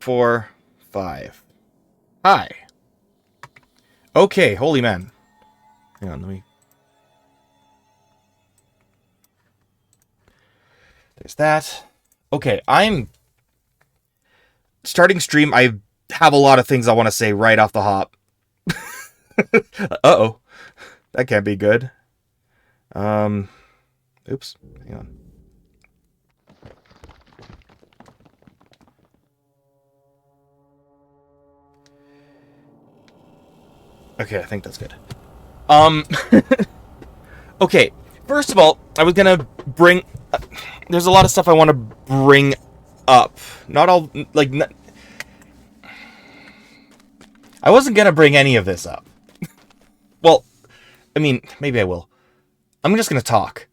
4, 5. Hi. Okay, holy man. Hang on, let me... There's that. Okay, I'm starting stream. I have a lot of things I want to say right off the hop. Uh-oh. That can't be good. Oops. Hang on. Okay, I think that's good. Okay, first of all, I was gonna bring... there's a lot of stuff I want to bring up. Not all... like... I wasn't gonna bring any of this up. Well, I mean, maybe I will. I'm just gonna talk.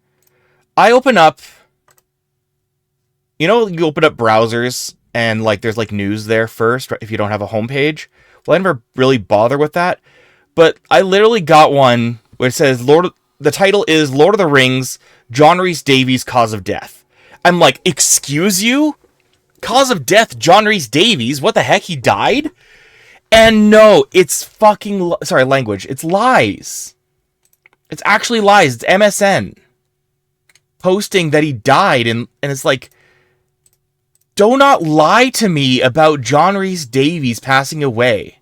I open up... You know, you open up browsers, and, like, there's, like, news there first, if you don't have a homepage? Well, I never really bother with that. But I literally got one where it says, the title is Lord of the Rings, John Rhys Davies' Cause of Death. I'm like, excuse you? Cause of death, John Rhys Davies? What the heck? He died? And no, it's fucking... sorry, language. It's lies. It's actually lies. It's MSN. Posting that he died, and it's like... Do not lie to me about John Rhys Davies passing away.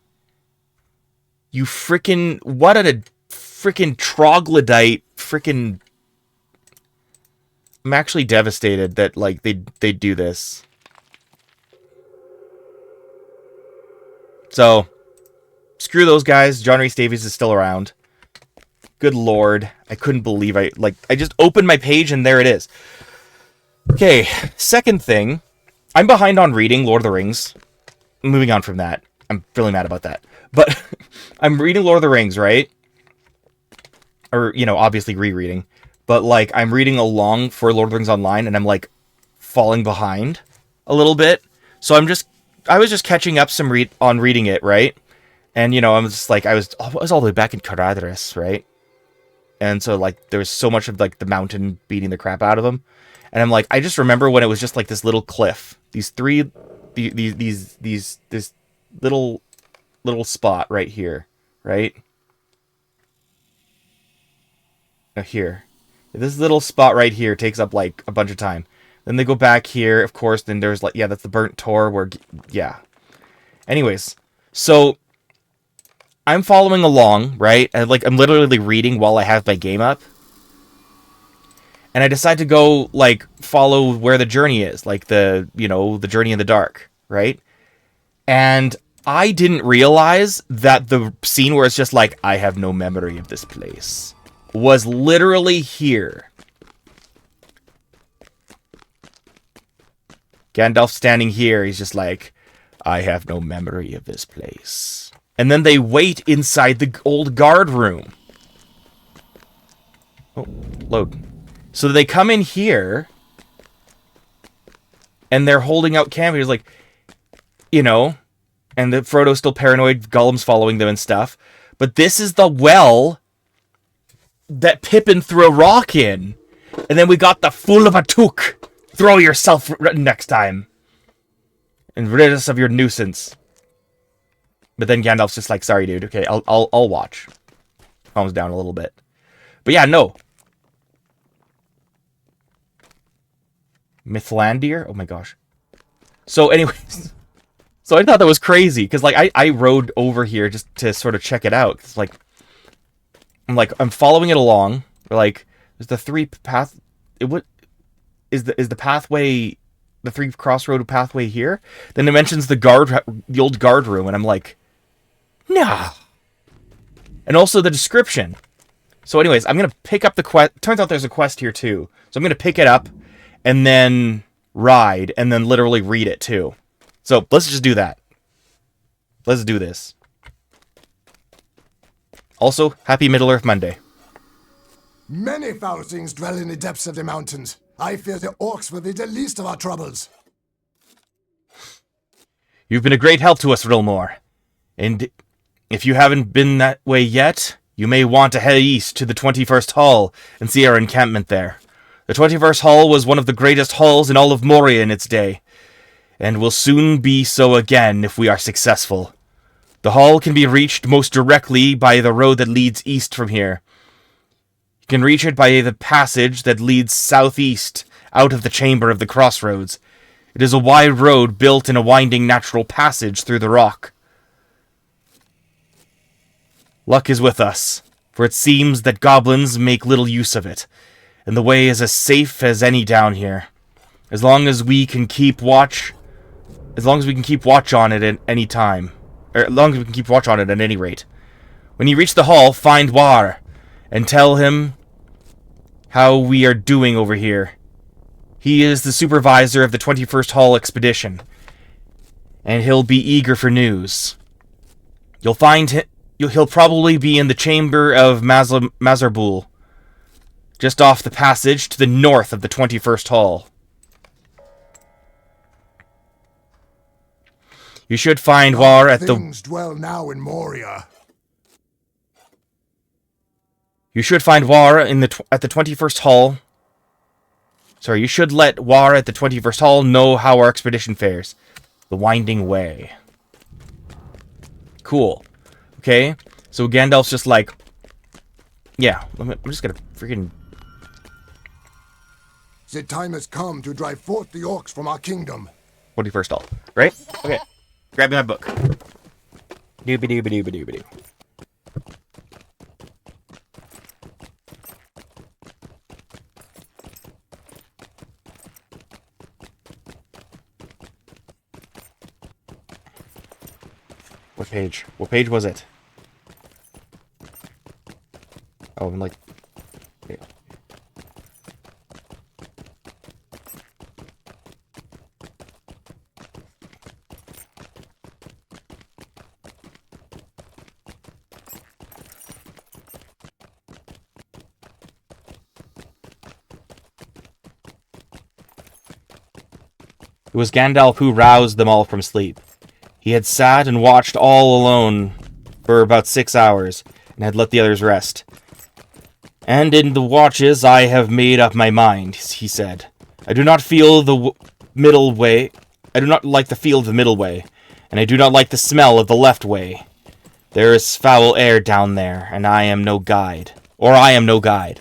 You frickin'... What a frickin' troglodyte frickin'... I'm actually devastated that, like, they do this. So, screw those guys. John Rhys Davies is still around. Good lord. I couldn't believe I just opened my page and there it is. Okay, second thing. I'm behind on reading Lord of the Rings. Moving on from that. I'm really mad about that. But I'm reading Lord of the Rings, right? Or, you know, obviously rereading. But, like, I'm reading along for Lord of the Rings Online, and I'm, like, falling behind a little bit. So I was just catching up on reading it, right? And, you know, I was just, like, I was all the way back in Caradhras, right? And so, like, there was so much of, like, the mountain beating the crap out of them. And I'm like, I just remember when it was just, like, this little cliff. This little spot right here, right? Now here. This little spot right here takes up, like, a bunch of time. Then they go back here, of course, then there's, like, yeah, that's the burnt tor where, yeah. Anyways, so I'm following along, right? And, like, I'm literally reading while I have my game up. And I decide to go, like, follow where the journey is, like the, you know, the journey in the dark, right? And I didn't realize that the scene where it's just like, I have no memory of this place, was literally here. Gandalf standing here, he's just like, I have no memory of this place. And then they wait inside the old guard room. Oh, load. So they come in here, and they're holding out cameras, like, you know, and the Frodo's still paranoid, Gollum's following them and stuff. But this is the well that Pippin threw a rock in. And then we got the Fool of a Took. Throw yourself next time. And rid us of your nuisance. But then Gandalf's just like, sorry, dude. Okay, I'll watch. Calms down a little bit. But yeah, no. Mithlandir? Oh my gosh. So anyways. So I thought that was crazy. Because like I rode over here just to sort of check it out. It's like I'm following it along. Like there's the three path. Is the pathway, the three crossroad pathway here? Then it mentions the old guard room, and I'm like, nah. And also the description. So anyways, I'm gonna pick up the quest. Turns out there's a quest here too. So I'm gonna pick it up, and then ride, and then literally read it too. So let's just do that. Let's do this. Also, happy Middle Earth Monday. Many foul things dwell in the depths of the mountains. I fear the orcs will be the least of our troubles. You've been a great help to us, Rilmore. And if you haven't been that way yet, you may want to head east to the 21st Hall and see our encampment there. The 21st Hall was one of the greatest halls in all of Moria in its day. and will soon be so again if we are successful. The hall can be reached most directly by the road that leads east from here. You can reach it by the passage that leads southeast out of the chamber of the crossroads. It is a wide road built in a winding natural passage through the rock. Luck is with us, for it seems that goblins make little use of it, and the way is as safe as any down here. As long as we can keep watch on it at any time. Or as long as we can keep watch on it at any rate. When you reach the hall, find War, and tell him how we are doing over here. He is the supervisor of the 21st Hall expedition, and he'll be eager for news. You'll find him. He'll probably be in the chamber of Mazarbul, just off the passage to the north of the 21st Hall. You should find War at the... Things dwell now in Moria. You should find War at the 21st Hall. Sorry, you should let War at the 21st Hall know how our expedition fares. The Winding Way. Cool. Okay, so Gandalf's just like... Yeah, I'm just gonna freaking... The time has come to drive forth the orcs from our kingdom. 21st Hall, right? Okay. Grab my book. Doobie-doobie-doobie-doobie-doo. What page? What page was it? Oh, I'm like... Yeah. It was Gandalf who roused them all from sleep. He had sat and watched all alone for about 6 hours, and had let the others rest. And in the watches I have made up my mind, he said. I do not feel the middle way. I do not like the feel of the middle way, and I do not like the smell of the left way. There is foul air down there, and I am no guide. Or I am no guide.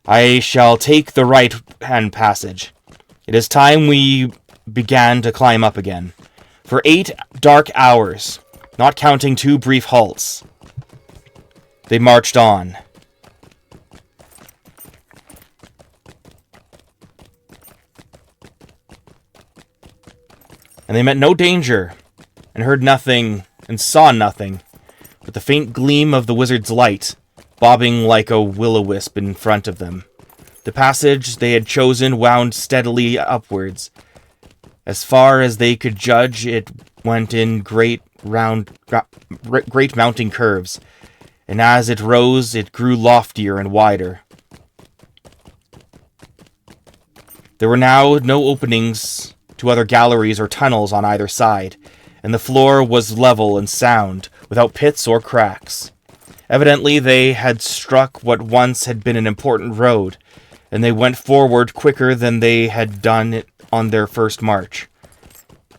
I shall take the right-hand passage. It is time we began to climb up again. For 8 dark hours, not counting 2 brief halts, they marched on. And they met no danger, and heard nothing, and saw nothing, but the faint gleam of the wizard's light, bobbing like a will-o-wisp in front of them. The passage they had chosen wound steadily upwards. As far as they could judge, it went in great mounting curves, and as it rose, it grew loftier and wider. There were now no openings to other galleries or tunnels on either side, and the floor was level and sound, without pits or cracks. Evidently, they had struck what once had been an important road, and they went forward quicker than they had done it on their first march.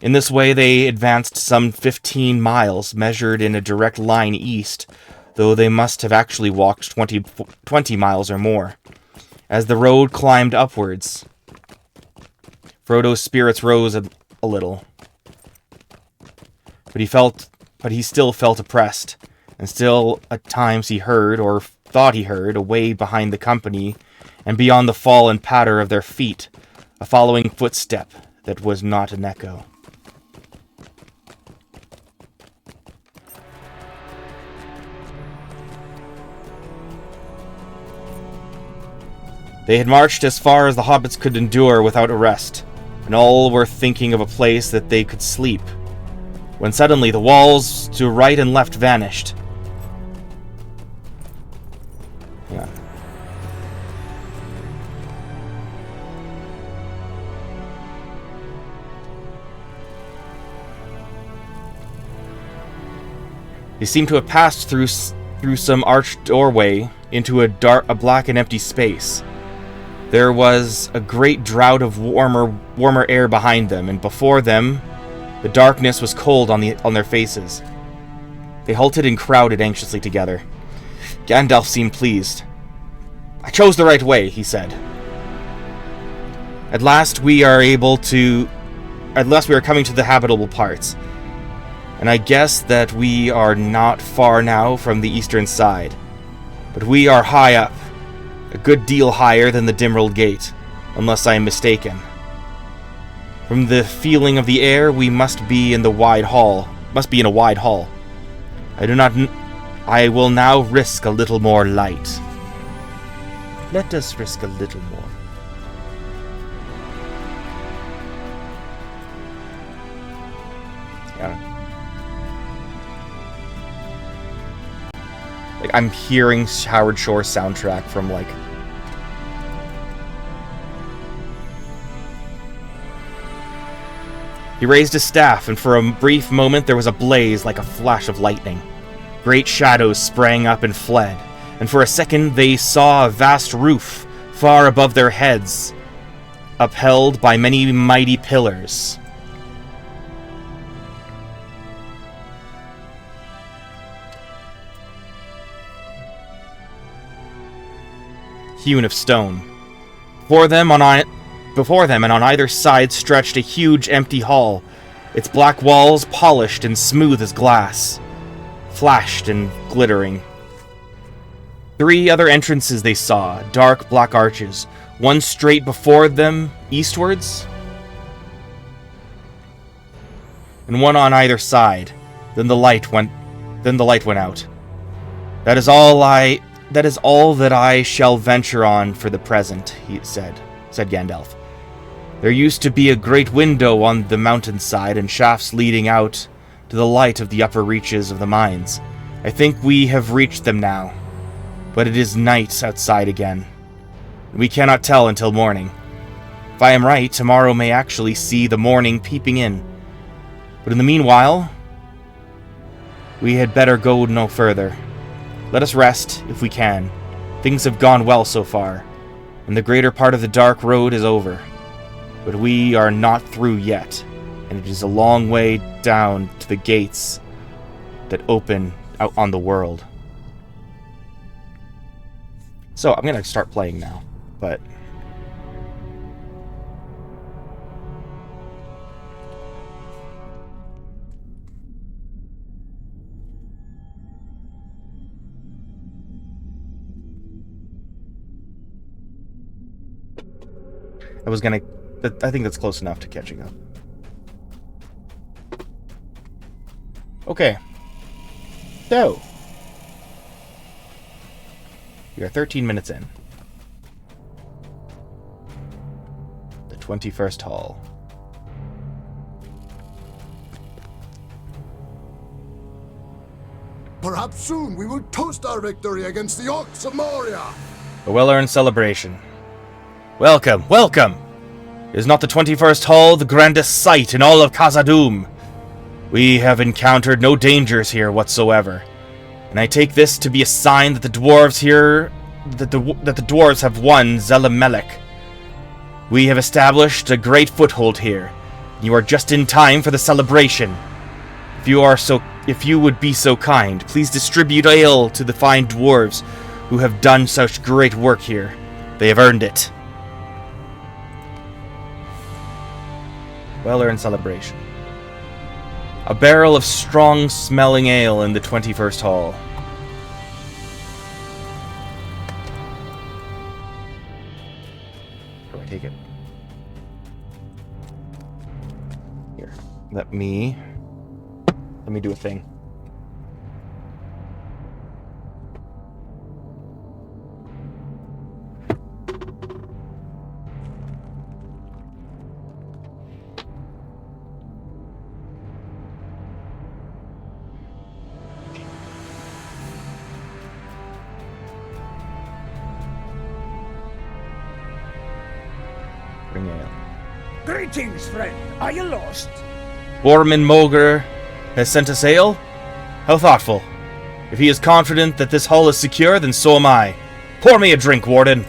In this way, they advanced some 15 miles, measured in a direct line east, though they must have actually walked 20 miles or more. As the road climbed upwards, Frodo's spirits rose a little. But he still felt oppressed, and still at times he heard, or thought he heard, away behind the company, and beyond the fall and patter of their feet, a following footstep that was not an echo. They had marched as far as the hobbits could endure without a rest, and all were thinking of a place that they could sleep, when suddenly the walls to right and left vanished. Yeah. They seemed to have passed through some arched doorway into a black and empty space. There was a great drought of warmer air behind them, and before them, the darkness was cold on their faces. They halted and crowded anxiously together. Gandalf seemed pleased. "I chose the right way," he said. At last we are coming to the habitable parts. And I guess that we are not far now from the eastern side. But we are high up. A good deal higher than the Dimrold Gate, unless I am mistaken. From the feeling of the air, we must be in a wide hall. I will now risk a little more light. Let us risk a little more. Yeah. Like, I'm hearing Howard Shore's soundtrack from, like... He raised his staff, and for a brief moment there was a blaze like a flash of lightning. Great shadows sprang up and fled, and for a second they saw a vast roof far above their heads, upheld by many mighty pillars. Hewn of stone. Before them and on either side stretched a huge empty hall, its black walls polished and smooth as glass, flashed and glittering. 3 other entrances they saw, dark black arches, one straight before them eastwards, and one on either side. Then the light went out. That is all that I shall venture on for the present, said Gandalf. There used to be a great window on the mountainside and shafts leading out to the light of the upper reaches of the mines. I think we have reached them now, but it is night outside again. We cannot tell until morning. If I am right, tomorrow may actually see the morning peeping in. But in the meanwhile, we had better go no further. Let us rest, if we can. Things have gone well so far, and the greater part of the dark road is over. But we are not through yet, and it is a long way down to the gates that open out on the world. So, I'm going to start playing now, but... I think that's close enough to catching up. Okay. So. We are 13 minutes in. The 21st Hall. Perhaps soon we will toast our victory against the Orcs of Moria. A well-earned celebration. Welcome, welcome! Is not the 21st Hall the grandest sight in all of Khazad-dûm? We have encountered no dangers here whatsoever, and I take this to be a sign that the dwarves have won Zelem melek. We have established a great foothold here. You are just in time for the celebration. If you would be so kind, please distribute ale to the fine dwarves who have done such great work here. They have earned it. Well-earned celebration. A barrel of strong-smelling ale in the 21st Hall. How do I take it? Here. Let me do a thing. Greetings, friend. Are you lost? Borman Moger has sent us ale? How thoughtful. If he is confident that this hull is secure, then so am I. Pour me a drink, Warden.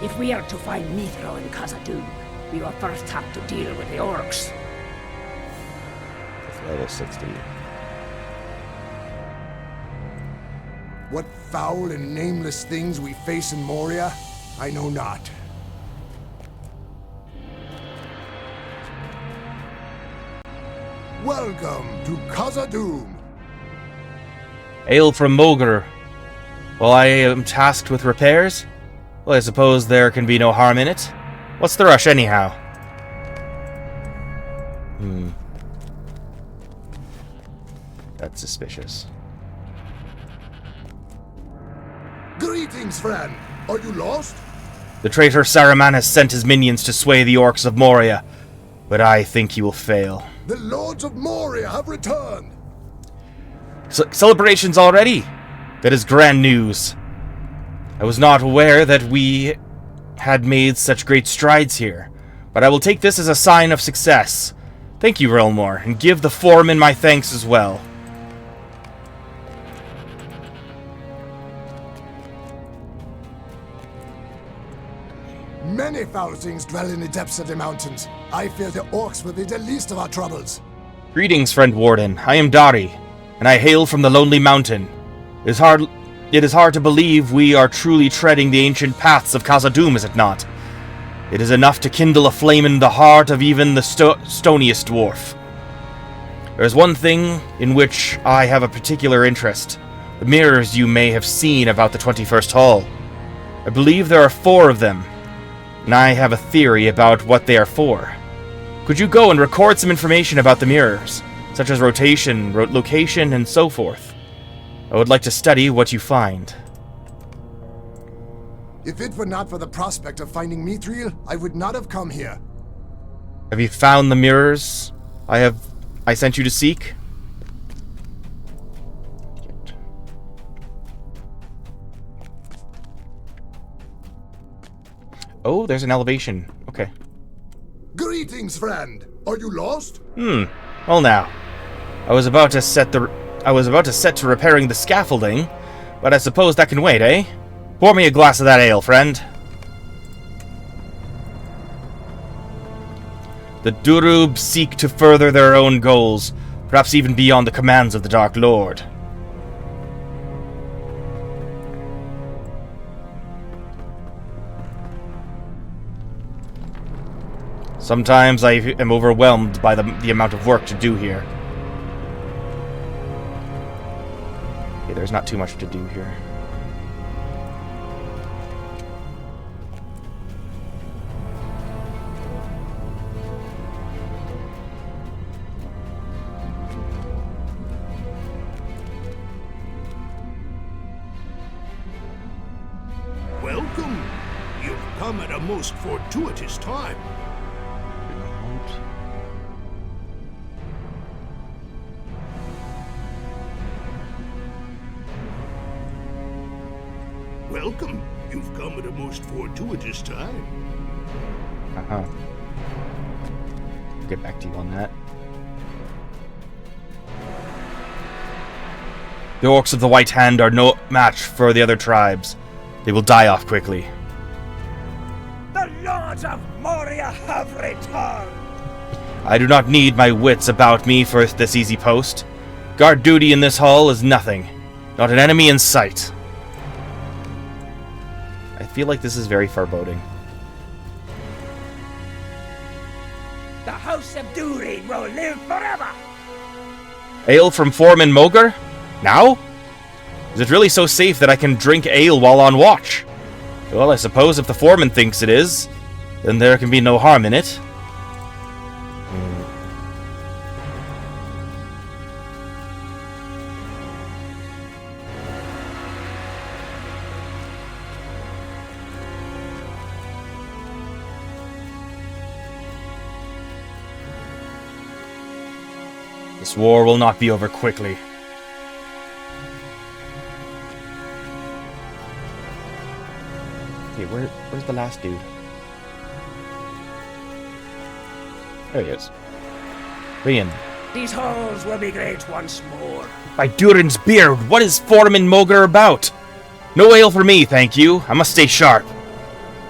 If we are to find Mithril and Khazad-dûm, we will first have to deal with the orcs. It's level 60. What foul and nameless things we face in Moria, I know not. Welcome to Khazad-dûm. Ale from Mogr. While I am tasked with repairs? Well, I suppose there can be no harm in it. What's the rush, anyhow? That's suspicious. Greetings, friend. Are you lost? The traitor Saruman has sent his minions to sway the orcs of Moria, but I think he will fail. The Lords of Moria have returned. Celebrations already? That is grand news. I was not aware that we had made such great strides here, but I will take this as a sign of success. Thank you, Relmor, and give the foreman my thanks as well. Many foul things dwell in the depths of the mountains. I fear the orcs will be the least of our troubles. Greetings, friend Warden. I am Dari, and I hail from the Lonely Mountain. It is hard to believe we are truly treading the ancient paths of Khazad-dûm, is it not? It is enough to kindle a flame in the heart of even the stoniest dwarf. There is one thing in which I have a particular interest. The mirrors you may have seen about the 21st Hall. I believe there are 4 of them, and I have a theory about what they are for. Could you go and record some information about the mirrors, such as rotation, location, and so forth? I would like to study what you find. If it were not for the prospect of finding Mithril, I would not have come here. Have you found the mirrors I sent you to seek? Oh, there's an elevation. Okay. Greetings, friend. Are you lost? Well now. I was about to set to repairing the scaffolding, but I suppose that can wait, eh? Pour me a glass of that ale, friend. The Durub seek to further their own goals, perhaps even beyond the commands of the Dark Lord. Sometimes I am overwhelmed by the amount of work to do here. Okay, there's not too much to do here. Welcome. You've come at a most fortuitous time. Welcome. You've come at a most fortuitous time. Uh-huh. I'll get back to you on that. The orcs of the White Hand are no match for the other tribes. They will die off quickly. The Lords of Moria have returned! I do not need my wits about me for this easy post. Guard duty in this hall is nothing. Not an enemy in sight. I feel like this is very foreboding. The House of Durin will live forever! Ale from Foreman Mogr? Now? Is it really so safe that I can drink ale while on watch? Well, I suppose if the foreman thinks it is, then there can be no harm in it. This war will not be over quickly. Okay, where's the last dude? There he is. Rian. These halls will be great once more. By Durin's beard, what is Foreman Mogr about? No ale for me, thank you. I must stay sharp.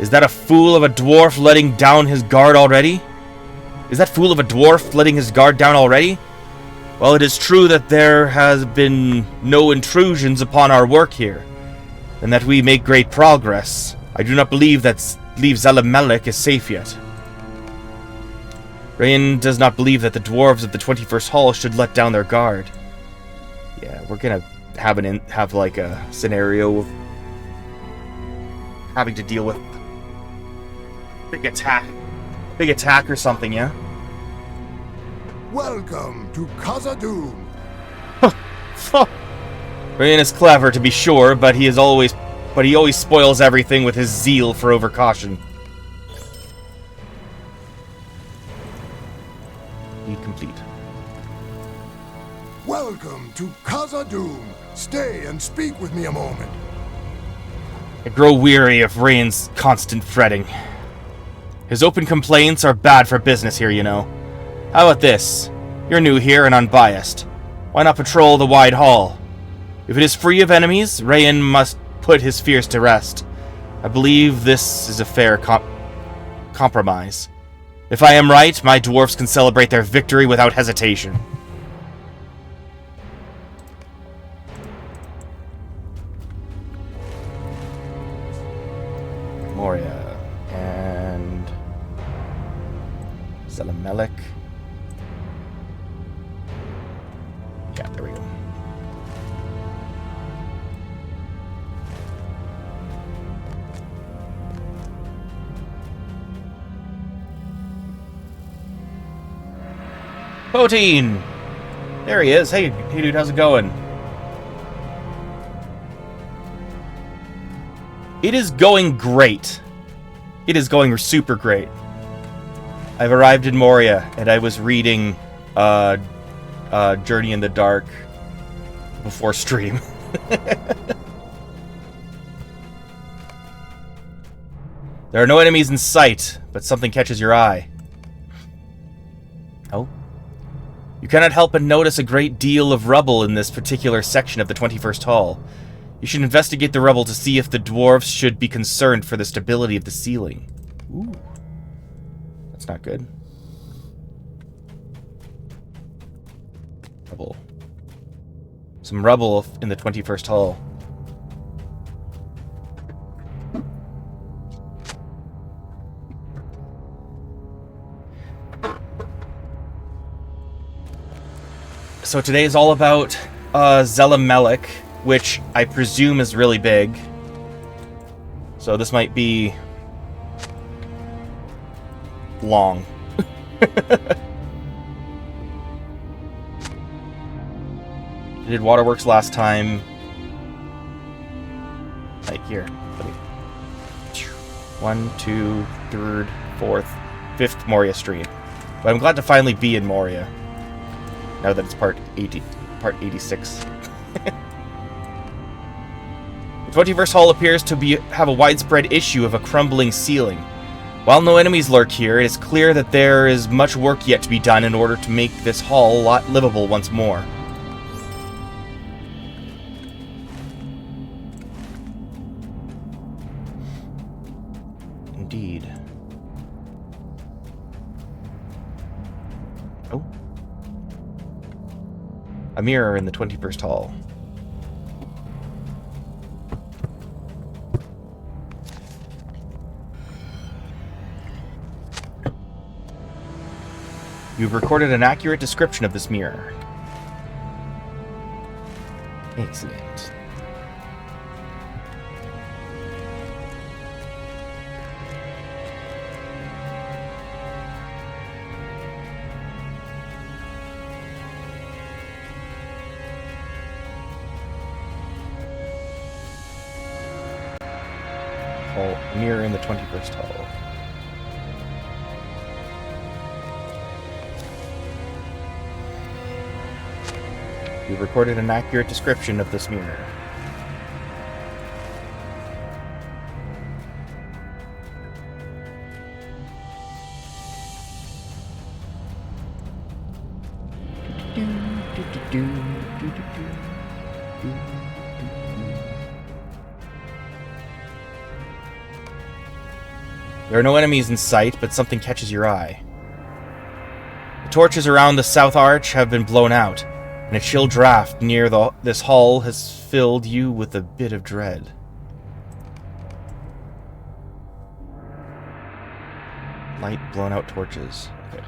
Is that a fool of a dwarf letting down his guard already? Is that fool of a dwarf letting his guard down already? Well, it is true that there has been no intrusions upon our work here, and that we make great progress. I do not believe that Zelem melek is safe yet. Rayan does not believe that the dwarves of the 21st Hall should let down their guard. Yeah, we're gonna have like a scenario of having to deal with big attack or something, yeah? Welcome to Khazad-dûm. Rayan is clever, to be sure, but he always spoils everything with his zeal for overcaution. Need complete. Welcome to Khazad-dûm. Stay and speak with me a moment. I grow weary of Rayan's constant fretting. His open complaints are bad for business here, you know. How about this? You're new here and unbiased. Why not patrol the wide hall? If it is free of enemies, Rayan must put his fears to rest. I believe this is a fair compromise. If I am right, my dwarfs can celebrate their victory without hesitation. Moria and Zelem melek. Yeah, there we go. Poteen! There he is. Hey dude, how's it going? It is going great. It is going super great. I've arrived in Moria, and I was reading Journey in the Dark before stream. There are no enemies in sight, but something catches your eye. Oh? You cannot help but notice a great deal of rubble in this particular section of the 21st Hall. You should investigate the rubble to see if the dwarves should be concerned for the stability of the ceiling. Ooh. That's not good. Rubble. Some rubble in the 21st Hall. So today is all about Zelem melek, which I presume is really big. So this might be long. I did waterworks last time. Like here. 1, 2, 3rd, 4th, 5th Moria stream. But I'm glad to finally be in Moria. Now that it's part 86. The 21st Hall appears to have a widespread issue of a crumbling ceiling. While no enemies lurk here, it is clear that there is much work yet to be done in order to make this hall livable once more. Indeed. Oh. A mirror in the 21st Hall. You've recorded an accurate description of this mirror. Excellent. Mirror in the 21st Hall. You recorded an accurate description of this mirror. There are no enemies in sight, but something catches your eye. The torches around the south arch have been blown out, and a chill draft near this hall has filled you with a bit of dread. Light blown out torches. Okay.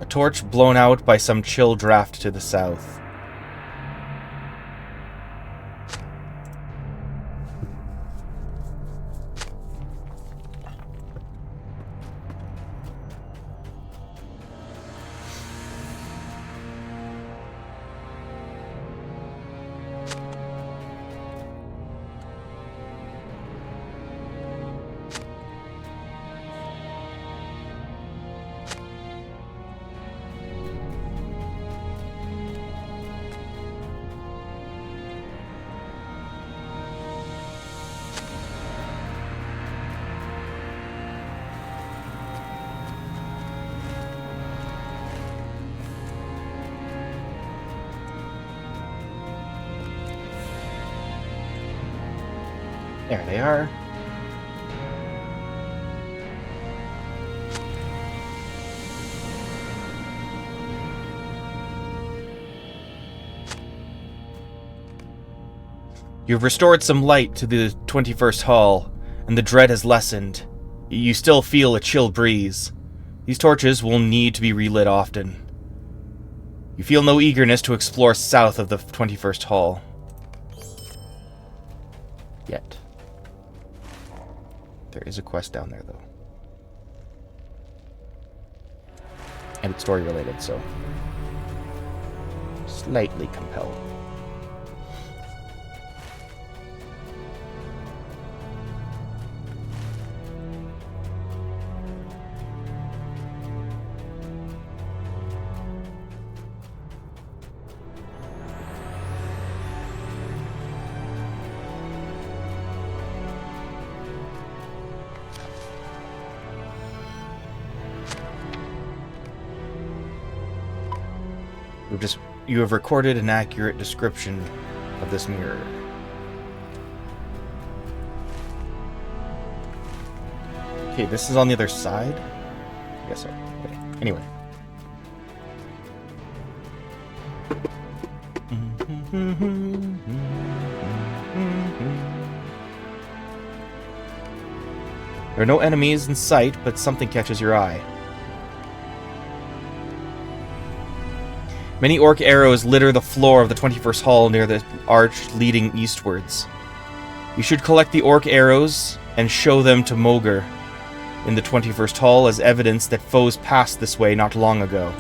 A torch blown out by some chill draft to the south. There they are. You've restored some light to the 21st Hall, and the dread has lessened. You still feel a chill breeze. These torches will need to be relit often. You feel no eagerness to explore south of the 21st Hall. Yet. There is a quest down there, though. And it's story related, so slightly compelled. You have recorded an accurate description of this mirror. Okay, this is on the other side? I guess so. Okay. Anyway. There are no enemies in sight, but something catches your eye. Many orc arrows litter the floor of the 21st Hall near the arch leading eastwards. You should collect the orc arrows and show them to Mogr in the 21st Hall as evidence that foes passed this way not long ago.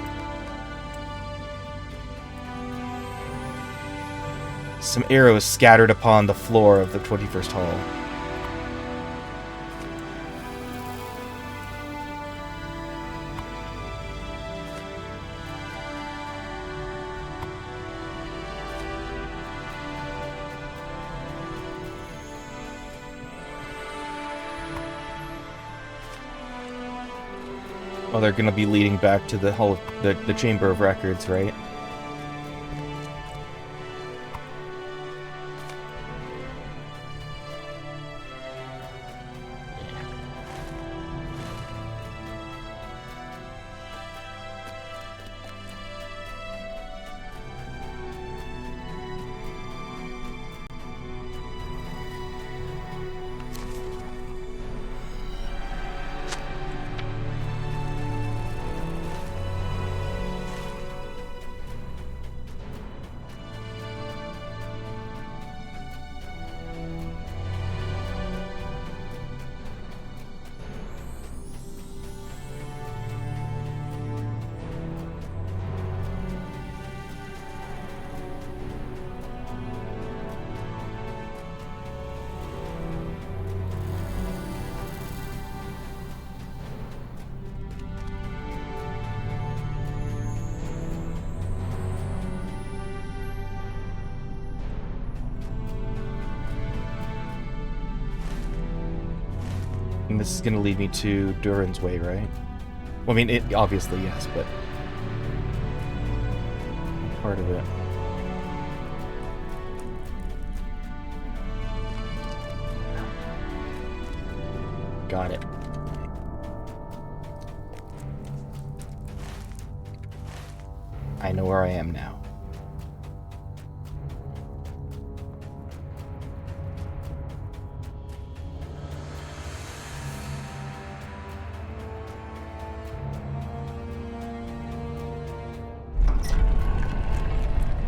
Some arrows scattered upon the floor of the 21st Hall. Well, they're going to be leading back to the hall, the Chamber of Records, right? And this is going to lead me to Durin's Way, right? Well, I mean, it obviously, yes, but part of it. Got it. I know where I am now.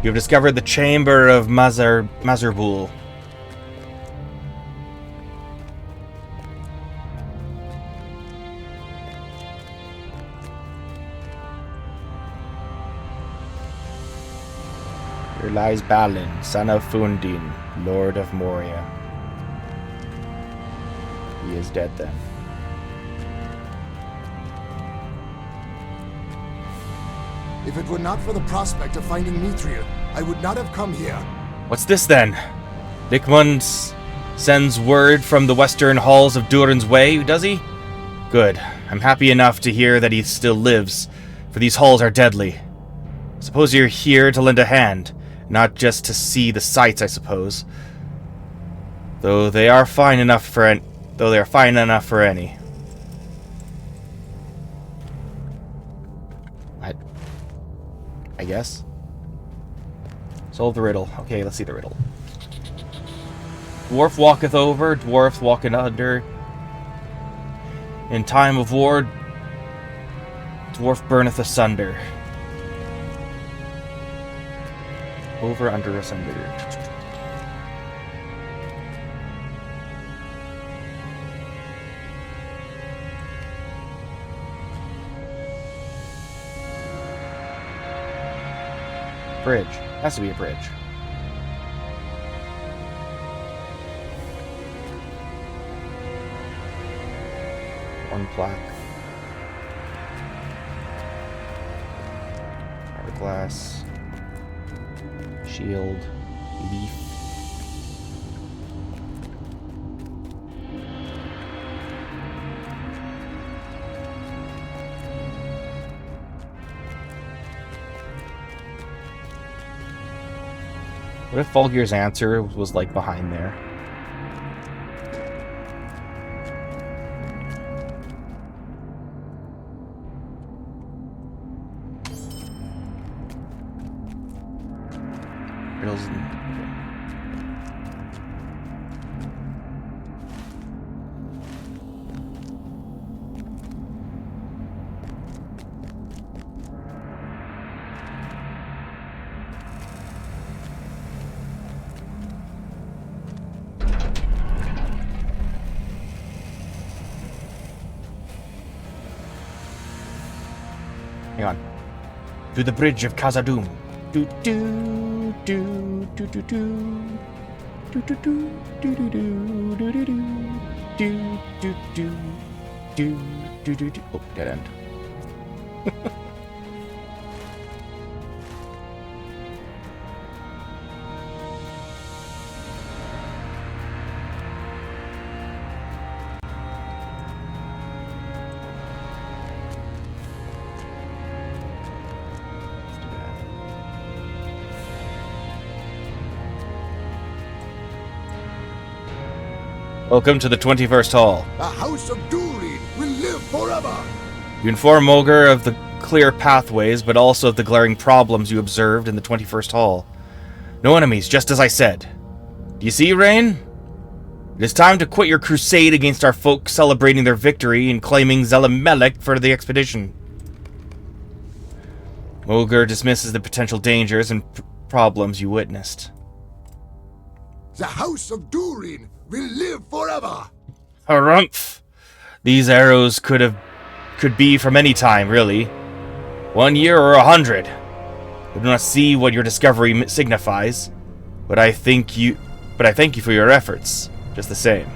You have discovered the chamber of Mazurbul. Here lies Balin, son of Fundin, lord of Moria. He is dead then. If it were not for the prospect of finding Mithril, I would not have come here. What's this then? Dickmund sends word from the western halls of Durin's Way, does he? Good. I'm happy enough to hear that he still lives, for these halls are deadly. Suppose you're here to lend a hand, not just to see the sights, I suppose. Though they are fine enough for any. I guess. Solve the riddle. Okay, let's see the riddle. Dwarf walketh over, dwarf walketh under. In time of war, dwarf burneth asunder. Over, under, asunder. Bridge. Has to be a bridge. One plaque. Hourglass. Shield. Leaf. What if Fulgir's answer was like behind there? Riddles. Hang on. To the bridge of Khazad-dûm. Do do do do do do do do do do do do do do do do do do do do. Oh, dead end. Welcome to the 21st Hall. The House of Durin will live forever! You inform Moger of the clear pathways, but also of the glaring problems you observed in the 21st Hall. No enemies, just as I said. Do you see, Rain? It is time to quit your crusade against our folk celebrating their victory and claiming Zelem melek for the expedition. Moger dismisses the potential dangers and problems you witnessed. The House of Durin will live forever! Harumph! These arrows could be from any time, really. 1 year or 100. I do not see what your discovery signifies, but I thank you for your efforts, just the same.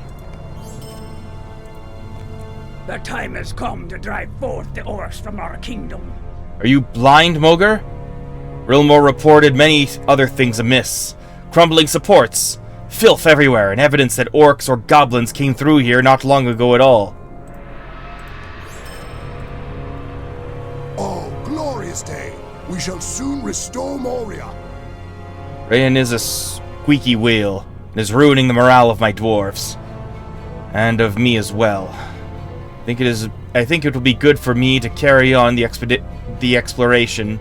The time has come to drive forth the orcs from our kingdom. Are you blind, Moger? Rilmore reported many other things amiss. Crumbling supports, filth everywhere, and evidence that orcs or goblins came through here not long ago at all. Oh, glorious day! We shall soon restore Moria. Rain is a squeaky wheel, and is ruining the morale of my dwarves. And of me as well. I think it will be good for me to carry on the exploration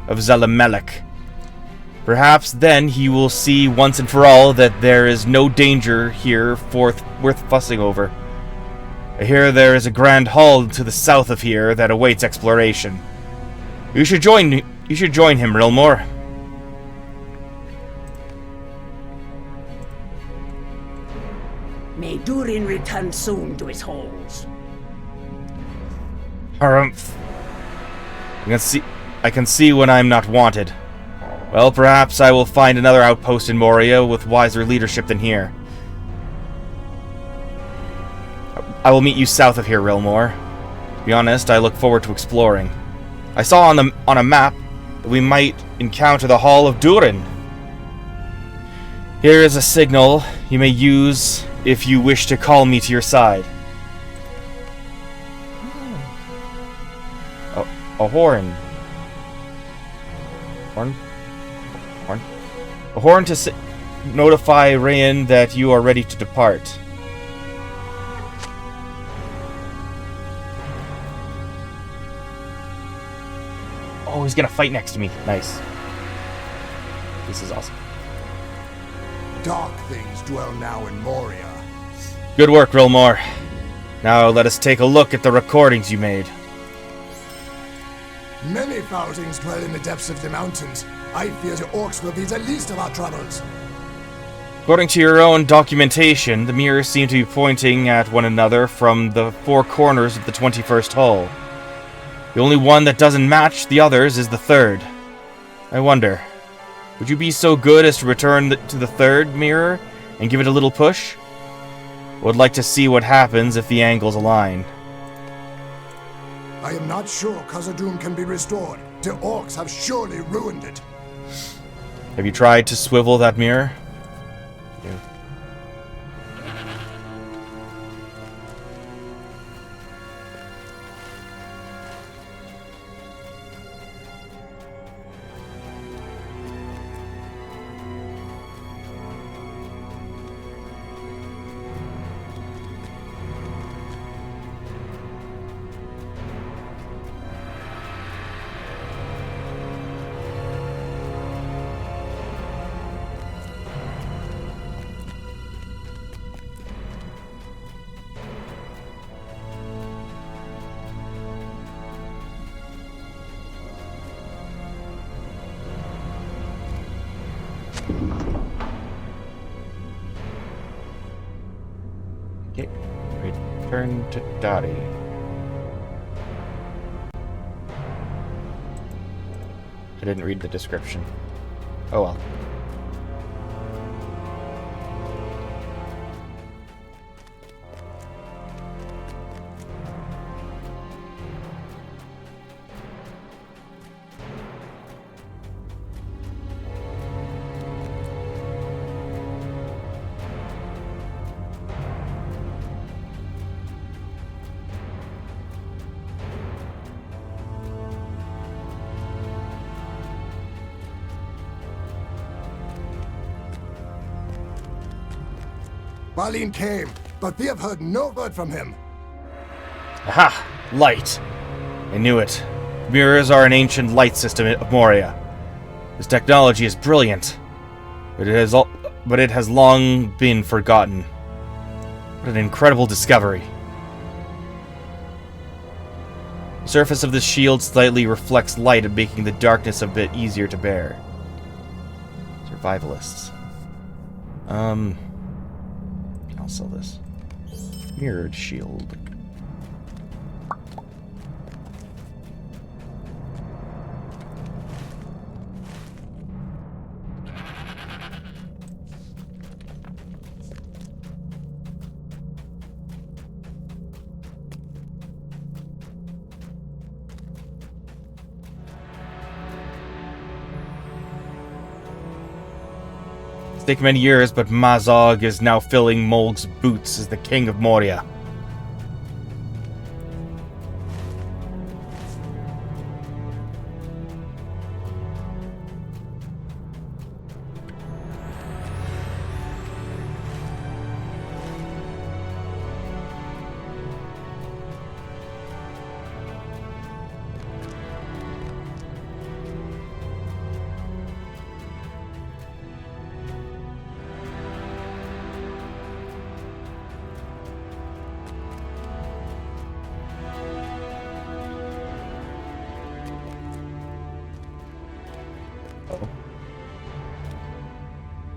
of Zelem melek. Perhaps then he will see once and for all that there is no danger here worth fussing over. I hear there is a grand hall to the south of here that awaits exploration. You should join him, Rilmore. May Durin return soon to his halls. Harumph. I can see when I'm not wanted. Well, perhaps I will find another outpost in Moria with wiser leadership than here. I will meet you south of here, Rilmore. To be honest, I look forward to exploring. I saw on a map that we might encounter the Hall of Durin. Here is a signal you may use if you wish to call me to your side. A horn. Horn? A horn to notify Rayan that you are ready to depart. Oh, he's gonna fight next to me. Nice. This is awesome. Dark things dwell now in Moria. Good work, Rilmore. Now let us take a look at the recordings you made. Many foul things dwell in the depths of the mountains. I fear the orcs will be the least of our troubles. According to your own documentation, the mirrors seem to be pointing at one another from the four corners of the 21st hall. The only one that doesn't match the others is the third. I wonder, would you be so good as to return to the third mirror and give it a little push? I would like to see what happens if the angles align. I am not sure Khazad-dûm can be restored. The orcs have surely ruined it. Have you tried to swivel that mirror? Yeah. Okay, return to Dottie. I didn't read the description. Oh well. Balin came, but we have heard no word from him. Aha! Light! I knew it. Mirrors are an ancient light system of Moria. This technology is brilliant, but it has long been forgotten. What an incredible discovery. The surface of the shield slightly reflects light, making the darkness a bit easier to bear. Survivalists. I'll sell this. Mirrored shield. Take many years, but Mazog is now filling Molg's boots as the king of Moria. Oh.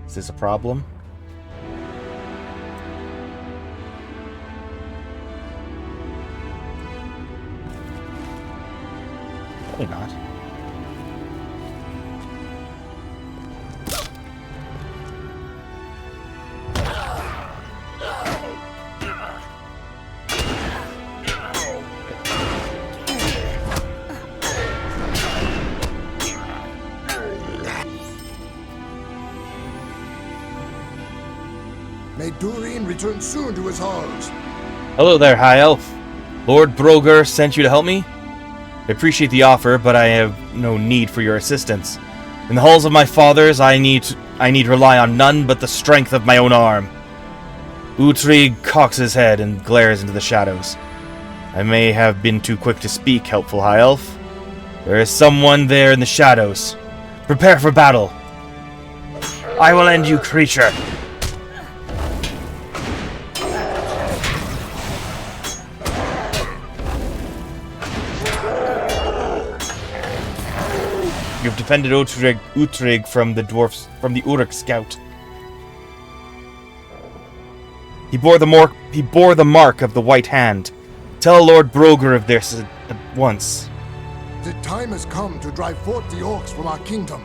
Is this a problem? Probably not. May Durin return soon to his halls. Hello there, High Elf. Lord Broger sent you to help me? I appreciate the offer, but I have no need for your assistance. In the halls of my fathers, I need rely on none but the strength of my own arm. Uhtred cocks his head and glares into the shadows. I may have been too quick to speak, helpful High Elf. There is someone there in the shadows. Prepare for battle. I will end you, creature. You have defended Uhtred from the Uruk scout. He bore the mark of the White Hand. Tell Lord Broger of this at once. The time has come to drive forth the orcs from our kingdom.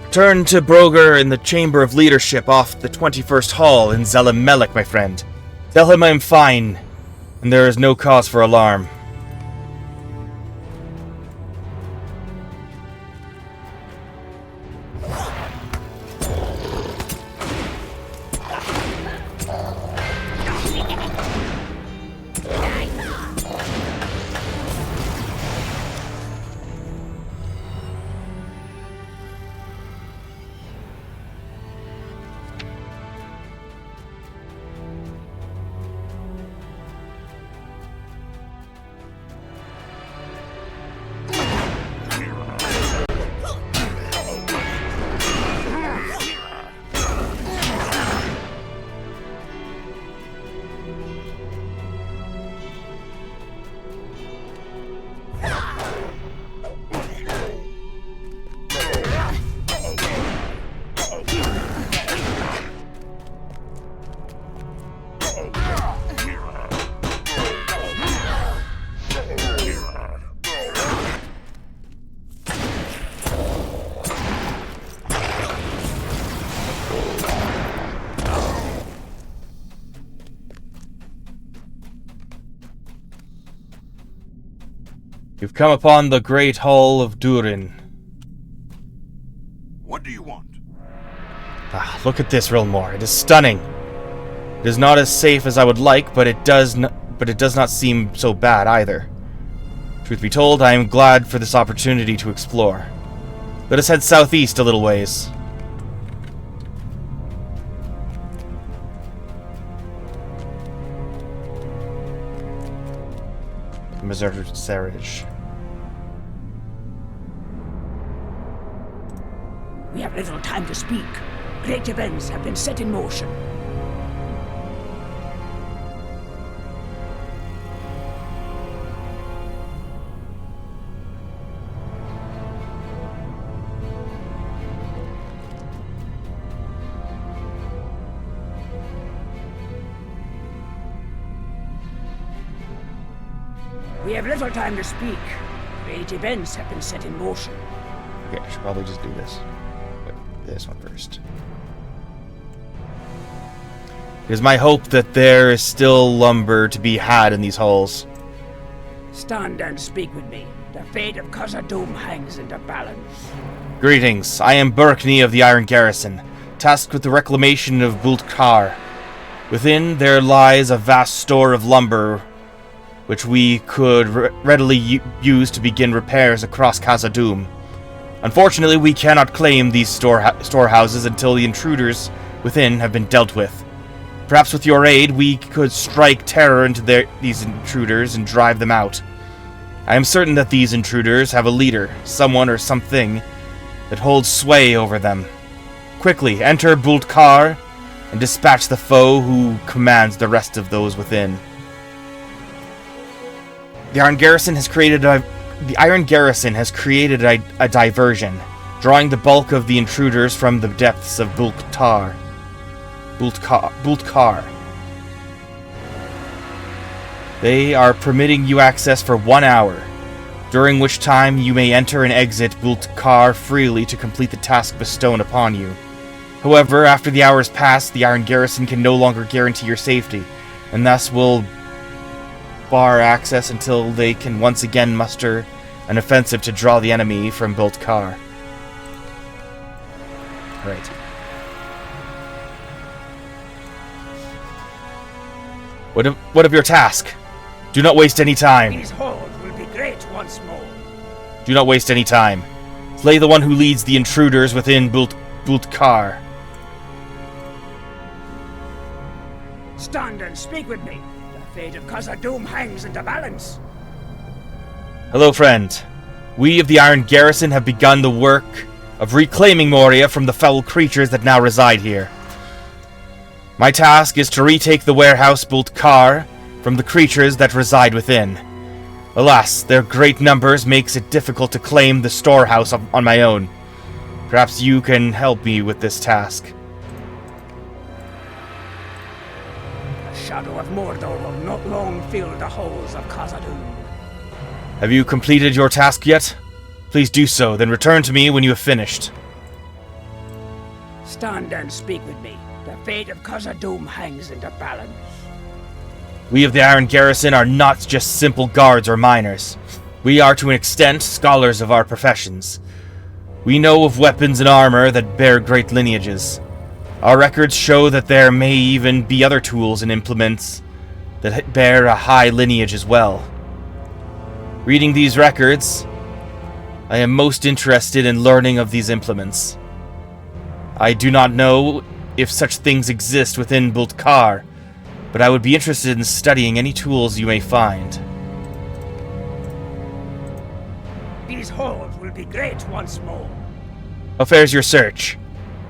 Return to Broger in the Chamber of Leadership off the 21st Hall in Zelem, melek, my friend. Tell him I am fine, and there is no cause for alarm. You've come upon the Great Hall of Durin. What do you want? Look at this, Rilmore. It is stunning. It is not as safe as I would like, but it does not seem so bad either. Truth be told, I am glad for this opportunity to explore. Let us head southeast a little ways. Missouri Serage. We have little time to speak. Great events have been set in motion. We have little time to speak. Great events have been set in motion. Okay, I should probably just do this. This one first. It is my hope that there is still lumber to be had in these halls. Stand and speak with me. The fate of Khazad-dûm hangs in the balance. Greetings. I am Burkney of the Iron Garrison, tasked with the reclamation of Bult-Kar. Within there lies a vast store of lumber, which we could readily use to begin repairs across Khazad-dûm. Unfortunately, we cannot claim these storehouses until the intruders within have been dealt with. Perhaps with your aid, we could strike terror into these intruders and drive them out. I am certain that these intruders have a leader, someone or something, that holds sway over them. Quickly, enter Bult-Kar and dispatch the foe who commands the rest of those within. The Iron Garrison has created the Iron Garrison has created a diversion, drawing the bulk of the intruders from the depths of Bultkar. They are permitting you access for 1 hour, during which time you may enter and exit Bultkar freely to complete the task bestowed upon you. However, after the hours pass, the Iron Garrison can no longer guarantee your safety, and thus will bar access until they can once again muster an offensive to draw the enemy from Bultkar. Alright. What of your task? Do not waste any time. These halls will be great once more. Do not waste any time. Slay the one who leads the intruders within Bultkar. Stand and speak with me. The fate of Khazad-dûm hangs in the balance. Hello, friend. We of the Iron Garrison have begun the work of reclaiming Moria from the foul creatures that now reside here. My task is to retake the warehouse Bultkar from the creatures that reside within. Alas, their great numbers makes it difficult to claim the storehouse on my own. Perhaps you can help me with this task. The shadow of Mordor will not long fill the halls of Khazad-dûm. Have you completed your task yet? Please do so, then return to me when you have finished. Stand and speak with me. The fate of Khazad-dûm hangs in the balance. We of the Iron Garrison are not just simple guards or miners. We are to an extent scholars of our professions. We know of weapons and armor that bear great lineages. Our records show that there may even be other tools and implements that bear a high lineage as well. Reading these records, I am most interested in learning of these implements. I do not know if such things exist within Bultkar, but I would be interested in studying any tools you may find. These halls will be great once more. How fares your search?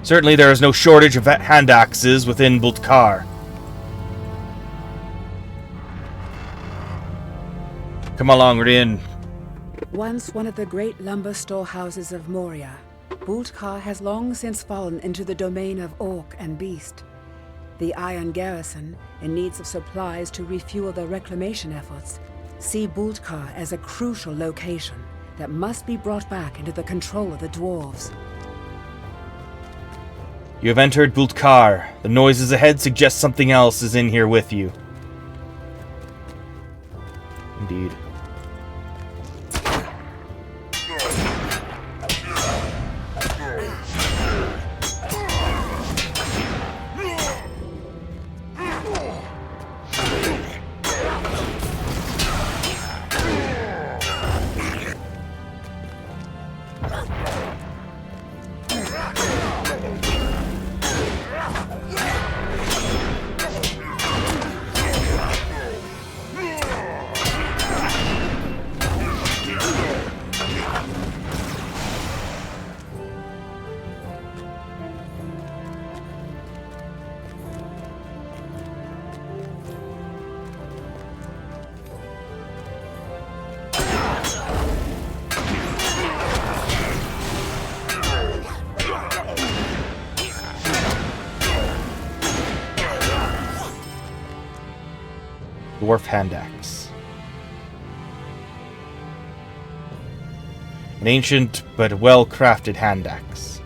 Certainly there is no shortage of hand axes within Bultkar. Come along, Rin. Once one of the great lumber storehouses of Moria, Bultkar has long since fallen into the domain of orc and beast. The Iron Garrison, in need of supplies to refuel their reclamation efforts, see Bultkar as a crucial location that must be brought back into the control of the dwarves. You have entered Bultkar. The noises ahead suggest something else is in here with you. Indeed. Dwarf hand axe. An ancient but well-crafted hand axe.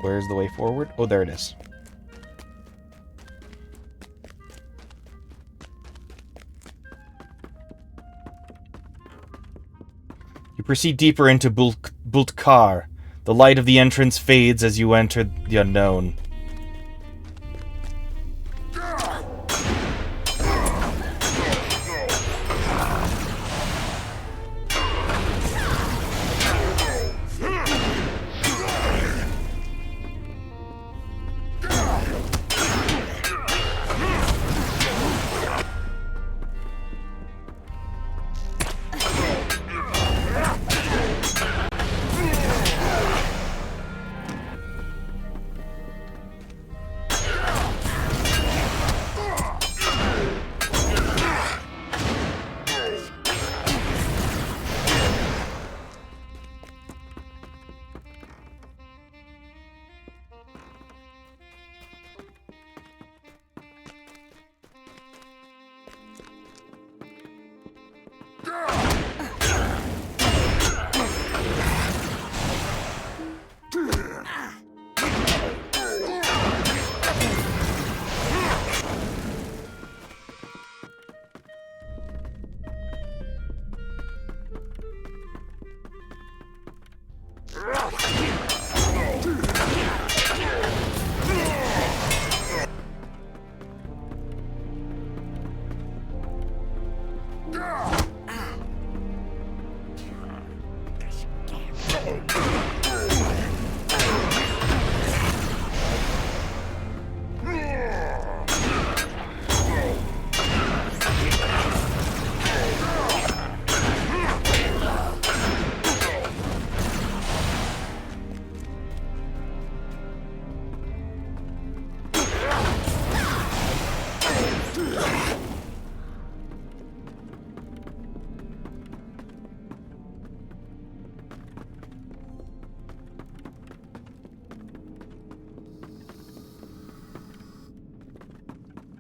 Where's the way forward? Oh, there it is. You proceed deeper into Bultkar. The light of the entrance fades as you enter the unknown.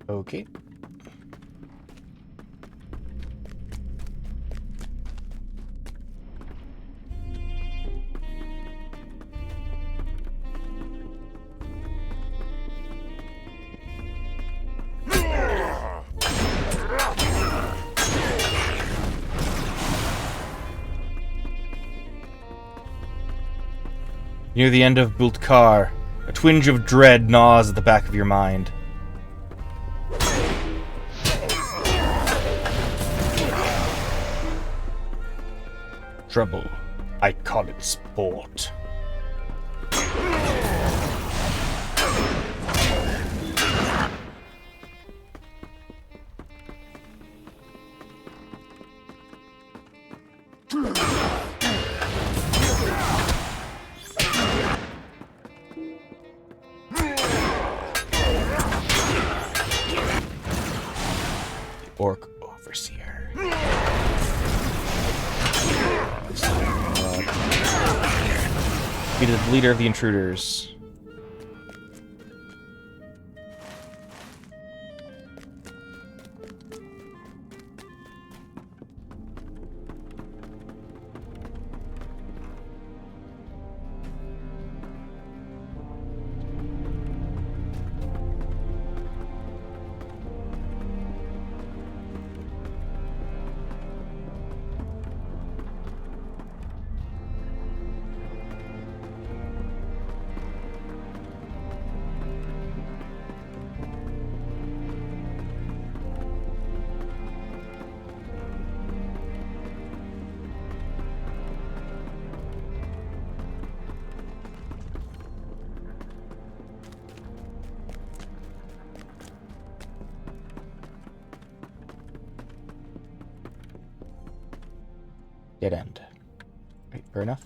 Okay. Near the end of Bultkar, a twinge of dread gnaws at the back of your mind. Trouble. I call it sport. Orc Overseer. Be the leader of the intruders. Dead end. Right, fair enough.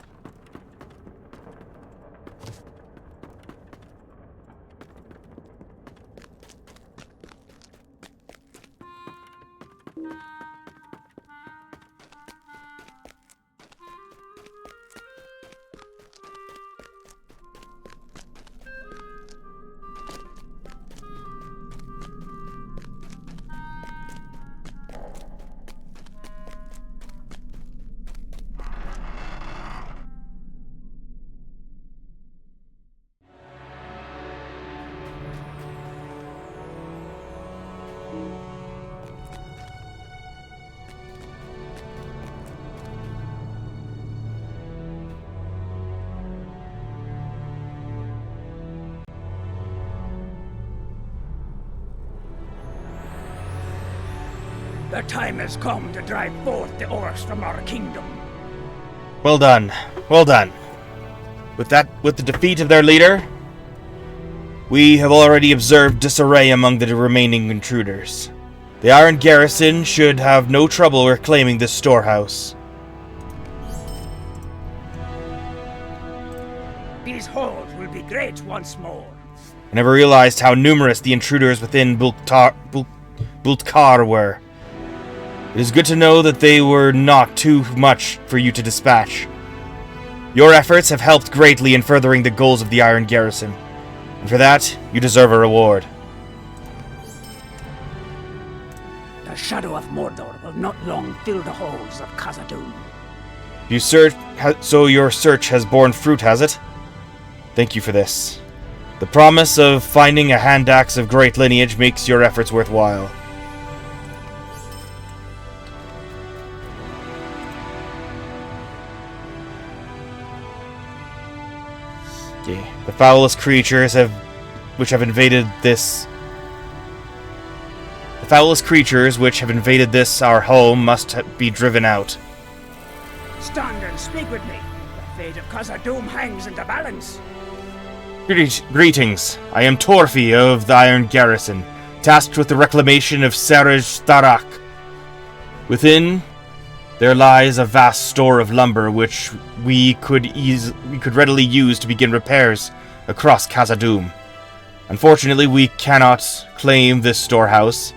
The time has come to drive forth the orcs from our kingdom. Well done. Well done. With the defeat of their leader, we have already observed disarray among the remaining intruders. The Iron Garrison should have no trouble reclaiming this storehouse. These halls will be great once more. I never realized how numerous the intruders within Bultkar were. It is good to know that they were not too much for you to dispatch. Your efforts have helped greatly in furthering the goals of the Iron Garrison, and for that, you deserve a reward. The shadow of Mordor will not long fill the halls of Khazad-dûm. So your search has borne fruit, has it? Thank you for this. The promise of finding a hand axe of great lineage makes your efforts worthwhile. The foulest creatures which have invaded this our home must be driven out. Stand and speak with me. The fate of Khazad-dûm hangs in the balance. Greetings. I am Torfi of the Iron Garrison, tasked with the reclamation of Seraj Tarak. Within there lies a vast store of lumber which we could readily use to begin repairs across Khazad-dûm. Unfortunately, we cannot claim this storehouse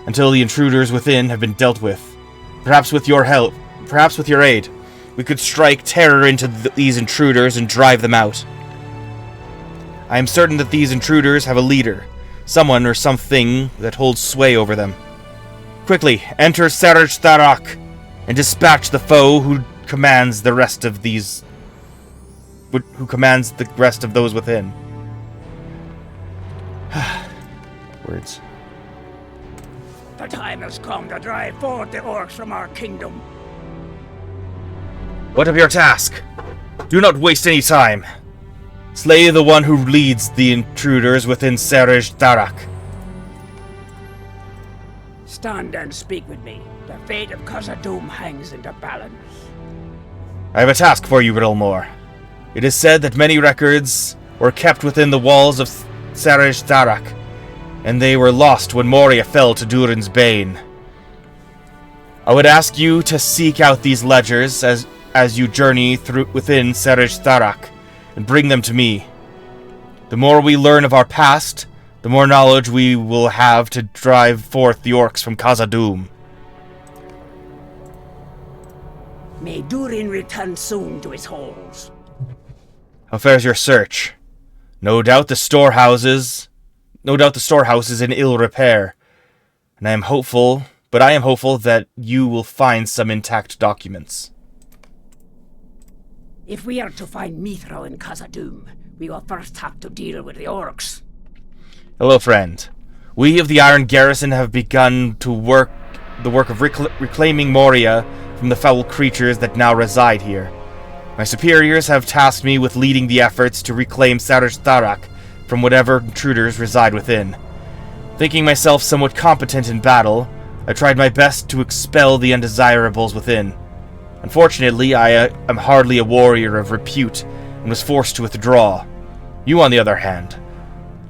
until the intruders within have been dealt with. Perhaps with your help, perhaps with your aid, we could strike terror into these intruders and drive them out. I am certain that these intruders have a leader, someone or something that holds sway over them. Quickly, enter Seraj Tarak and dispatch the foe who commands the rest of those within. Words. The time has come to drive forth the orcs from our kingdom. What of your task? Do not waste any time. Slay the one who leads the intruders within Seraj Tarak. Stand and speak with me. The fate of Khazad-dûm hangs in the balance. I have a task for you, Redhorn. It is said that many records were kept within the walls of Seraj Tarak, and they were lost when Moria fell to Durin's bane. I would ask you to seek out these ledgers as you journey within Seraj Tarak, and bring them to me. The more we learn of our past, the more knowledge we will have to drive forth the orcs from Khazad-dûm. May Durin return soon to his halls. How fares your search? No doubt the storehouse is in ill repair, and I am hopeful that you will find some intact documents. If we are to find Mithra in Khazad-dûm, we will first have to deal with the orcs. Hello, friend. We of the Iron Garrison have begun the work of reclaiming Moria from the foul creatures that now reside here. My superiors have tasked me with leading the efforts to reclaim Seraj Tarak from whatever intruders reside within. Thinking myself somewhat competent in battle, I tried my best to expel the undesirables within. Unfortunately, I am hardly a warrior of repute and was forced to withdraw. You, on the other hand,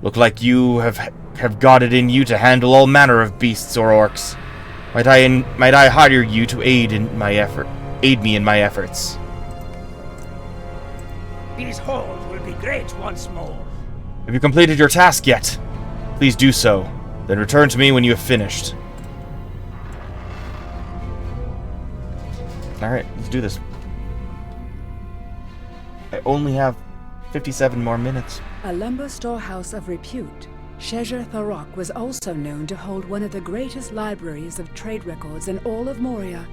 look like you have got it in you to handle all manner of beasts or orcs. Might I hire you to aid me in my efforts? These halls will be great once more. Have you completed your task yet? Please do so. Then return to me when you have finished. Alright, let's do this. I only have 57 more minutes. A lumber storehouse of repute, Shezher Tharok was also known to hold one of the greatest libraries of trade records in all of Moria.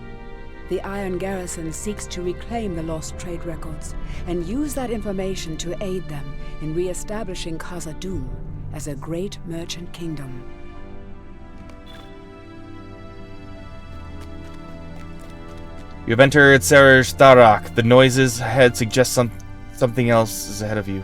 The Iron Garrison seeks to reclaim the lost trade records and use that information to aid them in re-establishing Khazad-dûm as a great merchant kingdom. You have entered Seraj Tharak. The noises ahead suggest something else is ahead of you.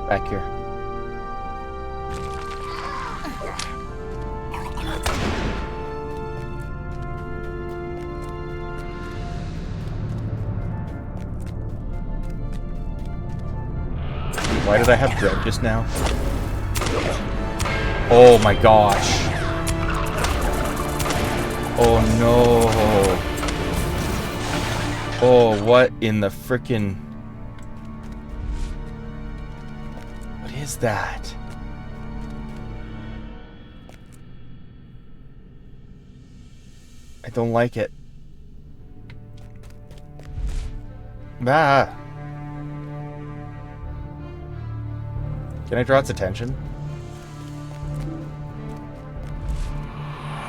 Back here. Why did I have dread just now? Oh my gosh. Oh no. Oh, what in the frickin'... What is that? I don't like it. Ah. Can I draw its attention?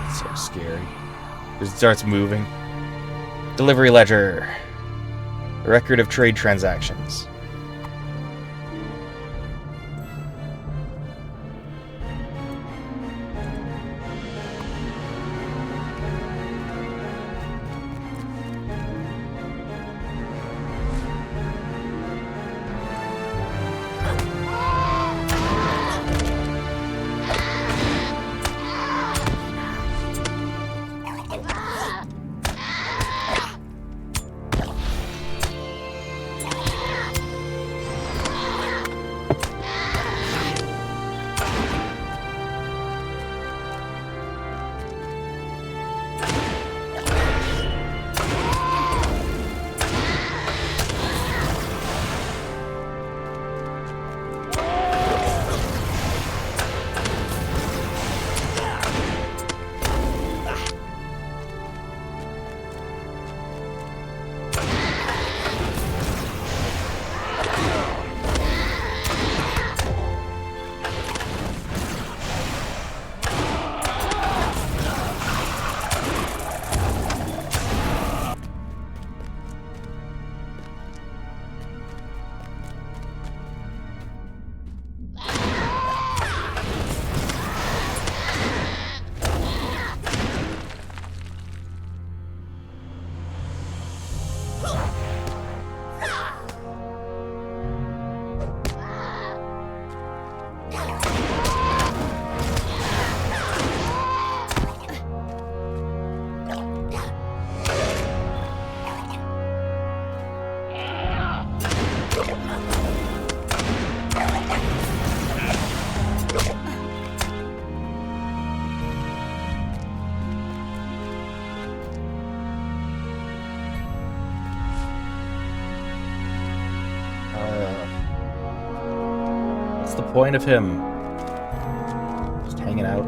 It's so scary. It starts moving. Delivery ledger. A record of trade transactions. What's the point of him? Just hanging out.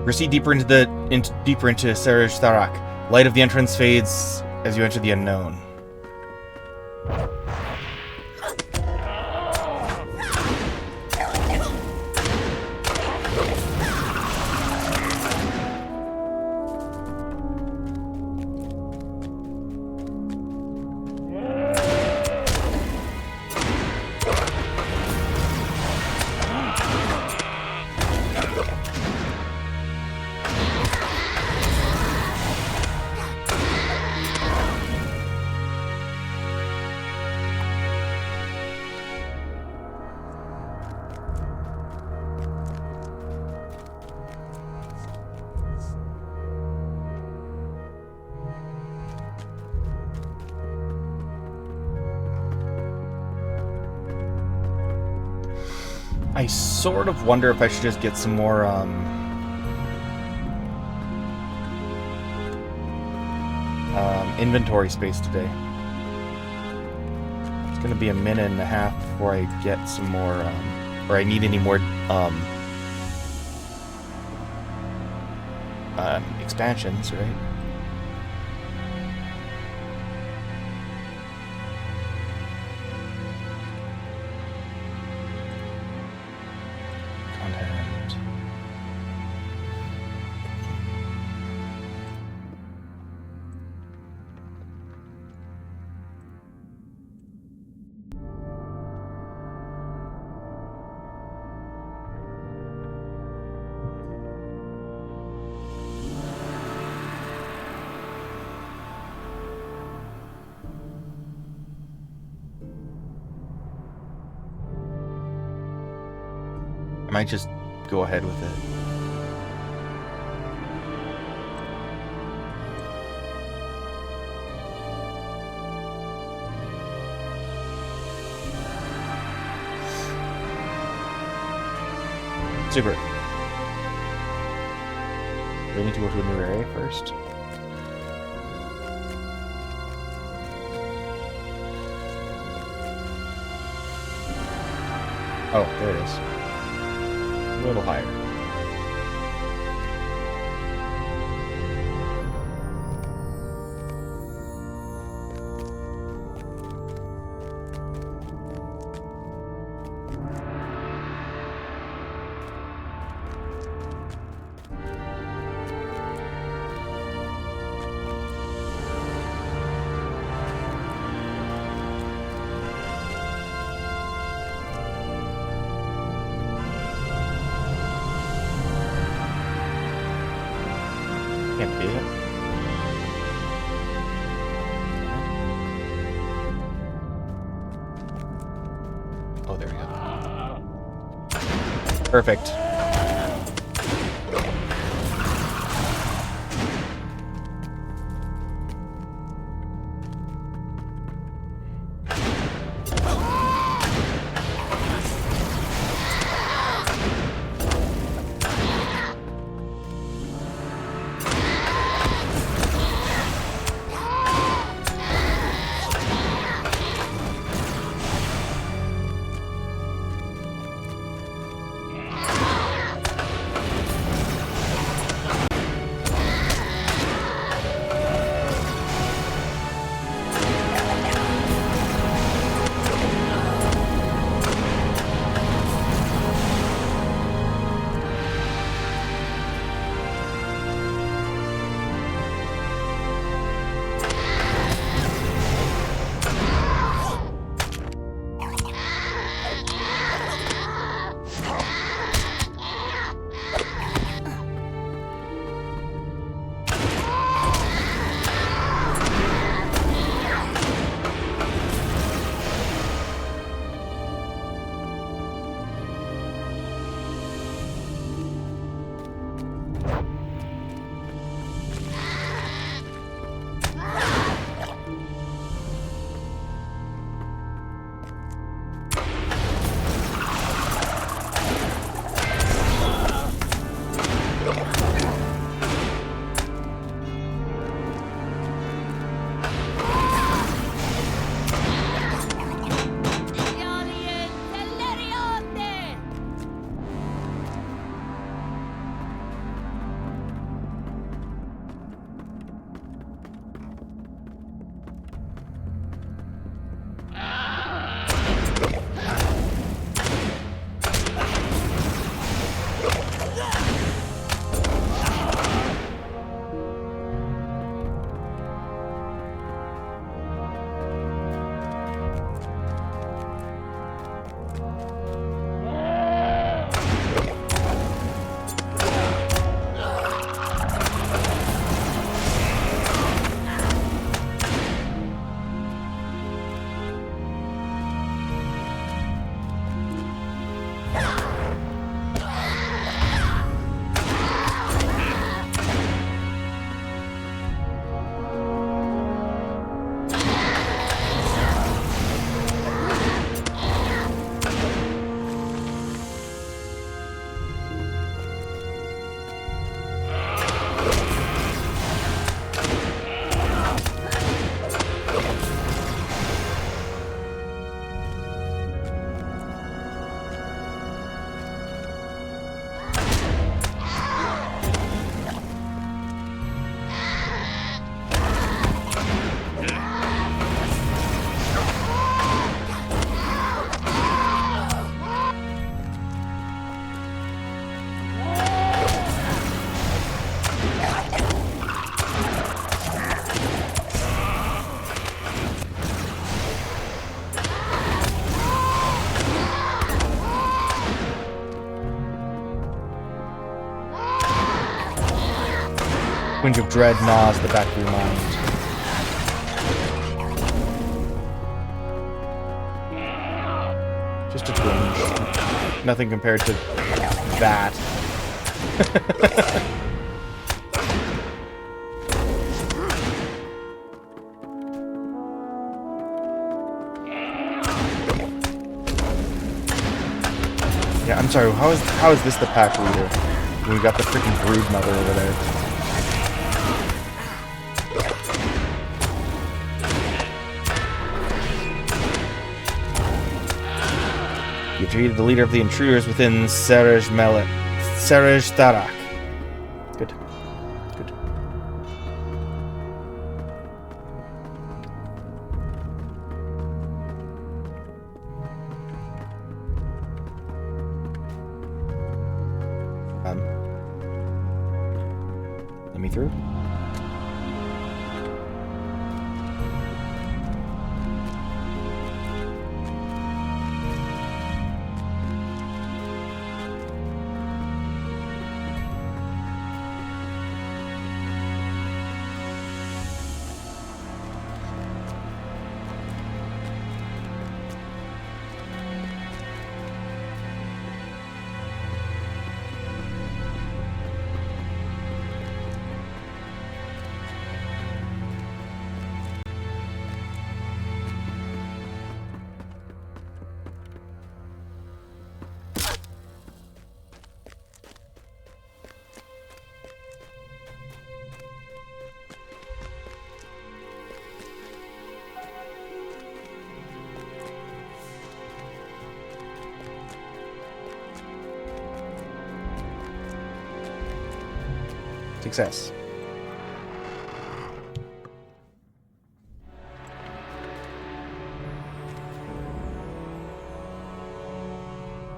Proceed deeper into Seraj Tharak. Light of the entrance fades as you enter the unknown. I sort of wonder if I should just get some more, inventory space today. It's gonna be a minute and a half before I get some more, or I need any more, expansions, right? I might just go ahead with it. Super. Do I need to go to a new area first? Oh, there it is. A little higher. Can't be it. Oh, there we go. Perfect. twinge of dread gnaws the back of your mind. Just a twinge. Nothing compared to that. Yeah, I'm sorry, how is this the pack leader? We got the freaking brood mother over there. You defeated the leader of the intruders within melek. Tarak. Good. Good. Let me through. Success.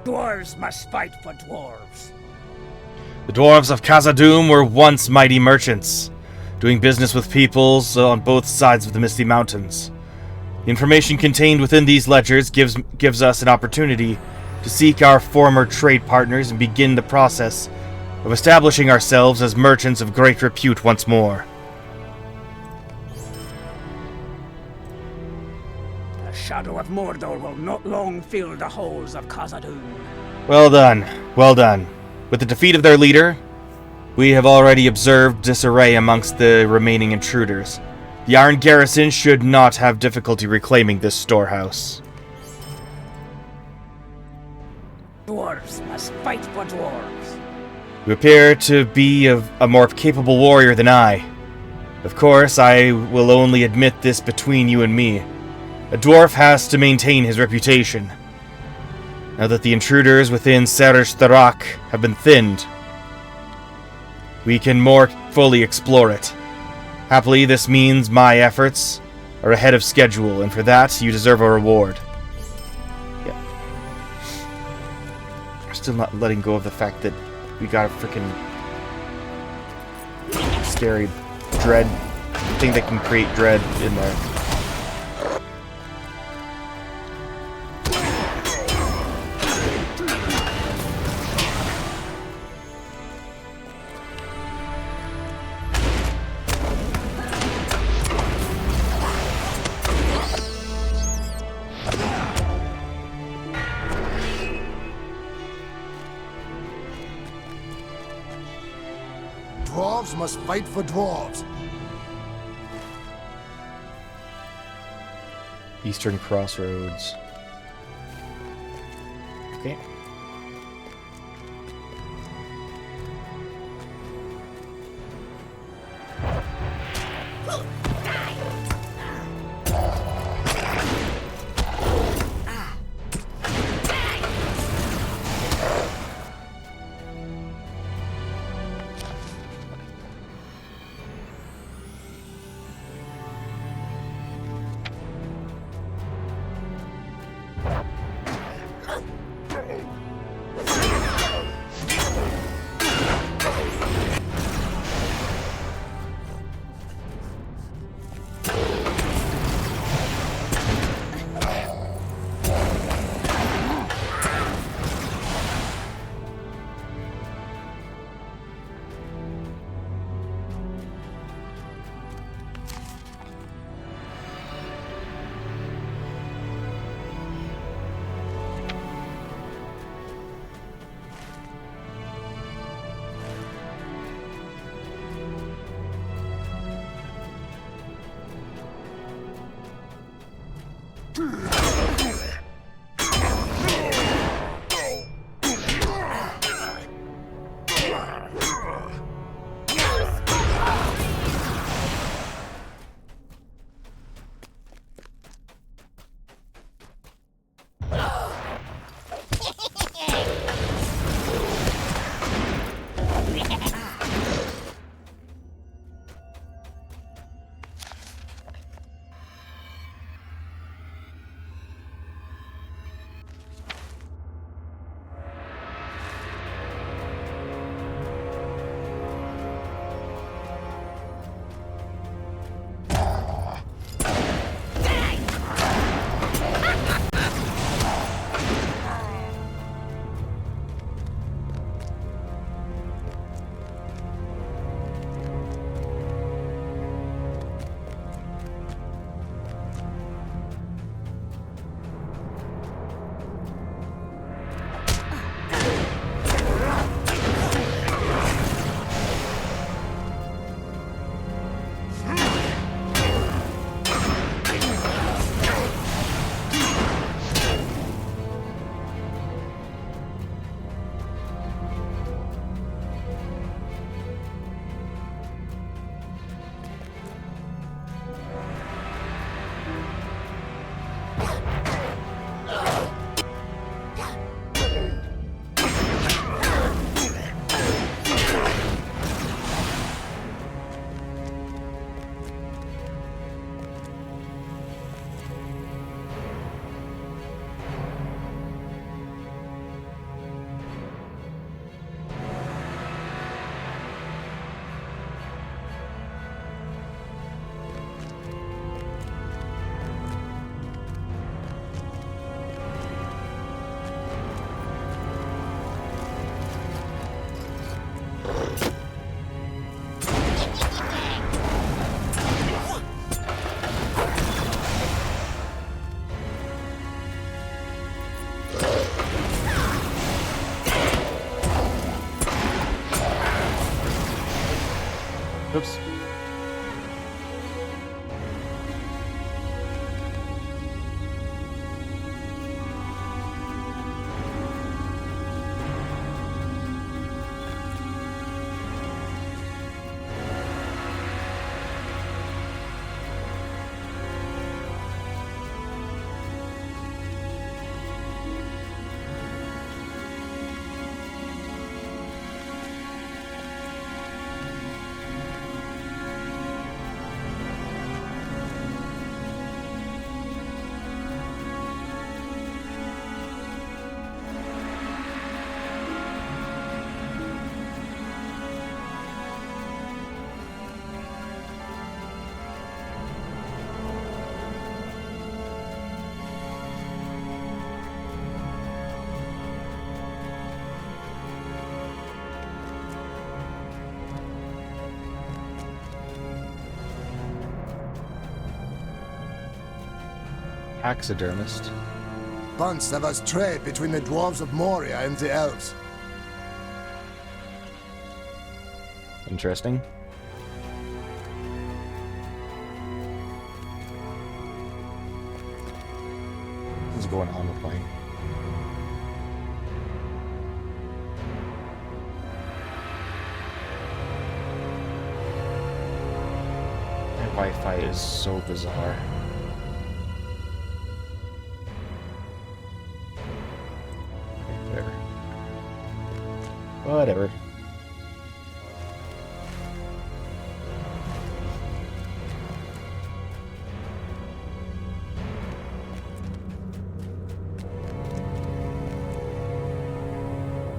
Dwarves must fight for dwarves. The dwarves of Khazad-dûm were once mighty merchants, doing business with peoples on both sides of the Misty Mountains. The information contained within these ledgers gives us an opportunity to seek our former trade partners and begin the process of establishing ourselves as merchants of great repute once more. The shadow of Mordor will not long fill the halls of Khazad-dûm. Well done, well done. With the defeat of their leader, we have already observed disarray amongst the remaining intruders. The Iron Garrison should not have difficulty reclaiming this storehouse. Dwarves must fight for dwarves. You appear to be a more capable warrior than I. Of course, I will only admit this between you and me. A dwarf has to maintain his reputation. Now that the intruders within Tarak have been thinned, we can more fully explore it. Happily, this means my efforts are ahead of schedule, and for that, you deserve a reward. Yeah. I'm still not letting go of the fact that we got a freaking scary dread thing that can create dread in there. Dwarves must fight for dwarves. Eastern Crossroads. Okay. Oops. Taxidermist. Once there was trade between the dwarves of Moria and the elves. Interesting. What's going on with mine? My Wi-Fi is so bizarre. There. Whatever.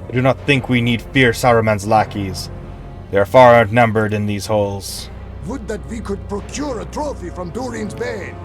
I do not think we need fear Saruman's lackeys. They are far outnumbered in these holes. Would that we could procure a trophy from Durin's Bane.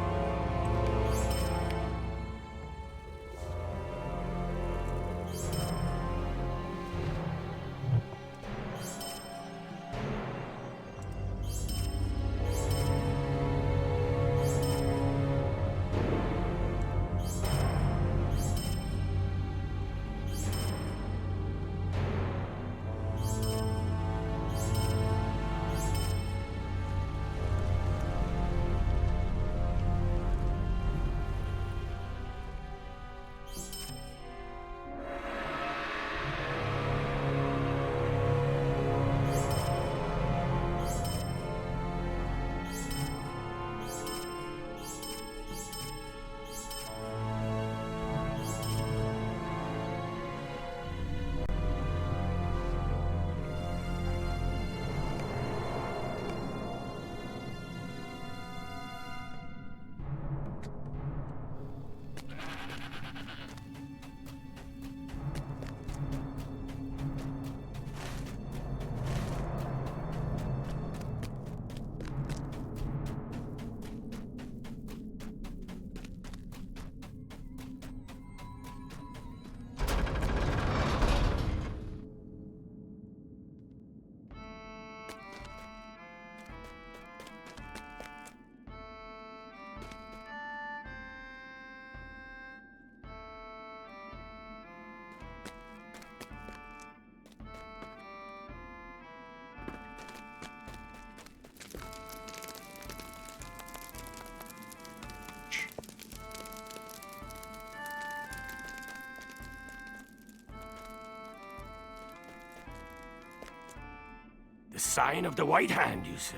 The sign of the White Hand, you say?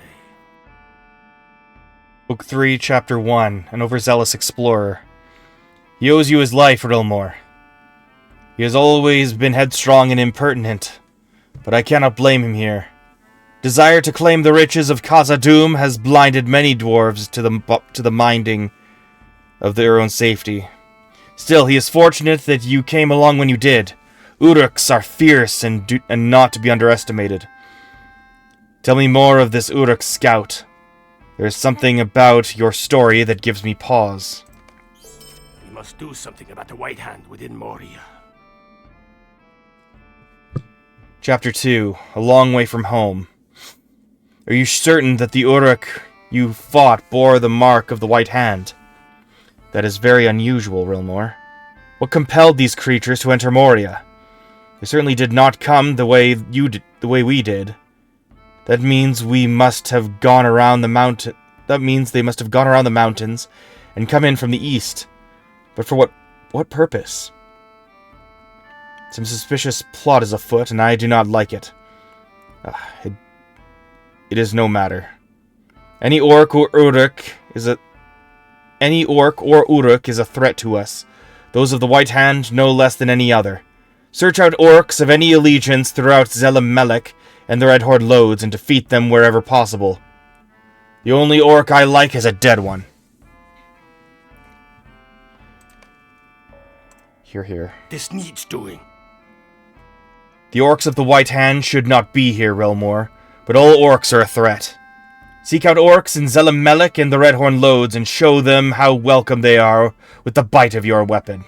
Book 3, Chapter 1, An Overzealous Explorer. He owes you his life, Rilmore. He has always been headstrong and impertinent, but I cannot blame him here. Desire to claim the riches of Khazad-dûm has blinded many dwarves to the minding of their own safety. Still, he is fortunate that you came along when you did. Uruks are fierce and not to be underestimated. Tell me more of this Uruk scout. There is something about your story that gives me pause. We must do something about the White Hand within Moria. Chapter 2, A Long Way from Home. Are you certain that the Uruk you fought bore the mark of the White Hand? That is very unusual, Rilmore. What compelled these creatures to enter Moria? They certainly did not come the way we did. That means we must have gone around the mountain. That means they must have gone around the mountains and come in from the east. But for what purpose? Some suspicious plot is afoot, and I do not like it. It is no matter. Any orc or uruk is a threat to us. Those of the White Hand no less than any other. Search out orcs of any allegiance throughout Zelem Melek and the Redhorn Lodes and defeat them wherever possible. The only orc I like is a dead one. Hear, hear. This needs doing. The orcs of the White Hand should not be here, Rilmore, but all orcs are a threat. Seek out orcs in Zelem Melek and the Redhorn Lodes and show them how welcome they are with the bite of your weapon.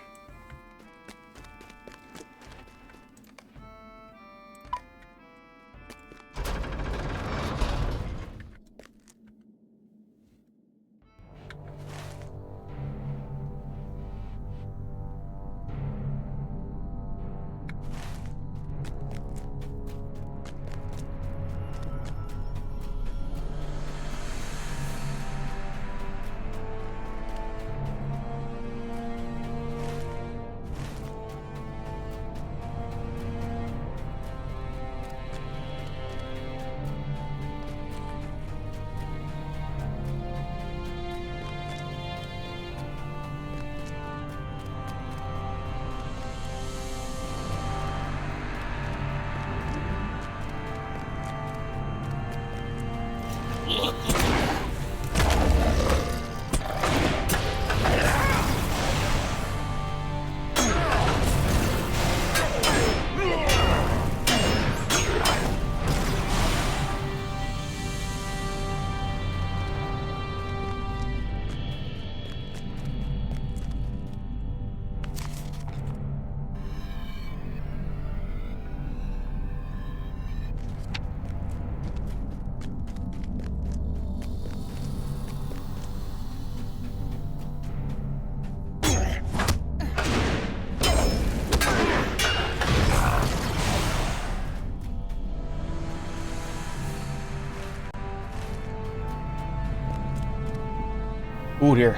Ooh, dear.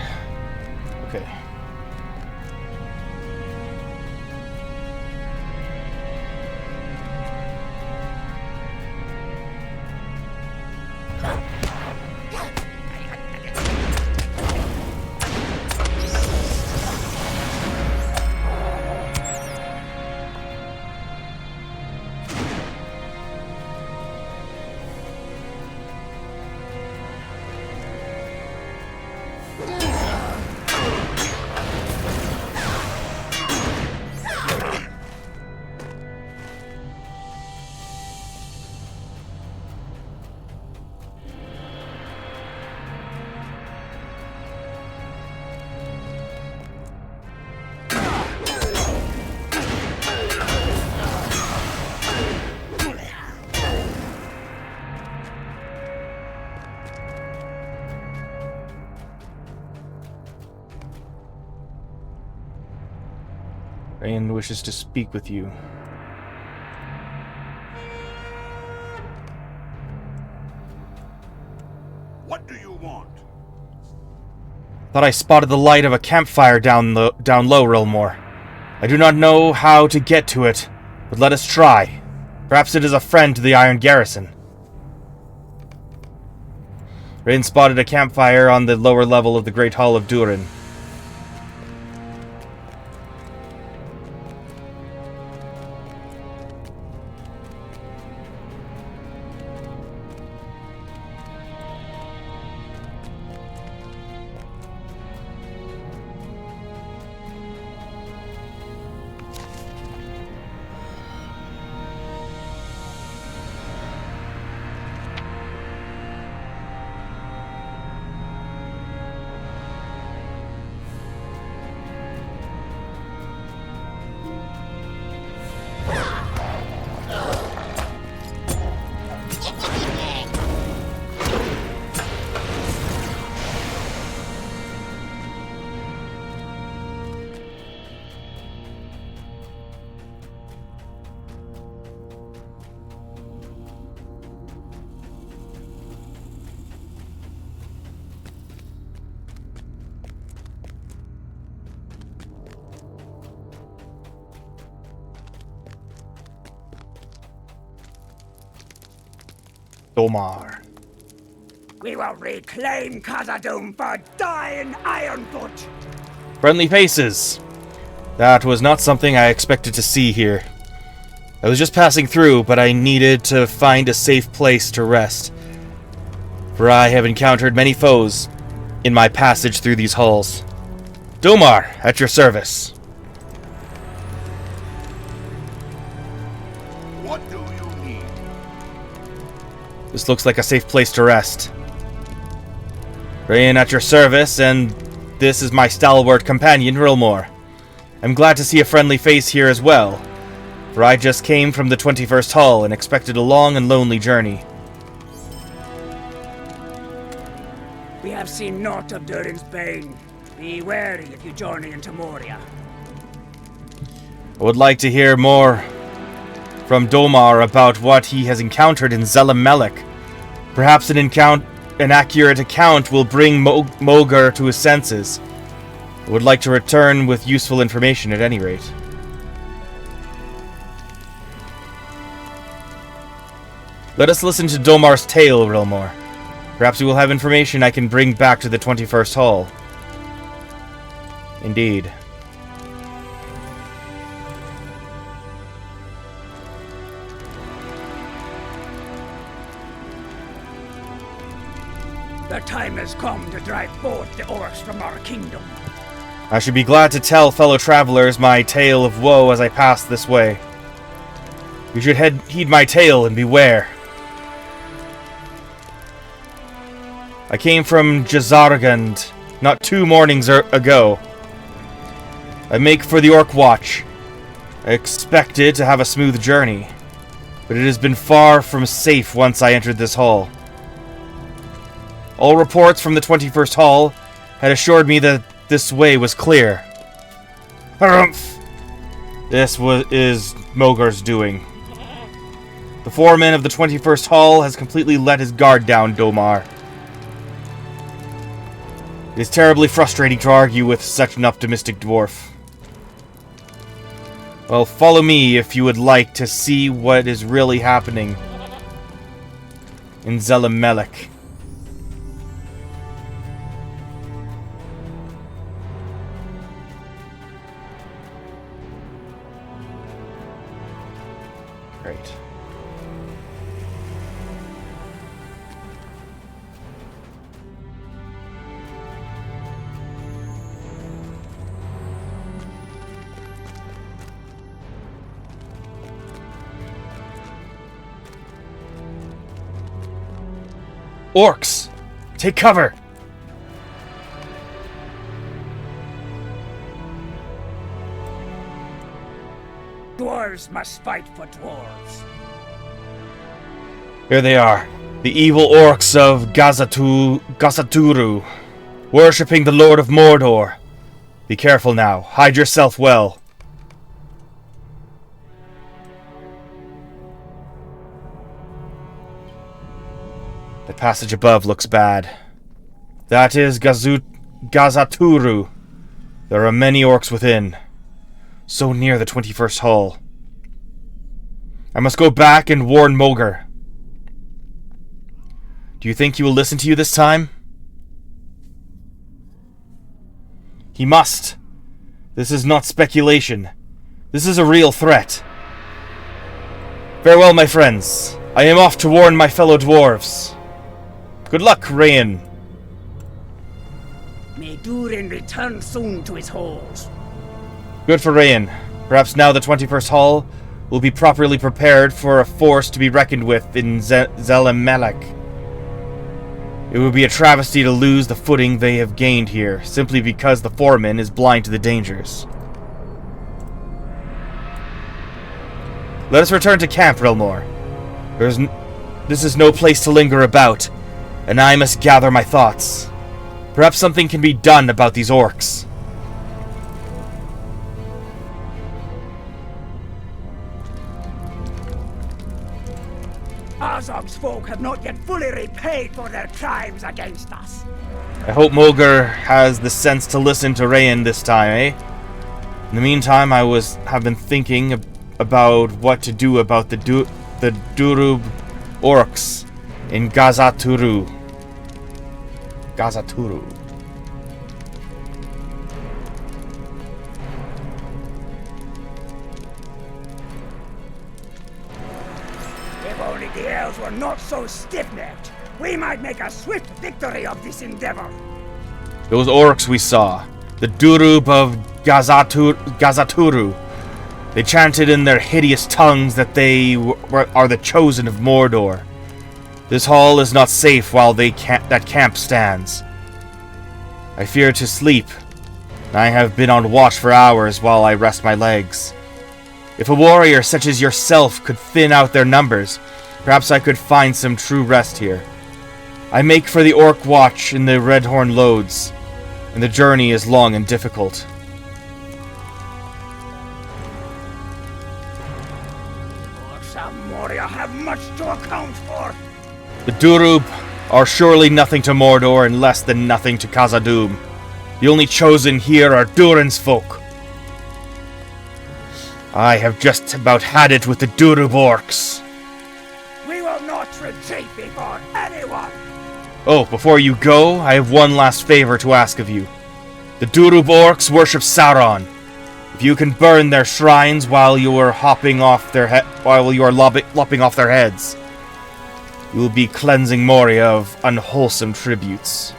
Okay. Rayan wishes to speak with you. What do you want? Thought I spotted the light of a campfire down low, Rilmore. I do not know how to get to it, but let us try. Perhaps it is a friend to the Iron Garrison. Rain spotted a campfire on the lower level of the Great Hall of Durin. Domar. We will reclaim Khazad-dûm for dying Ironfoot. Friendly faces. That was not something I expected to see here. I was just passing through, but I needed to find a safe place to rest. For I have encountered many foes in my passage through these halls. Domar, at your service. What do you need? This looks like a safe place to rest. Rain at your service, and this is my stalwart companion, Rilmore. I'm glad to see a friendly face here as well, for I just came from the 21st Hall and expected a long and lonely journey. We have seen naught of Durin's bane. Be wary if you journey into Moria. I would like to hear more from Domar about what he has encountered in Zelem Melek. Perhaps an accurate account will bring Mogar to his senses. I would like to return with useful information at any rate. Let us listen to Domar's tale, Rilmore. Perhaps we will have information I can bring back to the 21st Hall. Indeed. The time has come to drive forth the orcs from our kingdom. I should be glad to tell fellow travelers my tale of woe as I pass this way. You should heed my tale and beware. I came from Jazargand not 2 mornings ago. I make for the Orc Watch. I expected to have a smooth journey, but it has been far from safe once I entered this hall. All reports from the 21st Hall had assured me that this way was clear. Harumph! This is Mogar's doing. The foreman of the 21st Hall has completely let his guard down, Domar. It is terribly frustrating to argue with such an optimistic dwarf. Well, follow me if you would like to see what is really happening in Zelem Melek. Great. Orcs! Take cover! Dwarves must fight for dwarves. Here they are. The evil orcs of Gazaturu, worshipping the Lord of Mordor. Be careful now. Hide yourself well. The passage above looks bad. That is Gazaturu. There are many orcs within. So near the 21st Hall. I must go back and warn Mogar. Do you think he will listen to you this time? He must. This is not speculation. This is a real threat. Farewell, my friends. I am off to warn my fellow dwarves. Good luck, Rayan. May Durin return soon to his halls. Good for Rayan. Perhaps now the 21st Hall will be properly prepared for a force to be reckoned with in Zelem melek. It would be a travesty to lose the footing they have gained here, simply because the foreman is blind to the dangers. Let us return to camp, Relmore. This is no place to linger about, and I must gather my thoughts. Perhaps something can be done about these orcs. Azog's folk have not yet fully repaid for their crimes against us. I hope Mulgar has the sense to listen to Rayan this time, eh? In the meantime, have been thinking about what to do about the Durub orcs in Gazaturu. If only the elves were not so stiff-necked, we might make a swift victory of this endeavor. Those orcs we saw, the Durub of Gazaturu, they chanted in their hideous tongues that they are the chosen of Mordor. This hall is not safe while that camp stands. I fear to sleep. I have been on watch for hours while I rest my legs. If a warrior such as yourself could thin out their numbers, perhaps I could find some true rest here. I make for the Orc Watch in the Redhorn Lodes, and the journey is long and difficult. Orcs of Moria have much to account for. The Durub are surely nothing to Mordor and less than nothing to Khazad-dûm. The only chosen here are Durin's folk. I have just about had it with the Durub orcs. We will not retreat before anyone. Oh, before you go, I have one last favor to ask of you. The Durub orcs worship Sauron. If you can burn their shrines while you are lopping off their heads, you will be cleansing Moria of unwholesome tributes.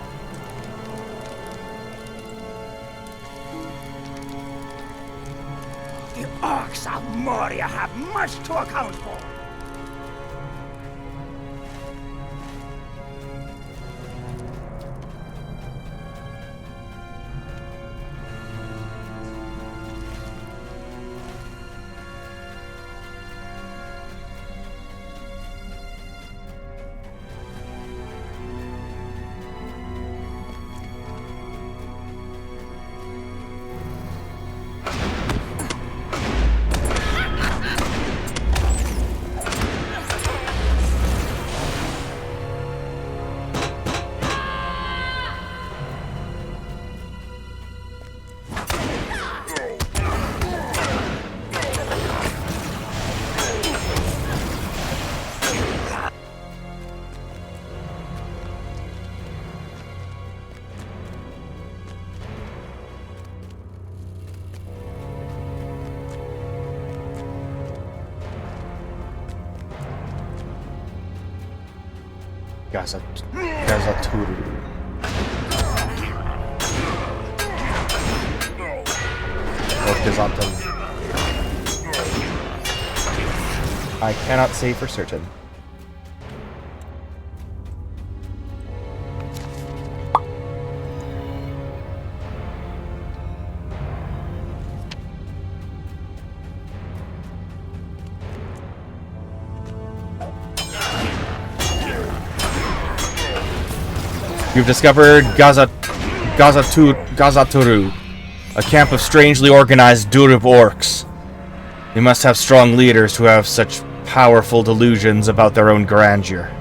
The orcs of Moria have much to account for. Gazaturu. Or Gazaturu. I cannot say for certain. You've discovered Gazaturu, a camp of strangely organized Durub orcs. They must have strong leaders who have such powerful delusions about their own grandeur.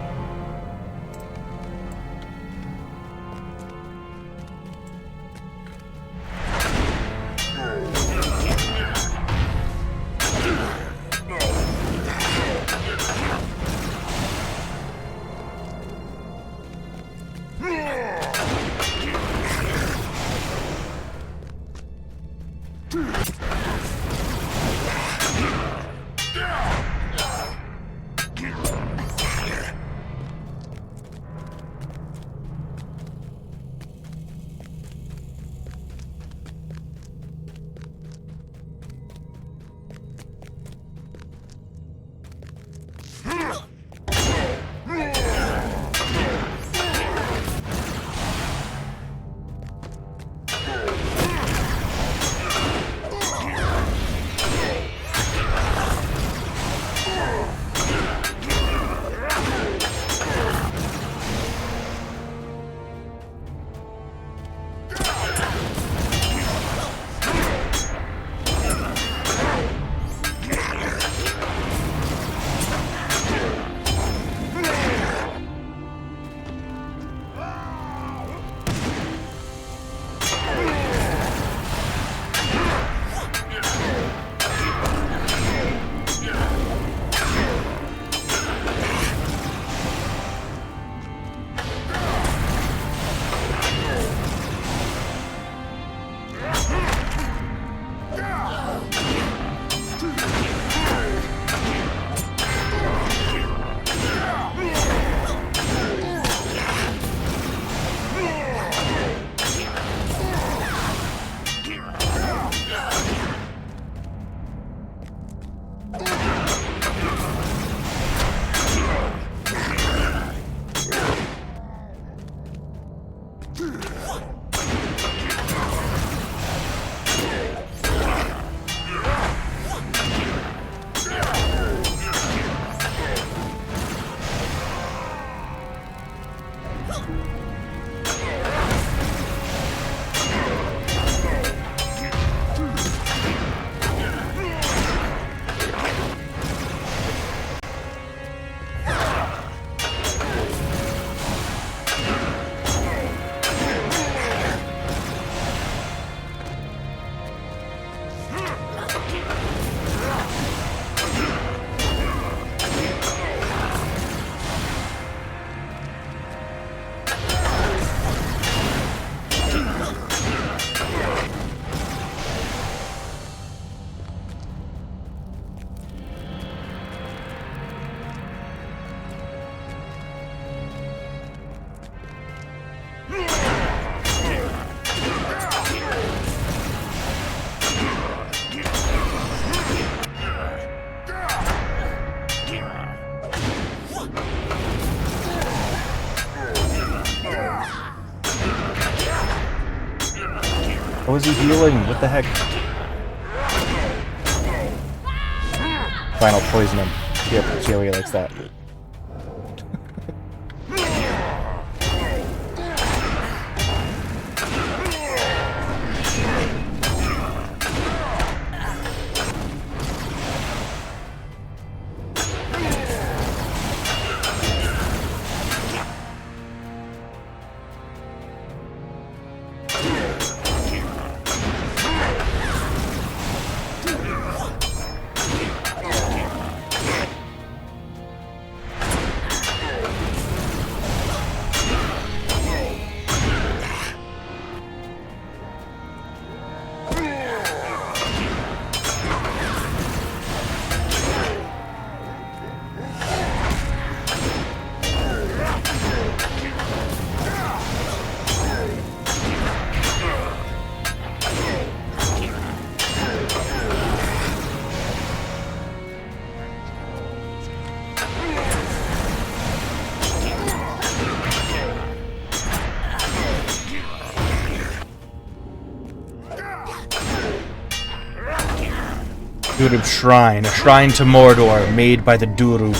How is he healing? What the heck? Fine, I'll poison him. Yep, see how he likes that. Durub Shrine, a shrine to Mordor made by the Durub.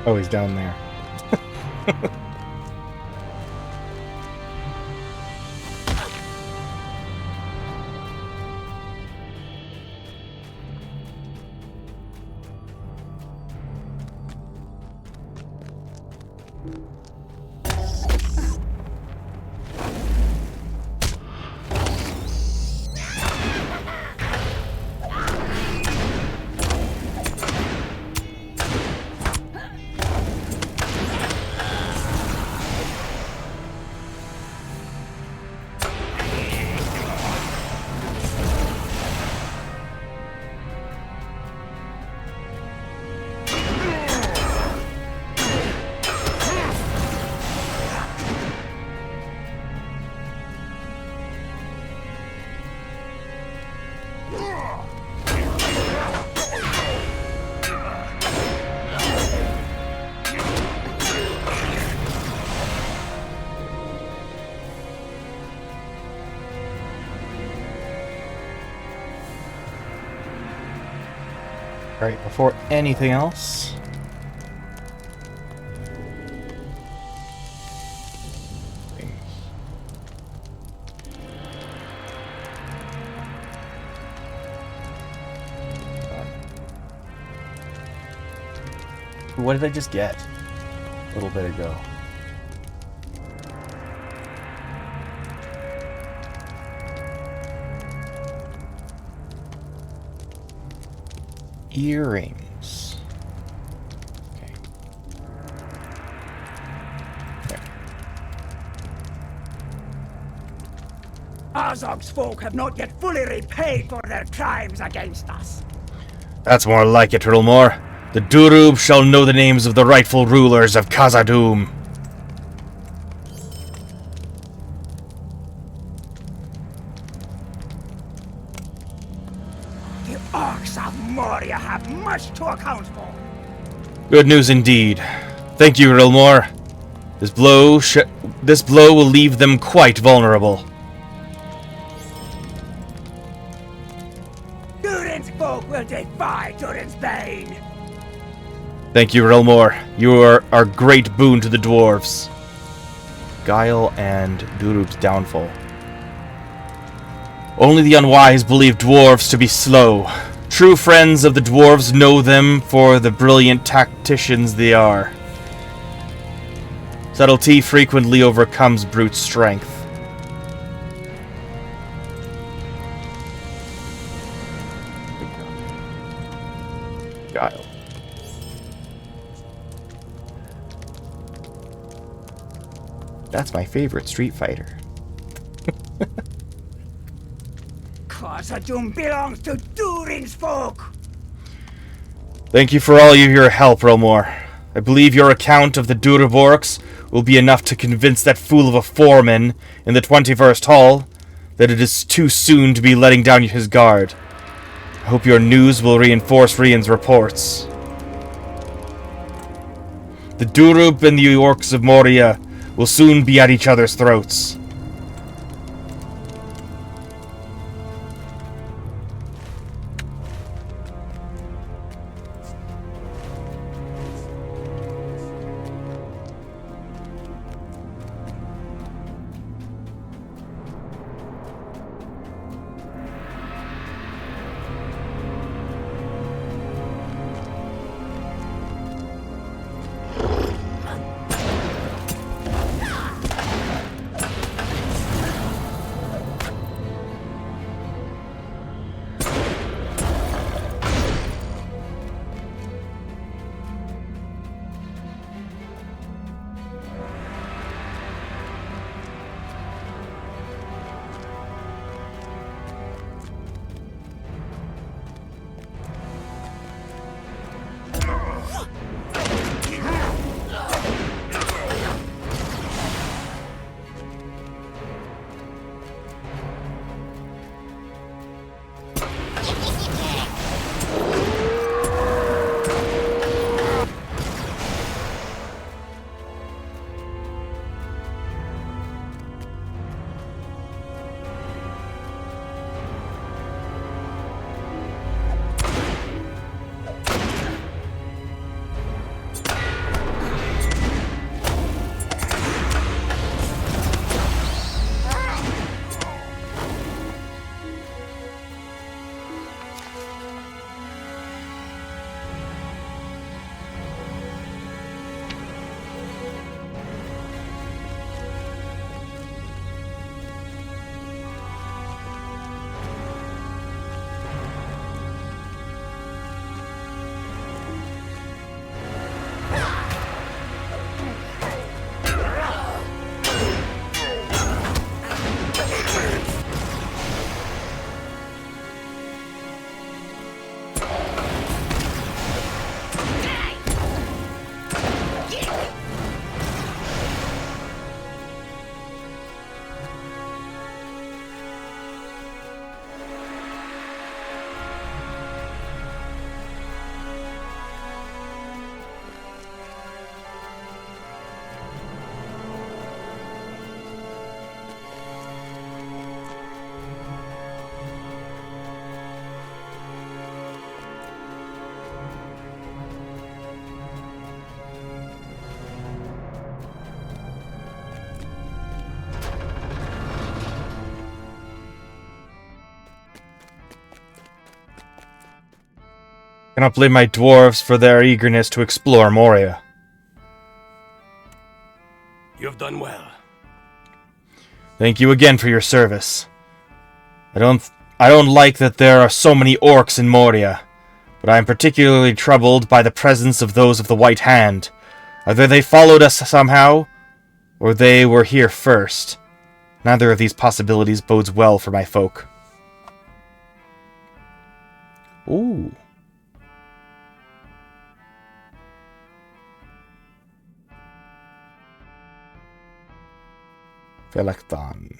Oh, he's down there. Alright, before anything else... What did I just get a little bit ago? Earrings. Okay. There. Azog's folk have not yet fully repaid for their crimes against us. That's more like it, Rilmore. The Durub shall know the names of the rightful rulers of Khazad-dûm. The orcs of Moria have much to account for. Good news indeed. Thank you, Rilmore. This blow will leave them quite vulnerable. Durin's folk will defy Durin's bane. Thank you, Rilmore. You are our great boon to the dwarves. Guile and Durub's downfall. Only the unwise believe dwarves to be slow. True friends of the dwarves know them for the brilliant tacticians they are. Subtlety frequently overcomes brute strength. Guile. That's my favorite Street Fighter. Khazad-dûm belongs to Durin's folk. Thank you for all of your help, Rilmore. I believe your account of the Durub orcs will be enough to convince that fool of a foreman in the 21st Hall that it is too soon to be letting down his guard. I hope your news will reinforce Rian's reports. The Durub and the orcs of Moria will soon be at each other's throats. Cannot blame my dwarves for their eagerness to explore Moria. You've done well. Thank you again for your service. I don't like that there are so many orcs in Moria, but I am particularly troubled by the presence of those of the White Hand. Either they followed us somehow, or they were here first. Neither of these possibilities bodes well for my folk. Ooh. Felekthon.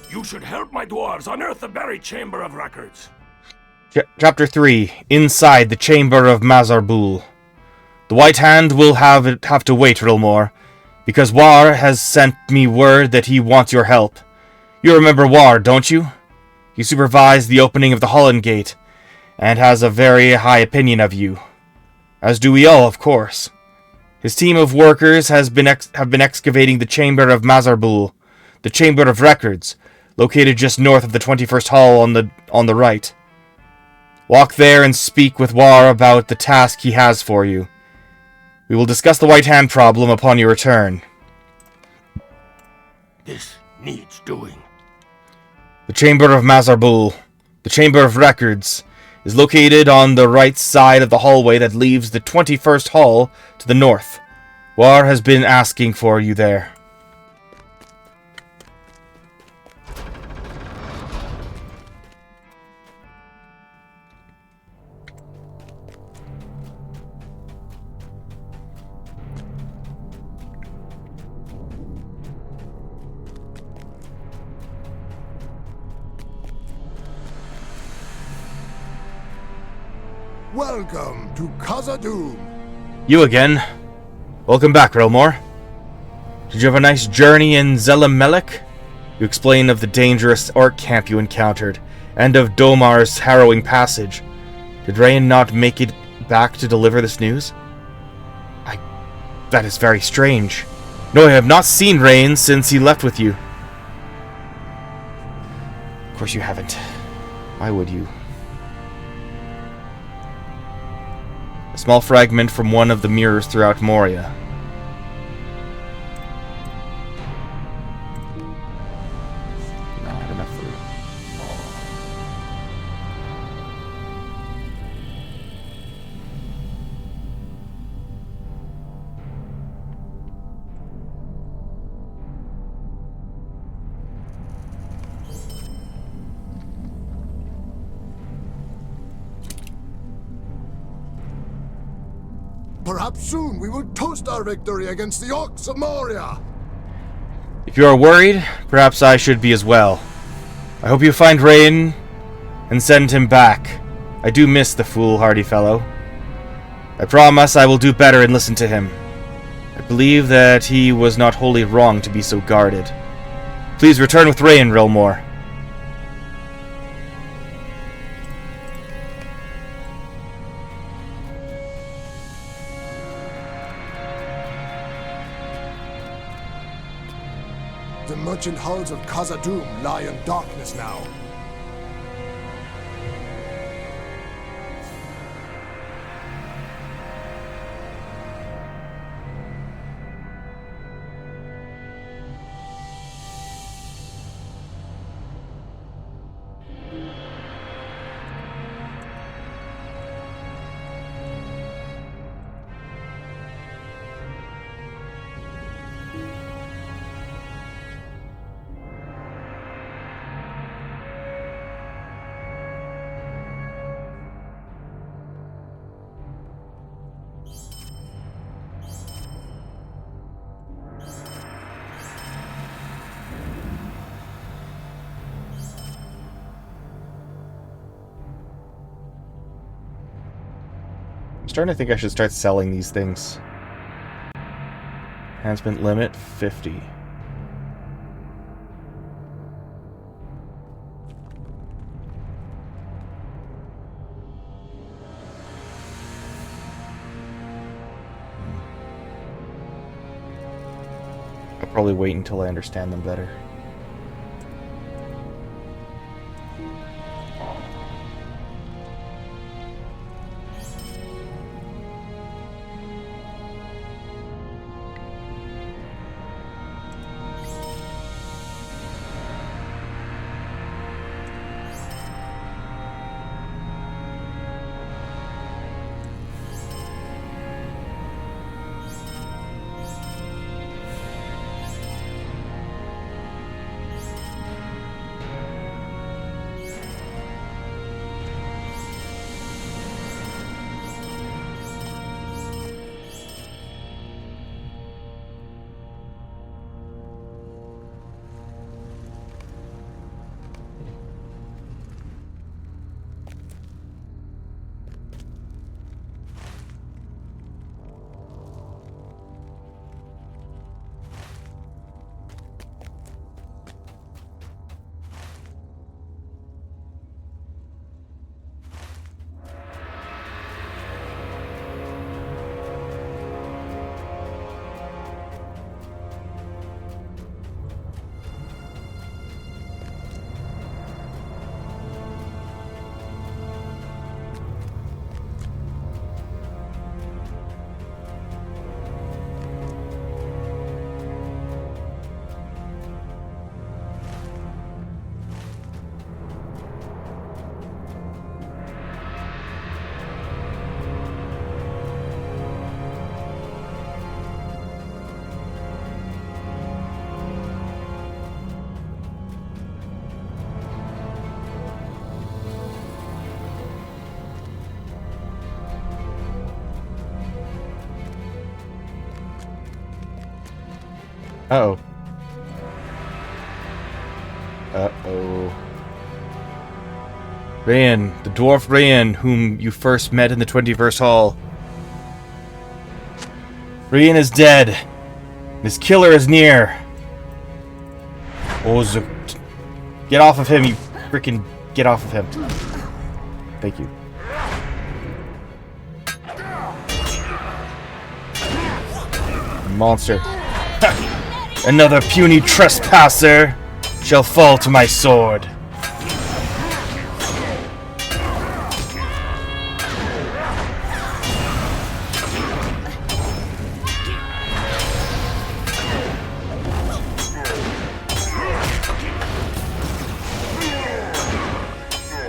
You should help my dwarves unearth the buried Chamber of Records. Chapter 3. Inside the Chamber of Mazarbul. The White Hand will have to wait, Rilmore, because War has sent me word that he wants your help. You remember War, don't you? He supervised the opening of the Holland Gate, and has a very high opinion of you. As do we all, of course. His team of workers have been excavating the Chamber of Mazarbul, the Chamber of Records, located just north of the 21st Hall on the right. Walk there and speak with War about the task he has for you. We will discuss the White Hand problem upon your return. This needs doing. The Chamber of Mazarbul, the Chamber of Records, is located on the right side of the hallway that leaves the 21st Hall to the north. War has been asking for you there. Welcome to Khazad-dûm. You again. Welcome back, Rilmore. Did you have a nice journey in Zelem, melek? You explain of the dangerous orc camp you encountered, and of Domar's harrowing passage. Did Rain not make it back to deliver this news? That is very strange. No, I have not seen Rain since he left with you. Of course you haven't. Why would you? A small fragment from one of the mirrors throughout Moria. Not enough room. Perhaps soon we will toast our victory against the orcs of Moria. If you are worried, perhaps I should be as well. I hope you find Rain and send him back. I do miss the foolhardy fellow. I promise I will do better and listen to him. I believe that he was not wholly wrong to be so guarded. Please return with Rain, Rilmore. The merchant hulls of Khazad-dûm lie in darkness now. I'm starting to think I should start selling these things. Enhancement limit 50. I'll probably wait until I understand them better. Uh-oh. Uh-oh. Rayan, the dwarf Rayan, whom you first met in the 21st Hall. Rayan is dead. His killer is near. Ozut. Get off of him, you freaking... Get off of him. Thank you. Monster. Another puny trespasser shall fall to my sword.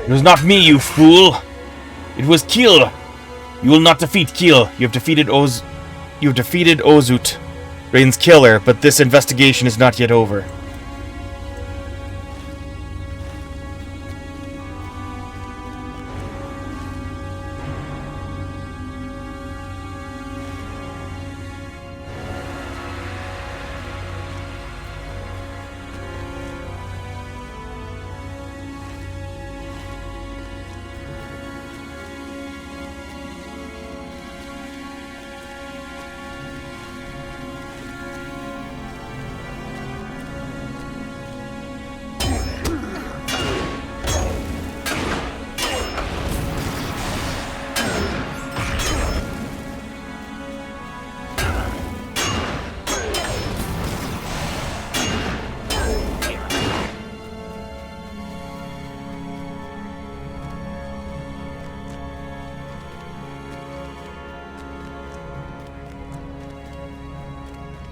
It was not me, you fool. It was Kiel. You will not defeat Kiel. You have defeated Ozut, Rain's killer, but this investigation is not yet over.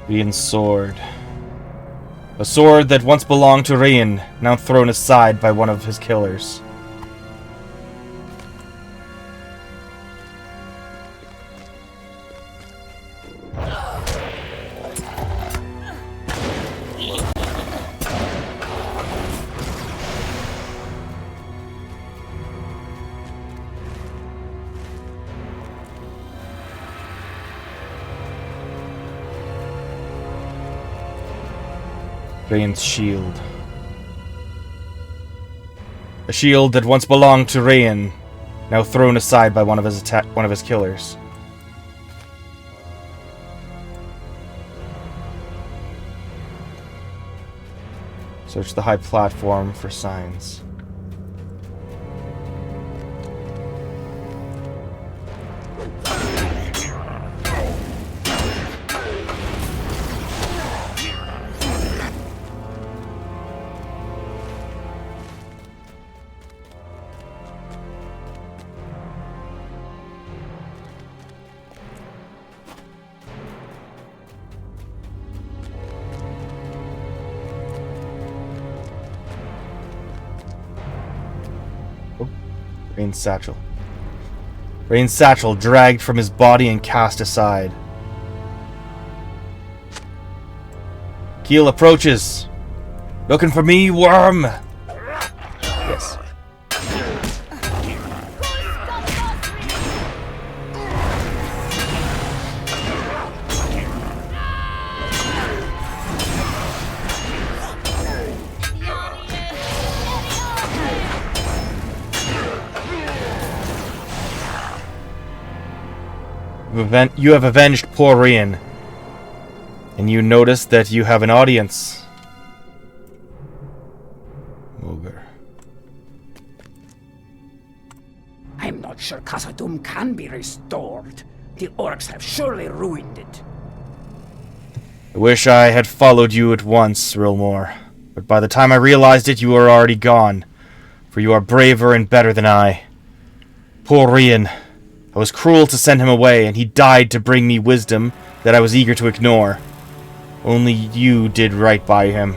Rayan's sword. A sword that once belonged to Rayan, now thrown aside by one of his killers. Rayan's shield. A shield that once belonged to Rayan, now thrown aside by one of his killers. Search the high platform for signs. Rain's satchel. Rain's satchel dragged from his body and cast aside. Kiel approaches. Looking for me, worm? Yes. You have avenged poor Rayan, and you notice that you have an audience. Ogre. I'm not sure Khazad-dûm can be restored. The orcs have surely ruined it. I wish I had followed you at once, Rilmore, but by the time I realized it, you were already gone, for you are braver and better than I. Poor Rayan. I was cruel to send him away, and he died to bring me wisdom that I was eager to ignore. Only you did right by him,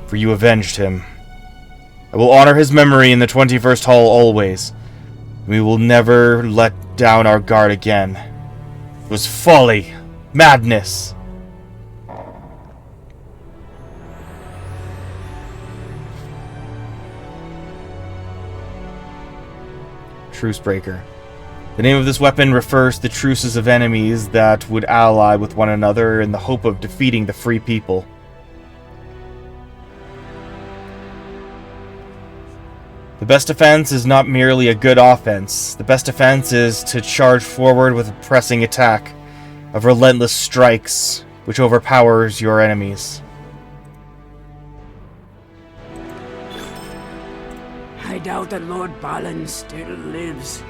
for you avenged him. I will honor his memory in the 21st Hall always. We will never let down our guard again. It was folly, madness. Trucebreaker. The name of this weapon refers to the truces of enemies that would ally with one another in the hope of defeating the free people. The best defense is not merely a good offense. The best defense is to charge forward with a pressing attack of relentless strikes, which overpowers your enemies. I doubt that Lord Balin still lives.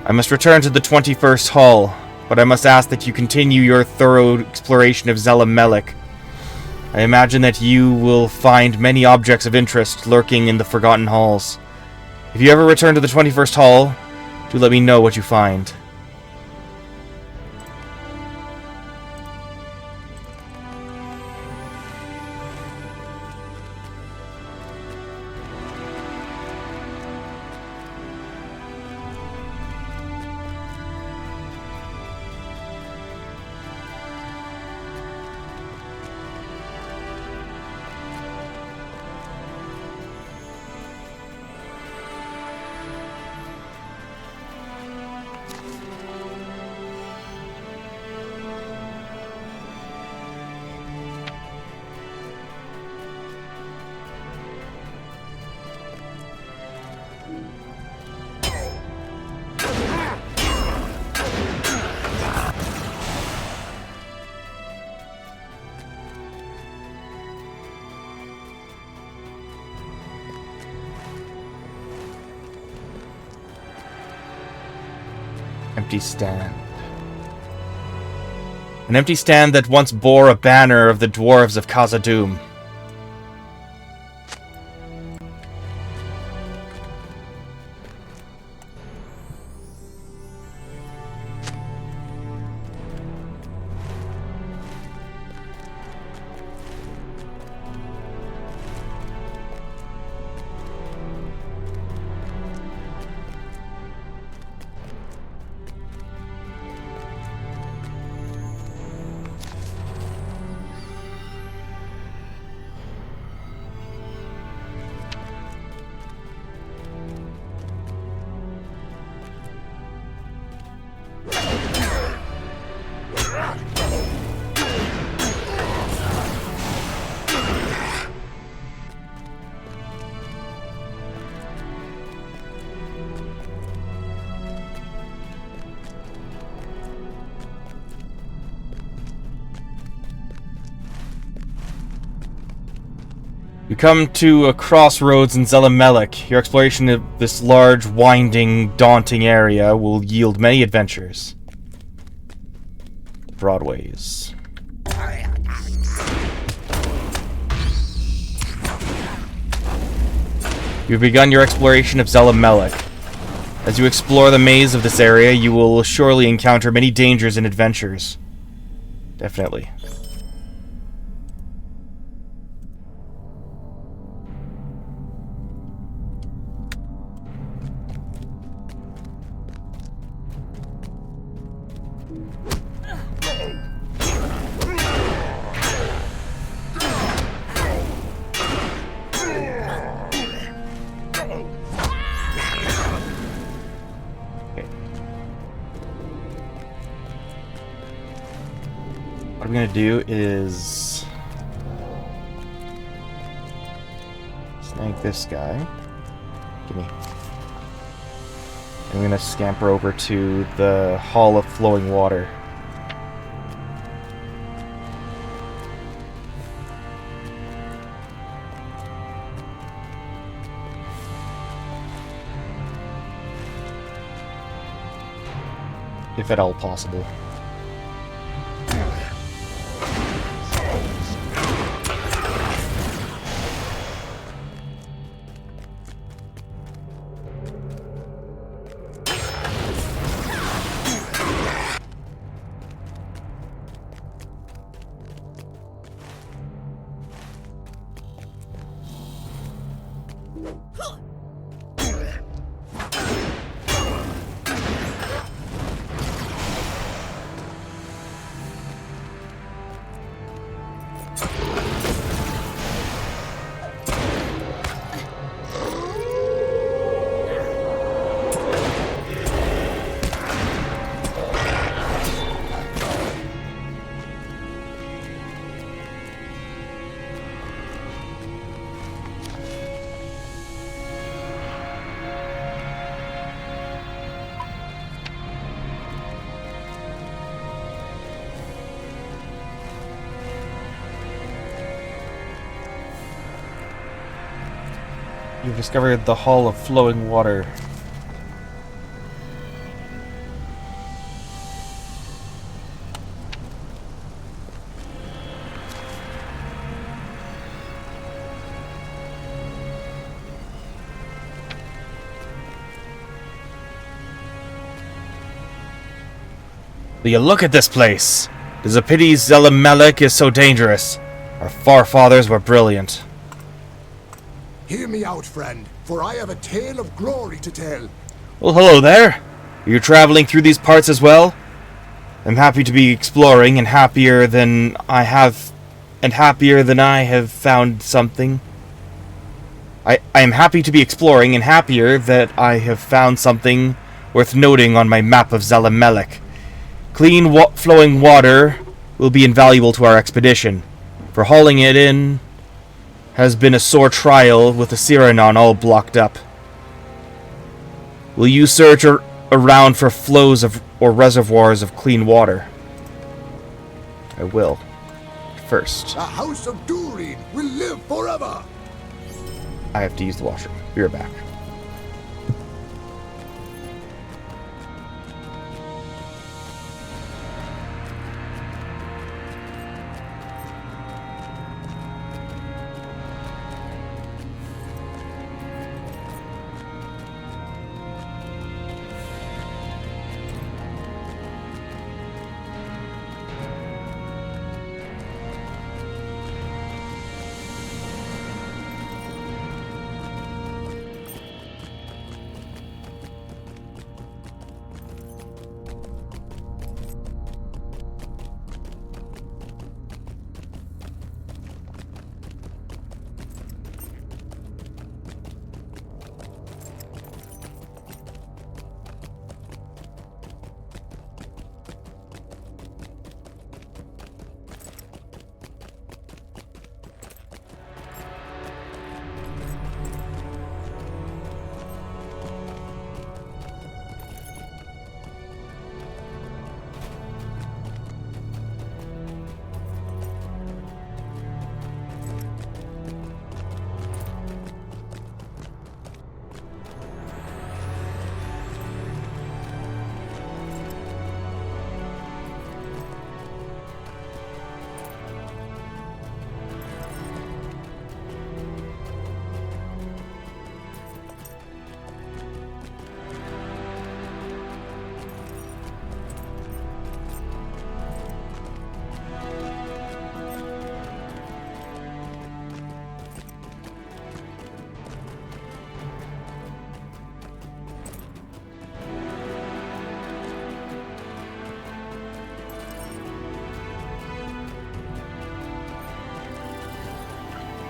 I must return to the 21st Hall, but I must ask that you continue your thorough exploration of Zelem Melek. I imagine that you will find many objects of interest lurking in the Forgotten Halls. If you ever return to the 21st Hall, do let me know what you find. Empty stand. An empty stand that once bore a banner of the dwarves of Khazad-dûm. You come to a crossroads in Zelem Melek. Your exploration of this large, winding, daunting area will yield many adventures. Broadways. You've begun your exploration of Zelem Melek. As you explore the maze of this area, you will surely encounter many dangers and adventures. Definitely. What I'm gonna do is snag this guy. Gimme. I'm gonna scamper over to the Hall of Flowing Water. If at all possible. You've discovered the Hall of Flowing Water. Will you look at this place? It is a pity Zelem melek is so dangerous. Our forefathers were brilliant. Hear me out, friend, for I have a tale of glory to tell. Well, hello there. Are you traveling through these parts as well? I'm happy to be exploring and happier than I have found something. I am happy to be exploring and happier that I have found something worth noting on my map of Zelem melek. Clean flowing water will be invaluable to our expedition, for hauling it in has been a sore trial with the Siranon all blocked up. Will you search around for flows of or reservoirs of clean water? I will. First, The House of Durin will live forever! I have to use the washroom. Be right back.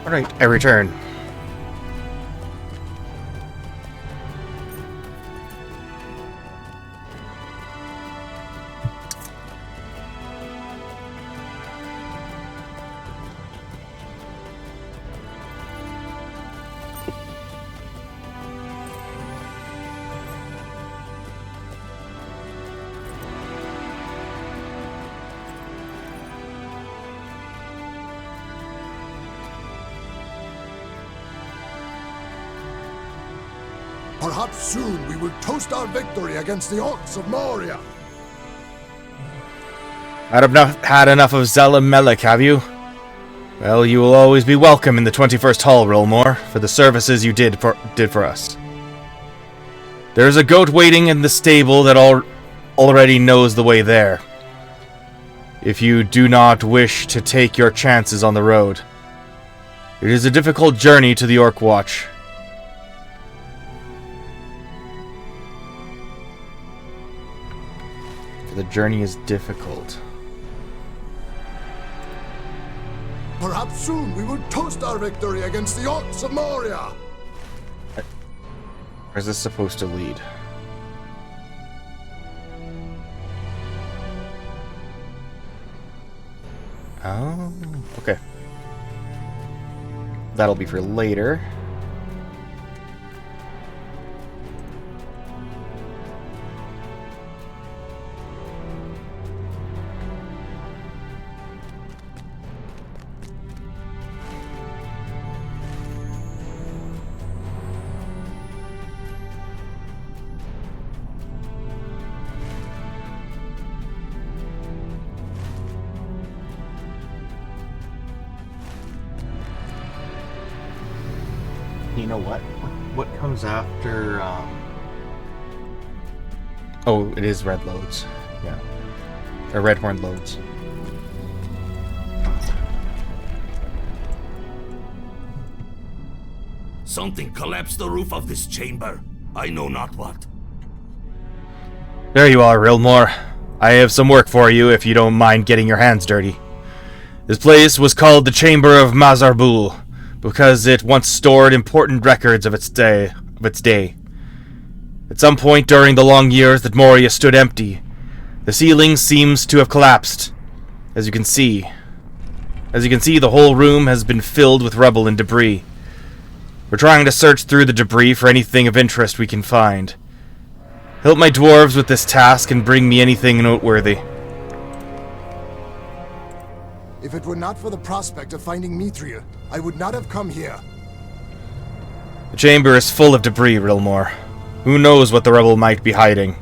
Alright, I return. Perhaps soon we will toast our victory against the orcs of Moria. Had enough of Zelem melek, have you? Well, you will always be welcome in the 21st Hall, Rolmore, for the services you did for us. There is a goat waiting in the stable that already knows the way there. If you do not wish to take your chances on the road. It is a difficult journey to the Orc Watch. The journey is difficult. Perhaps soon we will toast our victory against the orcs of Moria. Where's this supposed to lead? Oh, okay. That'll be for later. you know what? What comes after, Oh, it is Red Lodes. Yeah. Or Redhorn Lodes. Something collapsed the roof of this chamber. I know not what. There you are, Rilmore. I have some work for you if you don't mind getting your hands dirty. This place was called the Chamber of Mazarbul because it once stored important records of its day. At some point during the long years that Moria stood empty, the ceiling seems to have collapsed. As you can see, the whole room has been filled with rubble and debris. We're trying to search through the debris for anything of interest we can find. Help my dwarves with this task and bring me anything noteworthy. If it were not for the prospect of finding Mithril, I would not have come here. The chamber is full of debris, Rilmore. Who knows what the rebel might be hiding?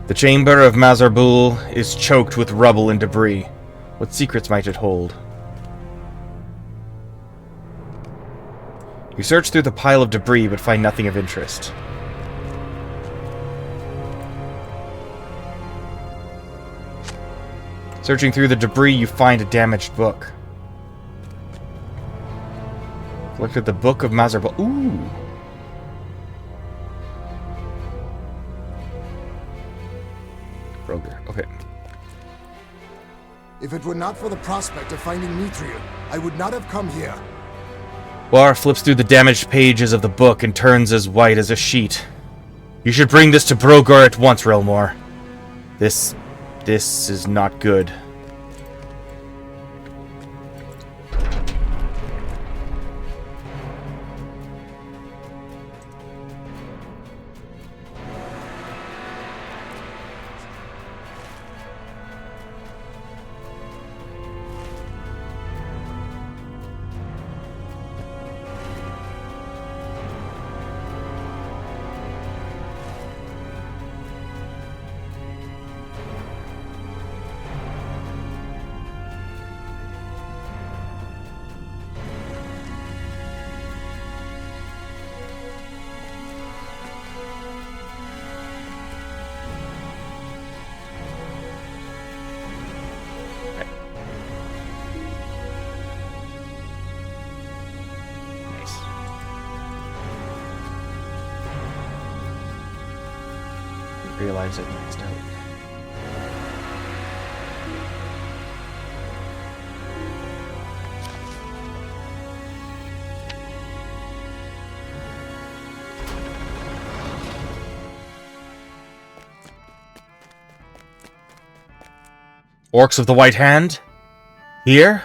The Chamber of Mazarbul is choked with rubble and debris. What secrets might it hold? You search through the pile of debris but find nothing of interest. Searching through the debris, you find a damaged book. Look at the Book of Mazarbul. Ooh! Roger. Okay. If it were not for the prospect of finding Mithril, I would not have come here. War flips through the damaged pages of the book and turns as white as a sheet. You should bring this to Brogar at once, Relmore. This is not good. Realize it next out. Orcs of the White Hand? Here?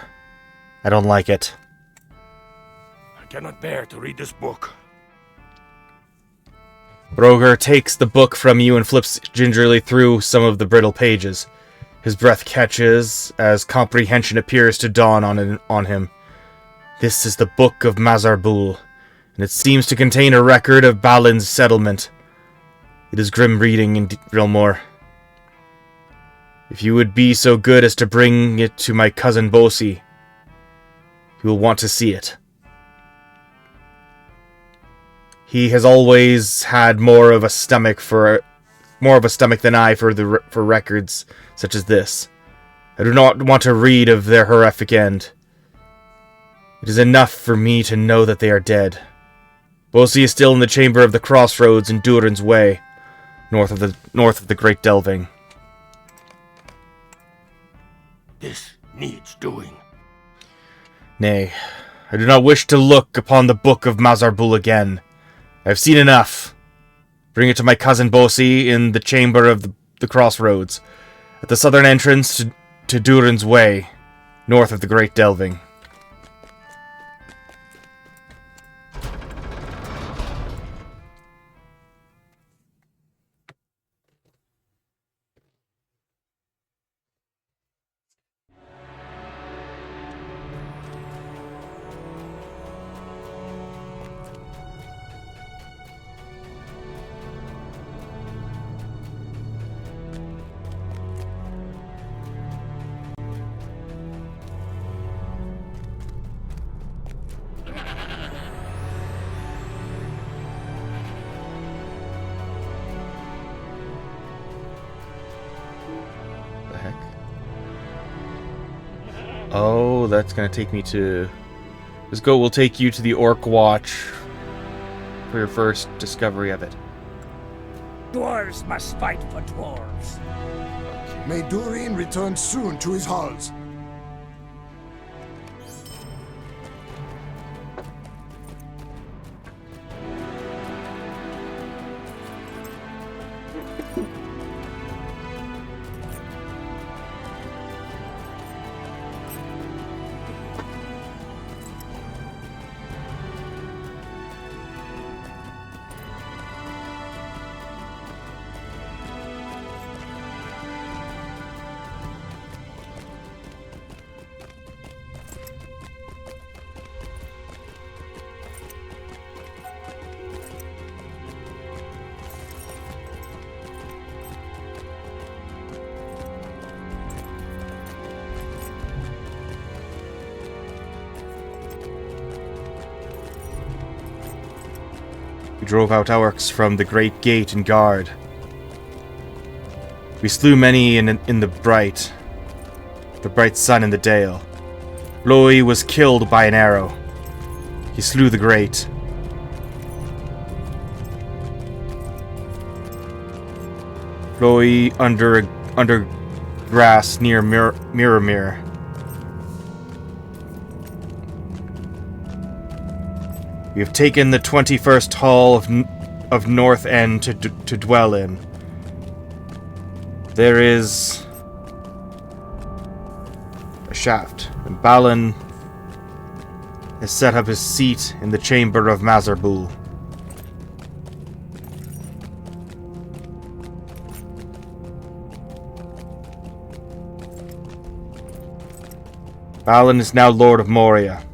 I don't like it. I cannot bear to read this book. Brogar takes the book from you and flips gingerly through some of the brittle pages. His breath catches as comprehension appears to dawn on him. This is the Book of Mazarbul, and it seems to contain a record of Balin's settlement. It is grim reading in Rilmore. If you would be so good as to bring it to my cousin Bosi, he will want to see it. He has always had more of a stomach than I for records such as this. I do not want to read of their horrific end. It is enough for me to know that they are dead. Bosi is still in the Chamber of the Crossroads in Durin's Way, north of the Great Delving. This needs doing. Nay, I do not wish to look upon the Book of Mazarbul again. I have seen enough. Bring it to my cousin Bosi in the Chamber of the Crossroads, at the southern entrance to Durin's Way, north of the Great Delving. Oh, that's gonna take me to... This goat will take you to the Orc Watch for your first discovery of it. Dwarves must fight for dwarves. May Durin return soon to his halls. We drove out orcs from the great gate and guard. We slew many in the bright sun in the dale. Loi was killed by an arrow. He slew the great. Loi under grass near Miramir. We have taken the 21st Hall of North End to dwell in. There is a shaft, and Balin has set up his seat in the chamber of Mazarbul. Balin is now Lord of Moria.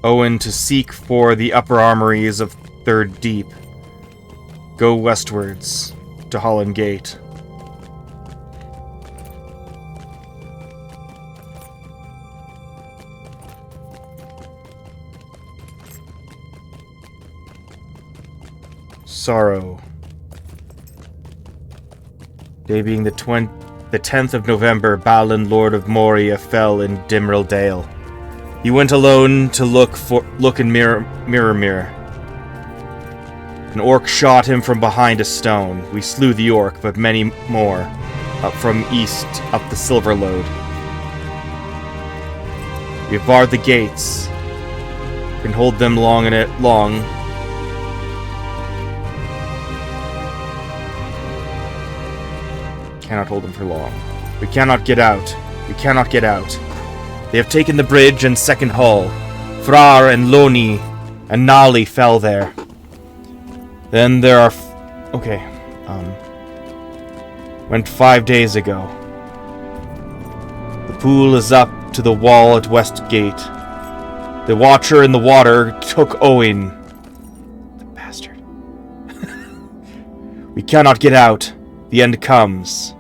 Owen to seek for the upper armories of Third Deep. Go westwards to Holland Gate. Sorrow. Day being the 10th of November, Balin, Lord of Moria, fell in Dimril Dale. He went alone to look in Miramir. An orc shot him from behind a stone. We slew the orc, but many more up from east up the Silver Lode. We have barred the gates. Can hold them long. Cannot hold them for long. We cannot get out. We cannot get out. They have taken the bridge and second hall. Frar and Loni and Nali fell there. Then there are... Went 5 days ago. The pool is up to the wall at West Gate. The Watcher in the water took Owen. The bastard. We cannot get out. The end comes.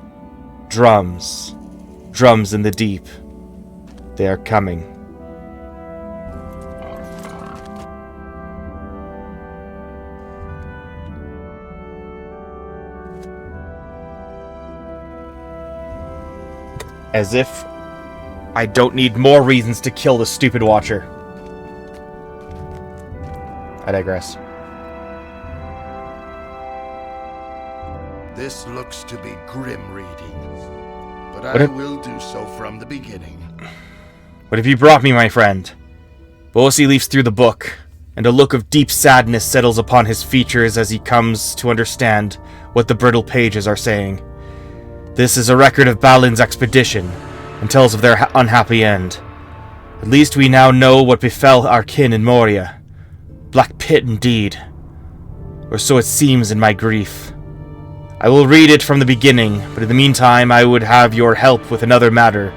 Drums. Drums in the deep. They are coming. As if I don't need more reasons to kill the stupid Watcher. I digress. This looks to be grim reading, but I will do so from the beginning. What have you brought me, my friend? Boasi leafs through the book, and a look of deep sadness settles upon his features as he comes to understand what the brittle pages are saying. This is a record of Balin's expedition, and tells of their unhappy end. At least we now know what befell our kin in Moria. Black pit indeed. Or so it seems in my grief. I will read it from the beginning, but in the meantime I would have your help with another matter,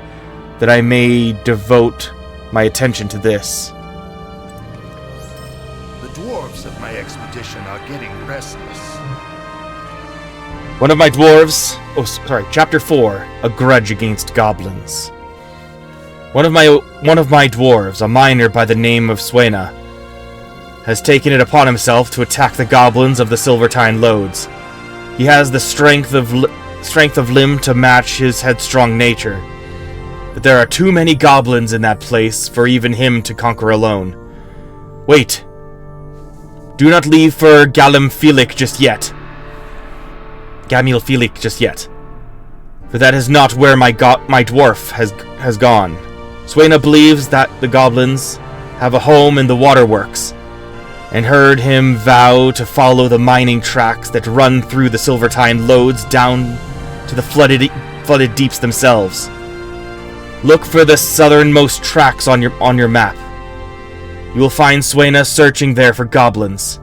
that I may devote my attention to this. The dwarves of my expedition are getting restless. One of my dwarves... Chapter 4, A Grudge Against Goblins. One of my dwarves, a miner by the name of Suena, has taken it upon himself to attack the goblins of the Silvertine Lodes. He has the strength of strength of limb to match his headstrong nature. But there are too many goblins in that place for even him to conquer alone. Wait. Do not leave for Gamil Felix just yet. For that is not where my dwarf has gone. Swaina believes that the goblins have a home in the waterworks, and heard him vow to follow the mining tracks that run through the Silvertine Lodes down to the flooded deeps themselves. Look for the southernmost tracks on your map. You will find Swaina searching there for goblins.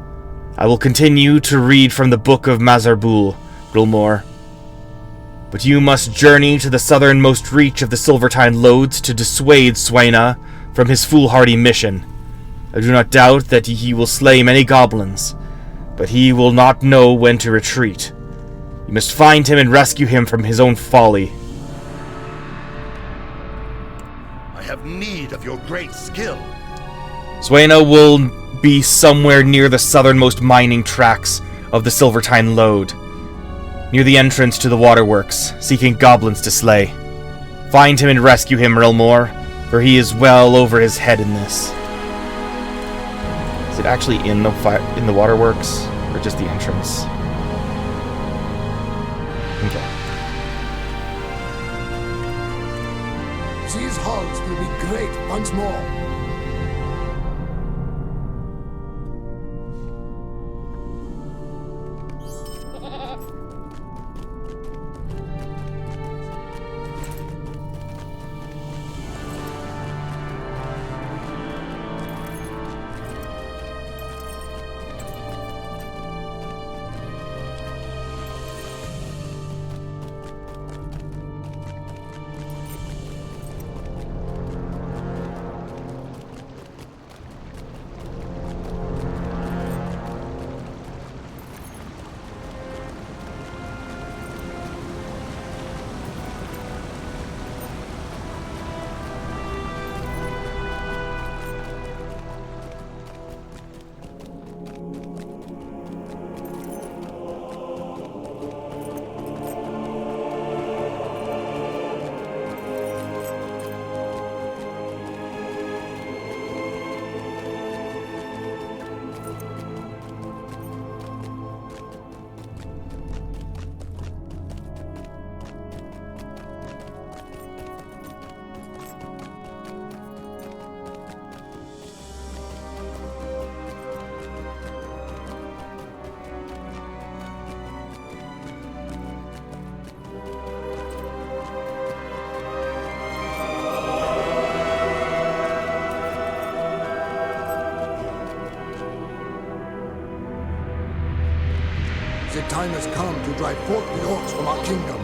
I will continue to read from the Book of Mazarbul, Gilmore. But you must journey to the southernmost reach of the Silvertine Lodes to dissuade Swaina from his foolhardy mission. I do not doubt that he will slay many goblins, but he will not know when to retreat. You must find him and rescue him from his own folly. I have need of your great skill. Swaina will be somewhere near the southernmost mining tracks of the Silvertine Lode, near the entrance to the waterworks, seeking goblins to slay. Find him and rescue him, Rilmore, for he is well over his head in this. Is it actually in the waterworks, or just the entrance? Okay. These halls will be great once more. The time has come to drive forth the orcs from our kingdom.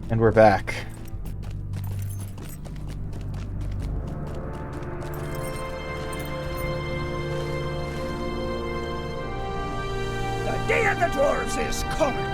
And we're back. The day of the dwarves is coming.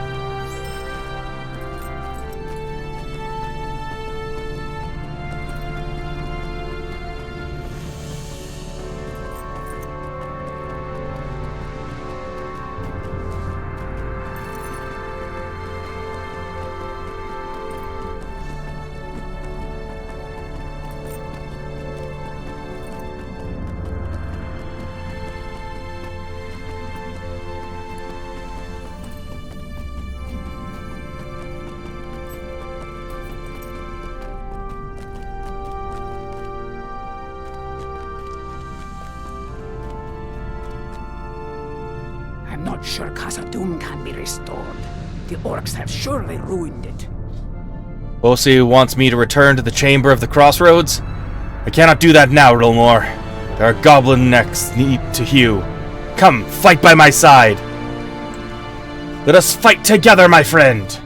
not sure Khazad-dûm can be restored. The orcs have surely ruined it. Bosi wants me to return to the Chamber of the Crossroads? I cannot do that now, Rilmore. There are goblin necks need to hew. Come, fight by my side. Let us fight together, my friend.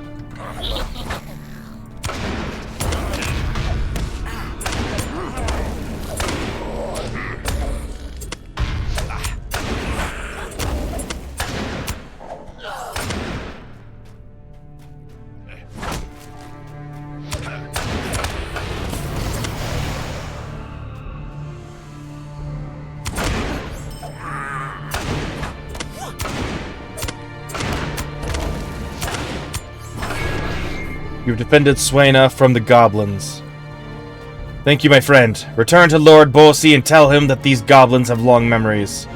You've defended Swaina from the goblins. Thank you, my friend. Return to Lord Bosi and tell him that these goblins have long memories.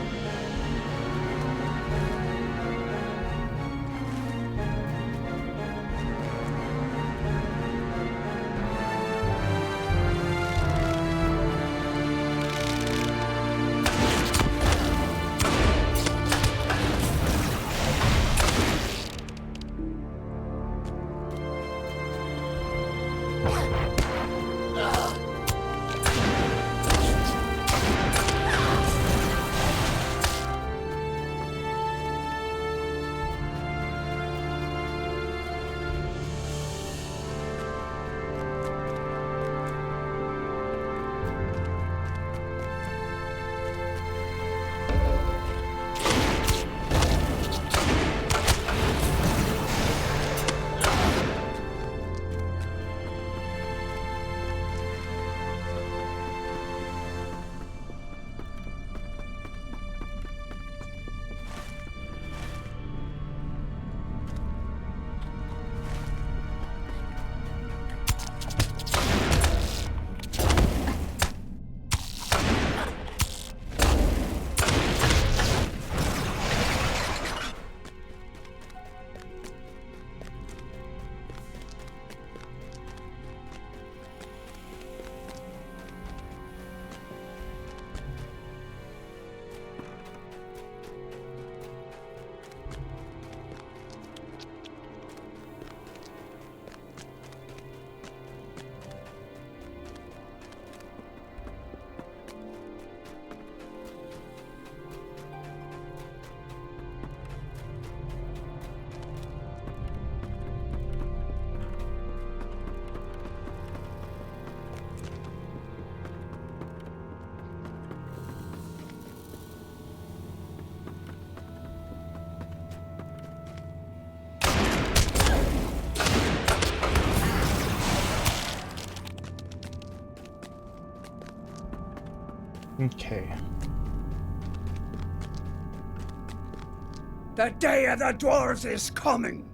Okay. The day of the dwarves is coming.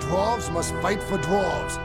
Dwarves must fight for dwarves.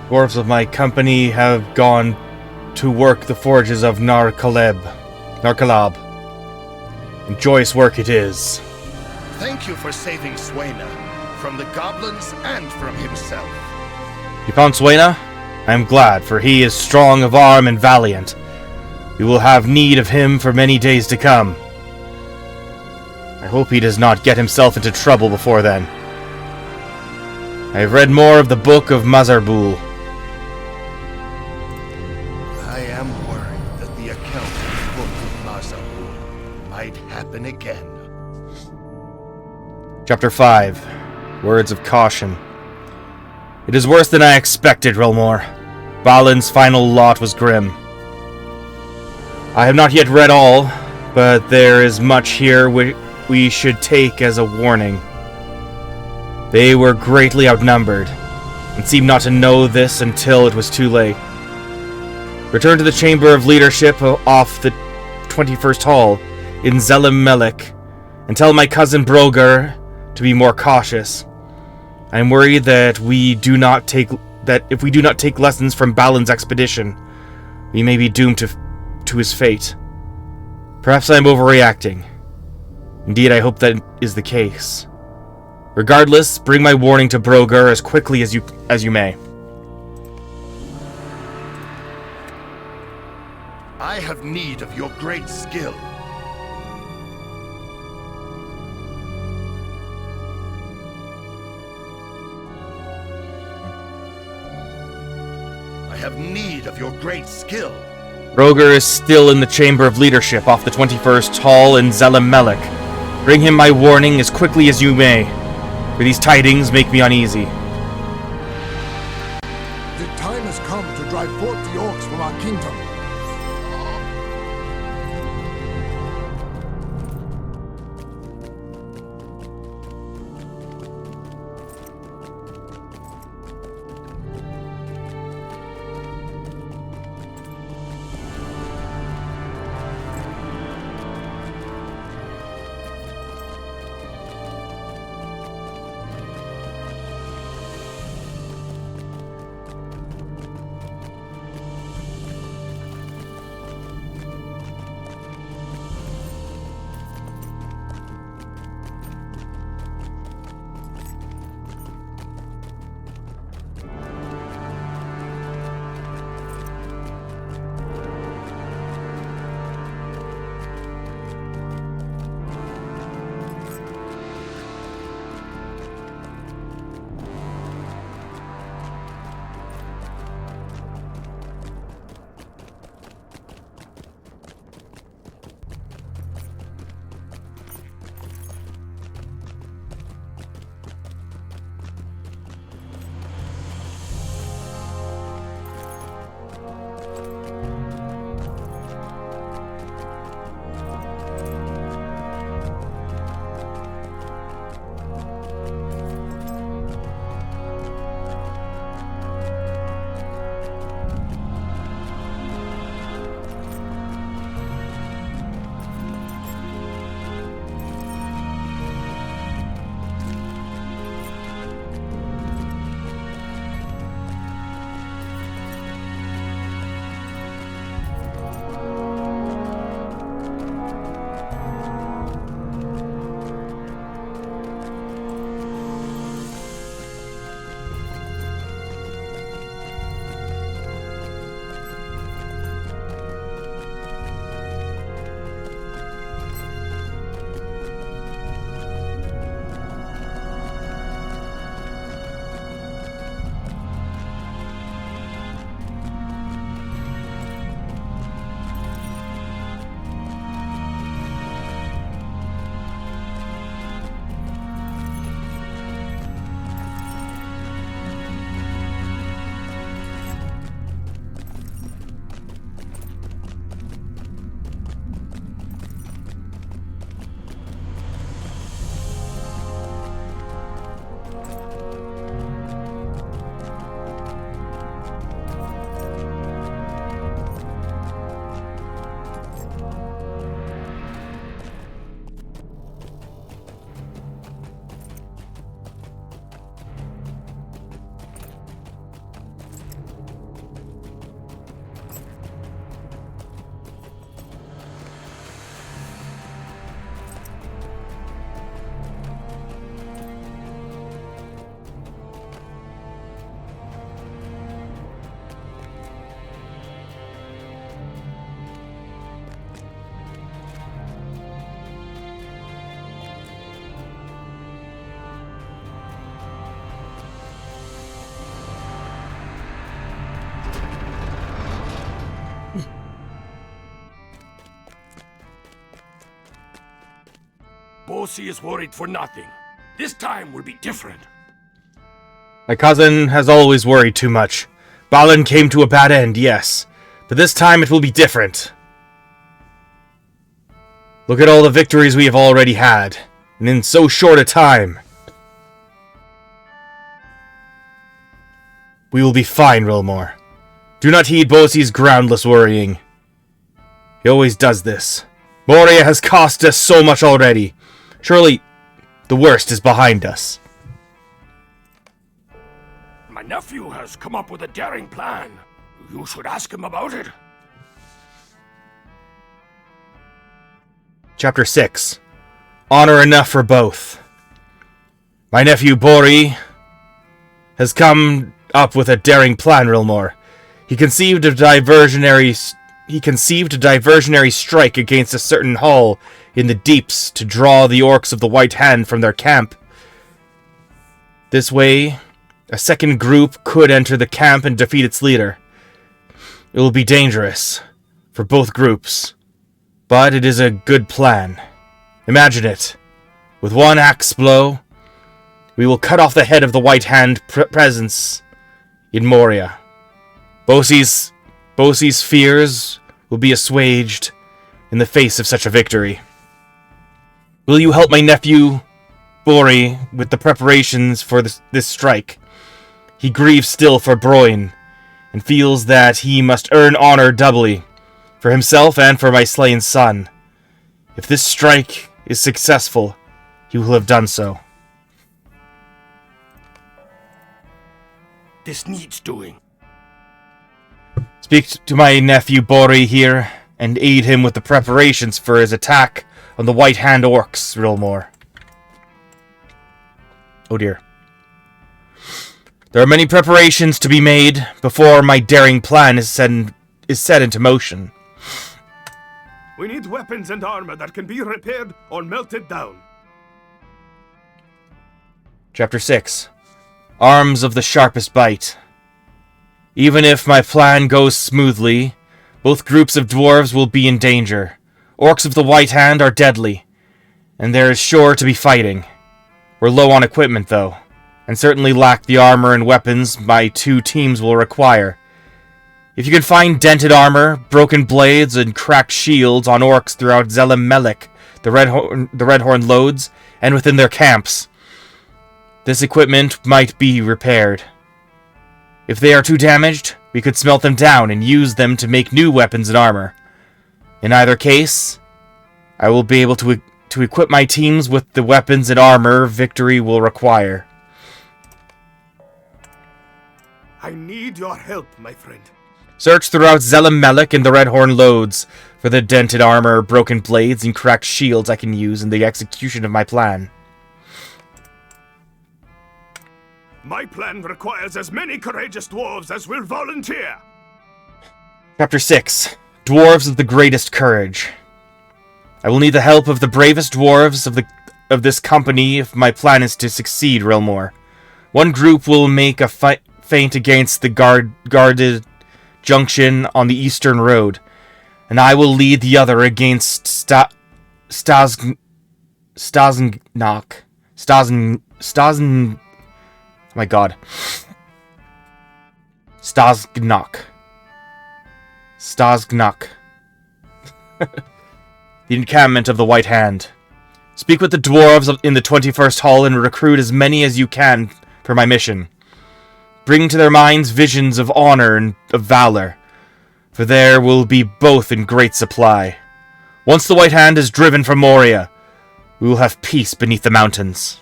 Dwarves of my company have gone to work the forges of Narkalab. And joyous work it is. Thank you for saving Swaina from the goblins and from himself. You found Swaina? I am glad, for he is strong of arm and valiant. We will have need of him for many days to come. I hope he does not get himself into trouble before then. I have read more of the Book of Mazarbul. I am worried that the account in the Book of Mazarbul might happen again. Chapter 5. Words of Caution. It is worse than I expected, Relmore. Balin's final lot was grim. I have not yet read all, but there is much here we should take as a warning. They were greatly outnumbered, and seemed not to know this until it was too late. Return to the Chamber of Leadership off the 21st Hall in Zelem melek, and tell my cousin Broger to be more cautious. I am worried that if we do not take lessons from Balin's expedition, we may be doomed to his fate. Perhaps I am overreacting. Indeed, I hope that is the case. Regardless, bring my warning to Broger as quickly as you may. I have need of your great skill. I have need of your great skill. Broger is still in the Chamber of Leadership off the 21st Hall in Zelem melek. Bring him my warning as quickly as you may, for these tidings make me uneasy. The time has come to drive forth the orcs from our kingdom. Bosi is worried for nothing. This time will be different. My cousin has always worried too much. Balin came to a bad end, yes. But this time it will be different. Look at all the victories we have already had, and in so short a time. We will be fine, Rilmore. Do not heed Bosi's groundless worrying. He always does this. Moria has cost us so much already. Surely, the worst is behind us. My nephew has come up with a daring plan. You should ask him about it. Chapter 6. Honor enough for both. My nephew Bori has come up with a daring plan, Rilmore. He conceived a diversionary strike against a certain hall in the deeps to draw the orcs of the White Hand from their camp. This way, a second group could enter the camp and defeat its leader. It will be dangerous for both groups, but it is a good plan. Imagine it. With one axe blow, we will cut off the head of the White Hand presence in Moria. Bosi's fears will be assuaged in the face of such a victory. Will you help my nephew, Bori, with the preparations for this strike? He grieves still for Broin, and feels that he must earn honor doubly, for himself and for my slain son. If this strike is successful, he will have done so. This needs doing. Speak to my nephew Bori here, and aid him with the preparations for his attack on the White Hand Orcs, Rilmore. Oh dear. There are many preparations to be made before my daring plan is set into motion. We need weapons and armor that can be repaired or melted down. Chapter 6. Arms of the sharpest bite. Even if my plan goes smoothly, both groups of dwarves will be in danger. Orcs of the White Hand are deadly, and there is sure to be fighting. We're low on equipment, though, and certainly lack the armor and weapons my two teams will require. If you can find dented armor, broken blades, and cracked shields on orcs throughout Zelem melek, the Redhorn Lodes, and within their camps, this equipment might be repaired. If they are too damaged, we could smelt them down and use them to make new weapons and armor. In either case, I will be able to equip my teams with the weapons and armor victory will require. I need your help, my friend. Search throughout Zelem melek and the Redhorn Lodes for the dented armor, broken blades, and cracked shields I can use in the execution of my plan. My plan requires as many courageous dwarves as will volunteer. Chapter 6. Dwarves of the greatest courage. I will need the help of the bravest dwarves of this company if my plan is to succeed, Rilmore. One group will make a feint against the guarded junction on the eastern road, and I will lead the other against Stasnok. Oh my god. Stasnok. The encampment of the White Hand. Speak with the dwarves in the 21st Hall and recruit as many as you can for my mission. Bring to their minds visions of honor and of valor, for there will be both in great supply. Once the White Hand is driven from Moria, we will have peace beneath the mountains.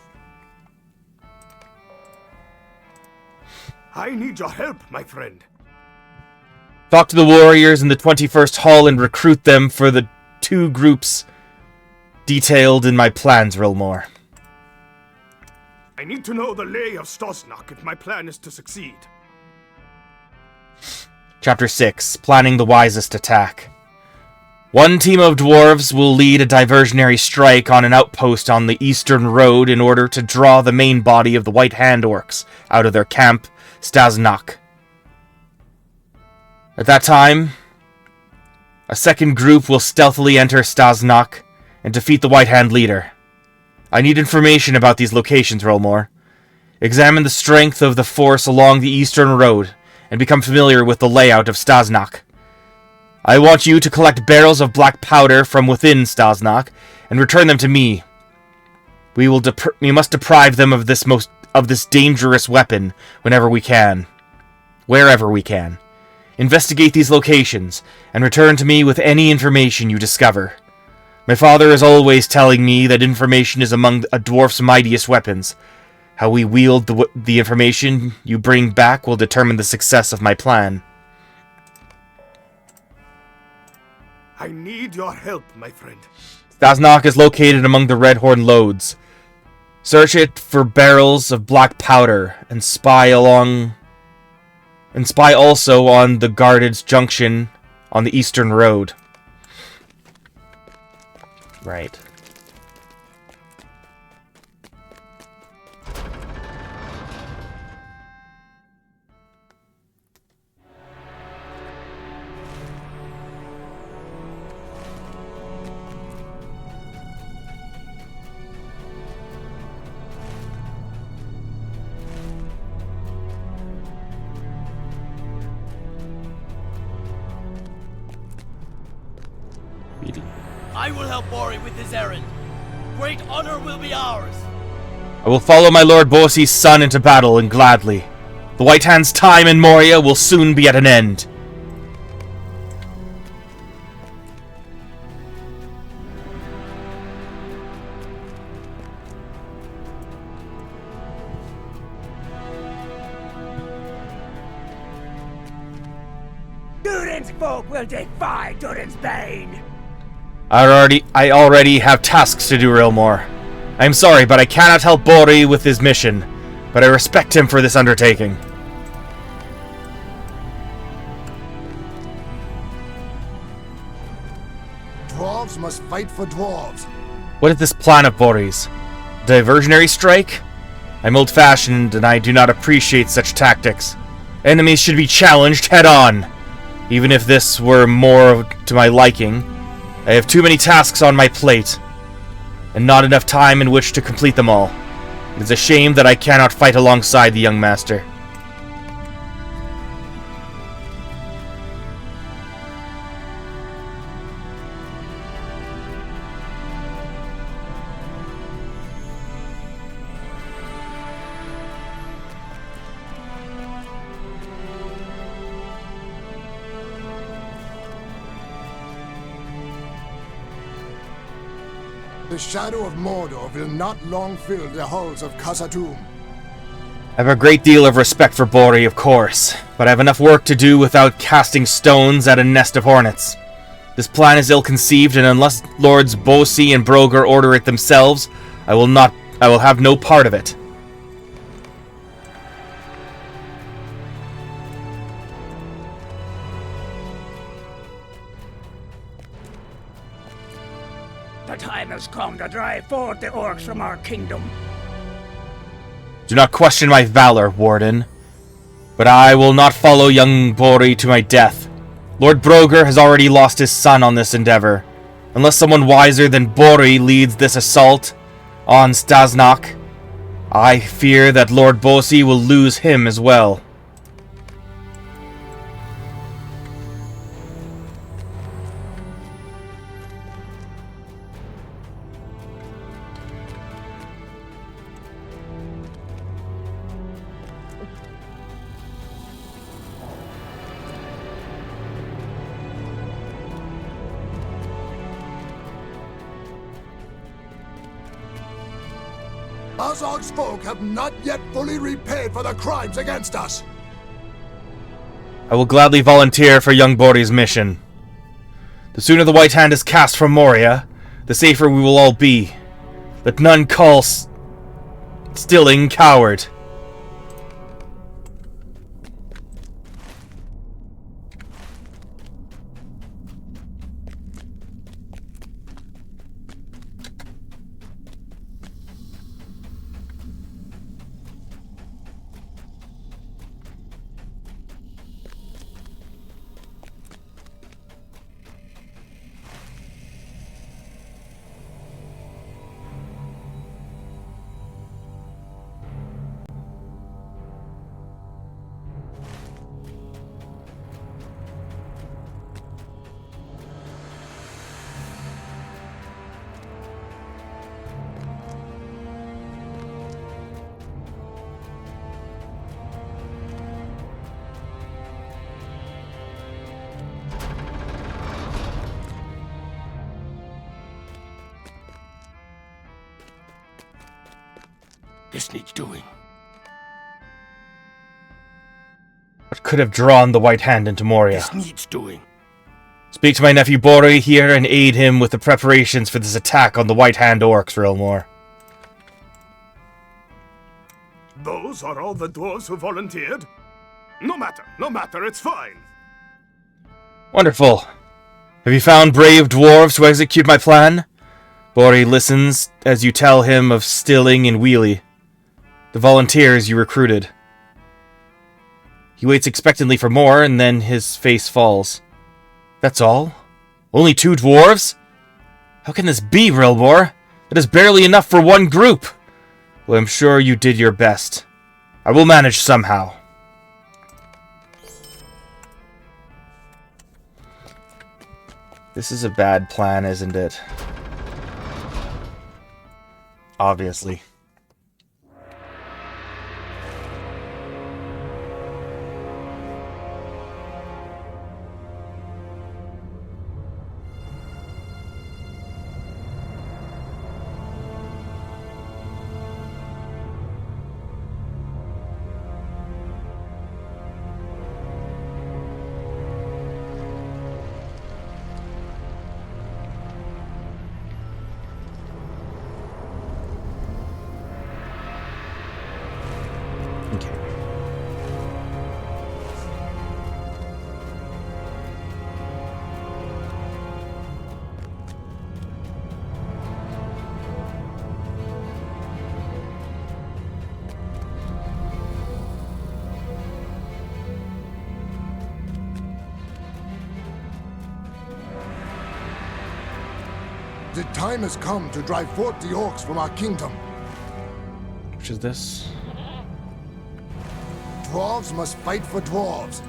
I need your help, my friend. Talk to the warriors in the 21st Hall and recruit them for the two groups detailed in my plans, Rilmore. I need to know the lay of Stasnok if my plan is to succeed. Chapter 6. Planning the wisest attack. One team of dwarves will lead a diversionary strike on an outpost on the eastern road in order to draw the main body of the White Hand orcs out of their camp, Stasnok. At that time, a second group will stealthily enter Stasnok and defeat the White Hand leader. I need information about these locations, Relmore. Examine the strength of the force along the eastern road, and become familiar with the layout of Stasnak. I want you to collect barrels of black powder from within Stasnak, and return them to me. We must deprive them of this dangerous weapon wherever we can. Investigate these locations, and return to me with any information you discover. My father is always telling me that information is among a dwarf's mightiest weapons. How we wield the information you bring back will determine the success of my plan. I need your help, my friend. Stasnak is located among the Redhorn Lodes. Search it for barrels of black powder, and spy also on the guarded junction on the eastern road. Right. I will help Mori with his errand. Great honor will be ours. I will follow my Lord Bossy's son into battle, and gladly. The White Hand's time in Moria will soon be at an end. Durin's folk will defy Durin's bane. I already have tasks to do, Rilmore. I am sorry, but I cannot help Bori with his mission, but I respect him for this undertaking. Dwarves must fight for dwarves. What is this plan of Bori's? Diversionary strike? I'm old-fashioned, and I do not appreciate such tactics. Enemies should be challenged head-on. Even if this were more to my liking, I have too many tasks on my plate, and not enough time in which to complete them all. It is a shame that I cannot fight alongside the young master. The shadow of Mordor will not long fill the halls of Khazad-dûm. I have a great deal of respect for Bori, of course, but I have enough work to do without casting stones at a nest of hornets. This plan is ill-conceived, and unless Lords Bosi and Broger order it themselves, I will have no part of it. The time has come to drive forth the orcs from our kingdom. Do not question my valor, Warden, but I will not follow young Bori to my death. Lord Broger has already lost his son on this endeavor. Unless someone wiser than Bori leads this assault on Stasnak, I fear that Lord Bosi will lose him as well. Azog's folk have not yet fully repaid for the crimes against us. I will gladly volunteer for young Bori's mission. The sooner the White Hand is cast from Moria, the safer we will all be. Let none call Stilling coward. This needs doing. What could have drawn the White Hand into Moria? This needs doing. Speak to my nephew Bori here and aid him with the preparations for this attack on the White Hand orcs, Rilmore. Those are all the dwarves who volunteered? No matter, it's fine. Wonderful. Have you found brave dwarves to execute my plan? Bori listens as you tell him of Stilling and Wheelie, the volunteers you recruited. He waits expectantly for more, and then his face falls. That's all? Only 2 dwarves? How can this be, Rilmore? That is barely enough for one group. Well, I'm sure you did your best. I will manage somehow. This is a bad plan, isn't it? Obviously. The time has come to drive forth the orcs from our kingdom. Which is this? Dwarves must fight for dwarves.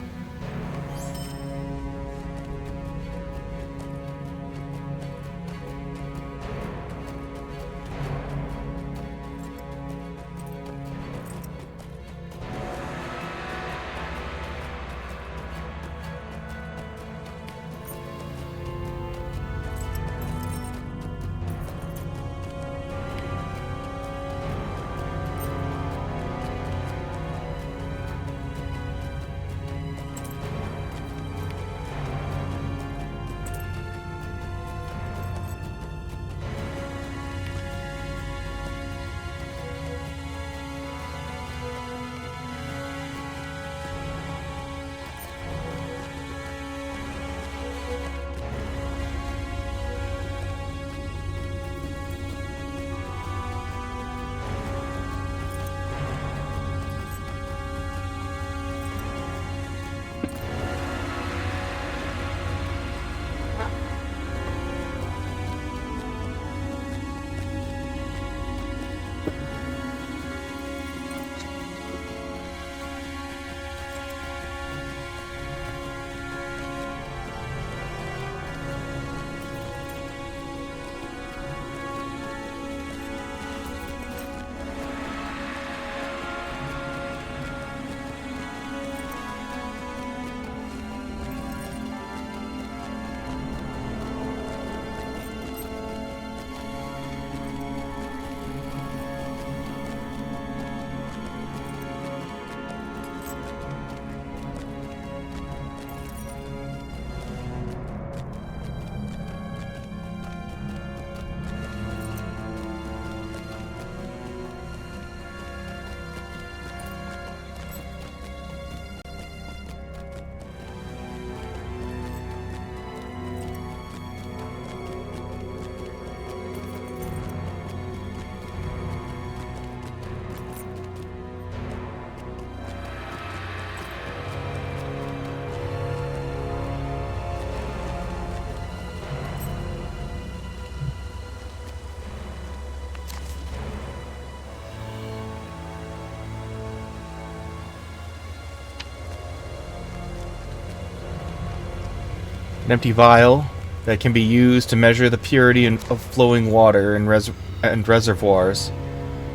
An empty vial that can be used to measure the purity of flowing water in reservoirs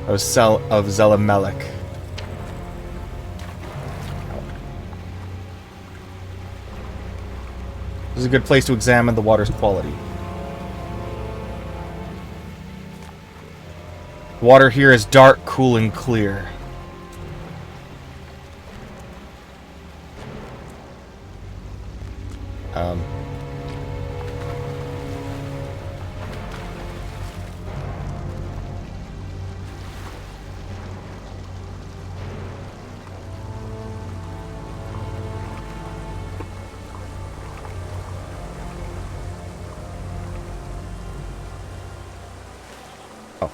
of Zelem melek. This is a good place to examine the water's quality. Water here is dark, cool, and clear. Oh.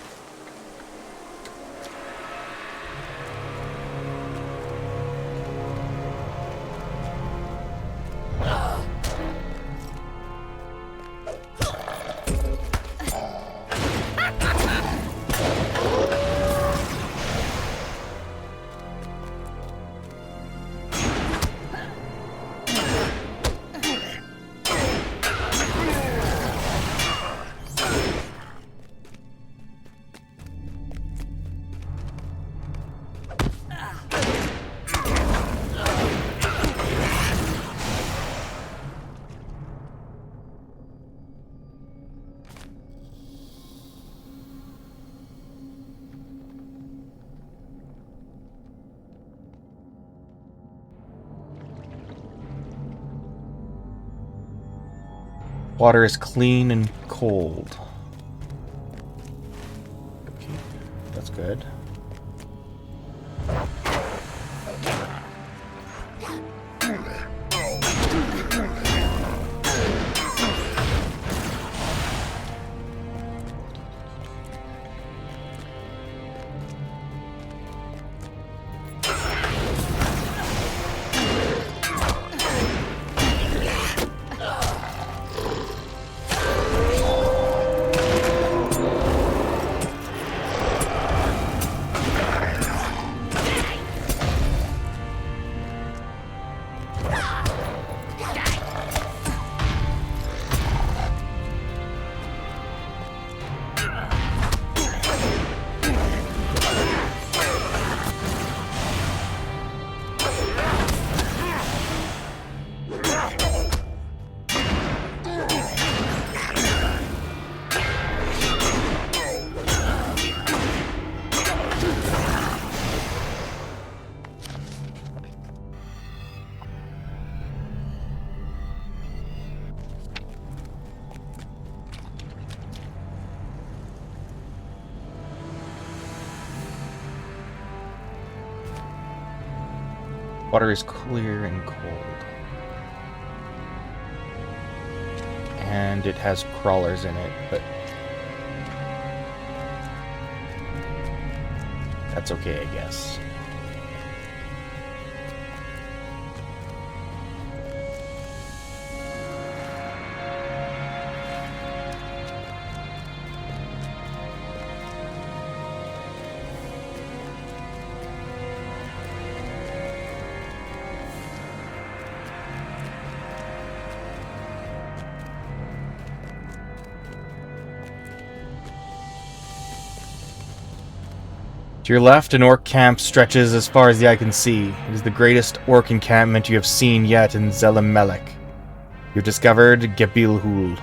Water is clean and cold. Okay, that's good. Water is clear and cold. And it has crawlers in it, but that's okay, I guess. To your left, an orc camp stretches as far as the eye can see. It is the greatest orc encampment you have seen yet in Zelem melek. You've discovered Gebilhul.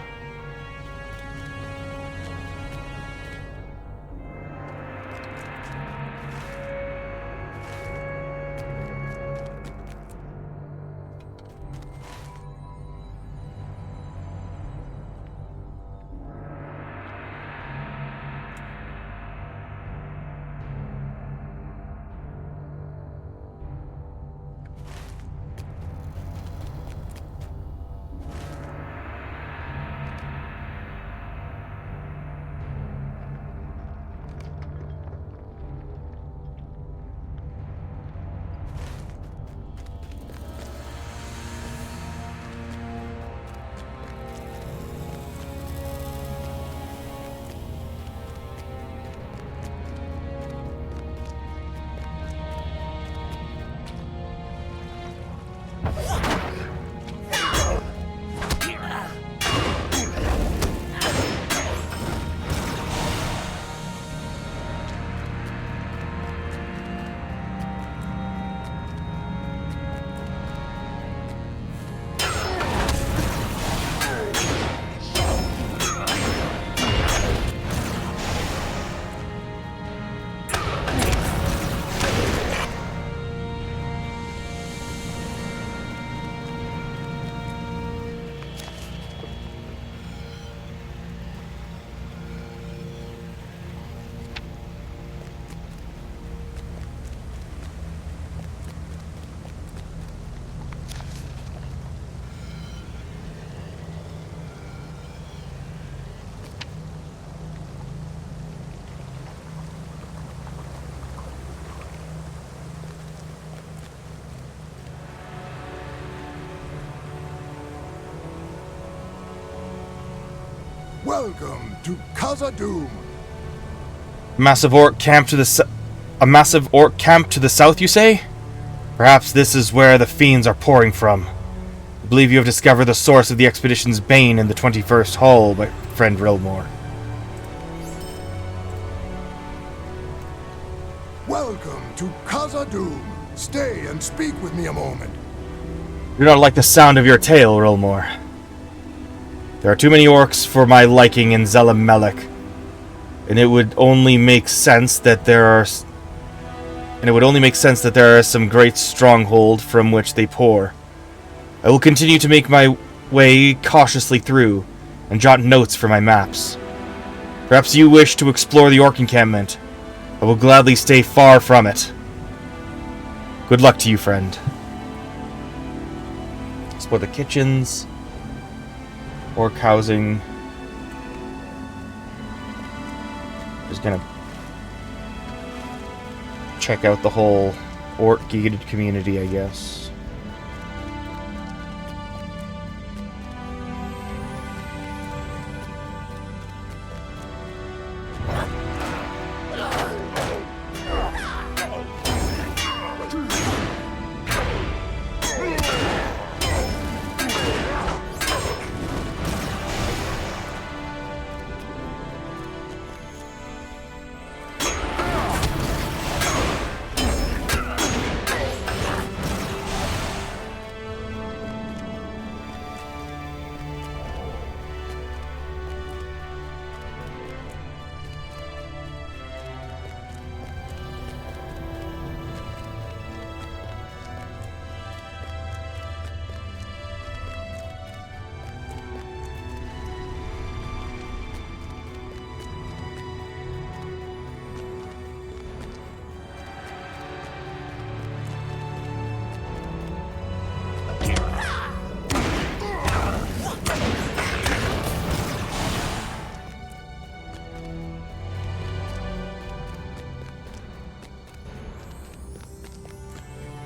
Welcome to Khazad-dûm. A massive orc camp to the south, you say? Perhaps this is where the fiends are pouring from. I believe you have discovered the source of the expedition's bane in the 21st Hall, my friend Rilmore. Welcome to Khazad-dûm. Stay and speak with me a moment. I do not like the sound of your tale, Rilmore. There are too many orcs for my liking in Zelem melek, and it would only make sense that there is some great stronghold from which they pour. I will continue to make my way cautiously through, and jot notes for my maps. Perhaps you wish to explore the orc encampment. I will gladly stay far from it. Good luck to you, friend. Explore the kitchens. Orc housing. Just gonna check out the whole orc gated community, I guess.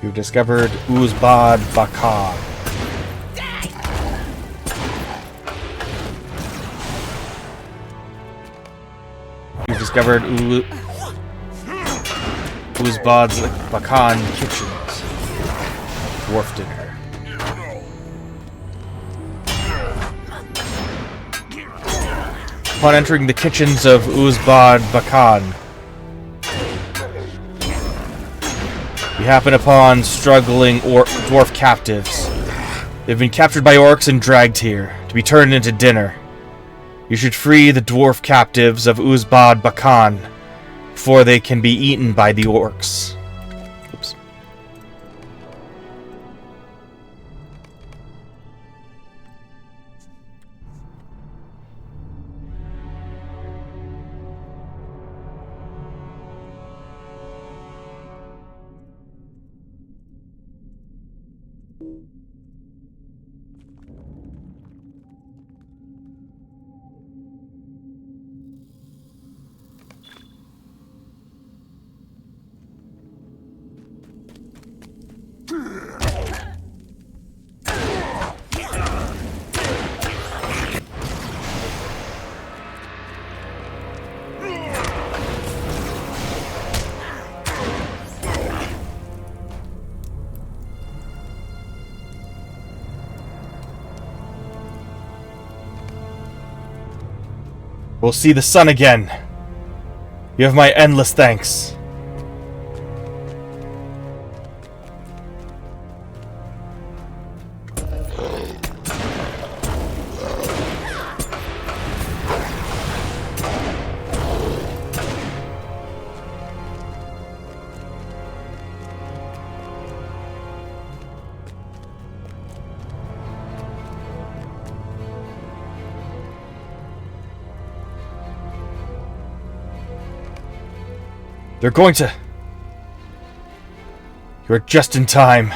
You've discovered Uzbad Bakar. You've discovered Uzbad's Bakan kitchens. Dwarf dinner. Upon entering the kitchens of Uzbad Bakan, you happen upon struggling dwarf captives. They've been captured by orcs and dragged here, to be turned into dinner. You should free the dwarf captives of Uzbad Bakan before they can be eaten by the orcs. Oops. We'll see the sun again. You have my endless thanks. They're going to... You're just in time.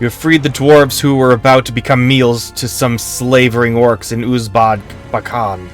You have freed the dwarves who were about to become meals to some slavering orcs in Uzbad Bakan.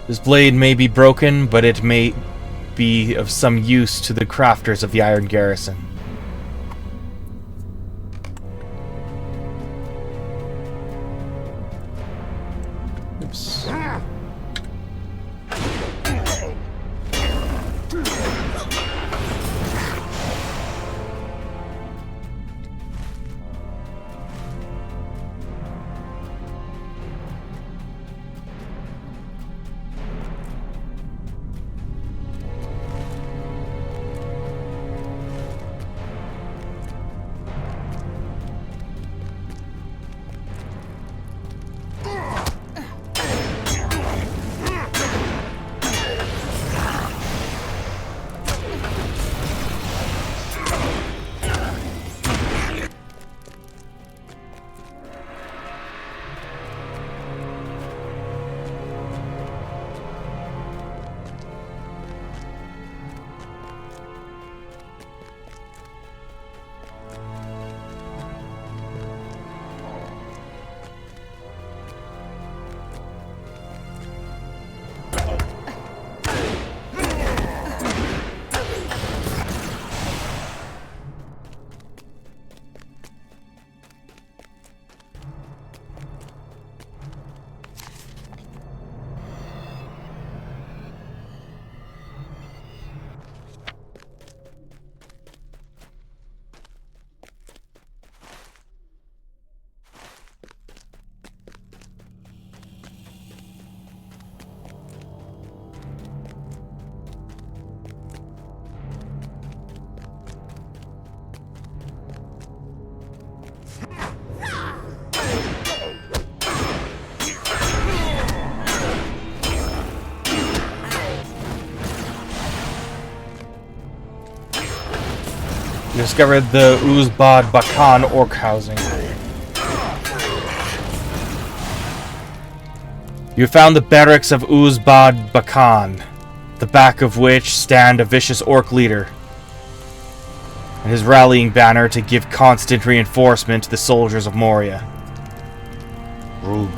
This blade may be broken, but it may be of some use to the crafters of the Iron Garrison. Oops. You discovered the Uzbad Bakan orc housing. You found the barracks of Uzbad Bakan, the back of which stand a vicious orc leader, and his rallying banner to give constant reinforcement to the soldiers of Moria. Rug.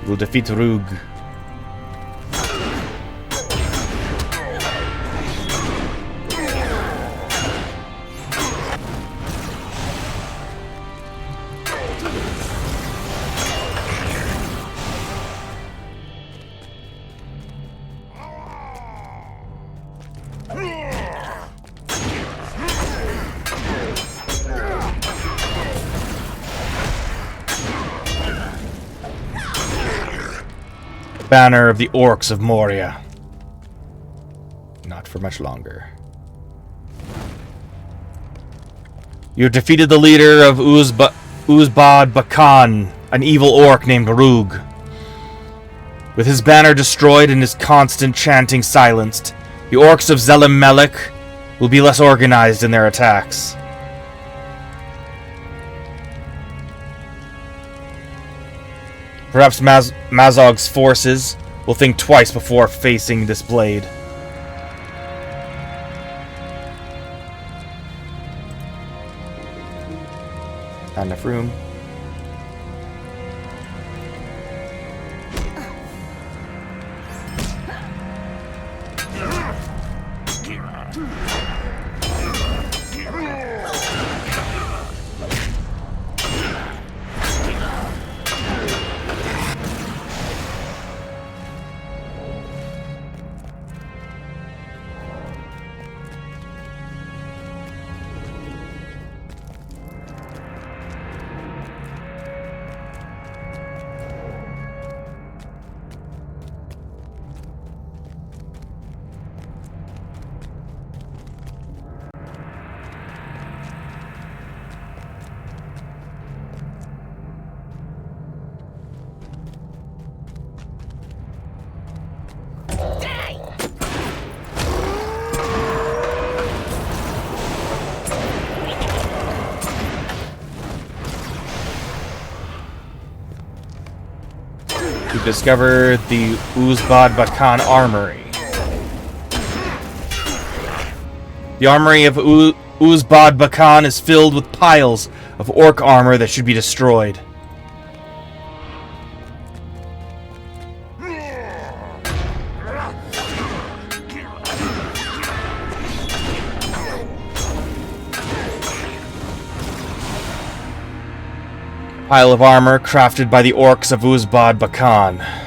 You will defeat Rug. Banner of the Orcs of Moria. Not for much longer. You have defeated the leader of Uzbad Bakan, an evil orc named Rug. With his banner destroyed and his constant chanting silenced, the orcs of Zelem melek will be less organized in their attacks. Perhaps Mazog's forces will think twice before facing this blade. Not enough room. You discover the Uzbad Bakan Armory. The armory of Uzbad Bakan is filled with piles of orc armor that should be destroyed. Pile of armor crafted by the orcs of Uzbad Bakan.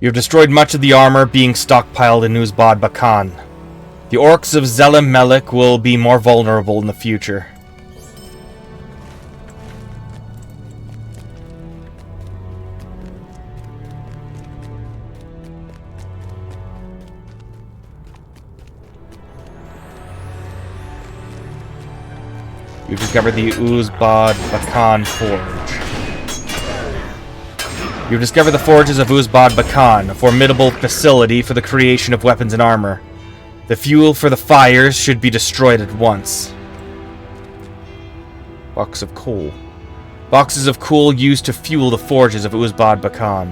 You have destroyed much of the armor being stockpiled in Uzbad Bakan. The orcs of Zelem melek will be more vulnerable in the future. You discovered the Uzbad Bakan Forge. You discover the forges of Uzbad Bakan, a formidable facility for the creation of weapons and armor. The fuel for the fires should be destroyed at once. Box of coal. Boxes of coal used to fuel the forges of Uzbad Bakan.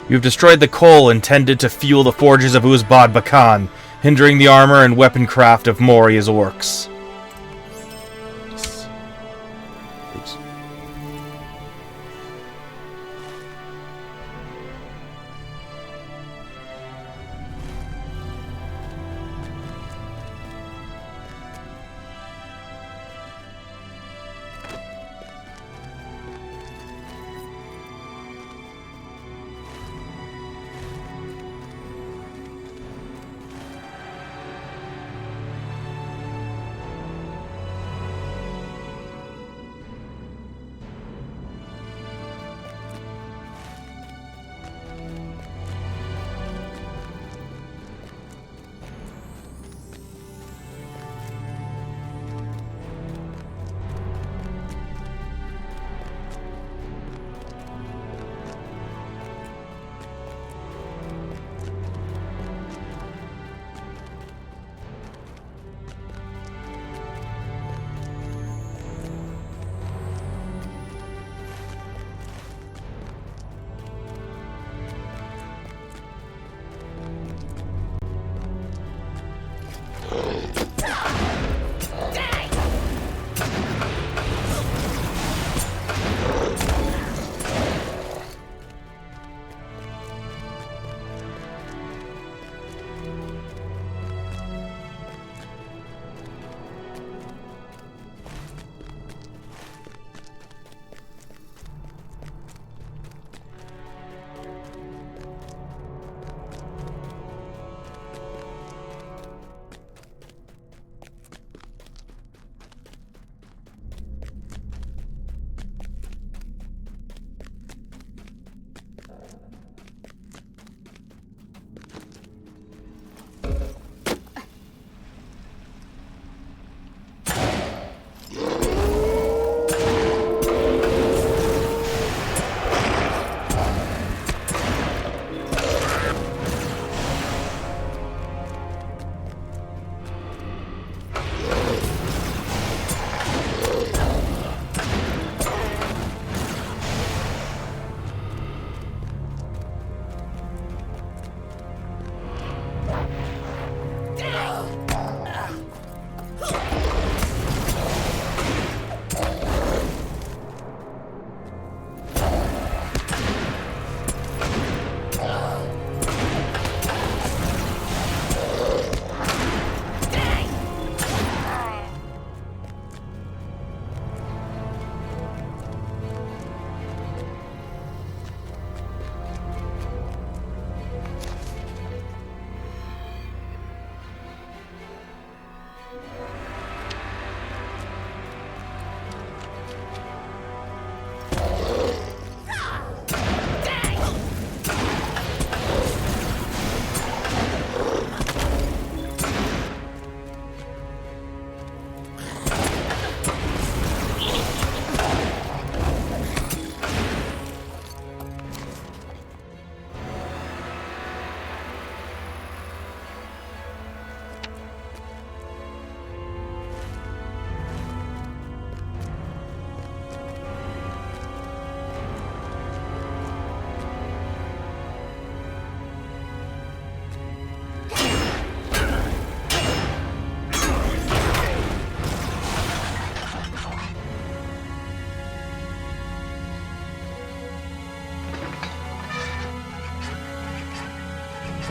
You have destroyed the coal intended to fuel the forges of Uzbad Bakan, hindering the armor and weapon craft of Moria's orcs. Oops.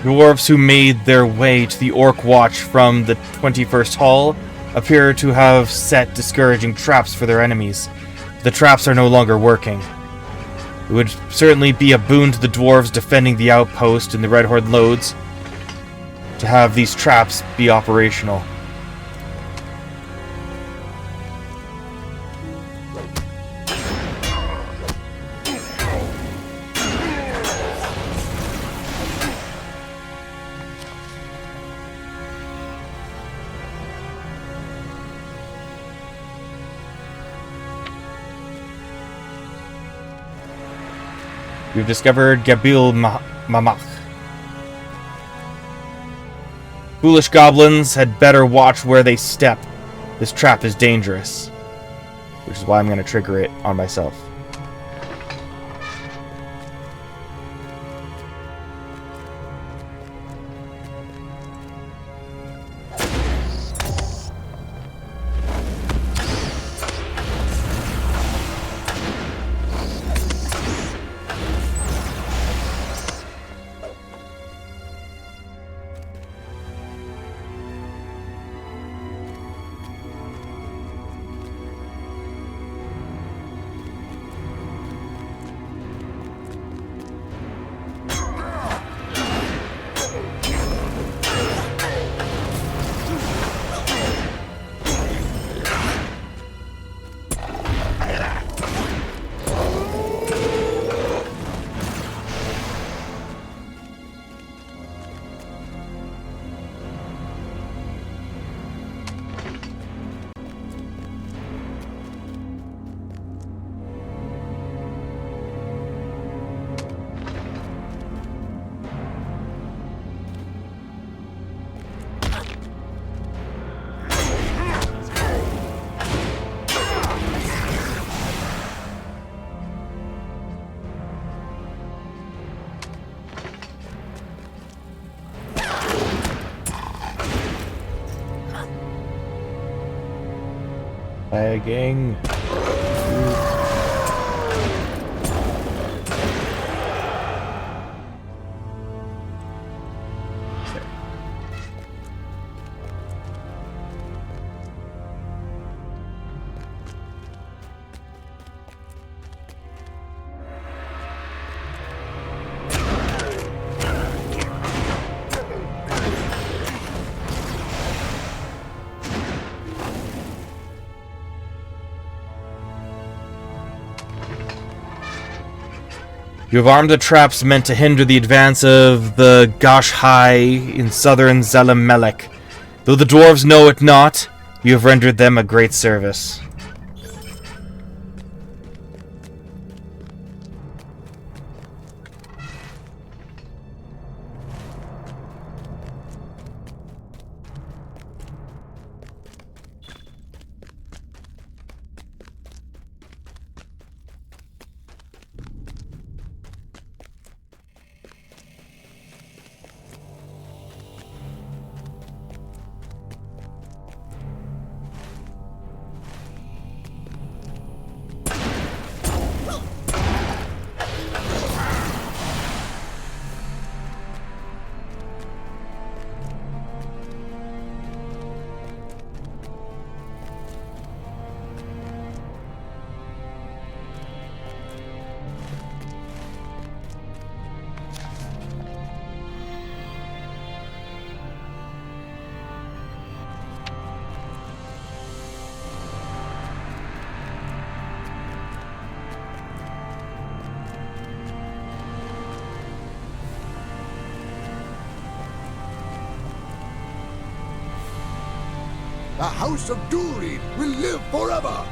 Dwarves who made their way to the Orc Watch from the 21st Hall appear to have set discouraging traps for their enemies. The traps are no longer working. It would certainly be a boon to the dwarves defending the outpost in the Redhorn Lodes to have these traps be operational. We've discovered Gabil Mamach. Foolish goblins had better watch where they step. This trap is dangerous. Which is why I'm going to trigger it on myself. Lagging. You have armed the traps meant to hinder the advance of the Gashhai in southern Zelem melek. Though the dwarves know it not, you have rendered them a great service. The House of Durin will live forever!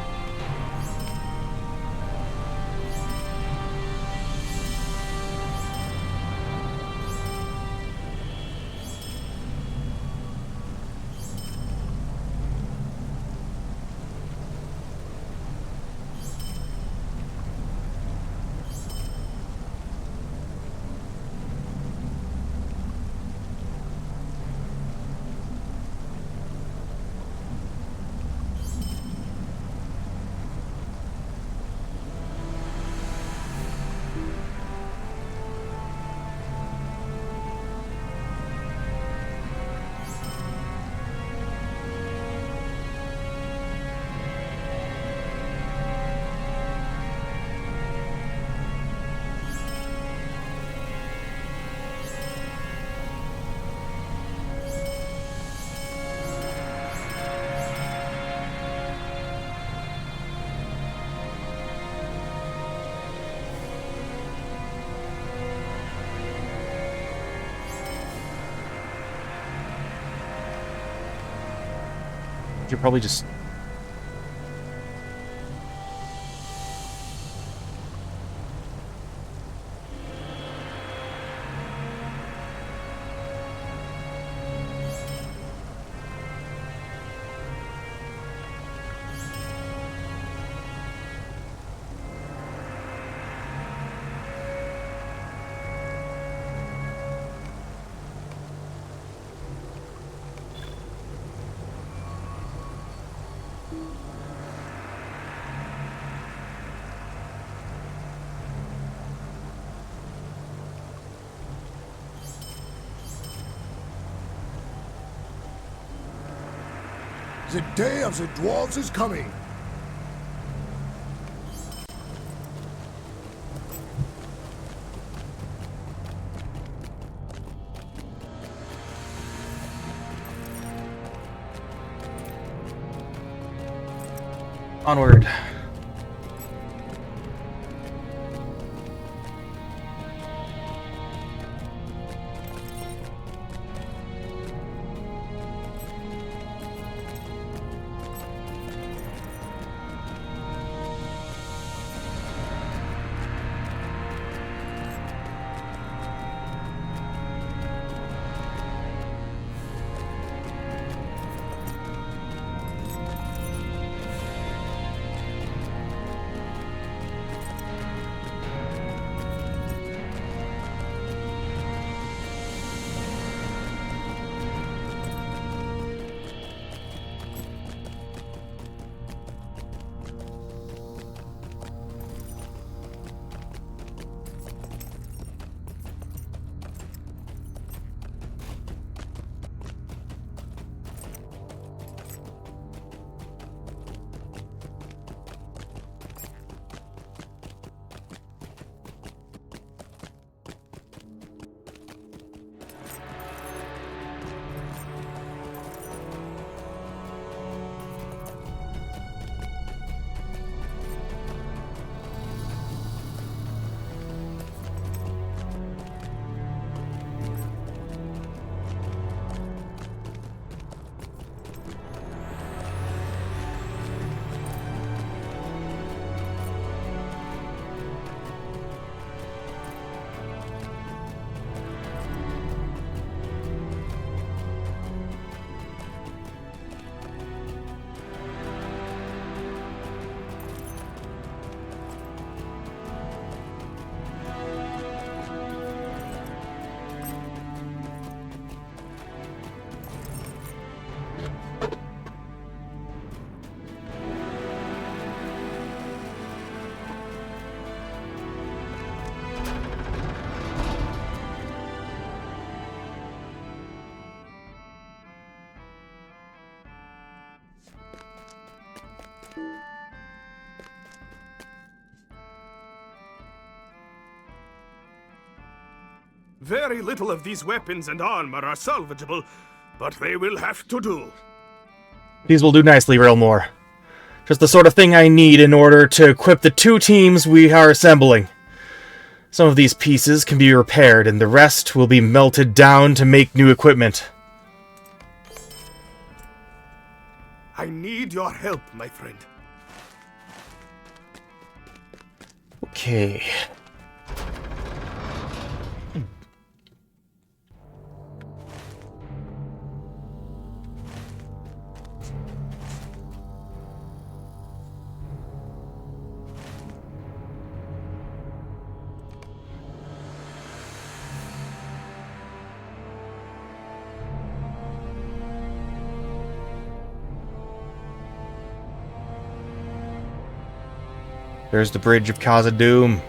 Should probably just... The day of the dwarves is coming. Onward. Very little of these weapons and armor are salvageable, but they will have to do. These will do nicely, Realmore. Just the sort of thing I need in order to equip the 2 teams we are assembling. Some of these pieces can be repaired, and the rest will be melted down to make new equipment. I need your help, my friend. Okay. There's the Bridge of Khazad-dûm.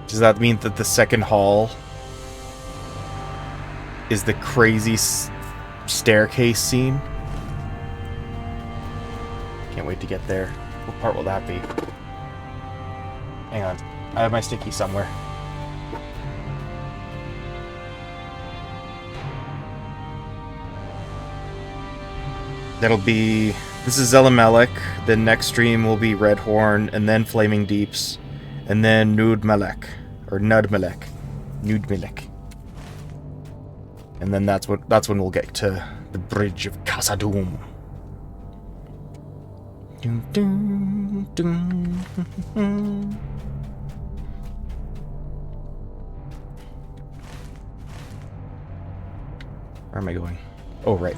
Does that mean that the second hall is the crazy staircase scene? Can't wait to get there. What part will that be? Hang on. I have my sticky somewhere. That'll be... This is Zelem melek. The next stream will be Redhorn, and then Flaming Deeps, and then Nud melek. Or Nud melek. Nude melek. And then that's when we'll get to the bridge of Khazad-dûm. Dun, dun, dun. Where am I going? Oh, right.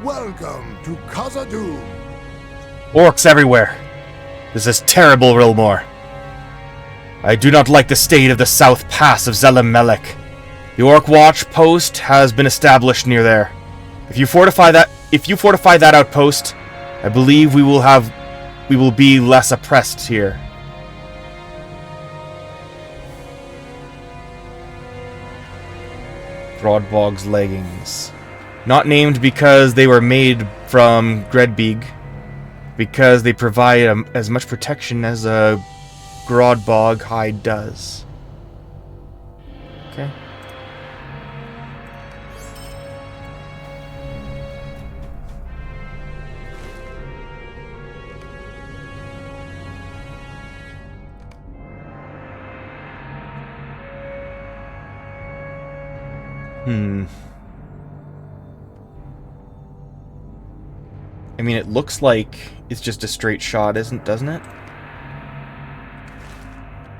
Welcome to Khazad-dûm. Orcs everywhere. This is terrible, Rilmore. I do not like the state of the south pass of Zelem melek. The Orc Watch post has been established near there. If you fortify that outpost, I believe we will be less oppressed here. Broadbog's leggings. Not named because they were made from Gredbeeg, because they provide as much protection as a Grodbog hide does. Okay. I mean, it looks like it's just a straight shot, doesn't it?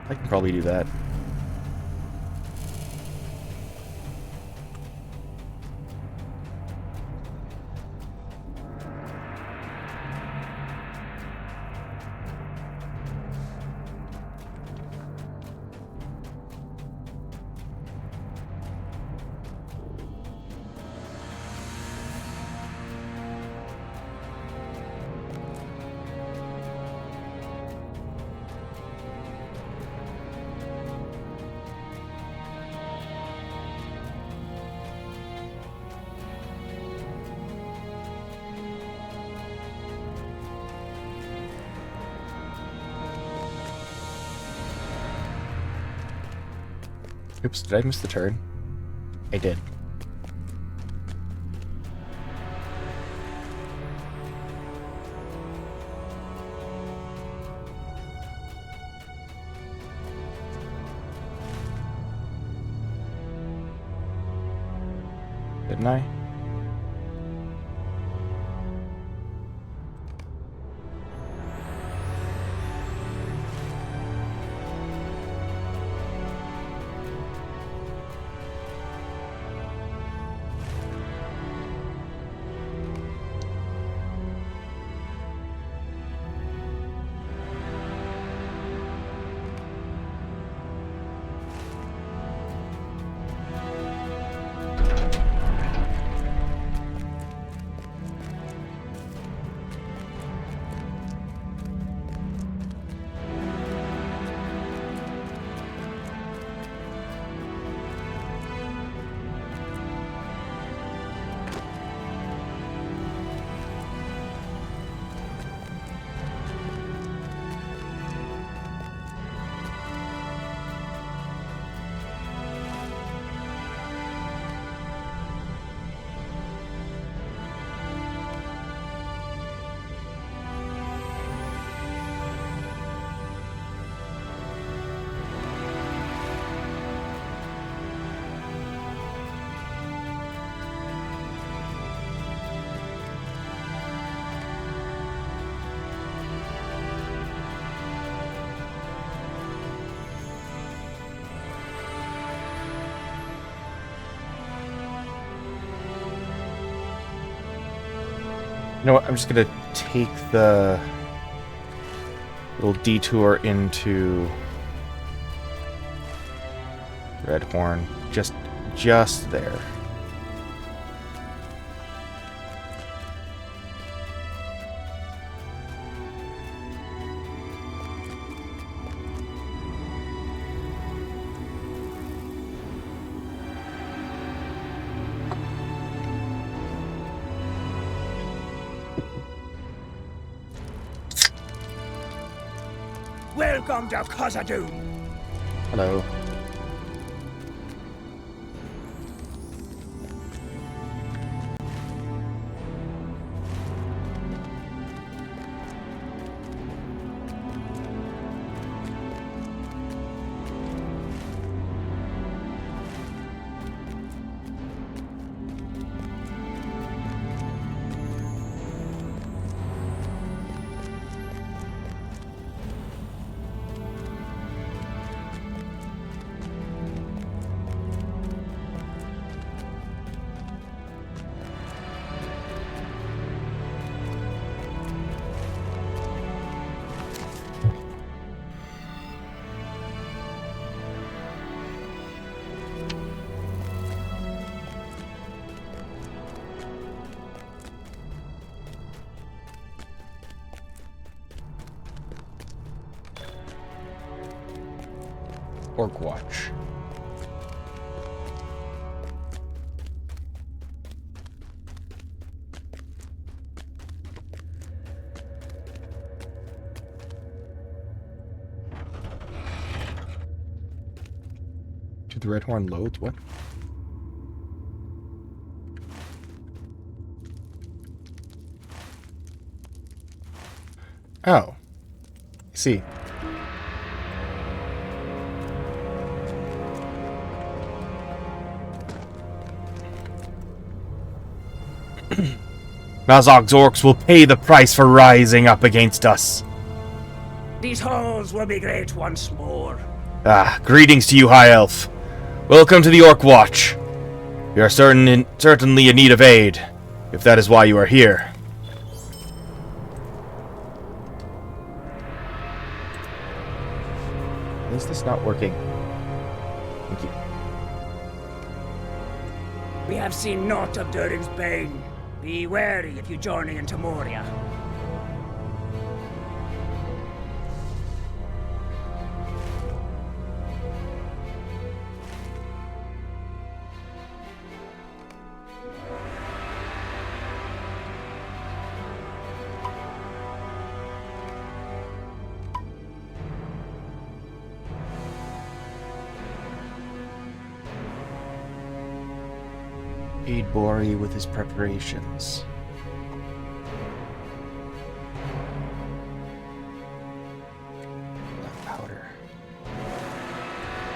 I can probably do that. Oops, did I miss the turn? I did. Didn't I? You know what? I'm just gonna take the little detour into Redhorn. Just there. Welcome to Khazad-dûm. Hello. Orc Watch. To the Redhorn Lodes? What? Oh. I see. Mazog's orcs will pay the price for rising up against us. These halls will be great once more. Ah, greetings to you, High Elf. Welcome to the Orc Watch. We are certainly in need of aid, if that is why you are here. Is this not working? Thank you. We have seen naught of Durin's bane. Be wary if you journey into Moria. Aid Bori with his preparations. Powder.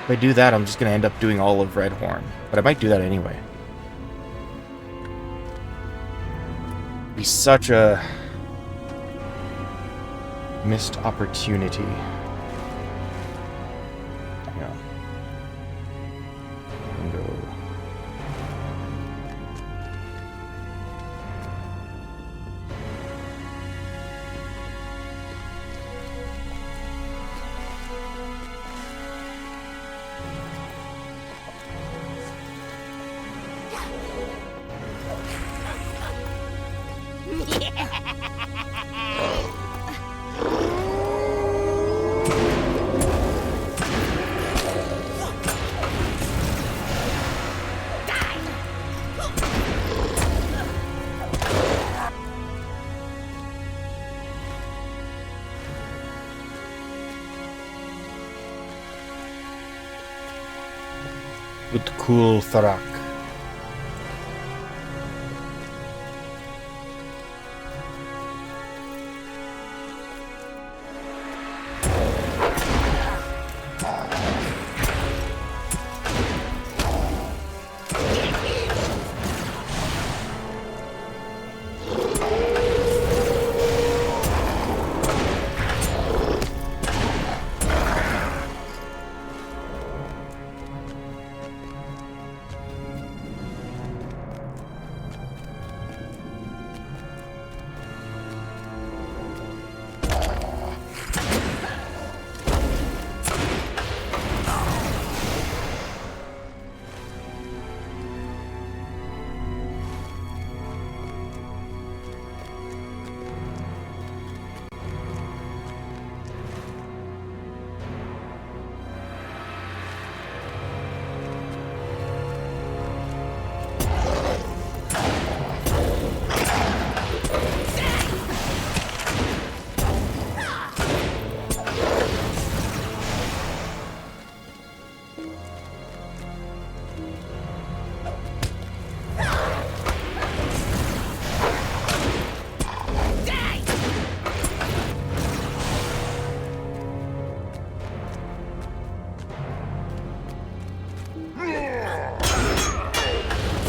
If I do that, I'm just going to end up doing all of Redhorn. But I might do that anyway. It'd be such a missed opportunity. Yeah. Go. With cool Tharak.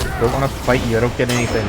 I don't want to fight you, I don't get anything.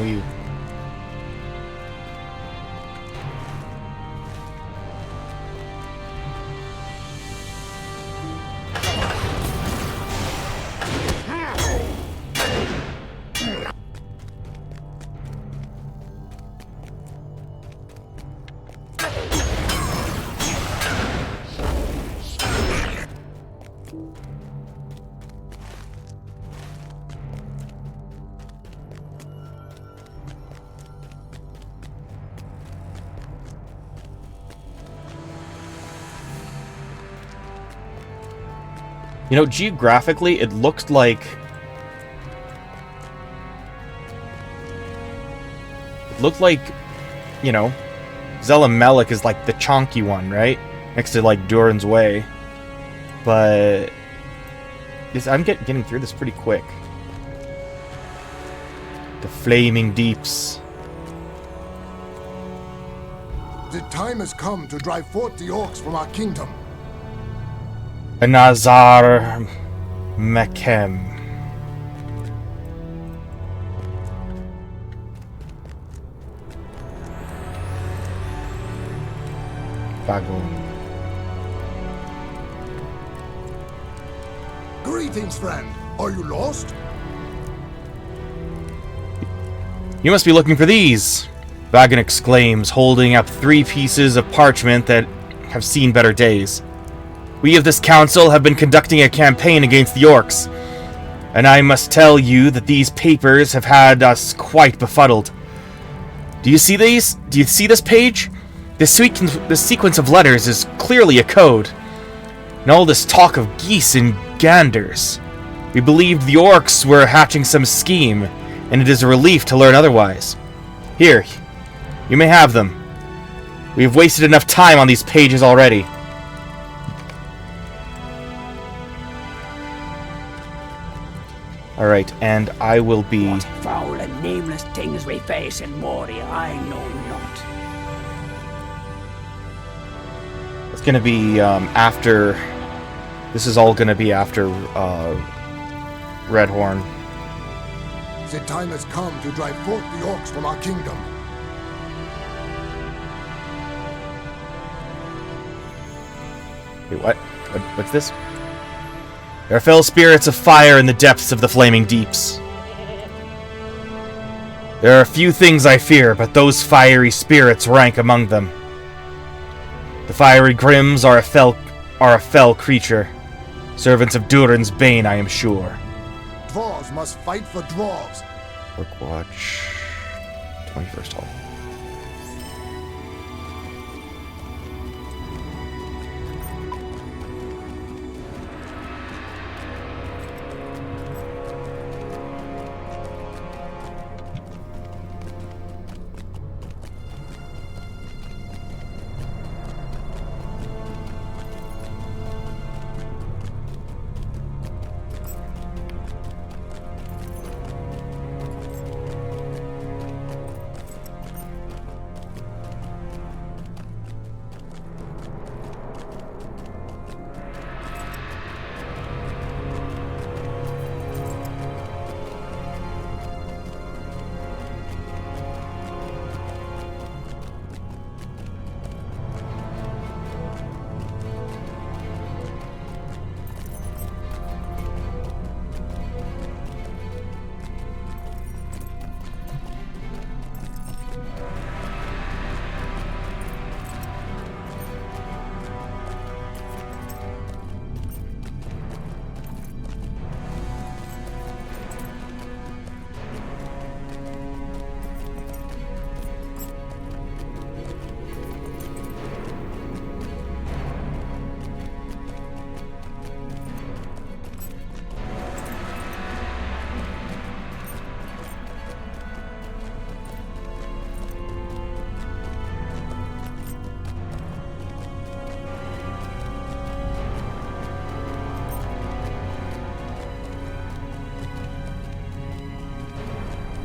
know you. You know, geographically, it looked like... you know, Zelem Melek is like the chonky one, right? Next to, like, Durin's Way. But... I'm getting through this pretty quick. The Flaming Deeps. The time has come to drive forth the orcs from our kingdom. Nazar Mekem. Bagon. Greetings, friend. Are you lost? You must be looking for these, Bagon exclaims, holding up 3 pieces of parchment that have seen better days. We of this council have been conducting a campaign against the orcs, and I must tell you that these papers have had us quite befuddled. Do you see these? Do you see this page? This sequence of letters is clearly a code. And all this talk of geese and ganders. We believed the orcs were hatching some scheme, and it is a relief to learn otherwise. Here, you may have them. We have wasted enough time on these pages already. Alright, and I will be... What foul and nameless things we face in Moria, I know not. It's gonna be, after... This is all gonna be after, Redhorn. The time has come to drive forth the orcs from our kingdom. Wait, what? What's this? There are fell spirits of fire in the depths of the flaming deeps. There are few things I fear, but those fiery spirits rank among them. The fiery Grims are a fell creature. Servants of Durin's bane, I am sure. Dwarves must fight for dwarves. Orc Watch. 21st Hall.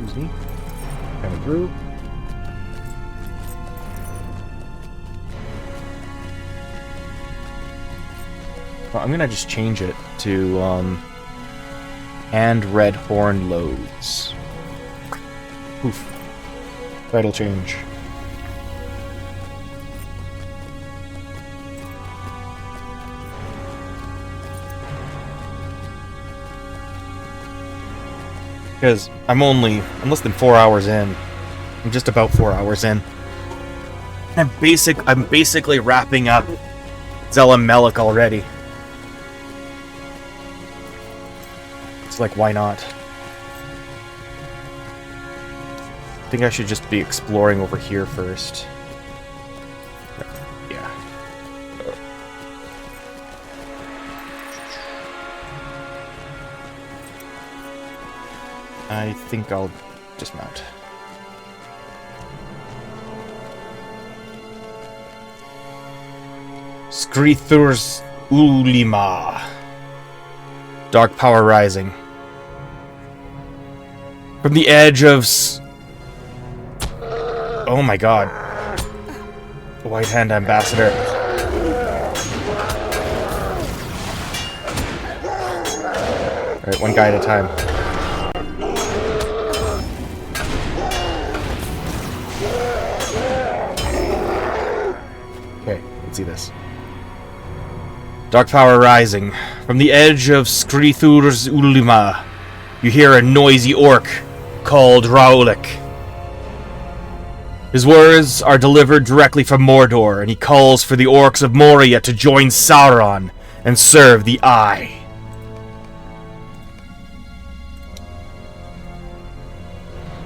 Excuse me. Coming through. Well, I'm gonna just change it to and Redhorn Lodes. Poof. Title change. Because I'm less than 4 hours in. I'm just about 4 hours in. I'm basically wrapping up Zelem melek already. It's like, why not? I think I should just be exploring over here first. Yeah. I think I'll dismount. Skrithur's Ulima. Dark power rising. From the edge of... Oh my god. White Hand Ambassador. Alright, one guy at a time. Okay, let's see this. Dark power rising. From the edge of Skrithur's Ulima, you hear a noisy orc called Raulik. His words are delivered directly from Mordor, and he calls for the orcs of Moria to join Sauron and serve the Eye.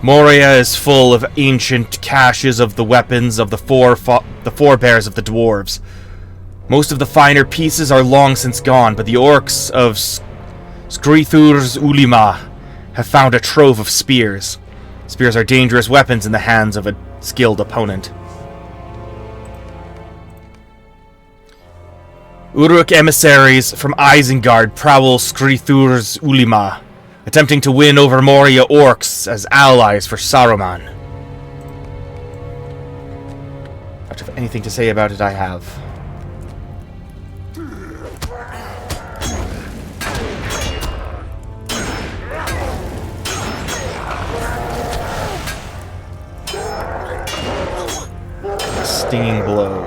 Moria is full of ancient caches of the weapons of the forebears of the dwarves. Most of the finer pieces are long since gone, but the orcs of Skrithur's Ulima have found a trove of spears. Spears are dangerous weapons in the hands of a skilled opponent. Uruk emissaries from Isengard prowl Skrithur's Ulima, attempting to win over Moria orcs as allies for Saruman. Much of anything to say about it I have. Stinging blow.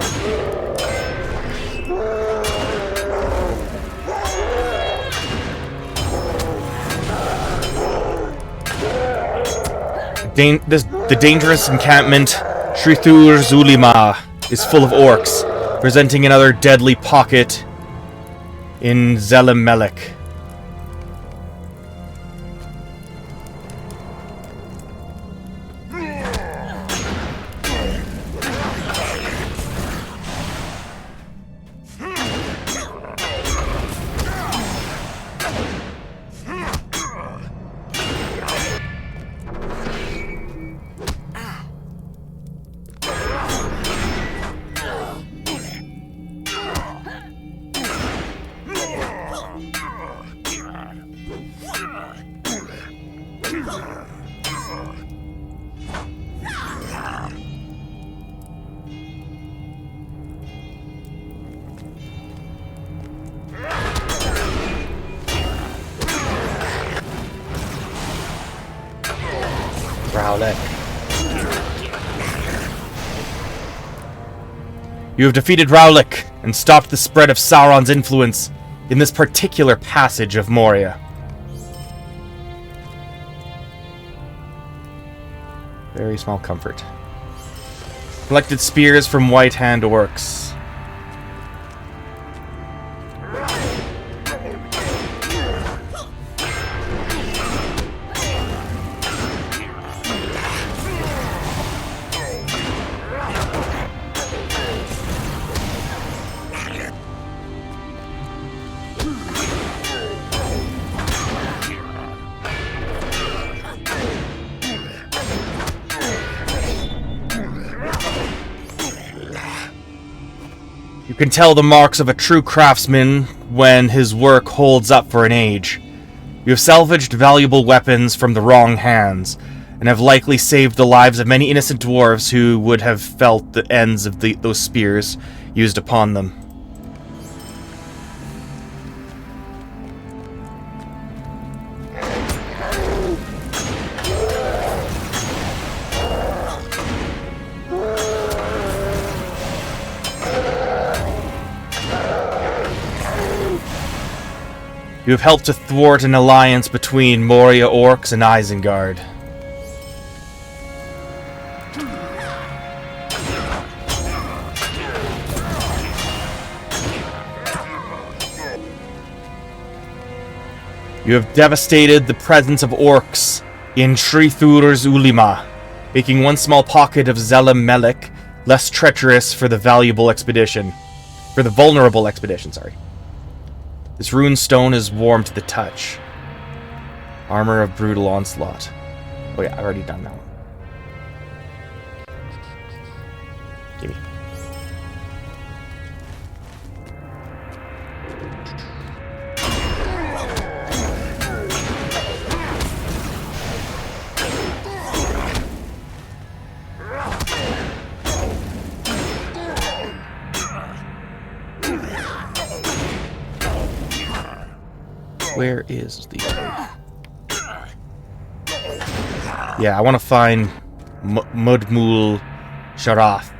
The dangerous encampment Skrithur's Ulima is full of orcs, presenting another deadly pocket in Zelem melek. You have defeated Raulik and stopped the spread of Sauron's influence in this particular passage of Moria. Very small comfort. Collected spears from White Hand orcs. You can tell the marks of a true craftsman when his work holds up for an age. You have salvaged valuable weapons from the wrong hands, and have likely saved the lives of many innocent dwarves who would have felt the ends of those spears used upon them. You have helped to thwart an alliance between Moria orcs and Isengard. You have devastated the presence of orcs in Trithur's Ulima, making one small pocket of Zelem melek less treacherous for the vulnerable expedition, sorry. This rune stone is warm to the touch. Armor of brutal onslaught. Oh yeah, I've already done that one. Gimme. Where is the... Yeah, I want to find Mudmul Sharath.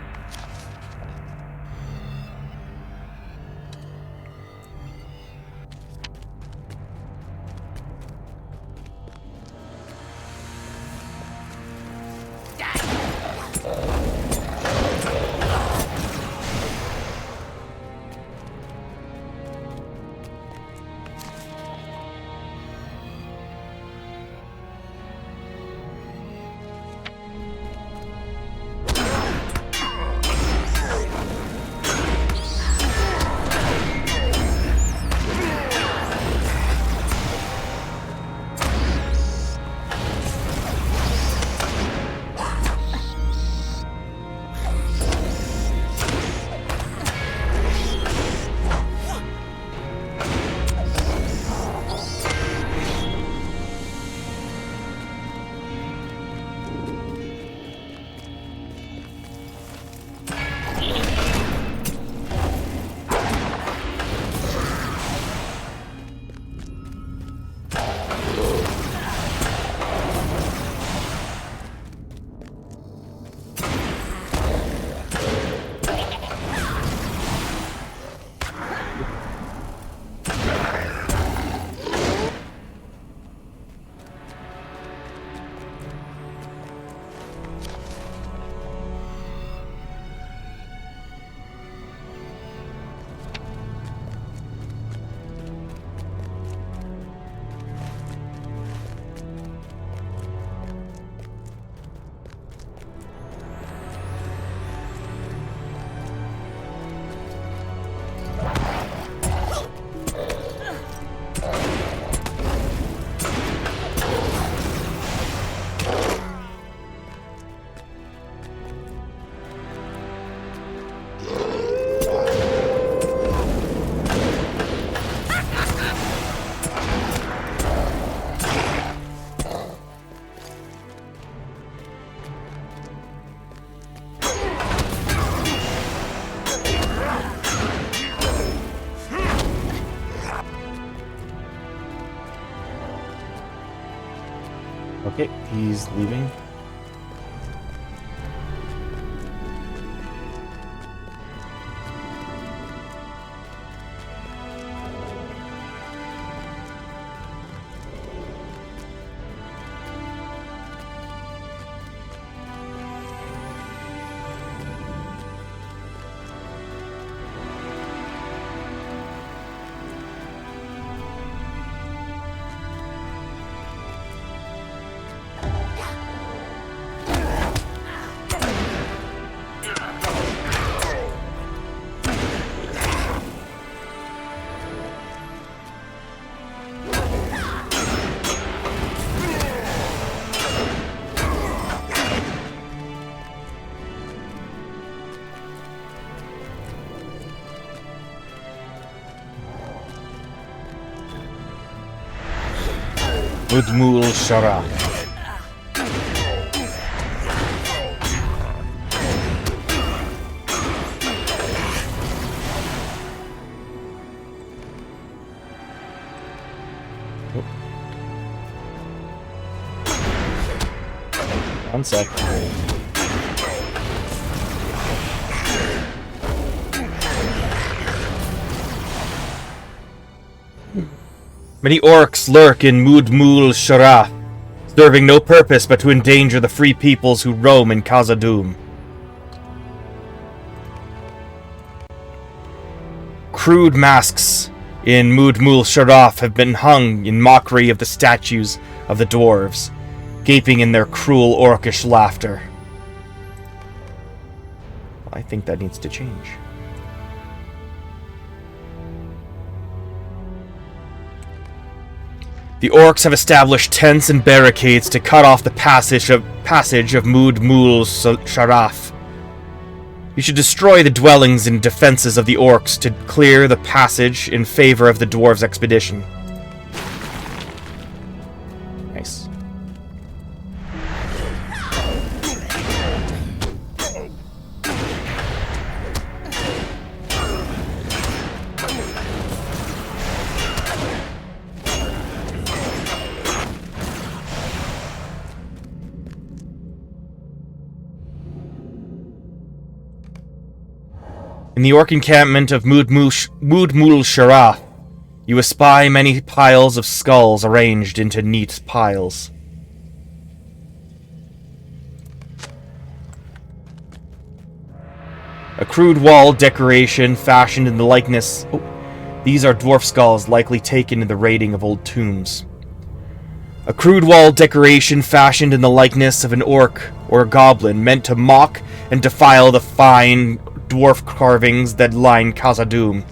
Okay, he's leaving. Mudmul Shara. One sec. Many orcs lurk in Mudmul Sharath, serving no purpose but to endanger the free peoples who roam in Khazad-dûm. Crude masks in Mudmul Sharath have been hung in mockery of the statues of the dwarves, gaping in their cruel orcish laughter. I think that needs to change. The orcs have established tents and barricades to cut off the passage of Mudmul Sharath. You should destroy the dwellings and defenses of the orcs to clear the passage in favor of the dwarves' expedition. Nice. In the orc encampment of Mudmul Sharath, you espy many piles of skulls arranged into neat piles. A crude wall decoration fashioned in the likeness... Oh, these are dwarf skulls likely taken in the raiding of old tombs. A crude wall decoration fashioned in the likeness of an orc or a goblin meant to mock and defile the fine dwarf carvings that line Khazad-dûm.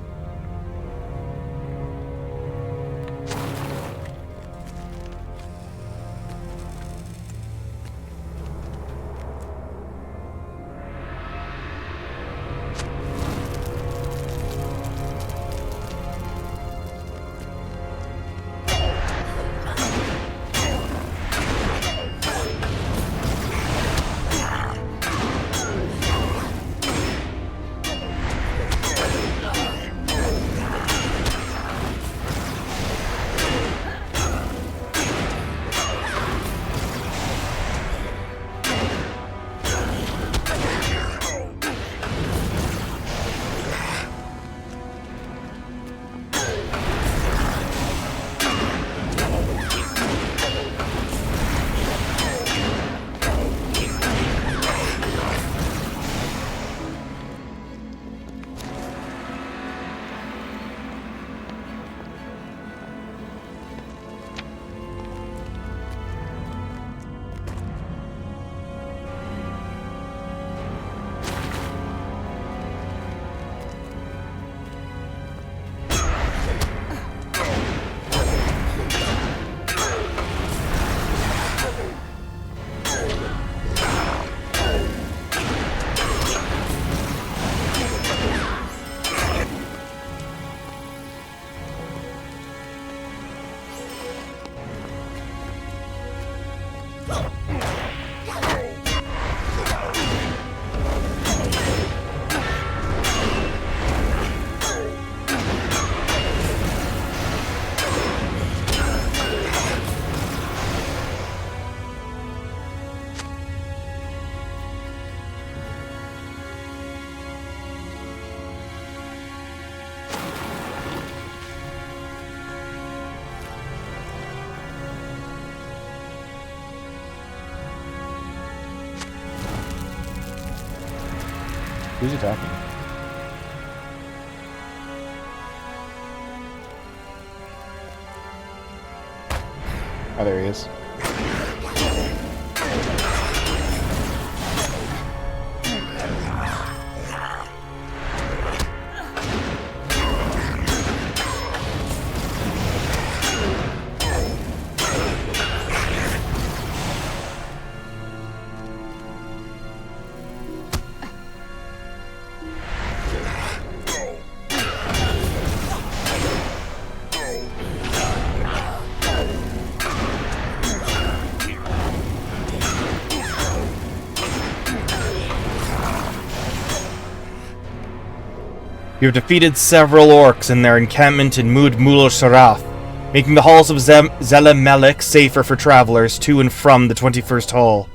Who's attacking? Oh, there he is. You have defeated several orcs in their encampment in Mudmul Sharath, making the halls of Zelem melek safer for travelers to and from the 21st Hall.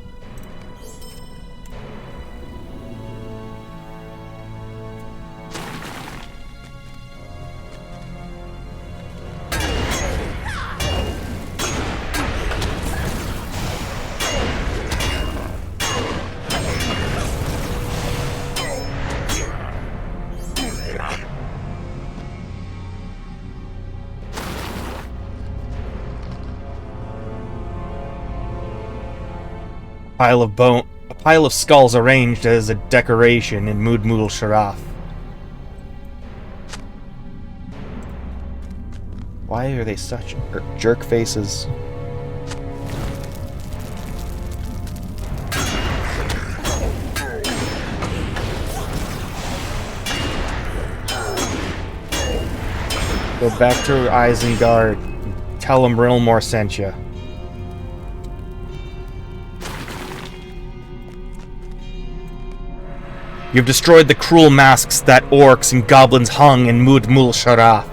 A pile of skulls arranged as a decoration in Mudmul Sharaf. Why are they such jerk faces? Go back to Isengard. Tell him Rilmore sent you. You've destroyed the cruel masks that orcs and goblins hung in Mudmul Sharaf.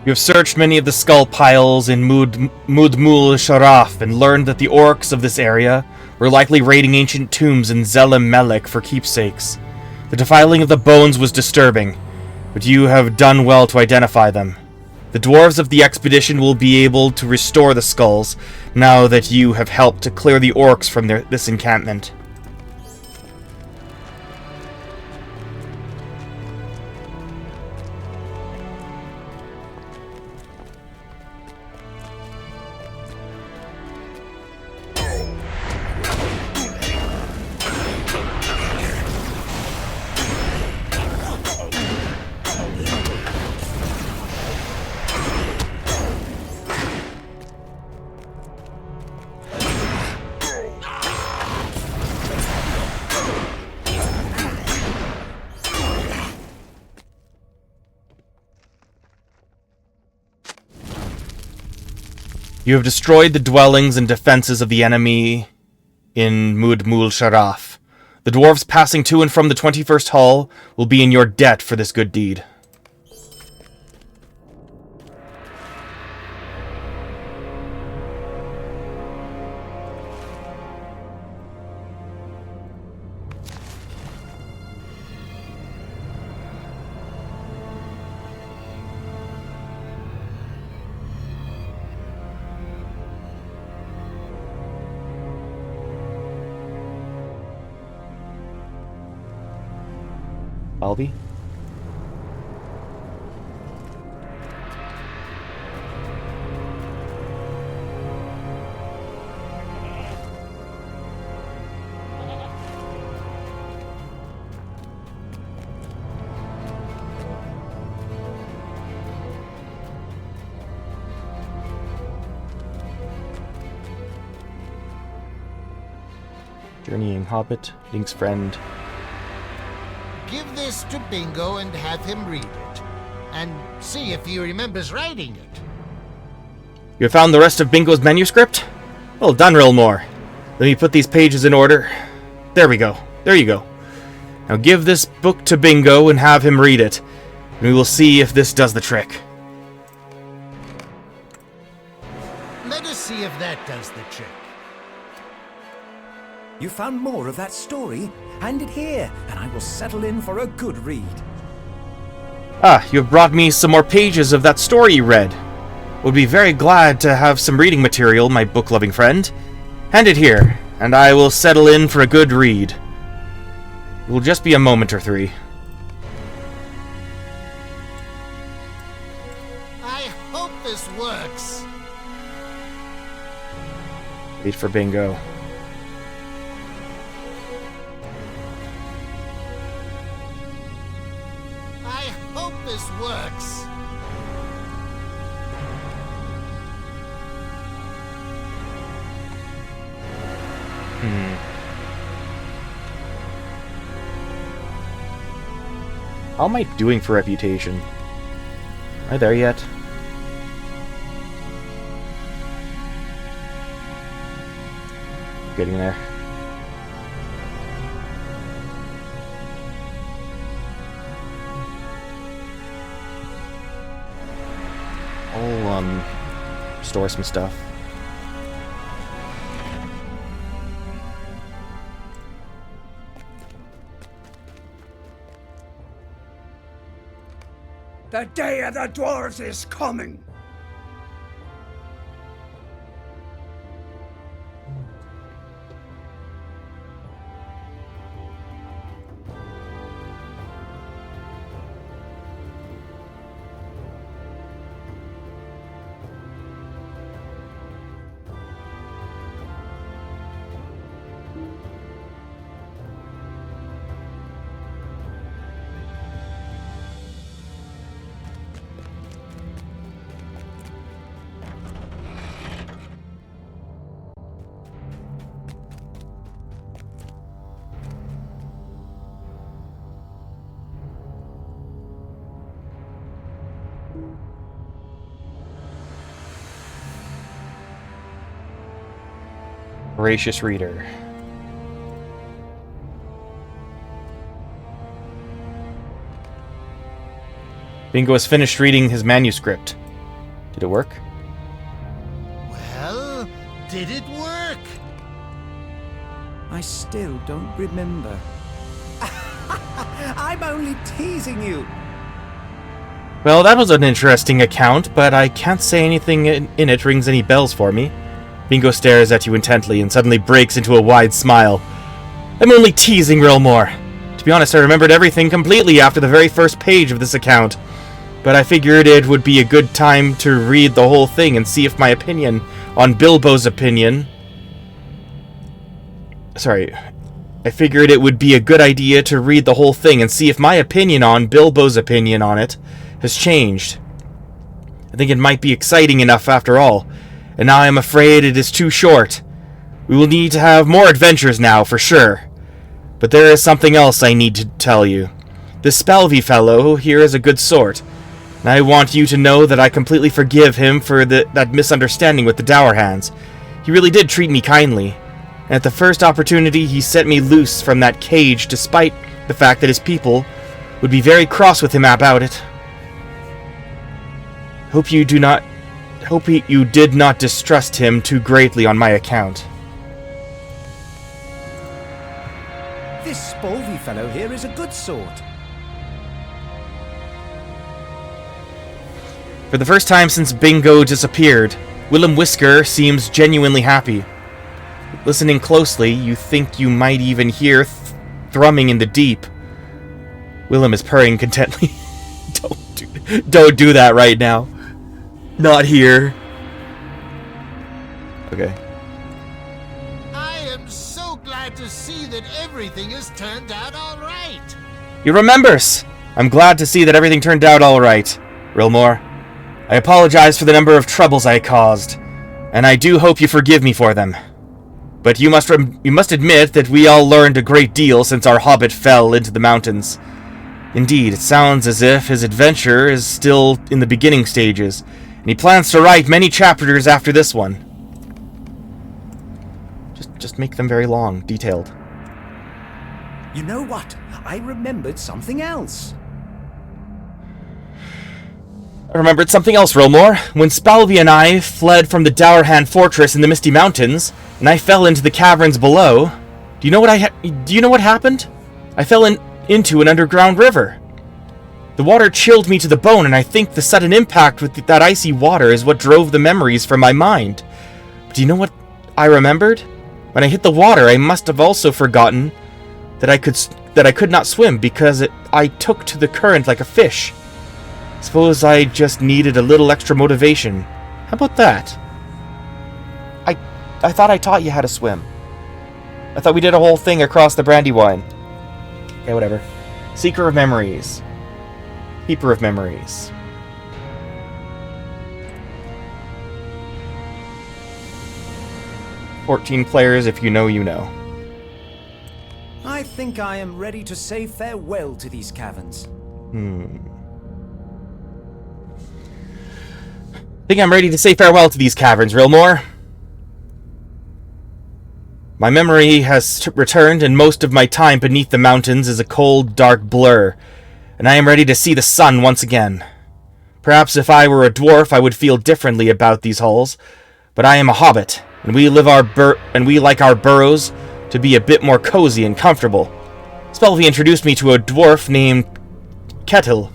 You have searched many of the skull piles in Mudmul Sharaf and learned that the orcs of this area were likely raiding ancient tombs in Zelem melek for keepsakes. The defiling of the bones was disturbing, but you have done well to identify them. The dwarves of the expedition will be able to restore the skulls now that you have helped to clear the orcs from this encampment. You have destroyed the dwellings and defenses of the enemy in Mud-Mul Sharaf. The dwarves passing to and from the 21st Hall will be in your debt for this good deed. Albie? Journeying Hobbit, Link's friend. Give this to Bingo and have him read it. And see if he remembers writing it. You have found the rest of Bingo's manuscript? Well done, Rilmore. Let me put these pages in order. There we go. There you go. Now give this book to Bingo and have him read it. And we will see if this does the trick. Let us see if that does the trick. You found more of that story? Hand it here, and I will settle in for a good read. Ah, you have brought me some more pages of that story you read. Would be very glad to have some reading material, my book-loving friend. Hand it here, and I will settle in for a good read. It will just be a moment or three. I hope this works. Wait for Bingo. I hope this works. How am I doing for reputation? Am I there yet? Getting there. I'll, store some stuff. The day of the dwarves is coming. Voracious reader. Bingo has finished reading his manuscript. Did it work? Well, did it work? I still don't remember. I'm only teasing you. Well, that was an interesting account, but I can't say anything in it rings any bells for me. Bingo stares at you intently and suddenly breaks into a wide smile. I'm only teasing, Rilmore. To be honest, I remembered everything completely after the very first page of this account. But I figured it would be a good time to read the whole thing and see if my opinion on Bilbo's opinion... Sorry. I figured it would be a good idea to read the whole thing and see if my opinion on Bilbo's opinion on it has changed. I think it might be exciting enough after all. And now I am afraid it is too short. We will need to have more adventures now, for sure. But there is something else I need to tell you. This Spelvey fellow here is a good sort. And I want you to know that I completely forgive him for that misunderstanding with the Dour Hands. He really did treat me kindly. And at the first opportunity, he set me loose from that cage, despite the fact that his people would be very cross with him about it. Hope you did not distrust him too greatly on my account. This Spolvy fellow here is a good sort. For the first time since Bingo disappeared, Willem Whisker seems genuinely happy. Listening closely, you think you might even hear thrumming in the deep. Willem is purring contently. Don't do that right now. Not here. Okay. I am so glad to see that everything has turned out all right. He remembers! I'm glad to see that everything turned out all right, Rilmore. I apologize for the number of troubles I caused, and I do hope you forgive me for them. But you must admit that we all learned a great deal since our hobbit fell into the mountains. Indeed, it sounds as if his adventure is still in the beginning stages, and he plans to write many chapters after this one. Just make them very long, detailed. You know what? I remembered something else. I remembered something else, Rilmore. When Spalvy and I fled from the Dourhan fortress in the Misty Mountains, and I fell into the caverns below, do you know what happened? I fell into an underground river. The water chilled me to the bone, and I think the sudden impact with that icy water is what drove the memories from my mind. But do you know what I remembered? When I hit the water, I must have also forgotten that I could not swim because I took to the current like a fish. Suppose I just needed a little extra motivation. How about that? I thought I taught you how to swim. I thought we did a whole thing across the Brandywine. Okay, whatever. Seeker of Memories. Keeper of Memories. "14 players, if you know, you know." I think I am ready to say farewell to these caverns. Think I'm ready to say farewell to these caverns, Rilmore. My memory has returned, and most of my time beneath the mountains is a cold, dark blur, and I am ready to see the sun once again. Perhaps if I were a dwarf, I would feel differently about these halls, but I am a hobbit, and we like our burrows to be a bit more cozy and comfortable. Spelvy introduced me to a dwarf named Kettle,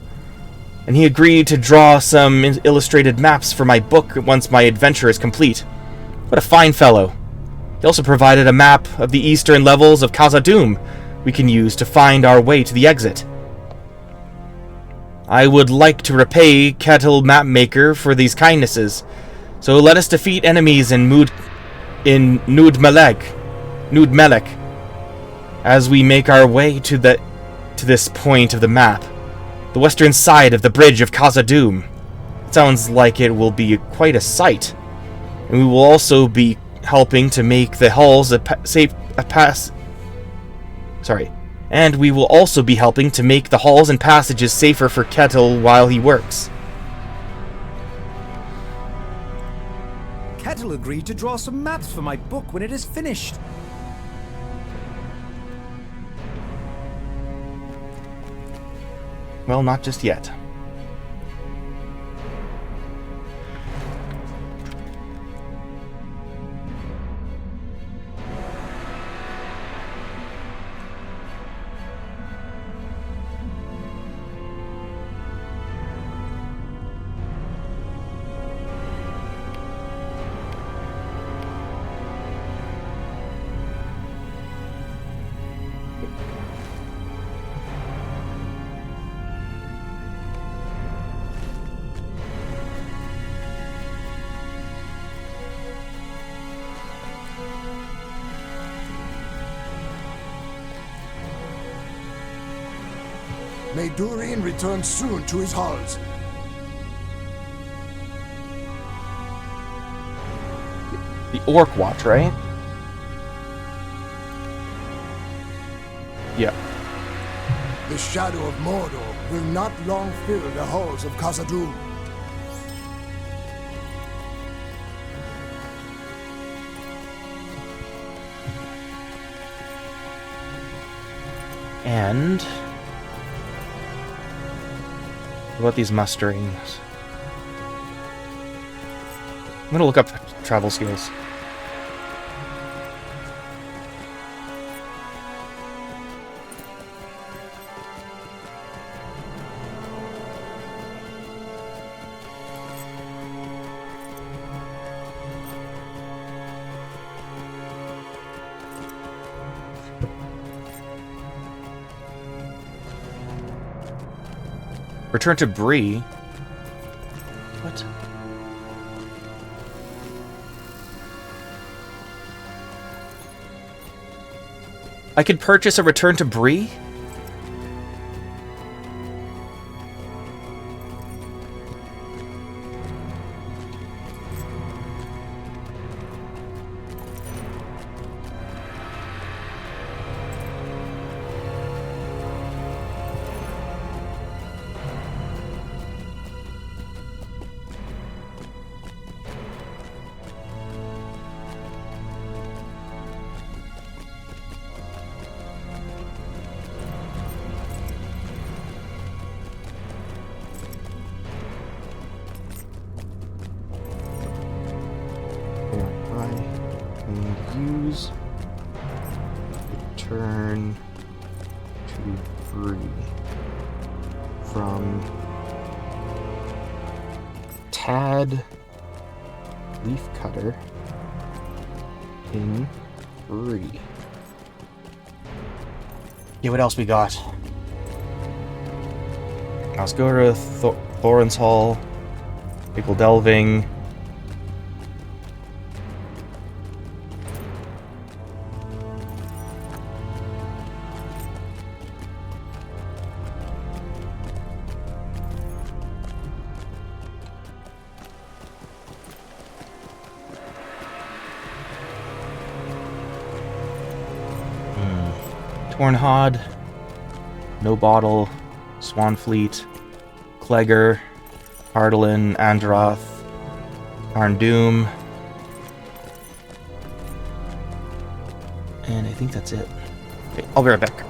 and he agreed to draw some illustrated maps for my book once my adventure is complete. What a fine fellow. He also provided a map of the eastern levels of Khazad-dûm we can use to find our way to the exit. I would like to repay Kettle Mapmaker for these kindnesses, so let us defeat enemies in Nud Melek, as we make our way to this point of the map, the western side of the bridge of Khazad-dûm. It sounds like it will be quite a sight, and we will also be helping to make the halls and we will also be helping to make the halls and passages safer for Kettle while he works. Kettle agreed to draw some maps for my book when it is finished. Well, not just yet. May Durin return soon to his halls. The Orc Watch, right? Yeah. The shadow of Mordor will not long fill the halls of Khazad-dûm. And what about these musterings? I'm gonna look up travel skills. Return to Bree. What? I could purchase a return to Bree? Use return to Bree from Tad Leafcutter in Bree. Yeah, what else we got? Let's go to Thorin's Hall. People delving. Tornhod, No Bottle, Swanfleet, Clegger, Ardalin, Androth, Arndoom, and I think that's it. Okay, I'll be right back.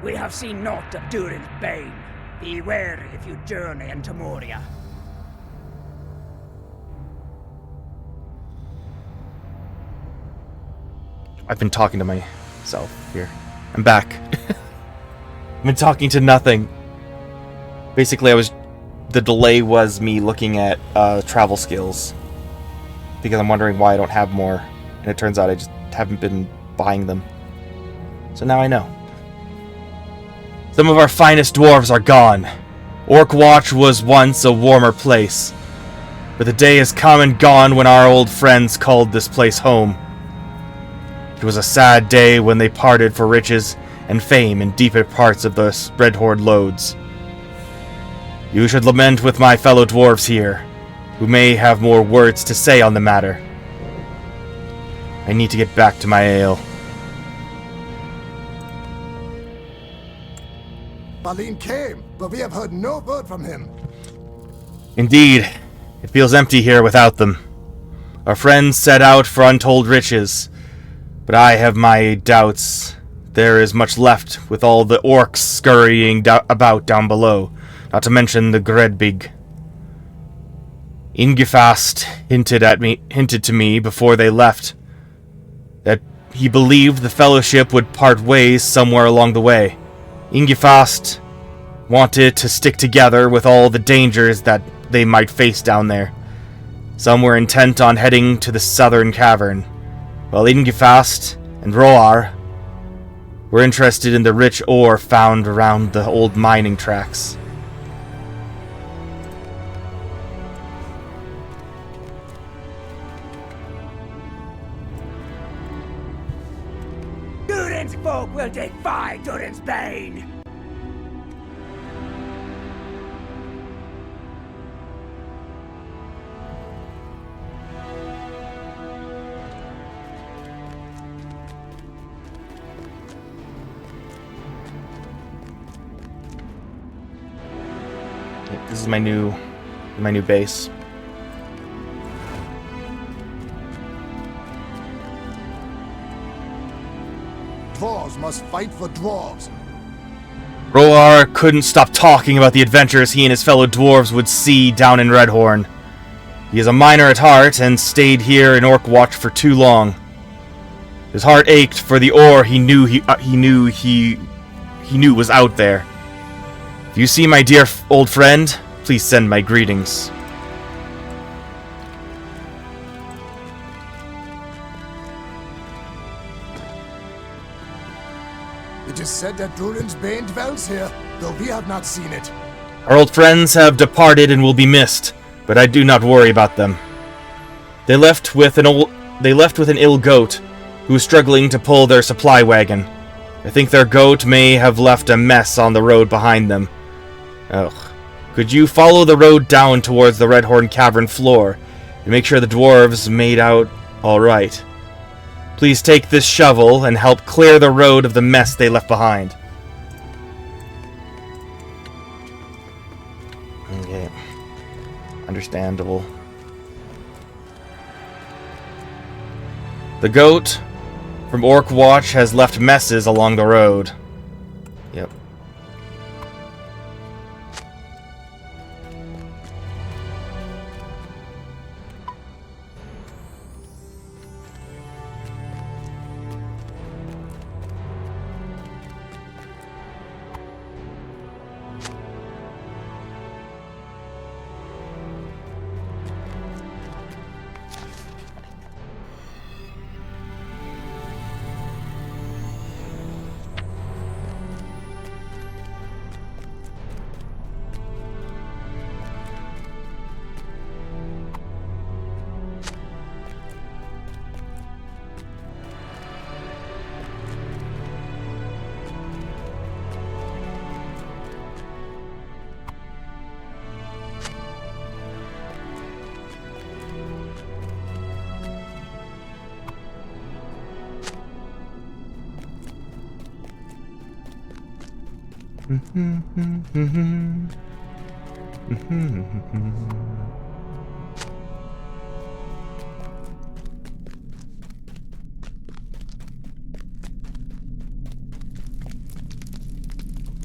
We have seen naught of Durin's bane. Beware if you journey into Moria. I've been talking to myself here. I'm back. I've been talking to nothing. Basically, the delay was me looking at travel skills. Because I'm wondering why I don't have more. And it turns out I just haven't been buying them. So now I know. Some of our finest dwarves are gone. Orc Watch was once a warmer place. But the day has come and gone when our old friends called this place home. It was a sad day when they parted for riches and fame in deeper parts of the Redhorn Lodes. You should lament with my fellow dwarves here, who may have more words to say on the matter. I need to get back to my ale. Balin came, but we have heard no word from him. Indeed, it feels empty here without them. Our friends set out for untold riches, but I have my doubts. There is much left with all the orcs scurrying about down below, not to mention the Gredbig. Ingefast hinted to me before they left that he believed the Fellowship would part ways somewhere along the way. Ingefast wanted to stick together with all the dangers that they might face down there. Some were intent on heading to the southern cavern, while Ingefast and Roar were interested in the rich ore found around the old mining tracks. Durin townsfolk will defy Durin's bane! This is my new base. Dwarves must fight for dwarves. Roar couldn't stop talking about the adventures he and his fellow dwarves would see down in Redhorn. He is a miner at heart and stayed here in Orc Watch for too long. His heart ached for the ore he knew was out there. If you see my dear old friend, please send my greetings. It is said that Durin's bane dwells here, though we have not seen it. Our old friends have departed and will be missed, but I do not worry about them. They left with an ill goat who was struggling to pull their supply wagon. I think their goat may have left a mess on the road behind them. Ugh. Could you follow the road down towards the Redhorn Cavern floor and make sure the dwarves made out all right? Please take this shovel and help clear the road of the mess they left behind. Okay. Understandable. The goat from Orc Watch has left messes along the road. Yep.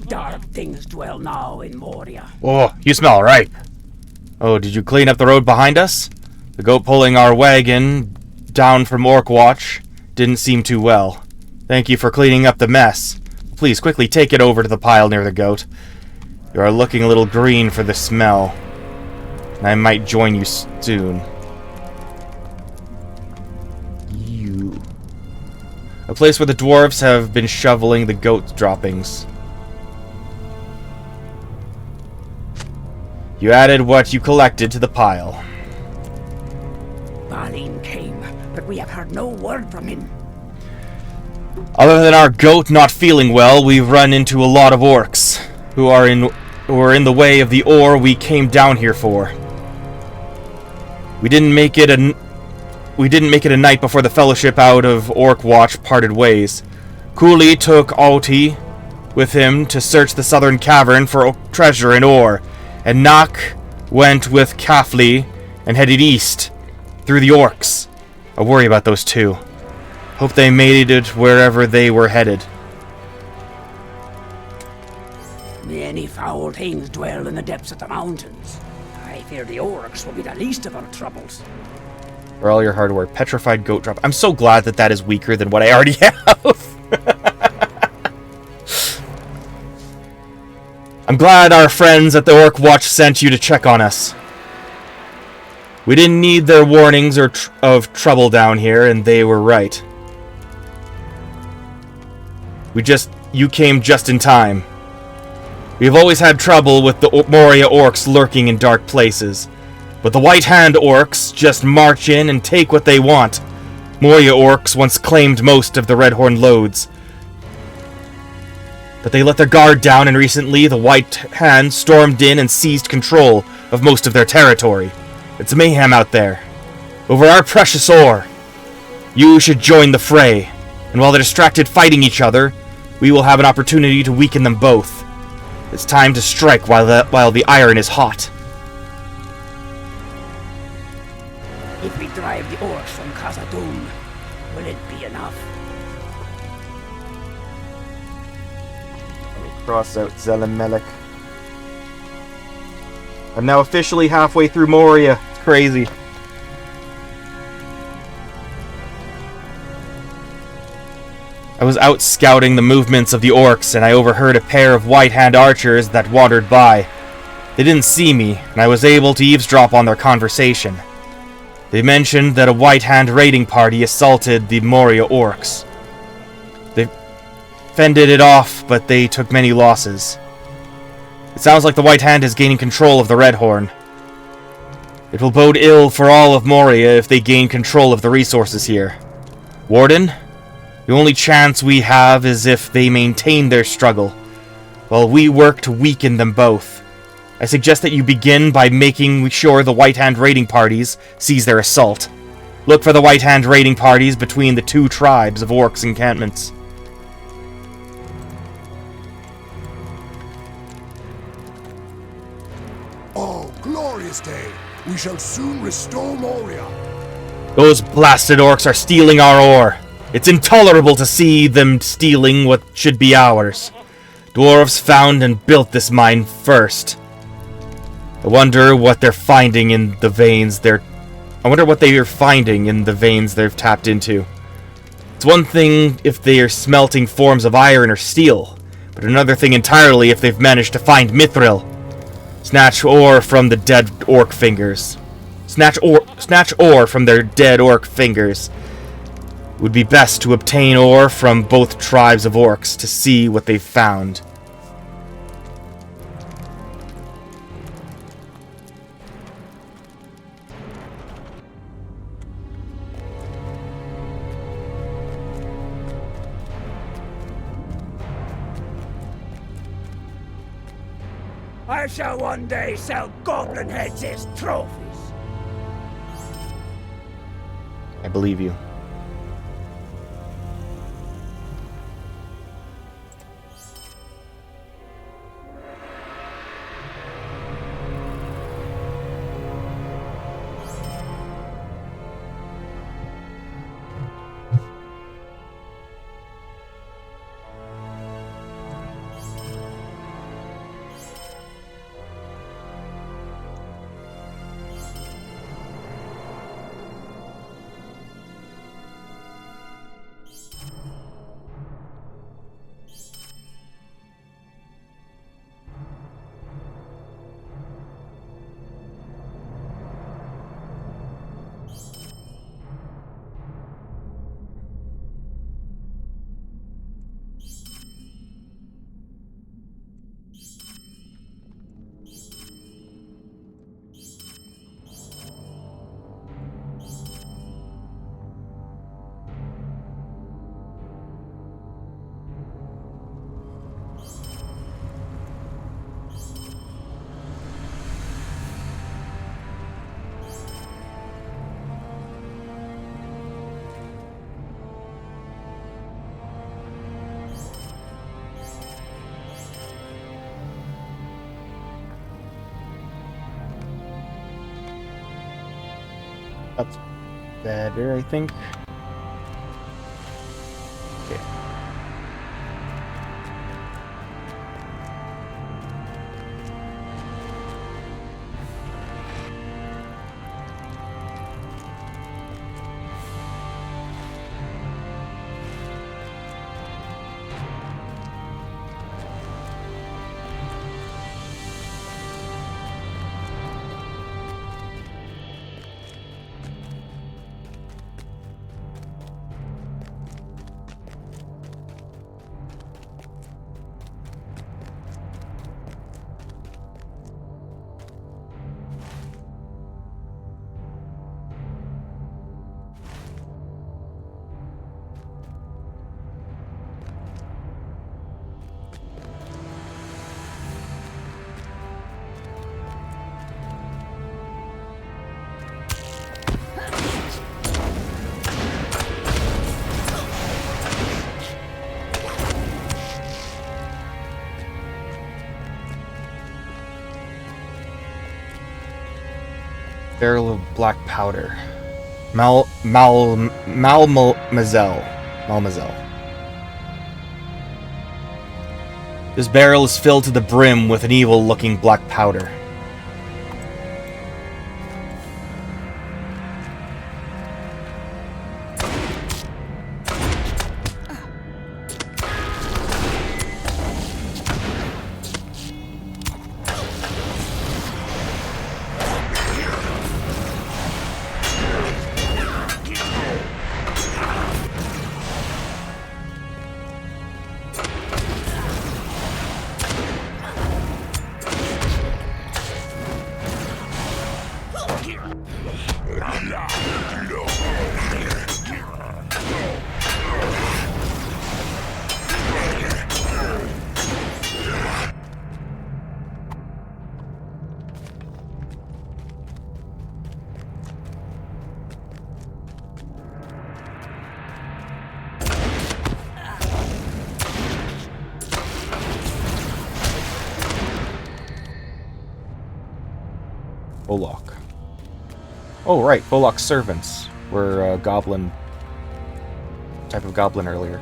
Dark things dwell now in Moria. Oh, you smell ripe. Oh, did you clean up the road behind us? The goat pulling our wagon down from Orc Watch didn't seem too well. Thank you for cleaning up the mess. Please, quickly take it over to the pile near the goat. You are looking a little green for the smell. And I might join you soon. A place where the dwarves have been shoveling the goat droppings. You added what you collected to the pile. Balin came, but we have heard no word from him. Other than our goat not feeling well, we've run into a lot of orcs who are in the way of the ore we came down here for. We didn't make it a night before the Fellowship out of Orc Watch parted ways. Cooley took Alti with him to search the southern cavern for treasure and ore, and Nak went with Kafli and headed east through the orcs. I worry about those two. Hope they made it wherever they were headed. Many foul things dwell in the depths of the mountains. I fear the orcs will be the least of our troubles. For all your hard work, petrified goat drop. I'm so glad that is weaker than what I already have. I'm glad our friends at the Orc Watch sent you to check on us. We didn't need their warnings of trouble down here, and they were right. You came just in time. We've always had trouble with the Moria orcs lurking in dark places. But the White Hand orcs just march in and take what they want. Moria orcs once claimed most of the Redhorn Lodes. But they let their guard down, and recently the White Hand stormed in and seized control of most of their territory. It's mayhem out there. Over our precious ore. You should join the fray, and while they're distracted fighting each other, we will have an opportunity to weaken them both. It's time to strike while the iron is hot. If we drive the orcs from Khazad-dûm, will it be enough? Let me cross out Zelem melek. I'm now officially halfway through Moria. It's crazy. I was out scouting the movements of the orcs, and I overheard a pair of White Hand archers that wandered by. They didn't see me, and I was able to eavesdrop on their conversation. They mentioned that a White Hand raiding party assaulted the Moria orcs. They fended it off, but they took many losses. It sounds like the White Hand is gaining control of the Redhorn. It will bode ill for all of Moria if they gain control of the resources here. Warden? The only chance we have is if they maintain their struggle, while we work to weaken them both. I suggest that you begin by making sure the White Hand raiding parties cease their assault. Look for the White Hand raiding parties between the two tribes of orcs' encampments. Oh, glorious day! We shall soon restore Moria. Those blasted orcs are stealing our ore. It's intolerable to see them stealing what should be ours. Dwarves found and built this mine first. I wonder what they're finding in the veins they've tapped into. It's one thing if they are smelting forms of iron or steel, but another thing entirely if they've managed to find mithril. Snatch ore from the dead orc fingers. Snatch ore from their dead orc fingers. It would be best to obtain ore from both tribes of orcs to see what they've found. I shall one day sell goblin heads as trophies. I believe you. That's better, I think. Okay. Barrel of black powder. Malmazel. This barrel is filled to the brim with an evil-looking black powder. Volok. Oh, right. Volok's servants were goblin... type of goblin earlier.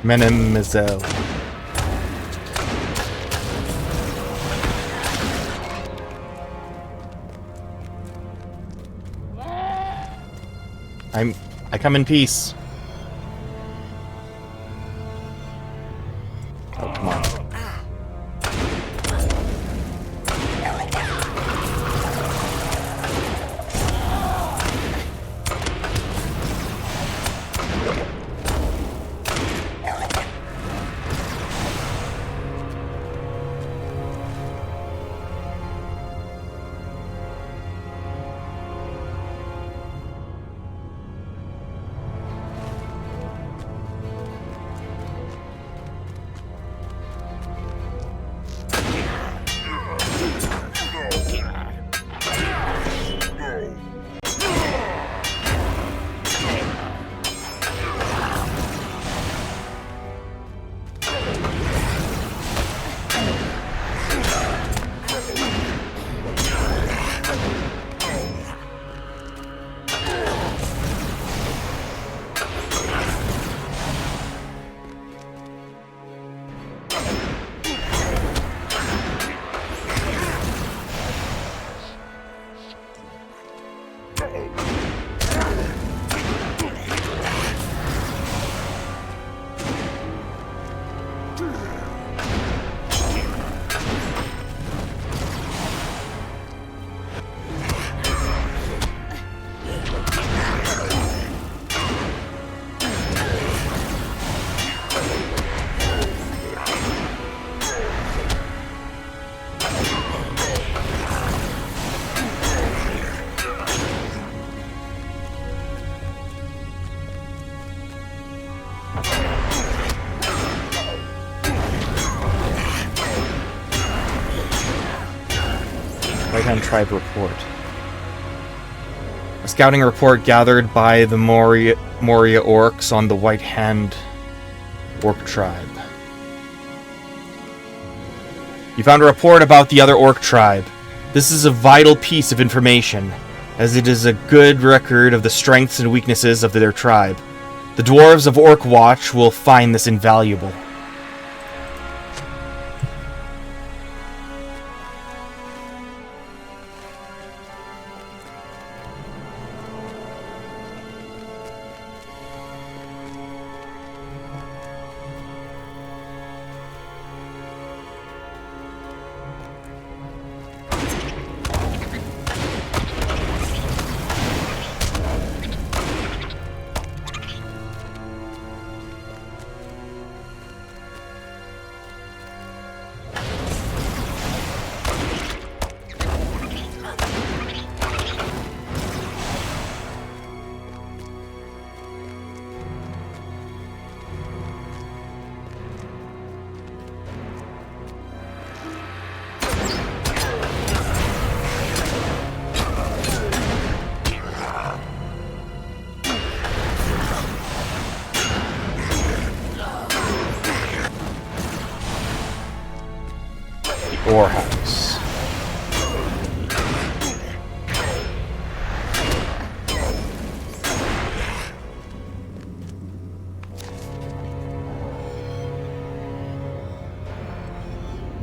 Menemizel. I come in peace. Oh, come on. Right-hand tribe report. A scouting report gathered by the Moria orcs on the White Hand orc tribe. You found a report about the other orc tribe. This is a vital piece of information, as it is a good record of the strengths and weaknesses of their tribe. The dwarves of Orc Watch will find this invaluable.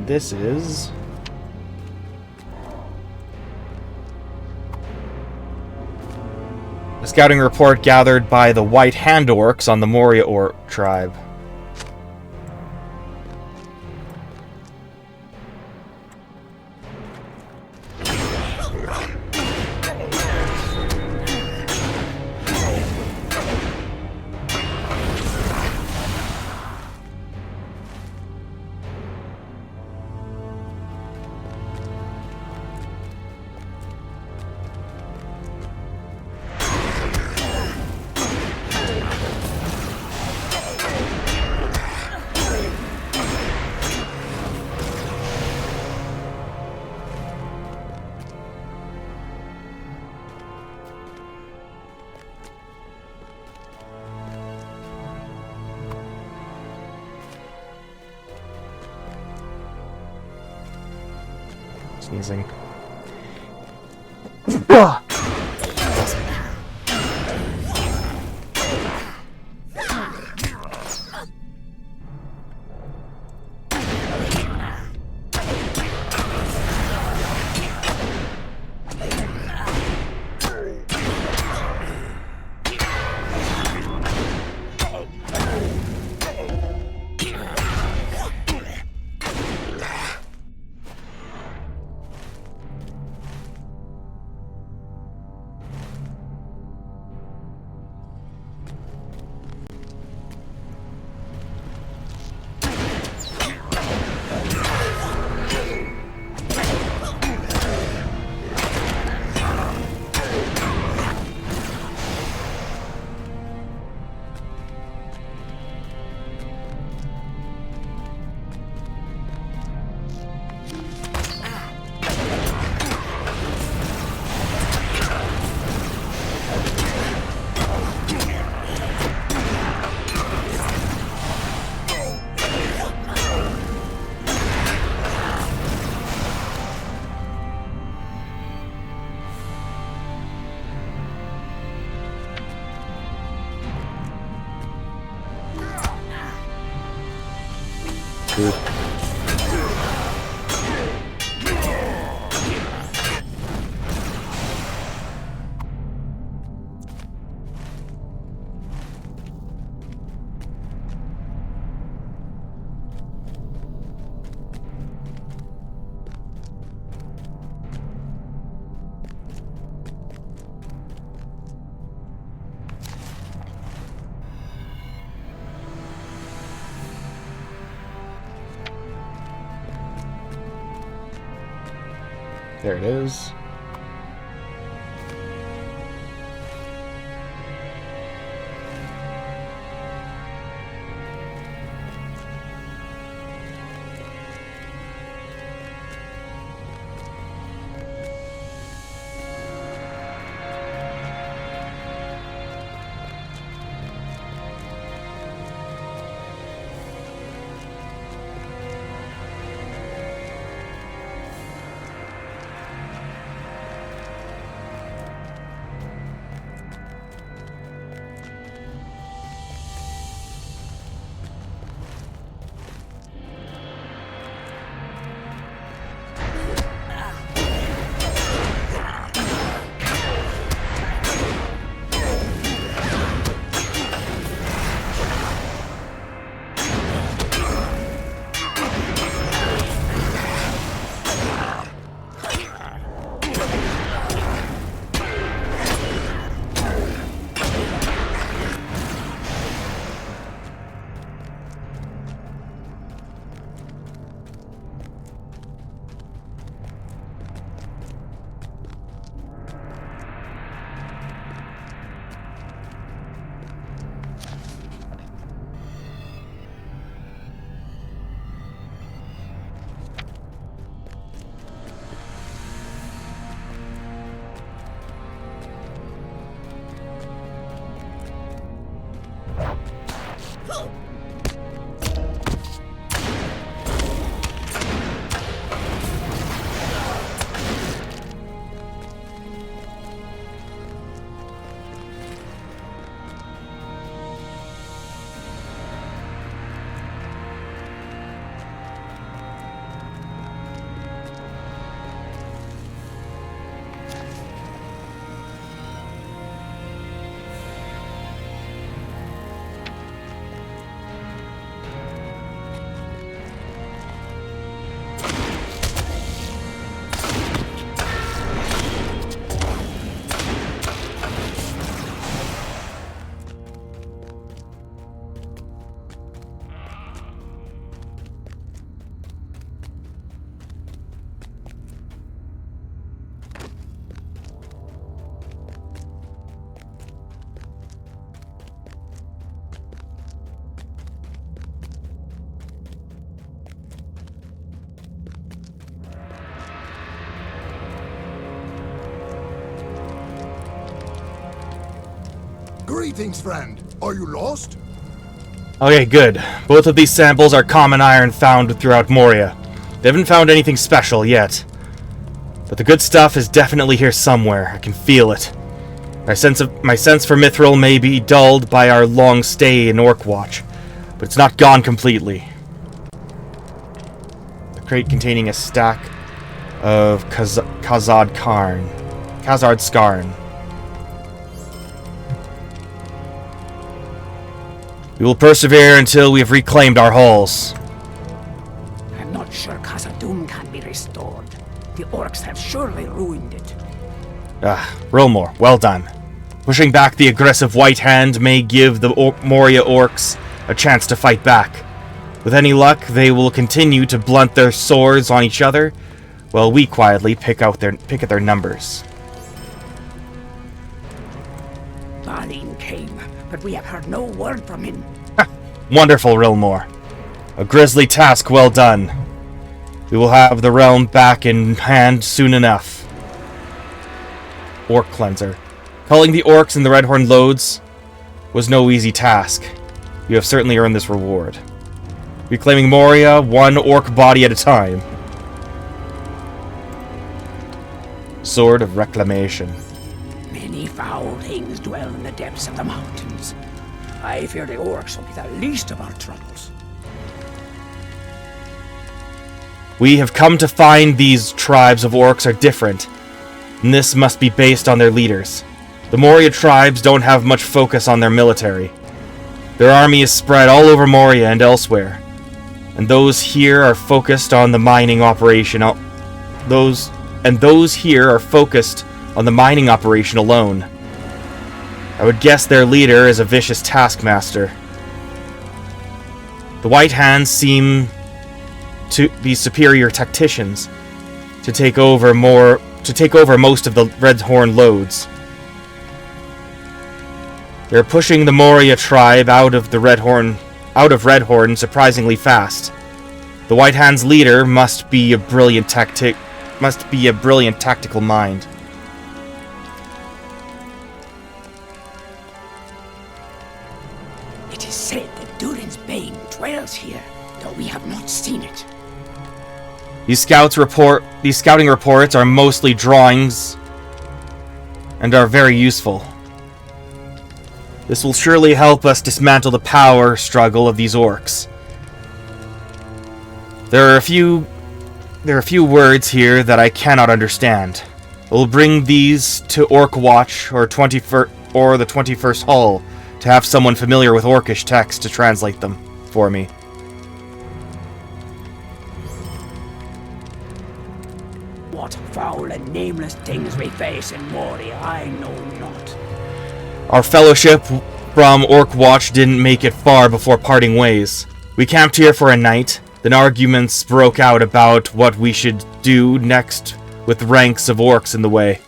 this is... a scouting report gathered by the White Hand Orcs on the Moria tribe. Sneezing. Good. There it is. Greetings, friend. Are you lost? Okay, good. Both of these samples are common iron found throughout Moria. They haven't found anything special yet. But the good stuff is definitely here somewhere. I can feel it. My sense for mithril may be dulled by our long stay in Orkwatch, but it's not gone completely. A crate containing a stack of Khazad Skarn. We will persevere until we have reclaimed our halls. I'm not sure Khazad can be restored. The orcs have surely ruined it. Rilmore, well done. Pushing back the aggressive White Hand may give the Moria orcs a chance to fight back. With any luck, they will continue to blunt their swords on each other, while we quietly pick at their numbers. Balin came, but we have heard no word from him. Wonderful, Rilmore. A grisly task well done. We will have the realm back in hand soon enough. Orc Cleanser. Culling the orcs in the Redhorn Lodes was no easy task. You have certainly earned this reward. Reclaiming Moria, one orc body at a time. Sword of Reclamation. Many foul things dwell in the depths of the mountains. I fear the orcs will be the least of our troubles. We have come to find these tribes of orcs are different, and this must be based on their leaders. The Moria tribes don't have much focus on their military. Their army is spread all over Moria and elsewhere, and those here are focused on the mining operation. Those here are focused on the mining operation alone. I would guess their leader is a vicious taskmaster. The White Hands seem to be superior tacticians to take over most of the Redhorn Lodes. They're pushing the Moria tribe out of Redhorn surprisingly fast. The White Hands leader must be a brilliant tactical mind. It is said that Durin's Bane dwells here, though we have not seen it. These scouting reports are mostly drawings and are very useful. This will surely help us dismantle the power struggle of these orcs. There are a few words here that I cannot understand. We'll bring these to Orkwatch or the 21st Hall to have someone familiar with Orcish text to translate them for me. What foul and nameless things we face in Moria, I know not. Our fellowship from Orkwatch didn't make it far before parting ways. We camped here for a night, then arguments broke out about what we should do next with ranks of orcs in the way.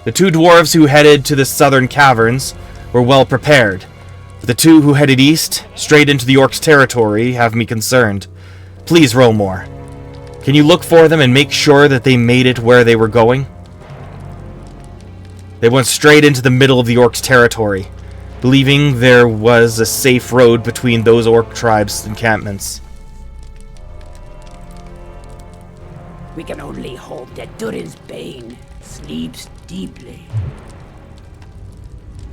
The two dwarves who headed to the southern caverns were well prepared, but the two who headed east, straight into the orcs' territory, have me concerned. Please, Rolmore, can you look for them and make sure that they made it where they were going? They went straight into the middle of the orcs' territory, believing there was a safe road between those orc tribes' encampments. We can only hope that Durin's Bane sleeps deeply.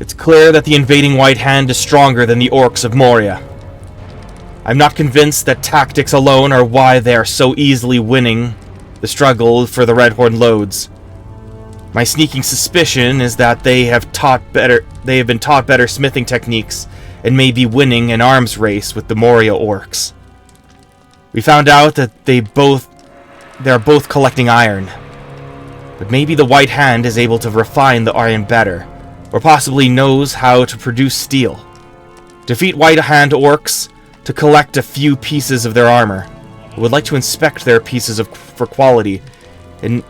It's clear that the invading White Hand is stronger than the orcs of Moria. I'm not convinced that tactics alone are why they are so easily winning the struggle for the Redhorn Lodes. My sneaking suspicion is that they have been taught better smithing techniques and may be winning an arms race with the Moria orcs. We found out that they are both collecting iron. But maybe the White Hand is able to refine the iron better, or possibly knows how to produce steel. Defeat White Hand orcs to collect a few pieces of their armor. I would like to inspect their pieces for quality and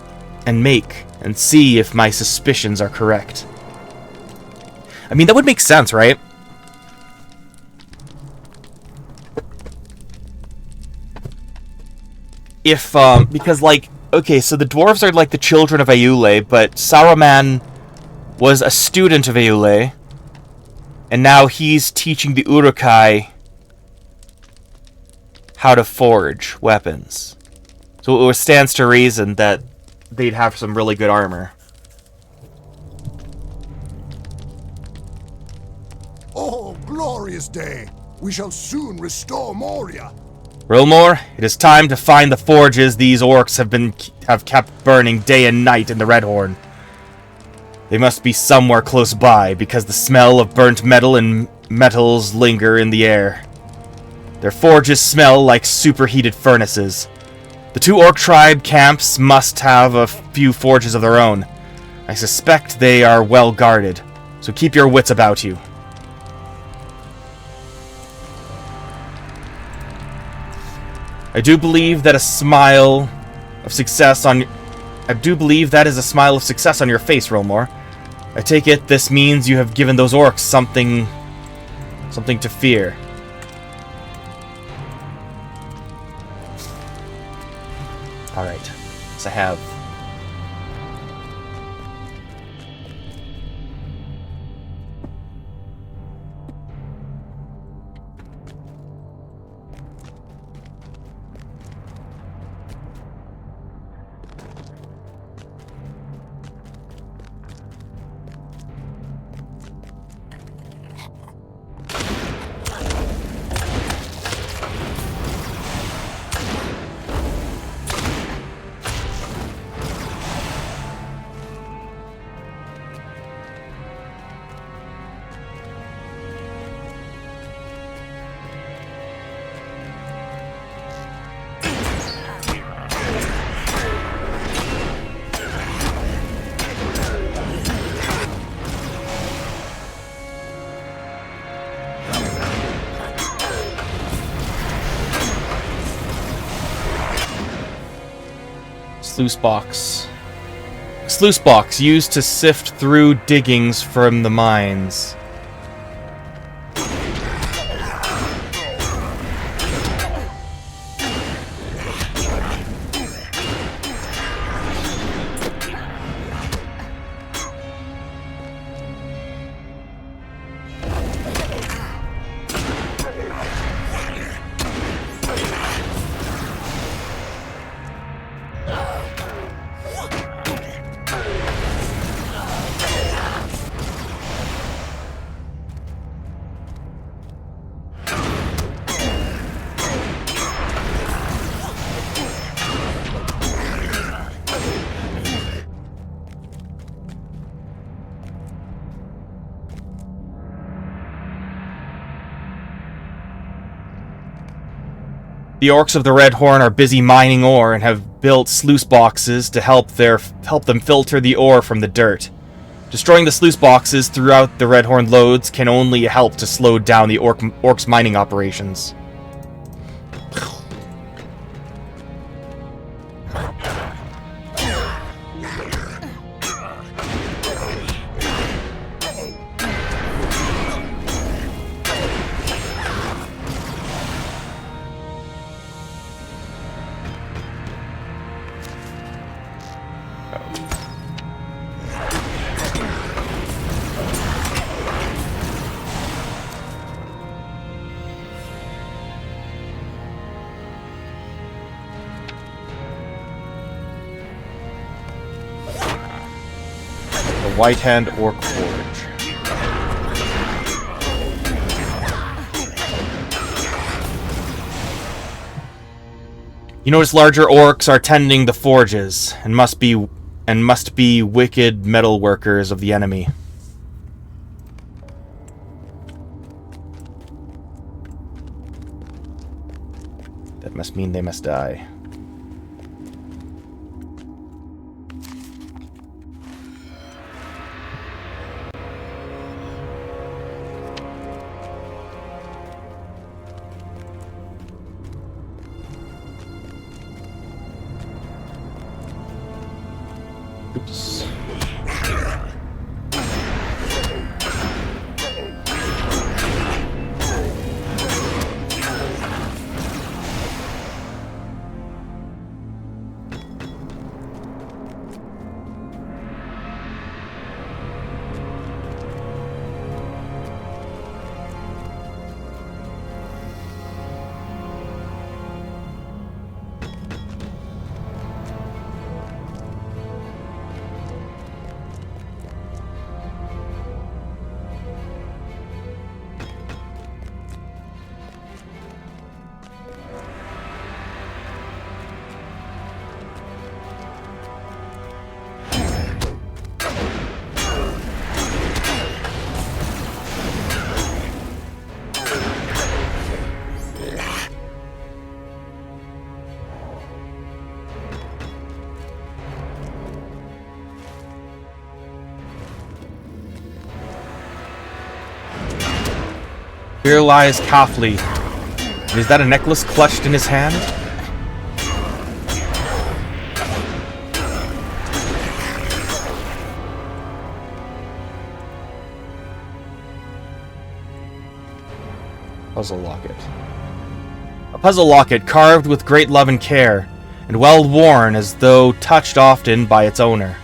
see if my suspicions are correct. I mean, that would make sense, right? Because, like, okay, so the dwarves are like the children of Aule, but Saruman was a student of Aule, And now he's teaching the Urukai how to forge weapons. So it stands to reason that they'd have some really good armor. Oh, glorious day! We shall soon restore Moria. Rilmore, it is time to find the forges these orcs have kept burning day and night in the Redhorn. They must be somewhere close by, because the smell of burnt metal and metals linger in the air. Their forges smell like superheated furnaces. The two orc tribe camps must have a few forges of their own. I suspect they are well guarded, so keep your wits about you. I do believe that is a smile of success on your face, Rilmore. I take it this means you have given those orcs something to fear. Alright, so I have... Sluice box. Sluice box used to sift through diggings from the mines. The orcs of the Redhorn are busy mining ore and have built sluice boxes to help them filter the ore from the dirt. Destroying the sluice boxes throughout the Redhorn Lodes can only help to slow down the orcs' mining operations. White Hand Orc Forge. You notice larger orcs are tending the forges and must be wicked metal workers of the enemy. That must mean they must die. Oops. Here lies Kafli. Is that a necklace clutched in his hand? Puzzle locket. A puzzle locket carved with great love and care, and well worn as though touched often by its owner.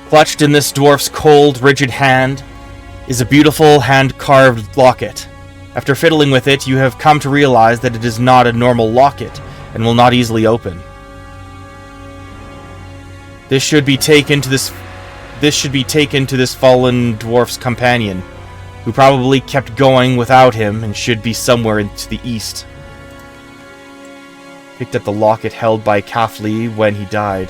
Clutched in this dwarf's cold, rigid hand is a beautiful hand-carved locket. After fiddling with it, you have come to realize that it is not a normal locket and will not easily open. This should be taken to this fallen dwarf's companion, who probably kept going without him and should be somewhere to the east. Picked up the locket held by Kafli when he died.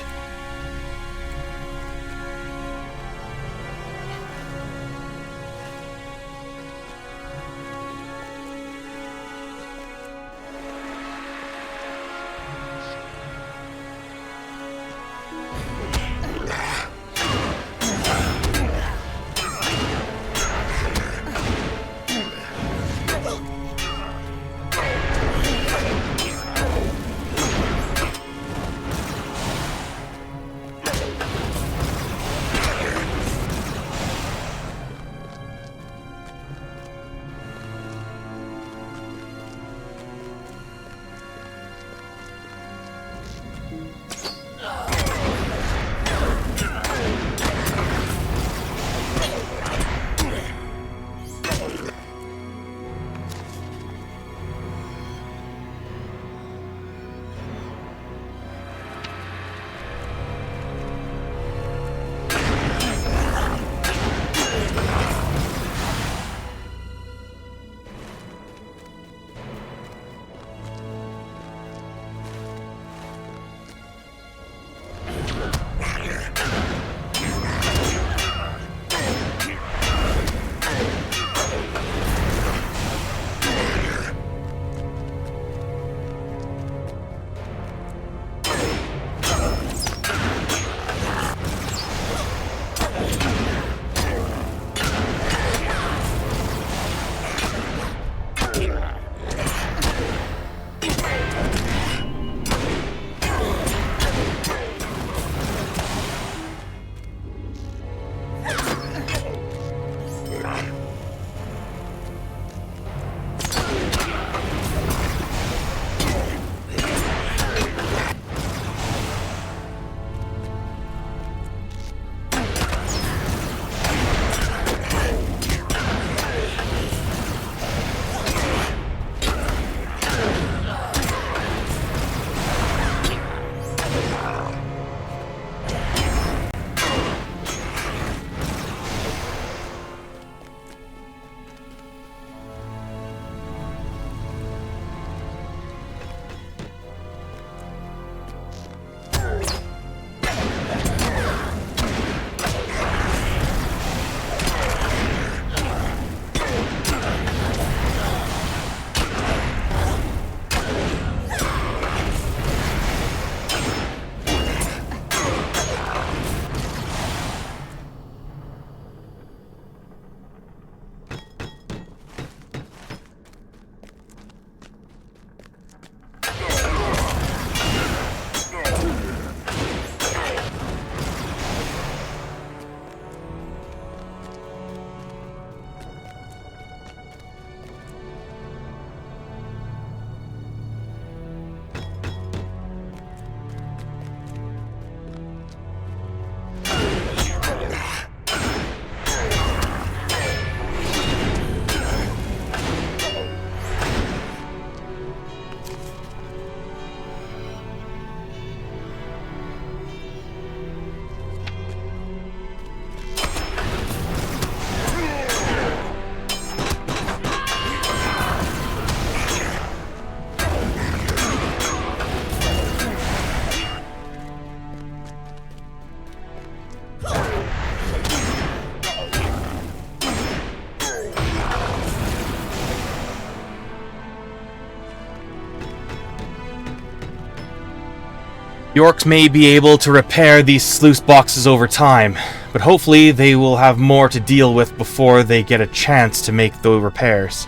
The orcs may be able to repair these sluice boxes over time, but hopefully they will have more to deal with before they get a chance to make the repairs.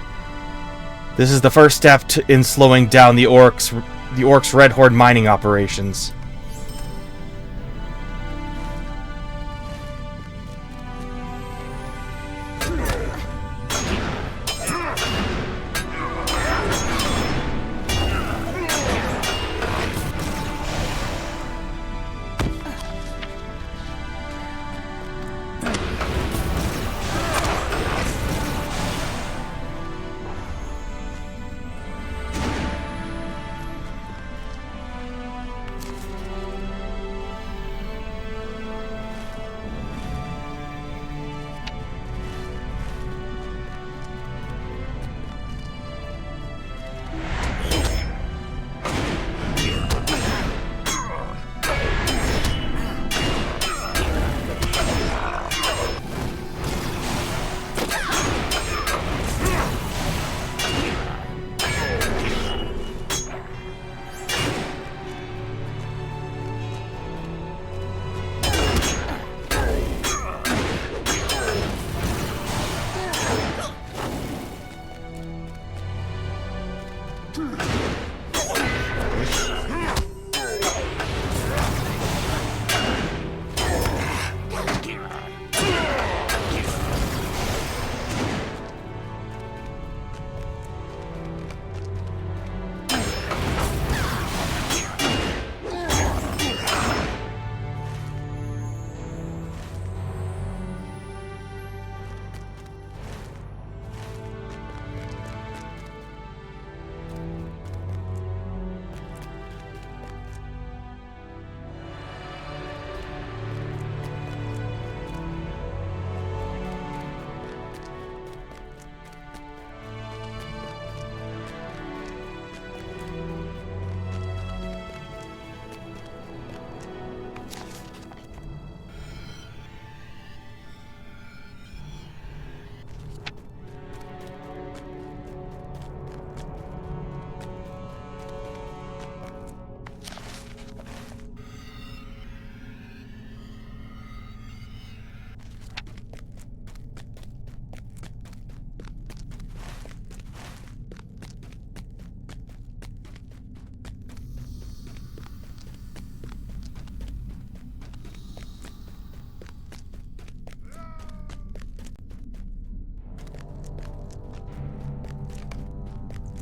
This is the first step in slowing down the orcs' Redhorn mining operations.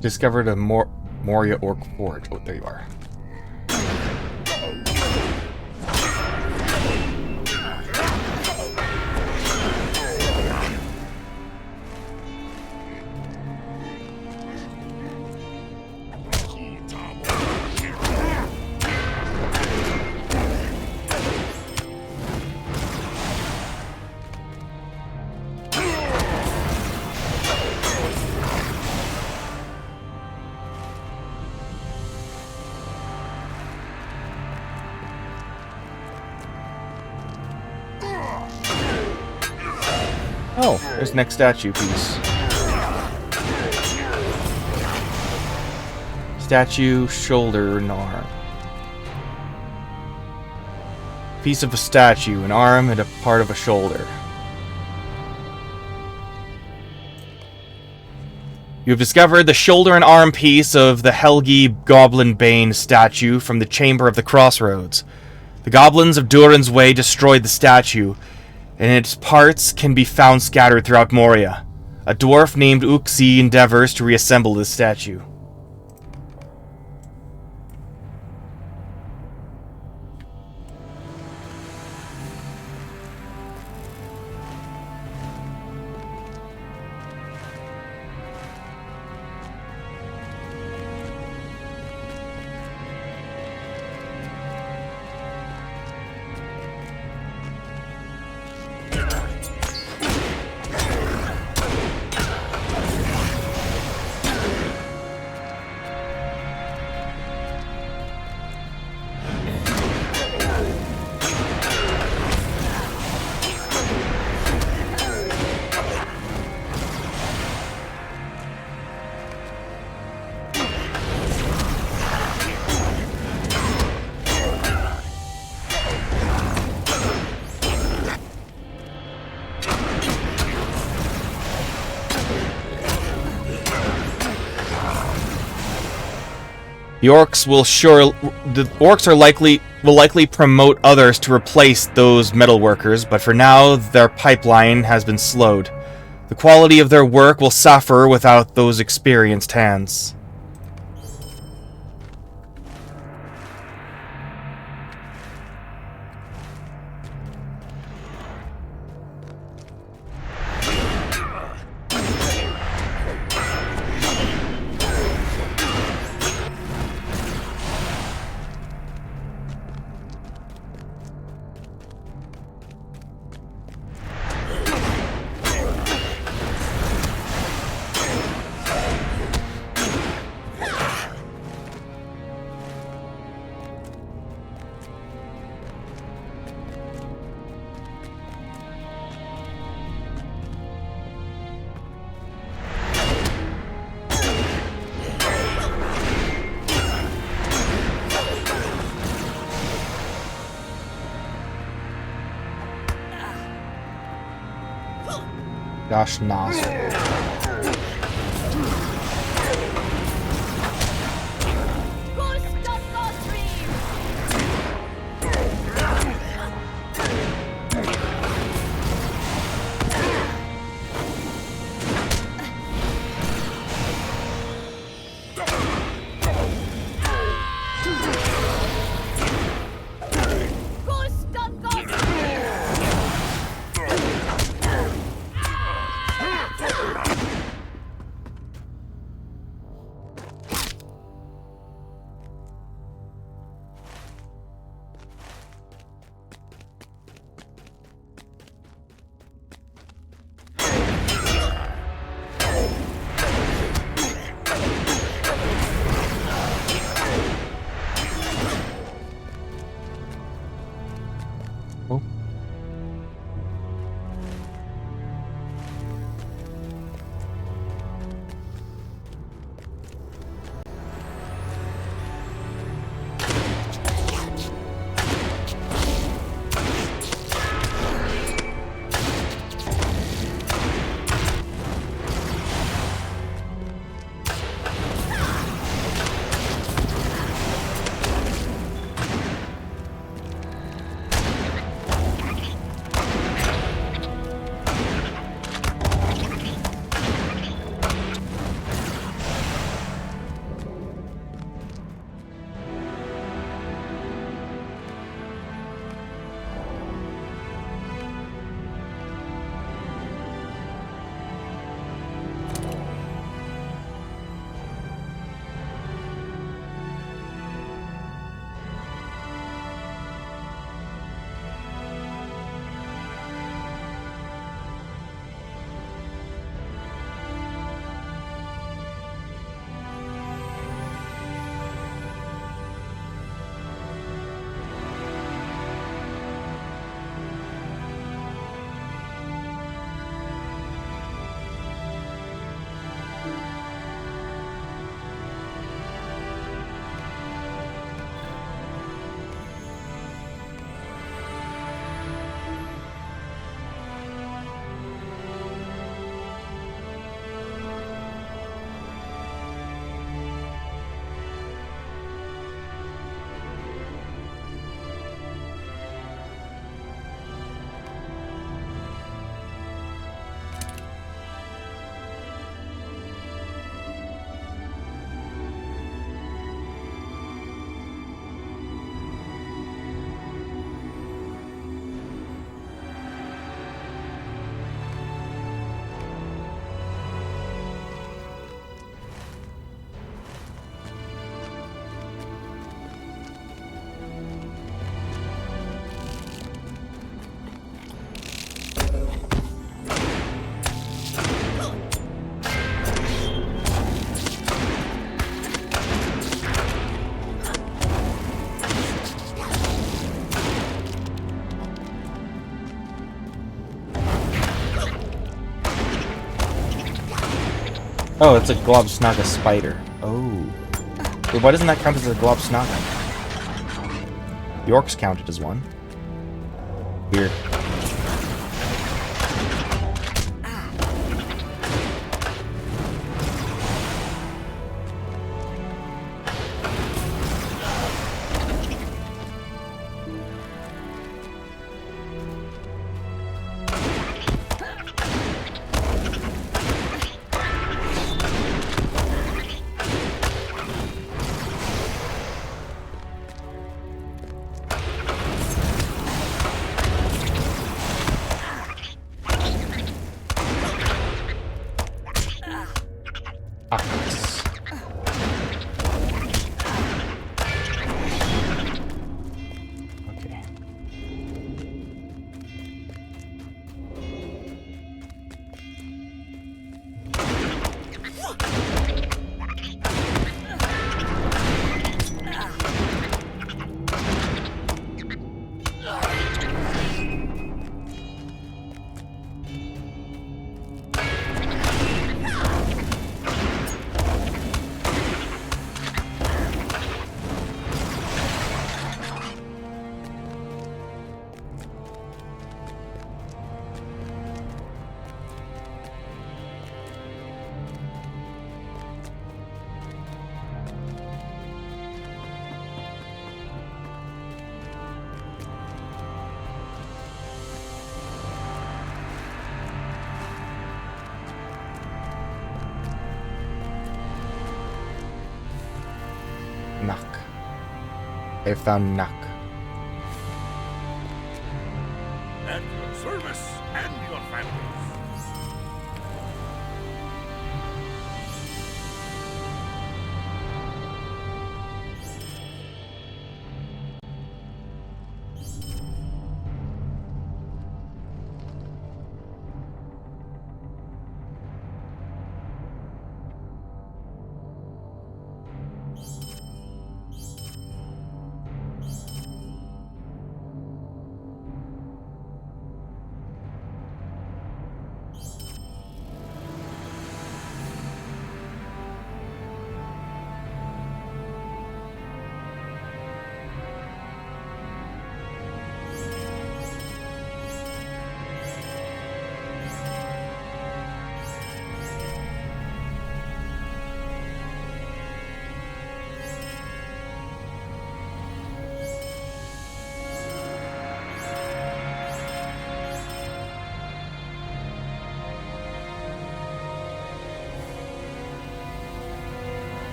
Discovered a Moria orc forge. Oh, there you are. Oh, there's the next statue piece. Statue, shoulder, and arm. Piece of a statue, an arm, and a part of a shoulder. You have discovered the shoulder and arm piece of the Helgi Goblin Bane statue from the Chamber of the Crossroads. The goblins of Durin's Way destroyed the statue, and its parts can be found scattered throughout Moria. A dwarf named Uxie endeavors to reassemble this statue. The orcs will likely promote others to replace those metalworkers, but for now their pipeline has been slowed. The quality of their work will suffer without those experienced hands. Gosh, nozzle. Oh, it's a Globsnaga spider. Oh. Wait, why doesn't that count as a Globsnaga? The orcs counted as one. Weird. Nak. I found Nak. At your service and your families.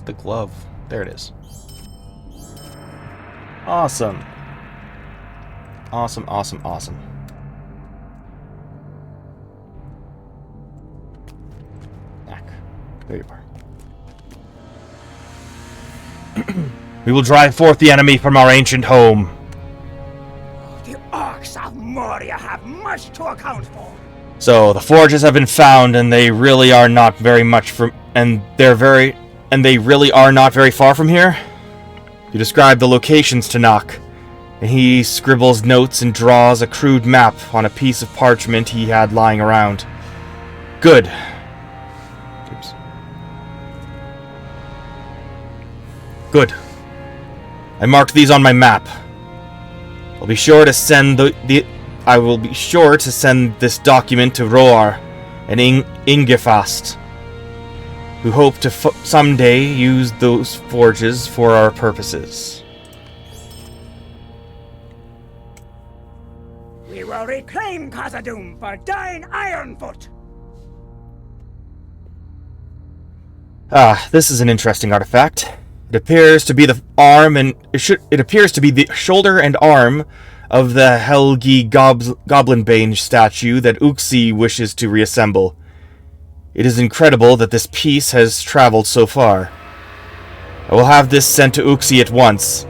The glove. There it is. Awesome. Awesome, awesome, awesome. Back. There you are. We will drive forth the enemy from our ancient home. The orcs of Moria have much to account for. So, the forges have been found, and they really are not very much from... And they really are not very far from here? You describe the locations to Nock, and he scribbles notes and draws a crude map on a piece of parchment he had lying around. Good. Oops. Good. I marked these on my map. I'll be sure to send I will be sure to send this document to Roar and Ingefast, who hope to someday use those forges for our purposes. We will reclaim Khazad-dûm for Dine Ironfoot. Ah, this is an interesting artifact. It appears to be the arm and it appears to be the shoulder and arm of the Helgi Goblinbane statue that Uxie wishes to reassemble. It is incredible that this piece has traveled so far. I will have this sent to Uxie at once.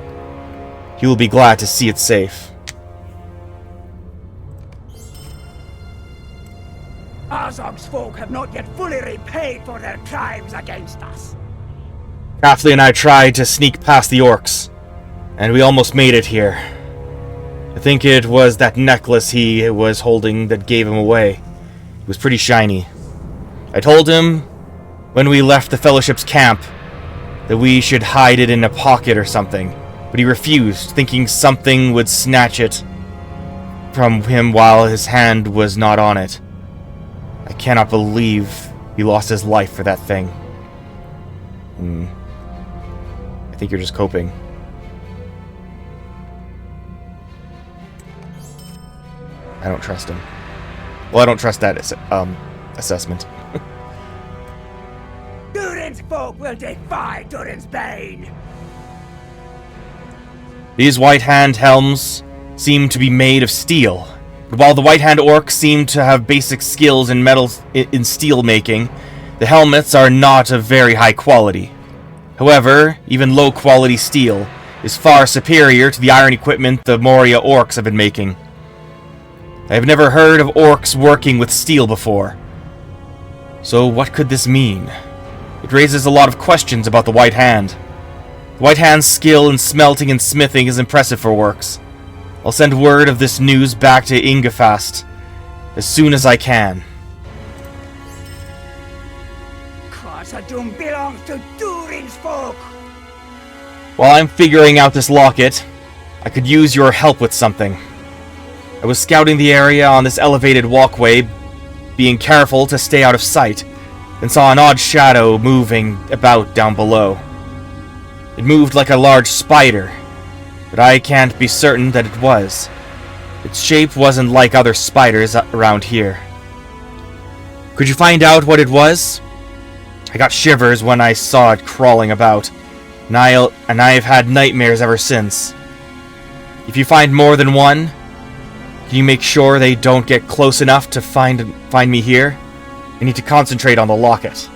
He will be glad to see it safe. Azog's folk have not yet fully repaid for their crimes against us. Kathleen and I tried to sneak past the orcs, and we almost made it here. I think it was that necklace he was holding that gave him away. It was pretty shiny. I told him when we left the Fellowship's camp that we should hide it in a pocket or something, but he refused, thinking something would snatch it from him while his hand was not on it. I cannot believe he lost his life for that thing. I think you're just coping. I don't trust him. Well, I don't trust that assessment. Durin's folk will defy Durin's bane. These White Hand helms seem to be made of steel. But while the White Hand orcs seem to have basic skills in steel making, the helmets are not of very high quality. However, even low quality steel is far superior to the iron equipment the Moria orcs have been making. I have never heard of orcs working with steel before. So what could this mean? It raises a lot of questions about the White Hand. The White Hand's skill in smelting and smithing is impressive for works. I'll send word of this news back to Ingefast as soon as I can. Khazad-dûm belongs to Durin's folk! While I'm figuring out this locket, I could use your help with something. I was scouting the area on this elevated walkway, being careful to stay out of sight, and saw an odd shadow moving about down below. It moved like a large spider, but I can't be certain that it was. Its shape wasn't like other spiders around here. Could you find out what it was? I got shivers when I saw it crawling about, and I've had nightmares ever since. If you find more than one, can you make sure they don't get close enough to find me here? I need to concentrate on the locket.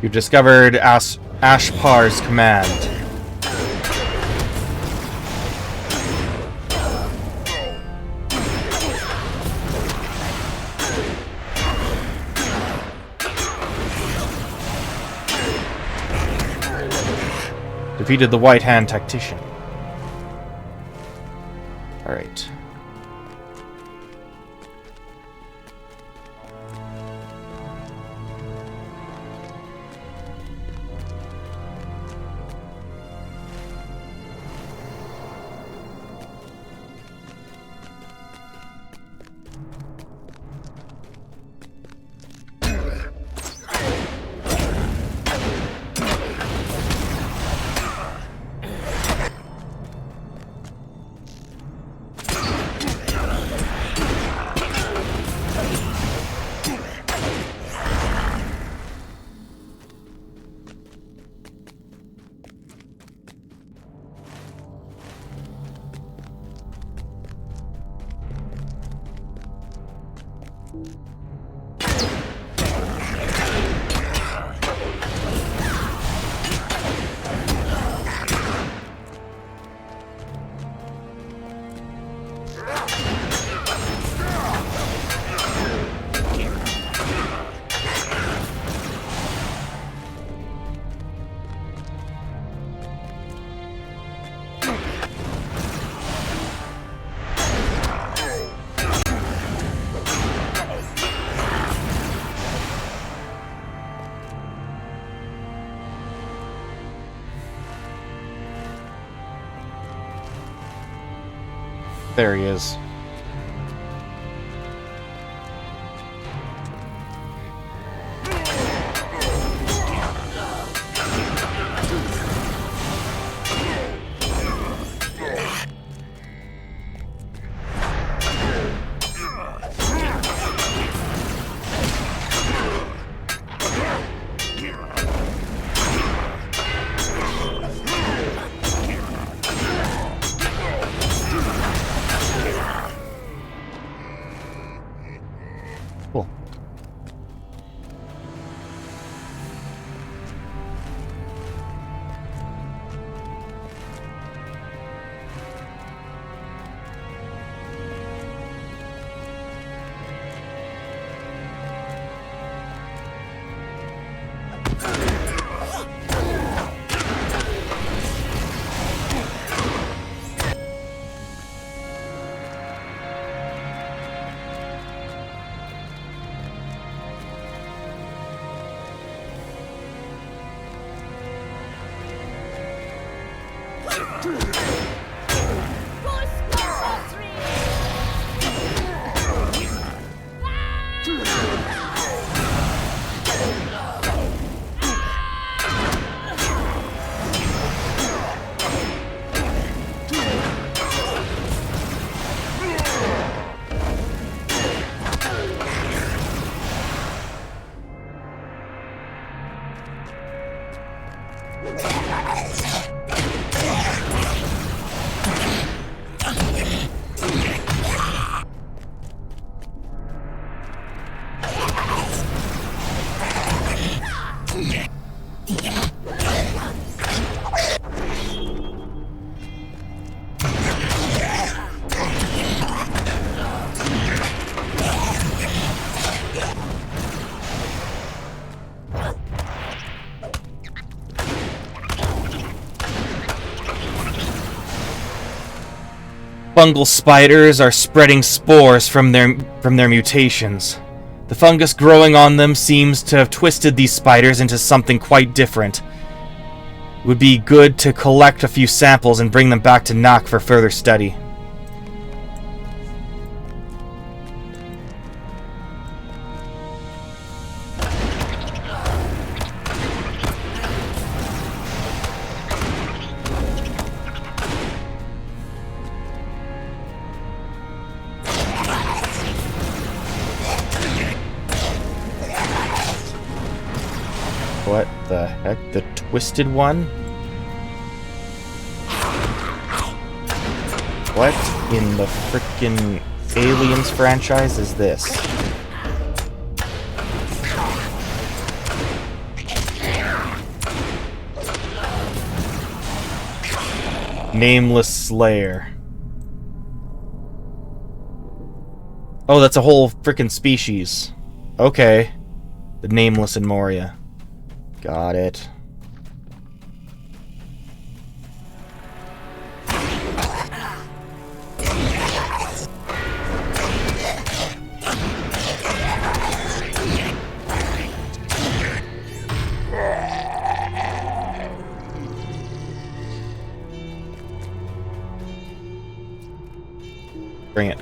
You've discovered Ashpar's command. Defeated the White Hand tactician. Alright. There he is. Fungal spiders are spreading spores from their mutations. The fungus growing on them seems to have twisted these spiders into something quite different. It would be good to collect a few samples and bring them back to Nock for further study. What the heck? The twisted one? What in the frickin' Aliens franchise is this? Nameless Slayer. Oh, that's a whole frickin' species. Okay. The Nameless in Moria. Got it. Bring it.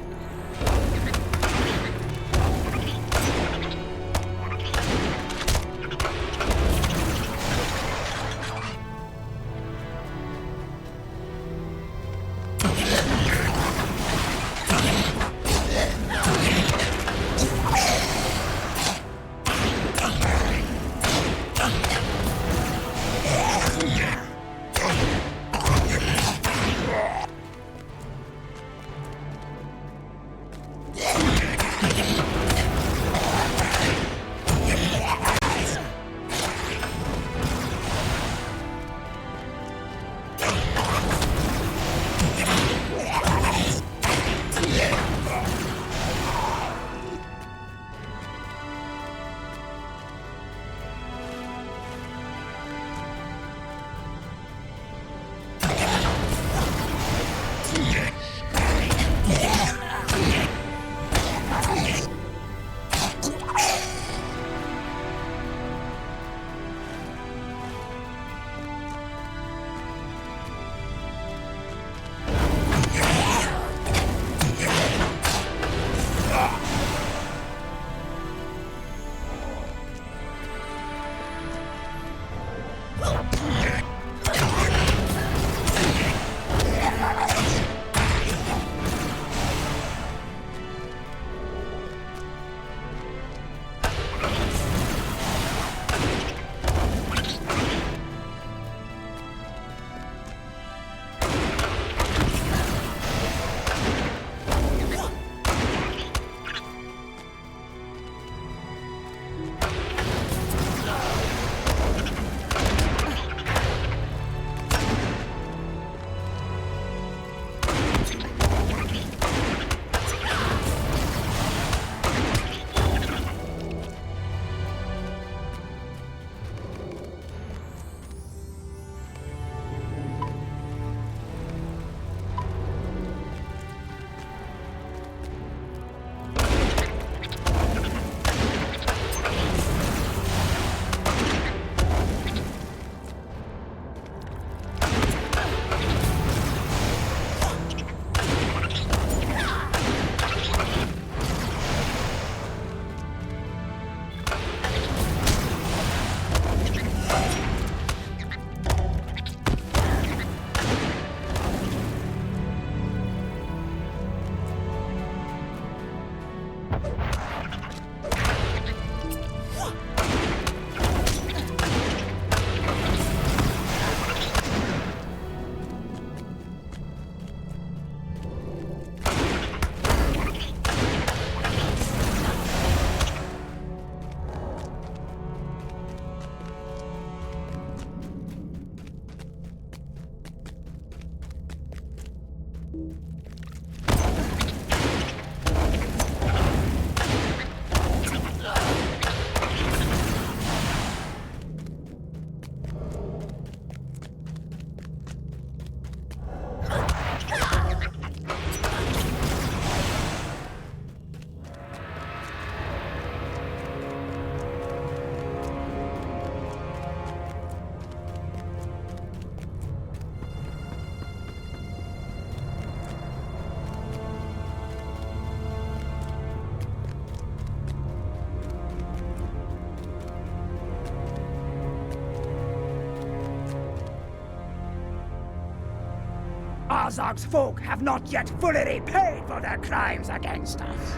Azog's folk have not yet fully repaid for their crimes against us.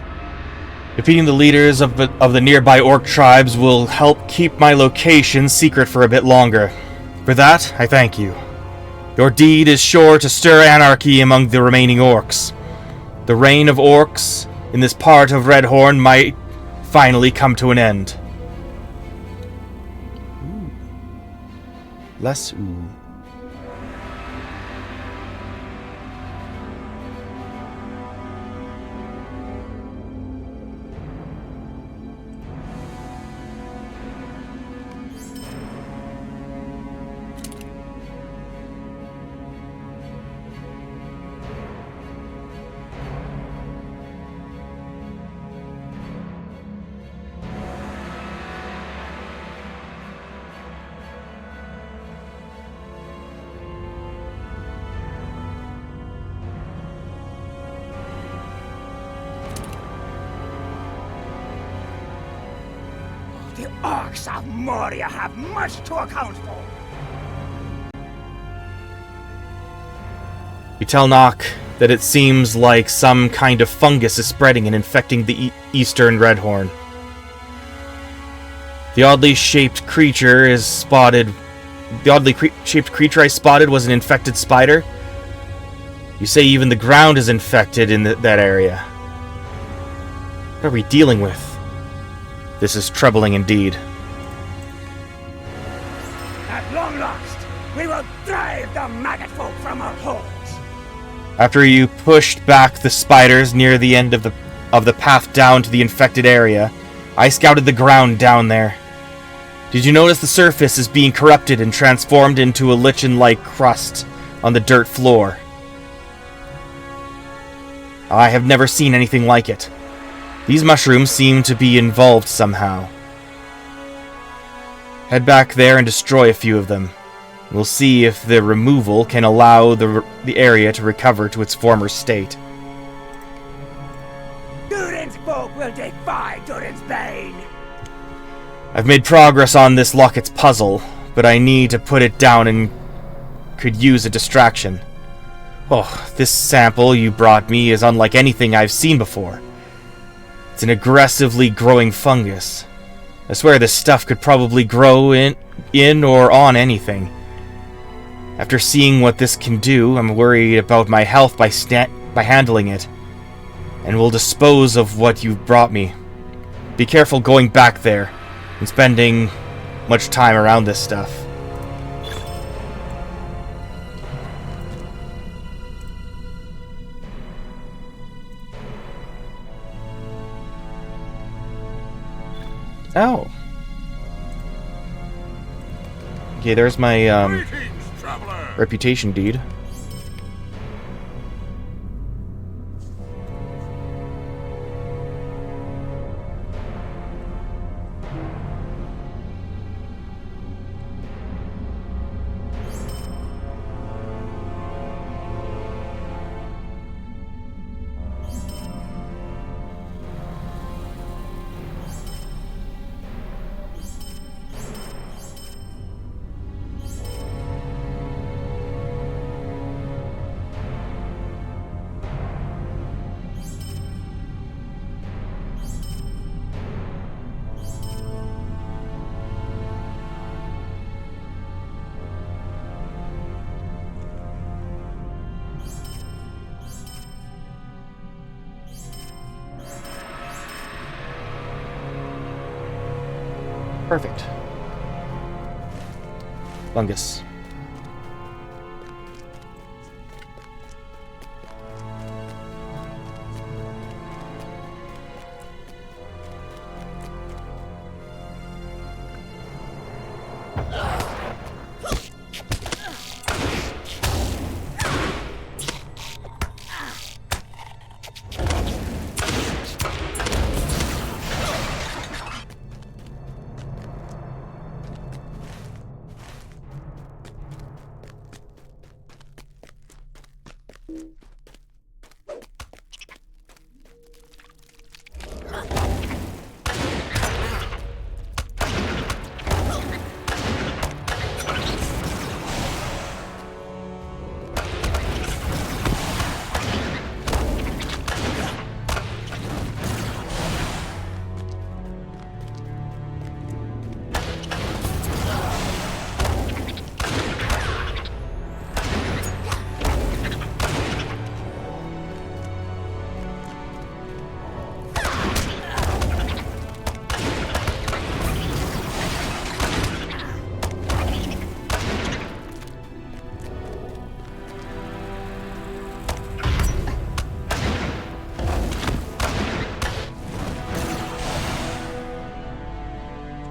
Defeating the leaders of the nearby orc tribes will help keep my location secret for a bit longer. For that, I thank you. Your deed is sure to stir anarchy among the remaining orcs. The reign of orcs in this part of Redhorn might finally come to an end. Ooh. Less ooh. The orcs of Moria have much to account for. You tell Nock that it seems like some kind of fungus is spreading and infecting the eastern Redhorn. The oddly shaped creature I spotted was an infected spider. You say even the ground is infected in that area. What are we dealing with? This is troubling indeed. At long last, we will drive the maggot folk from our holes. After you pushed back the spiders near the end of the path down to the infected area, I scouted the ground down there. Did you notice the surface is being corrupted and transformed into a lichen-like crust on the dirt floor? I have never seen anything like it. These mushrooms seem to be involved somehow. Head back there and destroy a few of them. We'll see if the removal can allow the area to recover to its former state. Durin's folk will defy Durin's bane. I've made progress on this Locket's puzzle, but I need to put it down and could use a distraction. Oh, this sample you brought me is unlike anything I've seen before. It's an aggressively growing fungus. I swear this stuff could probably grow in or on anything. After seeing what this can do, I'm worried about my health by handling it, and will dispose of what you've brought me. Be careful going back there and spending much time around this stuff. Oh. Okay, there's my reputation deed. Perfect. Fungus.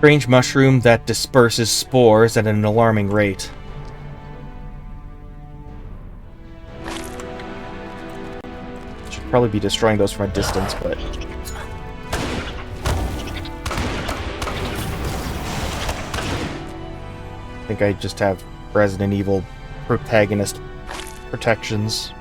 Strange mushroom that disperses spores at an alarming rate. Should probably be destroying those from a distance, but... I think I just have Resident Evil protagonist protections.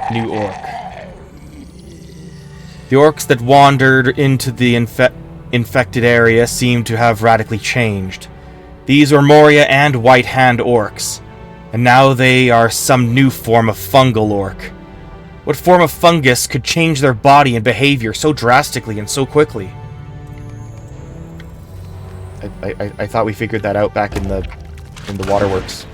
New orc. The orcs that wandered into the infected area seem to have radically changed. These were Moria and White Hand orcs, and now they are some new form of fungal orc. What form of fungus could change their body and behavior so drastically and so quickly? I thought we figured that out back in the waterworks.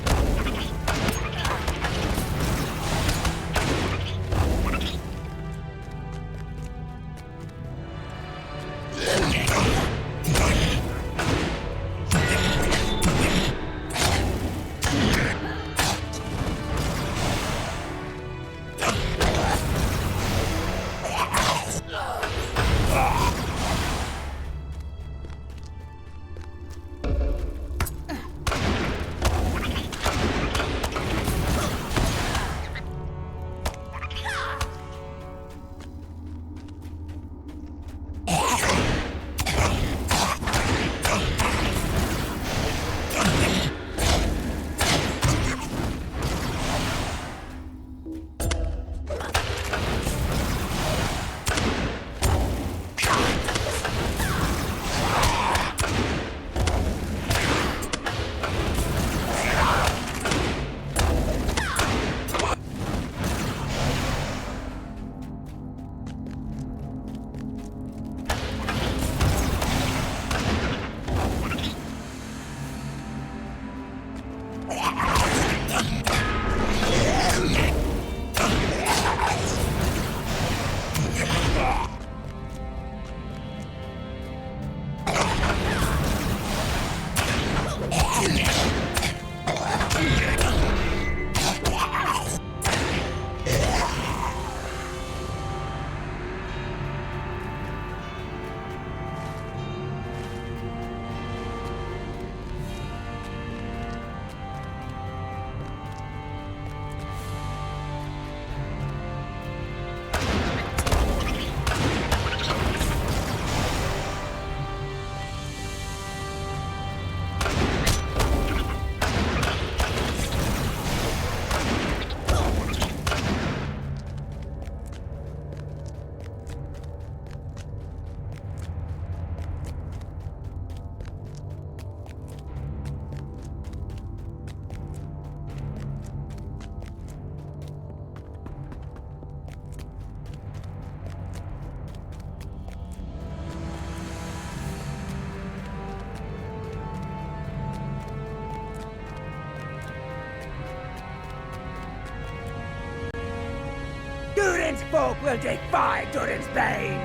Durin's folk will defy Durin's bane!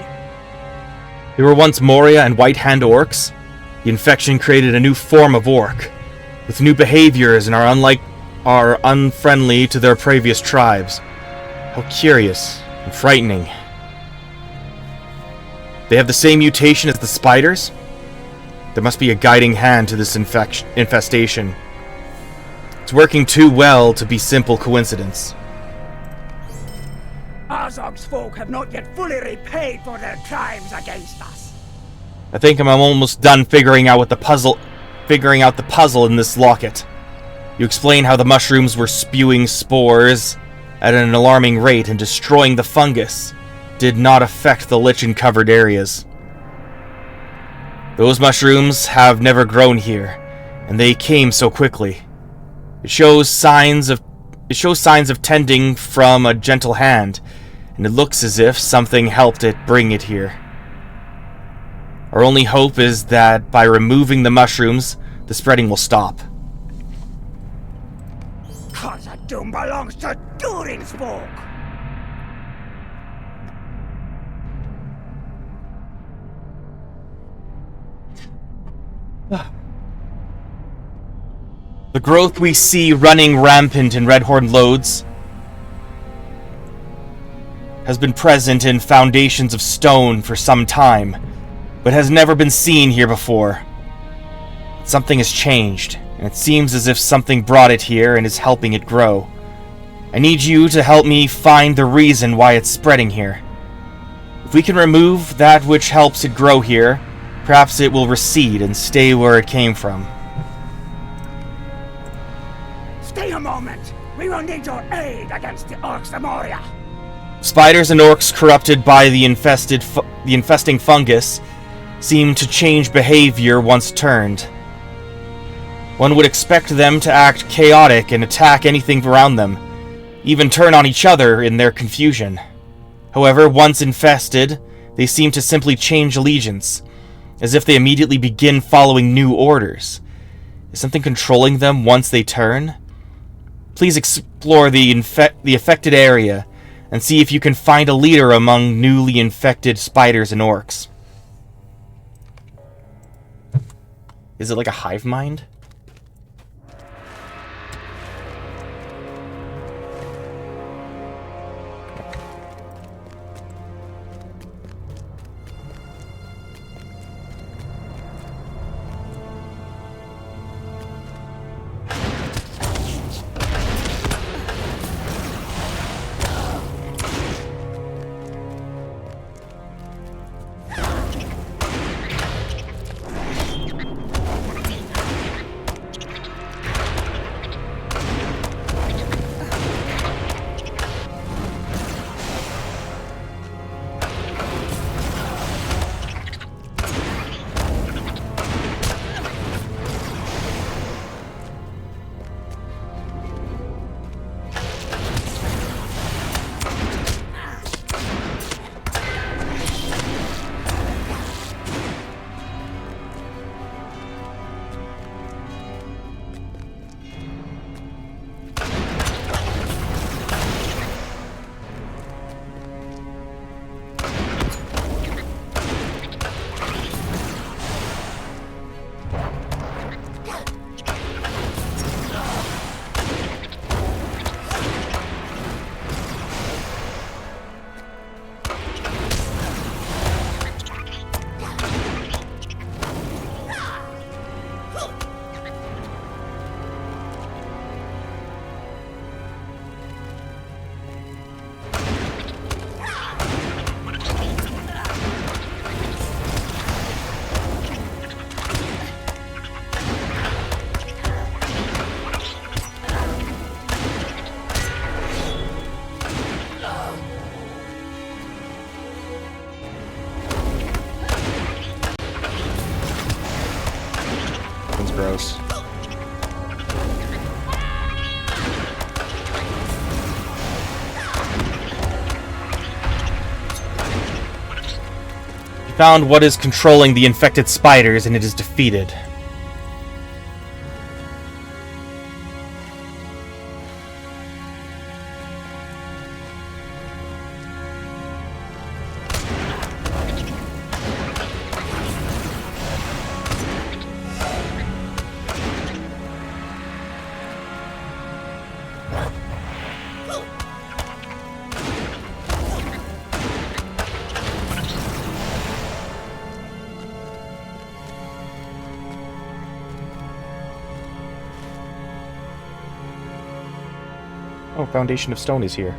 They were once Moria and White Hand orcs. The infection created a new form of orc, with new behaviors and are unfriendly to their previous tribes. How curious and frightening. They have the same mutation as the spiders? There must be a guiding hand to this infestation. It's working too well to be simple coincidence. Azog's folk have not yet fully repaid for their crimes against us. I think I'm almost done figuring out the puzzle in this locket. You explain how the mushrooms were spewing spores at an alarming rate and destroying the fungus did not affect the lichen-covered areas. Those mushrooms have never grown here, and they came so quickly. It shows signs of tending from a gentle hand, and it looks as if something helped it bring it here. Our only hope is that by removing the mushrooms, the spreading will stop. Khazad-dûm belongs to Durin's folk. The growth we see running rampant in Redhorn Lodes has been present in foundations of stone for some time, but has never been seen here before. Something has changed, and it seems as if something brought it here and is helping it grow. I need you to help me find the reason why it's spreading here. If we can remove that which helps it grow here, perhaps it will recede and stay where it came from. Stay a moment. We will need your aid against the orcs of Moria. Spiders and orcs corrupted by the infesting fungus seem to change behavior once turned. One would expect them to act chaotic and attack anything around them, even turn on each other in their confusion. However, once infested, they seem to simply change allegiance, as if they immediately begin following new orders. Is something controlling them once they turn? Please explore the affected area and see if you can find a leader among newly infected spiders and orcs. Is it like a hive mind? Gross. You found what is controlling the infected spiders, and it is defeated. Oh, Foundation of Stone is here.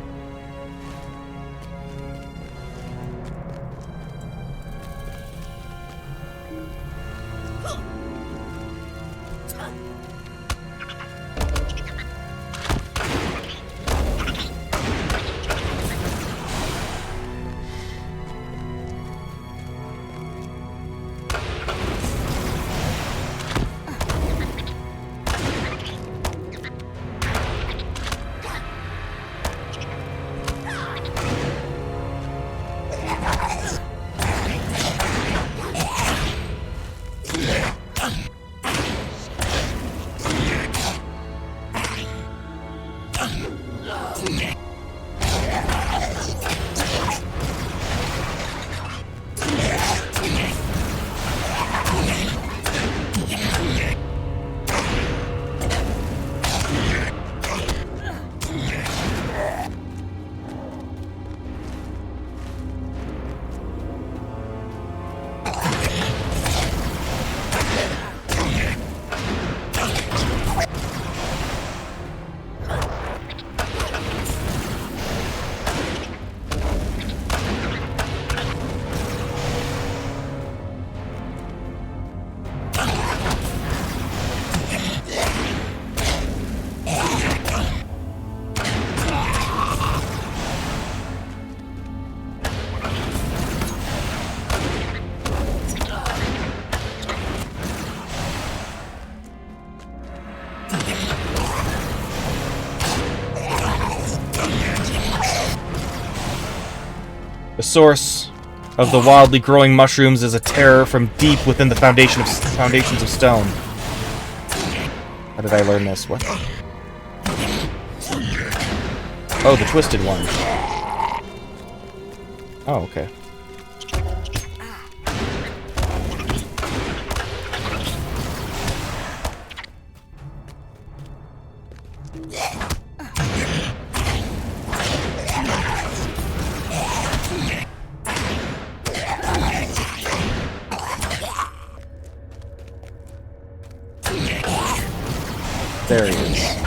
The source of the wildly growing mushrooms is a terror from deep within the foundations of stone. How did I learn this? What? Oh, the twisted one. Oh, okay. There he is.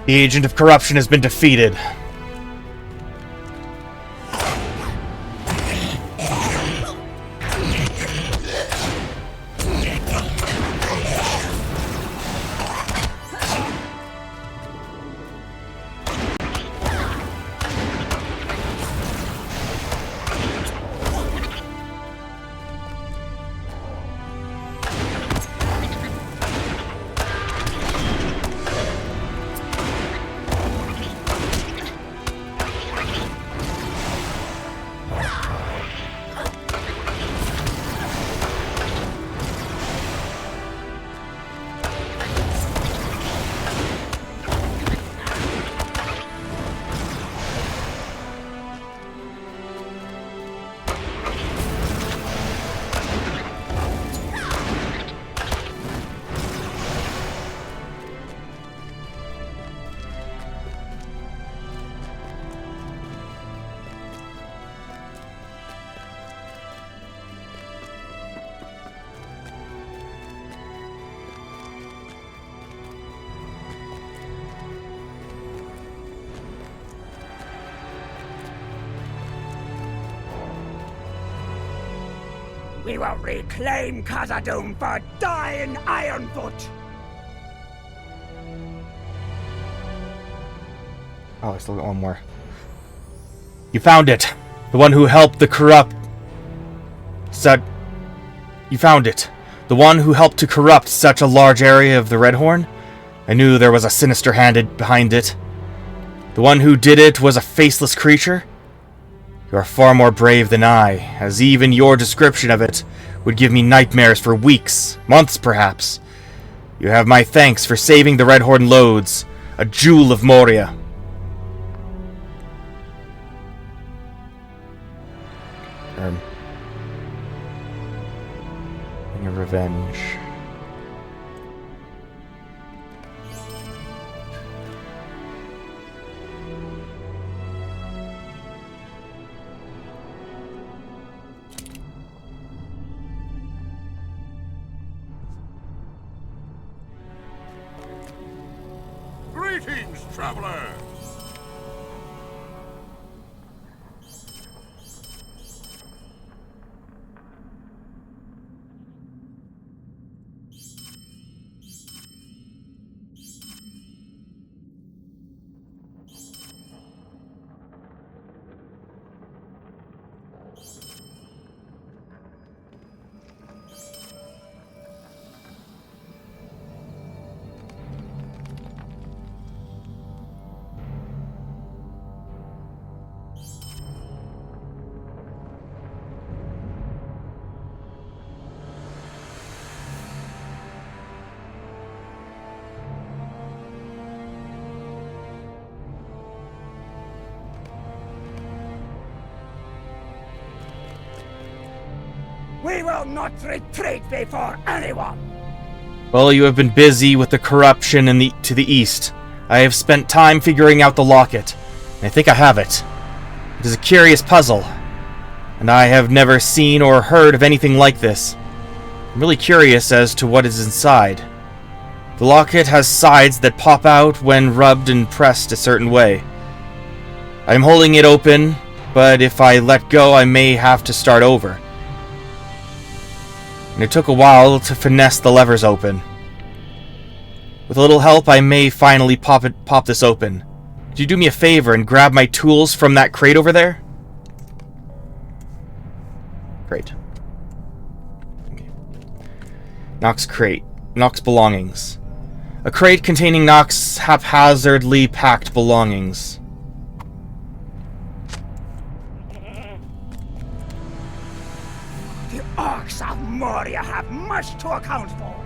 The agent of corruption has been defeated. We will reclaim Khazad-dûm for dying Ironfoot! Oh, I still got one more. You found it! The one who helped the corrupt... You found it. The one who helped to corrupt such a large area of the Redhorn? I knew there was a sinister hand behind it. The one who did it was a faceless creature? You are far more brave than I, as even your description of it would give me nightmares for weeks, months perhaps. You have my thanks for saving the Redhorn Lodes, a jewel of Moria. And your revenge. Greetings, traveler! We will not retreat before anyone! Well, you have been busy with the corruption to the east. I have spent time figuring out the locket. I think I have it. It is a curious puzzle, and I have never seen or heard of anything like this. I'm really curious as to what is inside. The locket has sides that pop out when rubbed and pressed a certain way. I am holding it open, but if I let go, I may have to start over. And it took a while to finesse the levers open. With a little help, I may finally pop this open. Could you do me a favor and grab my tools from that crate over there? Great. Nox crate. Nox belongings. A crate containing Nox haphazardly packed belongings. The orcs of Moria have much to account for.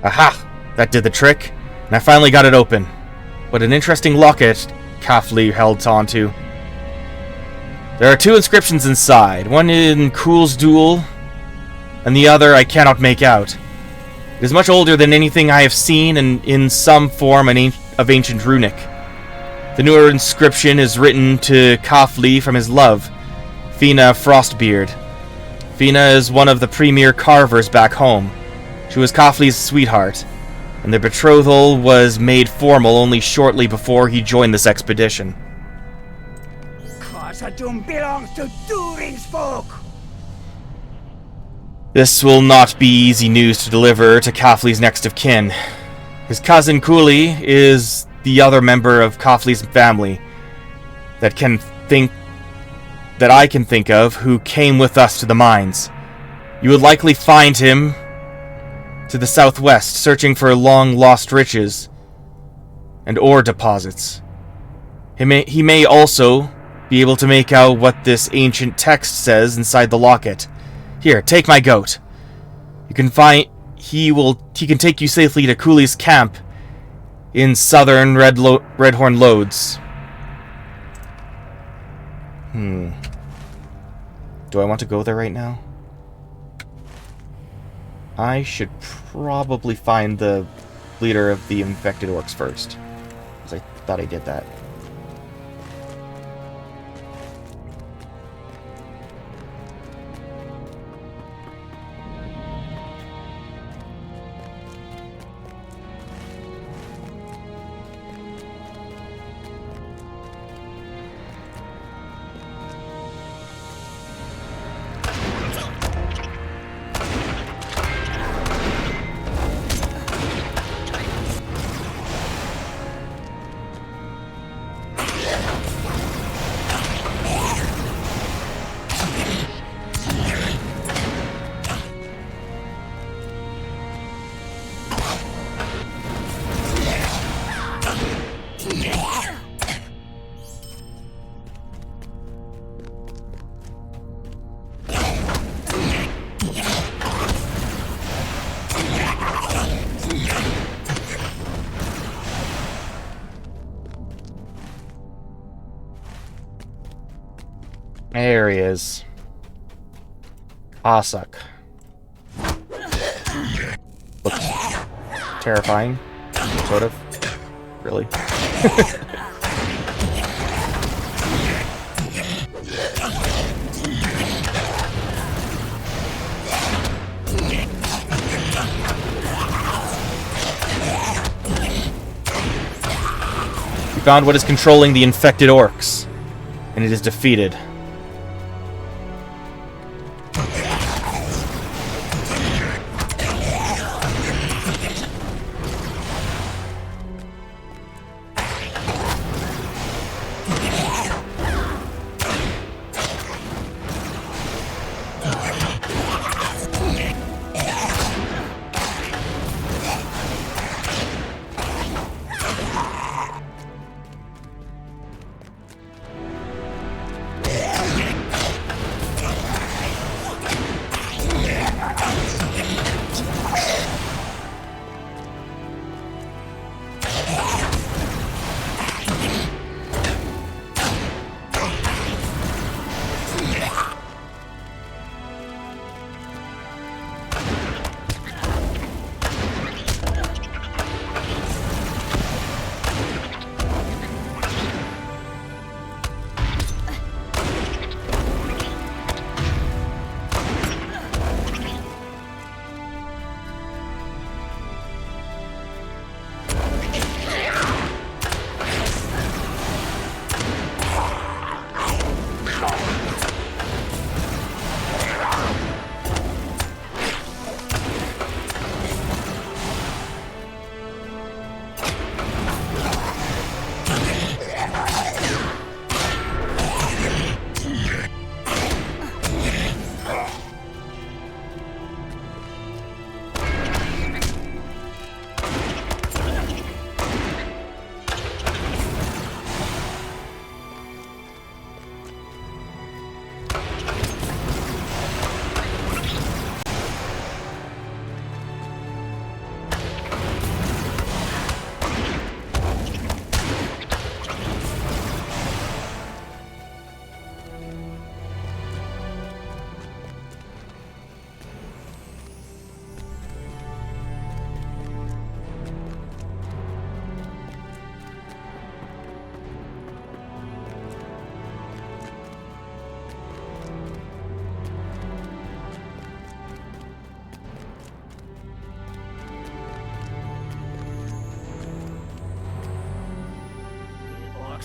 Aha! That did the trick, and I finally got it open. What an interesting locket Kafli held onto. There are 2 inscriptions inside, one in Kul's duel, and the other I cannot make out. It is much older than anything I have seen, and in some form of ancient runic. The newer inscription is written to Kafli from his love, Fina Frostbeard. Fina is one of the premier carvers back home. She was Kafli's sweetheart, and their betrothal was made formal only shortly before he joined this expedition. Khazad-dûm belongs to Durin's folk! This will not be easy news to deliver to Kafli's next of kin. His cousin Kuli is the other member of Kafli's family that I can think of who came with us to the mines. You would likely find him to the southwest, searching for long-lost riches and ore deposits. He may also be able to make out what this ancient text says inside the locket. Here, take my goat. He can take you safely to Kuli's camp in southern Redhorn Lodes. Do I want to go there right now? I should probably find the leader of the infected orcs first, because I thought I did that. There he is. Asuk. Looks terrifying. Sort of. Really. We found what is controlling the infected orcs, and it is defeated.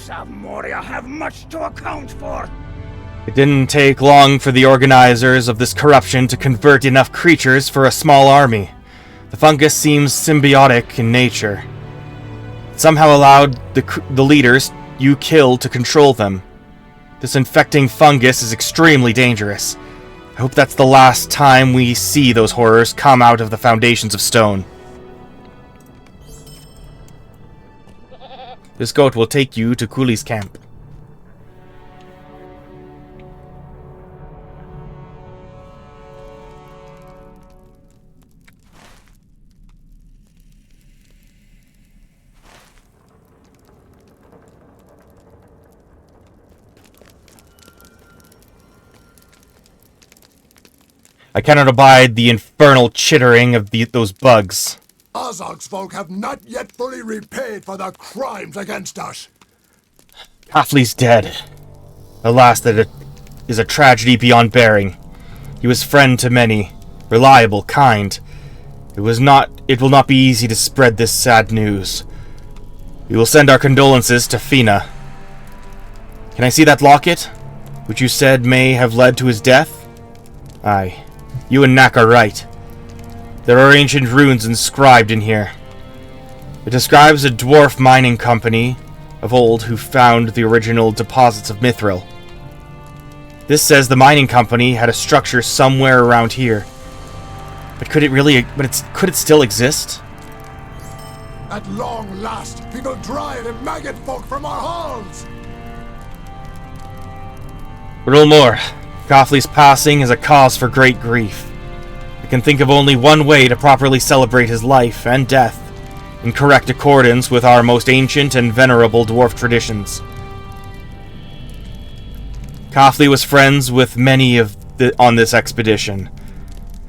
Of Moria have much to account for. It didn't take long for the organizers of this corruption to convert enough creatures for a small army. The fungus seems symbiotic in nature. It somehow allowed the leaders you killed to control them. This infecting fungus is extremely dangerous. I hope that's the last time we see those horrors come out of the foundations of stone. This goat will take you to Kuli's camp. I cannot abide the infernal chittering of those bugs. Azog's folk have not yet fully repaid for their crimes against us. Kafli's dead. Alas, that it is a tragedy beyond bearing. He was friend to many, reliable, kind. It will not be easy to spread this sad news. We will send our condolences to Fina. Can I see that locket, which you said may have led to his death? Aye, you and Nak are right. There are ancient runes inscribed in here. It describes a dwarf mining company of old who found the original deposits of Mithril. This says the mining company had a structure somewhere around here. But could it still exist? At long last, we will drive the maggot folk from our halls! Rilmore, Coffley's passing is a cause for great grief. I can think of only one way to properly celebrate his life and death, in correct accordance with our most ancient and venerable dwarf traditions. Coffley was friends with many on this expedition,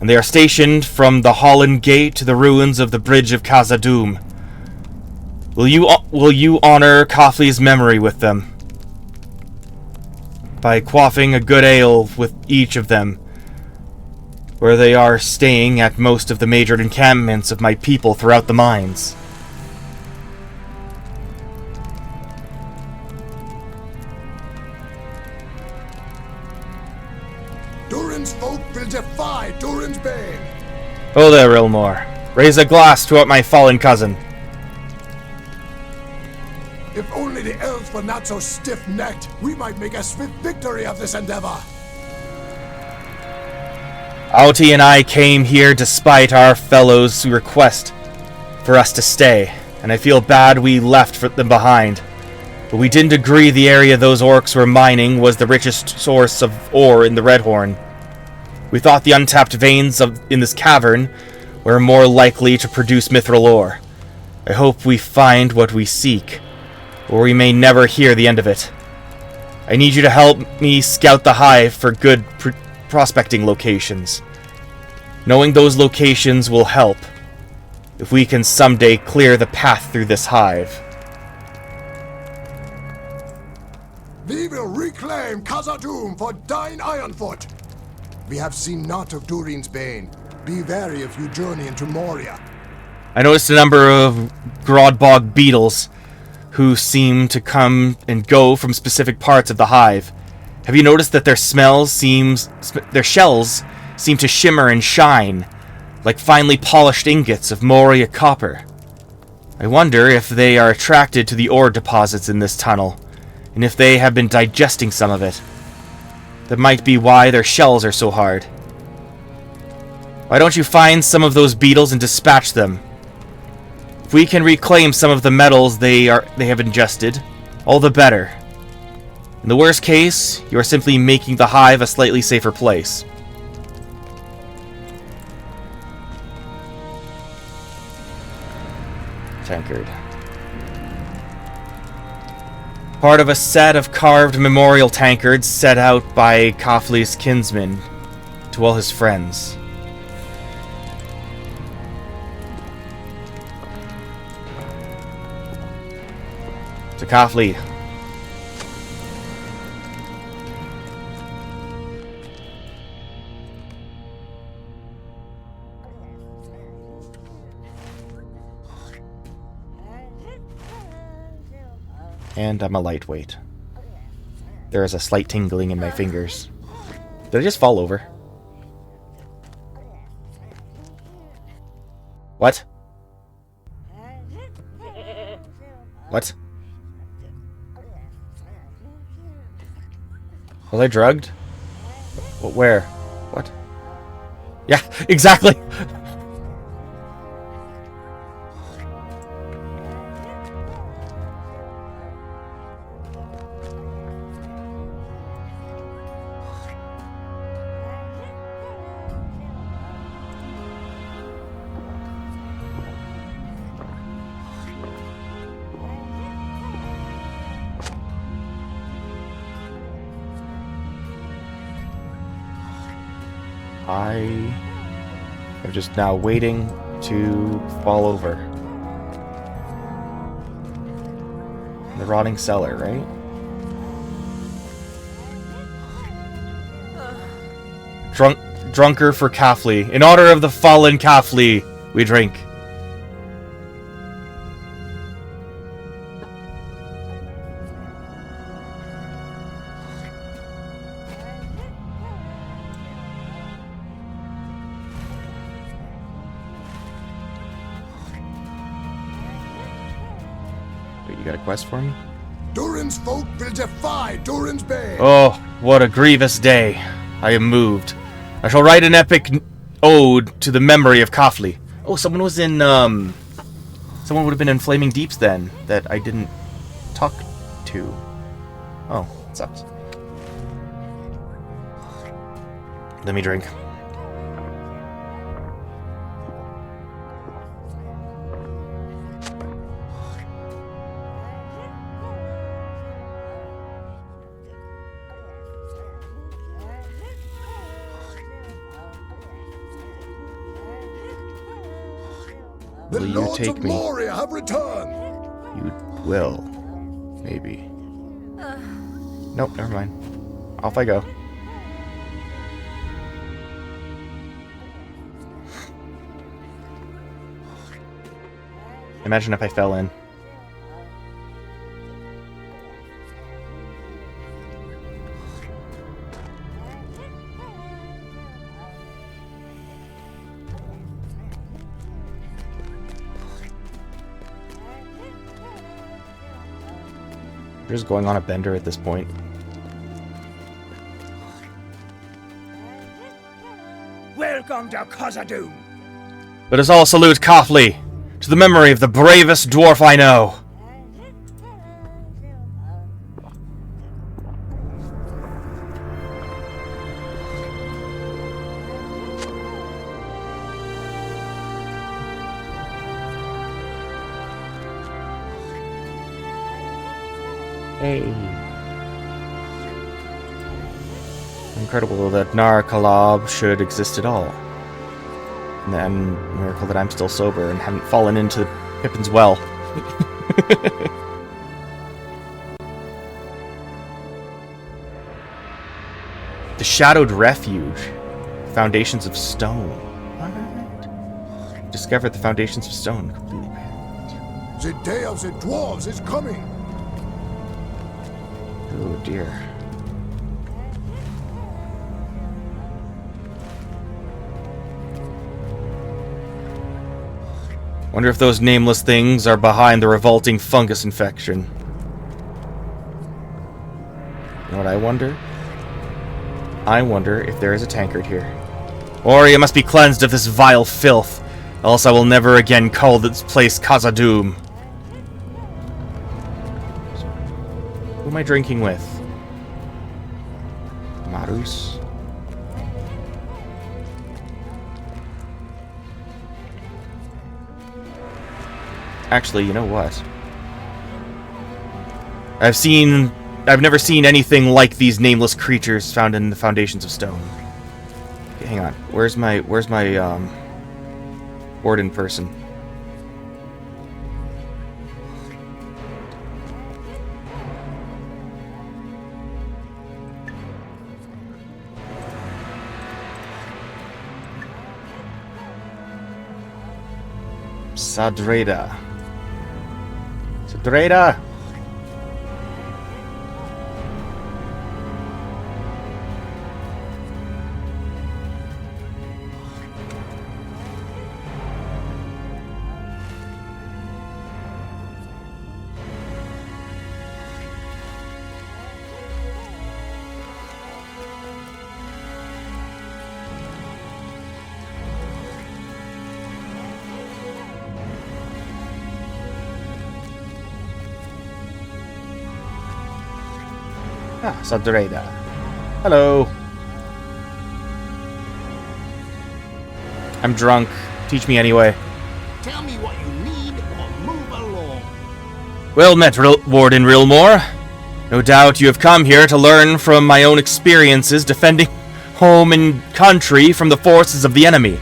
and they are stationed from the Holland Gate to the ruins of the Bridge of Khazad-dûm. Will you honor Coffley's memory with them by quaffing a good ale with each of them, where they are staying at most of the major encampments of my people throughout the mines? Durin's folk will defy Durin's bane. Oh there, Rilmore. Raise a glass to my fallen cousin. If only the elves were not so stiff-necked, we might make a swift victory of this endeavor. Auti and I came here despite our fellows' request for us to stay, and I feel bad we left them behind. But we didn't agree the area those orcs were mining was the richest source of ore in the Redhorn. We thought the untapped veins in this cavern were more likely to produce mithril ore. I hope we find what we seek, or we may never hear the end of it. I need you to help me scout the hive for good prospecting locations. Knowing those locations will help if we can someday clear the path through this hive. We will reclaim Khazad-dûm for Dine Ironfoot. We have seen naught of Durin's bane. Be wary if you journey into Moria. I noticed a number of Grodbog beetles who seem to come and go from specific parts of the hive. Have you noticed that their shells seem to shimmer and shine like finely polished ingots of Moria copper? I wonder if they are attracted to the ore deposits in this tunnel, and if they have been digesting some of it. That might be why their shells are so hard. Why don't you find some of those beetles and dispatch them? If we can reclaim some of the metals they have ingested, all the better. In the worst case, you are simply making the hive a slightly safer place. Tankard. Part of a set of carved memorial tankards set out by Coffley's kinsmen to all his friends. To Coffley. And I'm a lightweight. There is a slight tingling in my fingers. Did I just fall over? What? What? Was I drugged? Where? What? Yeah, exactly! I am just now waiting to fall over. The rotting cellar, right? Drunker for Coffley. In honor of the fallen Coffley, we drink. You got a quest for me? Durin's folk will defy Durin's bane. Oh, what a grievous day. I am moved. I shall write an epic ode to the memory of Coffley. Oh, someone was in Someone would have been in Flaming Deeps then that I didn't talk to. Oh, that sucks. Let me drink. The Will you Lords take of me? Moria have returned! You will. Maybe. Nope, never mind. Off I go. Imagine if I fell in. We're just going on a bender at this point. Welcome to Khazad-dûm. Let us all salute Coughley, to the memory of the bravest dwarf I know. Hey. Incredible that Narkalob should exist at all. And then, miracle that I'm still sober and haven't fallen into Pippin's well. The Shadowed Refuge. Foundations of Stone. What? Discovered the Foundations of Stone. Completely banned. The day of the dwarves is coming! Oh dear. Wonder if those nameless things are behind the revolting fungus infection. You know what I wonder? I wonder if there is a tankard here. Moria must be cleansed of this vile filth, else I will never again call this place Khazad-dûm. Who am I drinking with? Marus? Actually, you know what? I've never seen anything like these nameless creatures found in the Foundations of Stone. Okay, hang on. Where's my warden person? Sadreda. Sadreda! Ah, Sadreda. Hello. I'm drunk. Teach me anyway. Tell me what you need or move along. Well met, Warden Rilmore. No doubt you have come here to learn from my own experiences defending home and country from the forces of the enemy.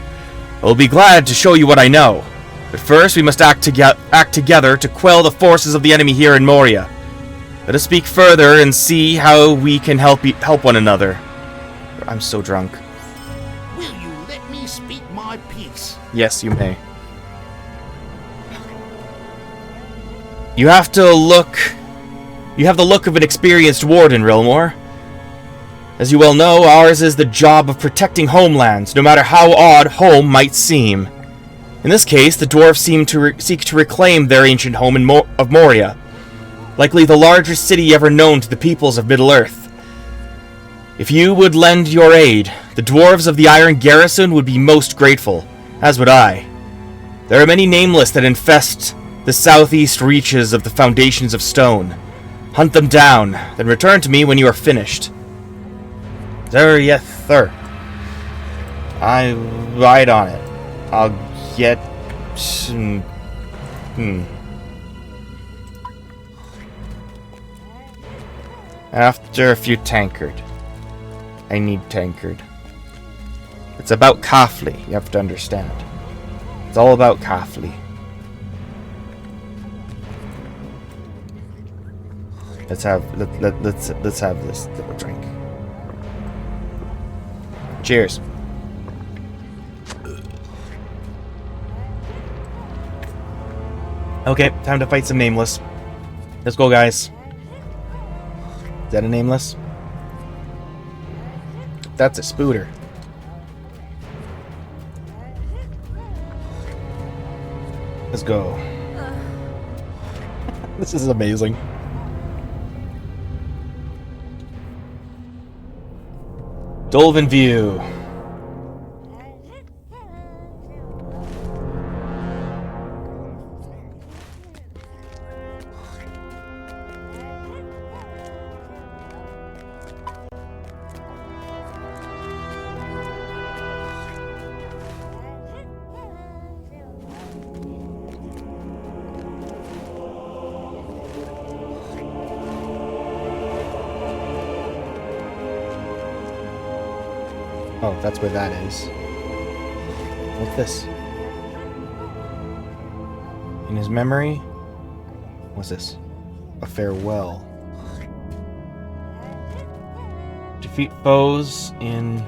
I will be glad to show you what I know. But first we must act together to quell the forces of the enemy here in Moria. Let us speak further and see how we can help one another. I'm so drunk. Will you let me speak my piece? Yes, you may. You have the look of an experienced warden, Rilmore. As you well know, ours is the job of protecting homelands, no matter how odd home might seem. In this case, the dwarves seem to seek to reclaim their ancient home of Moria. Likely the largest city ever known to the peoples of Middle-earth. If you would lend your aid, the dwarves of the Iron Garrison would be most grateful, as would I. There are many nameless that infest the southeast reaches of the foundations of stone. Hunt them down, then return to me when you are finished. Sir, yes, sir. I ride on it. I'll get... After a few tankard. I need tankard. It's about Kafli, you have to understand. It's all about Kafli. Let's have this little drink. Cheers. Okay, time to fight some nameless. Let's go, guys. Is that a nameless? That's a spooter. Let's go. This is amazing. Dolven View. Oh, that's where that is. What's this? In his memory? What's this? A farewell. Defeat foes in...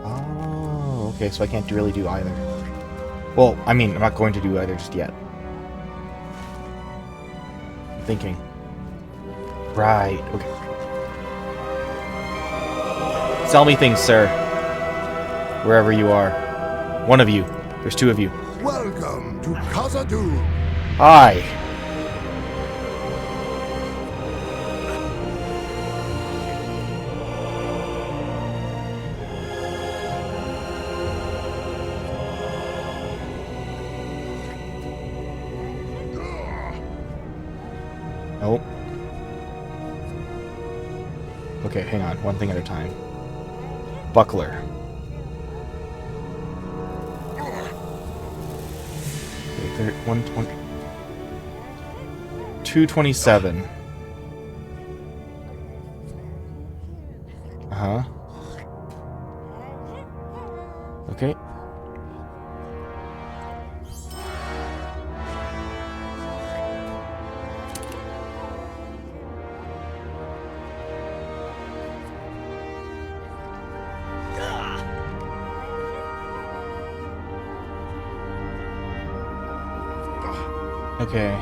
Oh, okay, so I can't really do either. Well, I mean, I'm not going to do either just yet. I'm thinking. Right, okay. Sell me things, sir. Wherever you are. One of you. There's two of you. Welcome to Khazad-dûm. Hi. Nope. Okay, hang on. One thing at a time. Buckler. Okay, 120. 227. Uh-huh. Okay. Okay.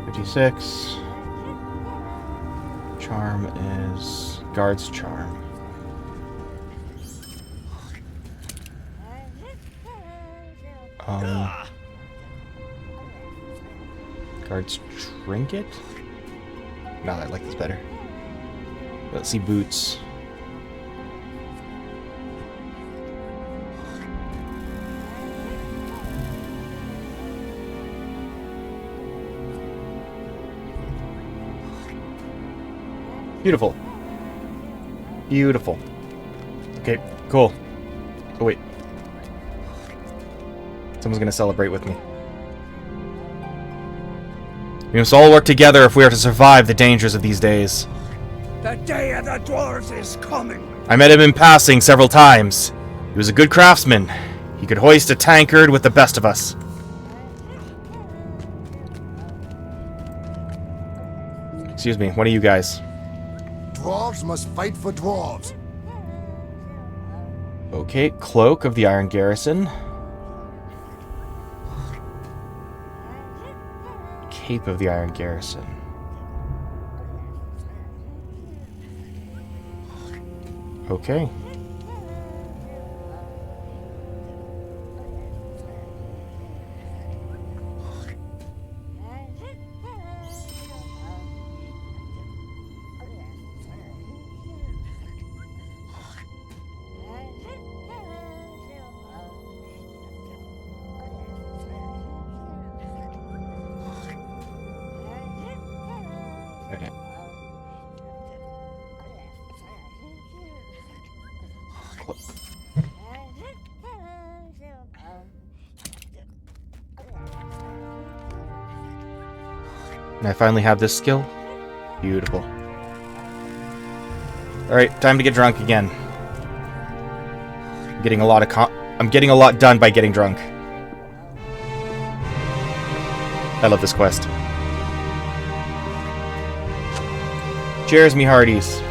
56. Charm is guard's charm. Guard's trinket? No, I like this better. Let's see boots. Beautiful. Beautiful. Okay, cool. Oh, wait. Someone's gonna celebrate with me. We must all work together if we are to survive the dangers of these days. The day of the dwarves is coming. I met him in passing several times. He was a good craftsman. He could hoist a tankard with the best of us. Excuse me, what are you guys? Dwarves must fight for dwarves. Okay, Cloak of the Iron Garrison. Cape of the Iron Garrison. Okay. Okay. And I finally have this skill. Beautiful. Alright, time to get drunk again. I'm getting a lot done by getting drunk. I love this quest. Cheers, me hearties.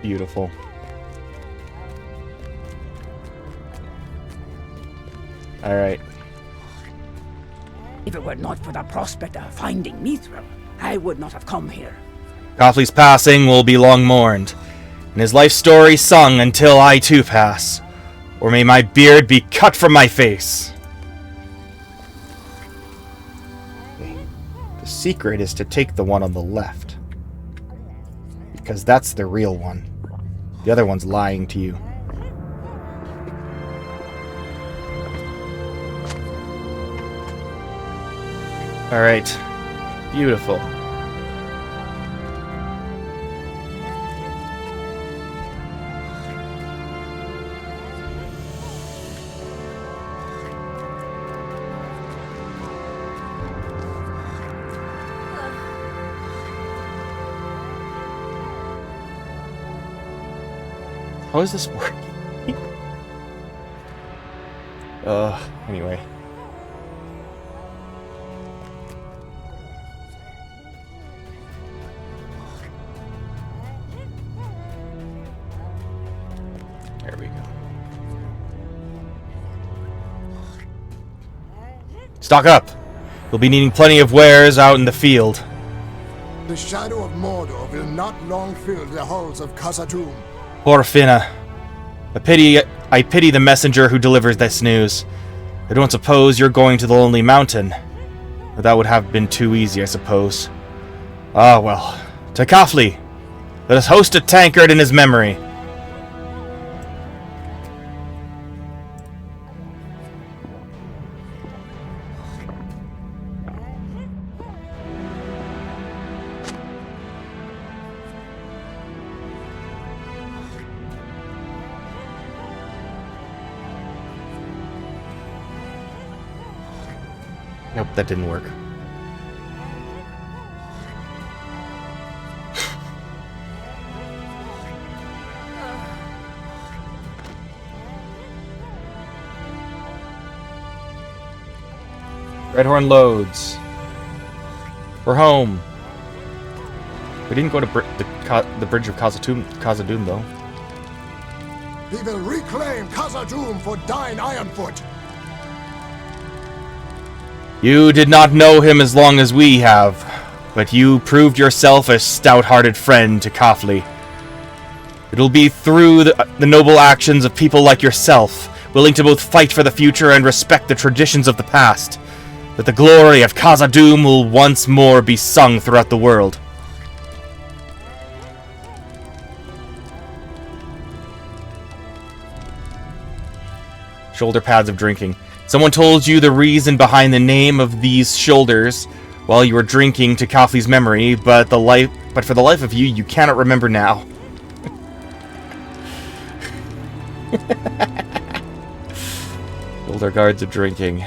Beautiful. Alright. If it were not for the prospect of finding Mithril, I would not have come here. Coffley's passing will be long mourned, and his life story sung until I too pass. Or may my beard be cut from my face. The secret is to take the one on the left. Because that's the real one. The other one's lying to you. Alright. Beautiful. How is this working? Anyway. There we go. Stock up! We'll be needing plenty of wares out in the field. The shadow of Mordor will not long fill the halls of Khazad-dûm. Poor Finna. I pity the messenger who delivers this news. I don't suppose you're going to the Lonely Mountain. But that would have been too easy, I suppose. Ah, well. To Kafli! Let us host a tankard in his memory. Nope, that didn't work. Redhorn Lodes. We're home. We didn't go to the bridge of Khazad-dûm, though. We will reclaim Khazad-dûm for Dine Ironfoot. You did not know him as long as we have, but you proved yourself a stout-hearted friend to Kafli. It'll be through the noble actions of people like yourself, willing to both fight for the future and respect the traditions of the past, that the glory of Khazad-dûm will once more be sung throughout the world. Shoulder pads of drinking. Someone told you the reason behind the name of these shoulders while you were drinking to Kafli's memory, but for the life of you, you cannot remember now. Shoulder guards of drinking.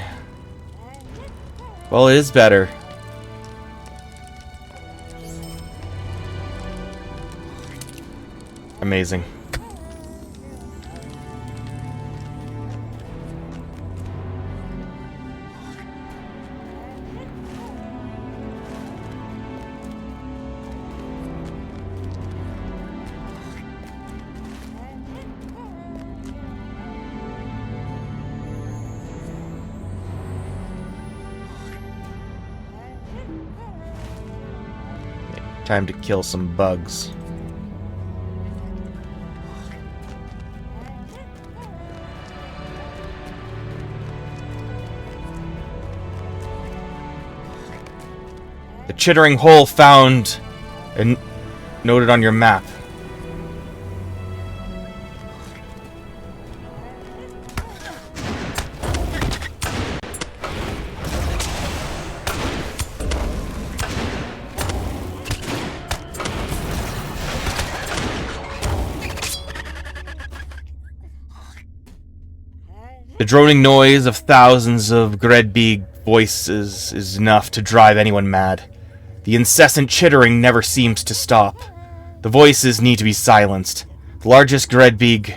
Well, it is better. Amazing. Time to kill some bugs. The chittering hole found and noted on your map. The droning noise of thousands of Gredbeeg voices is enough to drive anyone mad. The incessant chittering never seems to stop. The voices need to be silenced. The largest Gredbeeg,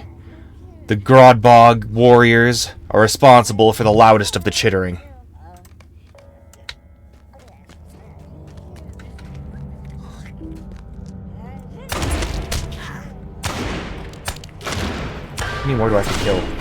the Grodbog warriors, are responsible for the loudest of the chittering. How many more do I have to kill?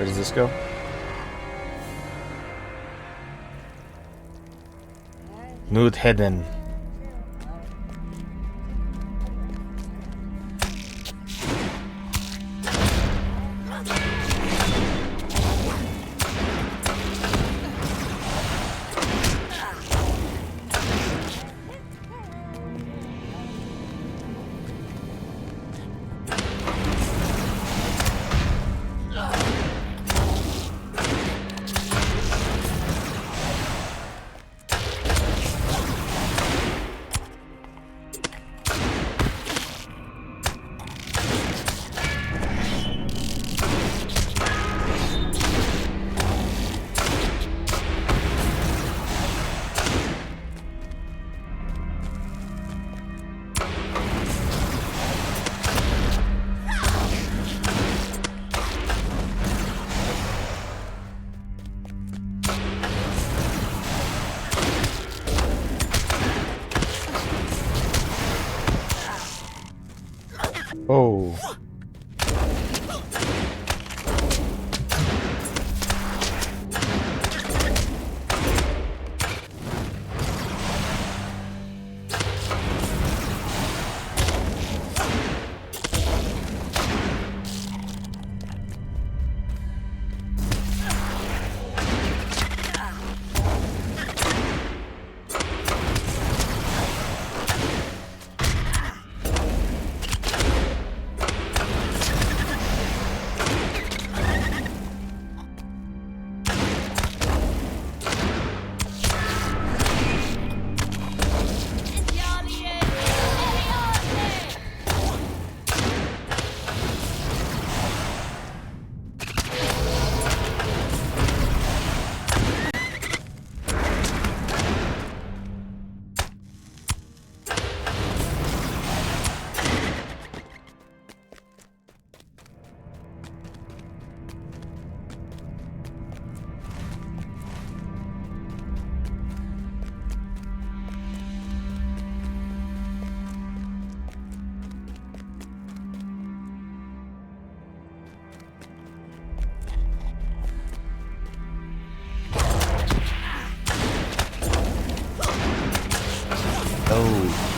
Where does this go? Nudheden. Oh.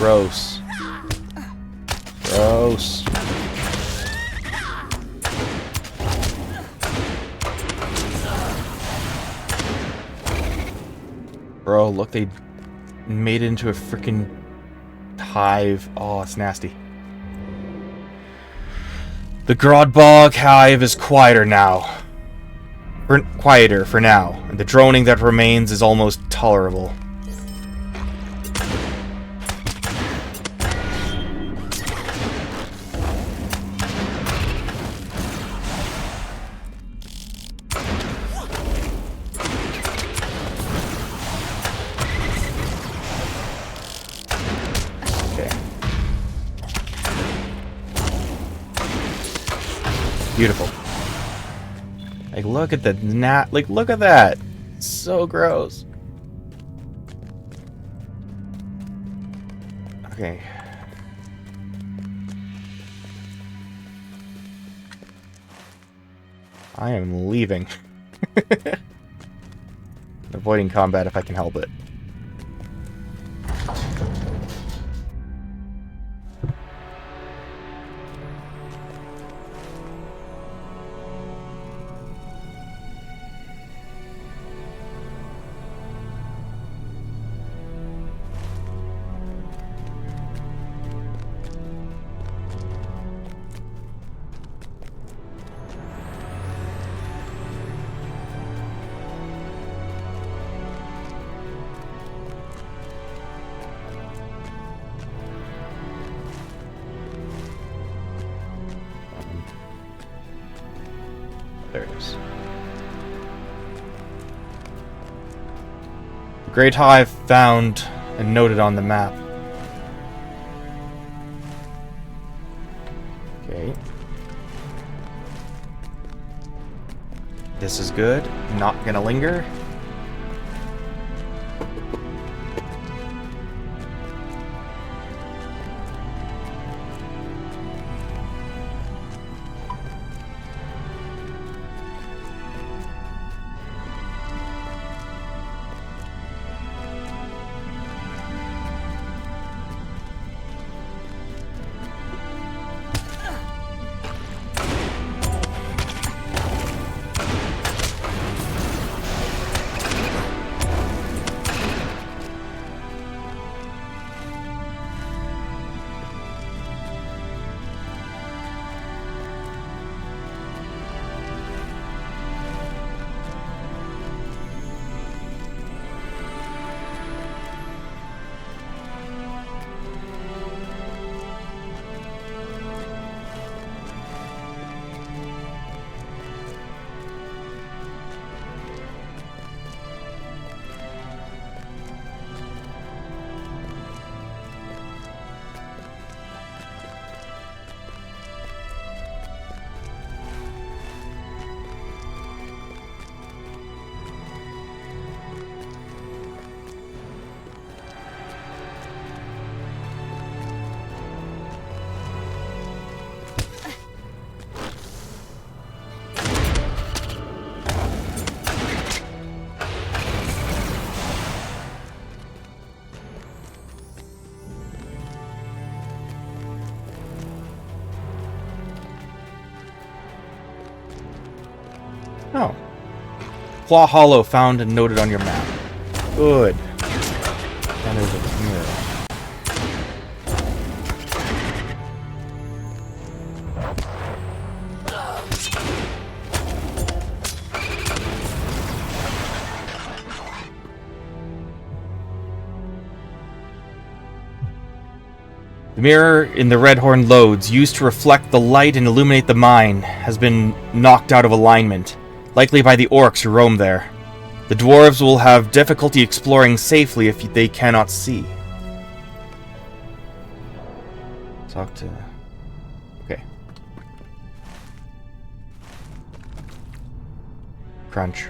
Gross. Gross. Bro, look, they made it into a freaking hive. Oh, it's nasty. The Grodbog hive is quieter now. Quieter for now, and the droning that remains is almost tolerable. Beautiful. Like, look at the like, look at that. So gross. Okay. I am leaving. Avoiding combat if I can help it. There it is. The Great Hive found and noted on the map. Okay. This is good. Not gonna linger. Oh. Claw Hollow found and noted on your map. Good. And there's a mirror. The mirror in the Redhorn Lodes, used to reflect the light and illuminate the mine, has been knocked out of alignment, likely by the orcs who roam there. The dwarves will have difficulty exploring safely if they cannot see. Talk to... Okay. Crunch.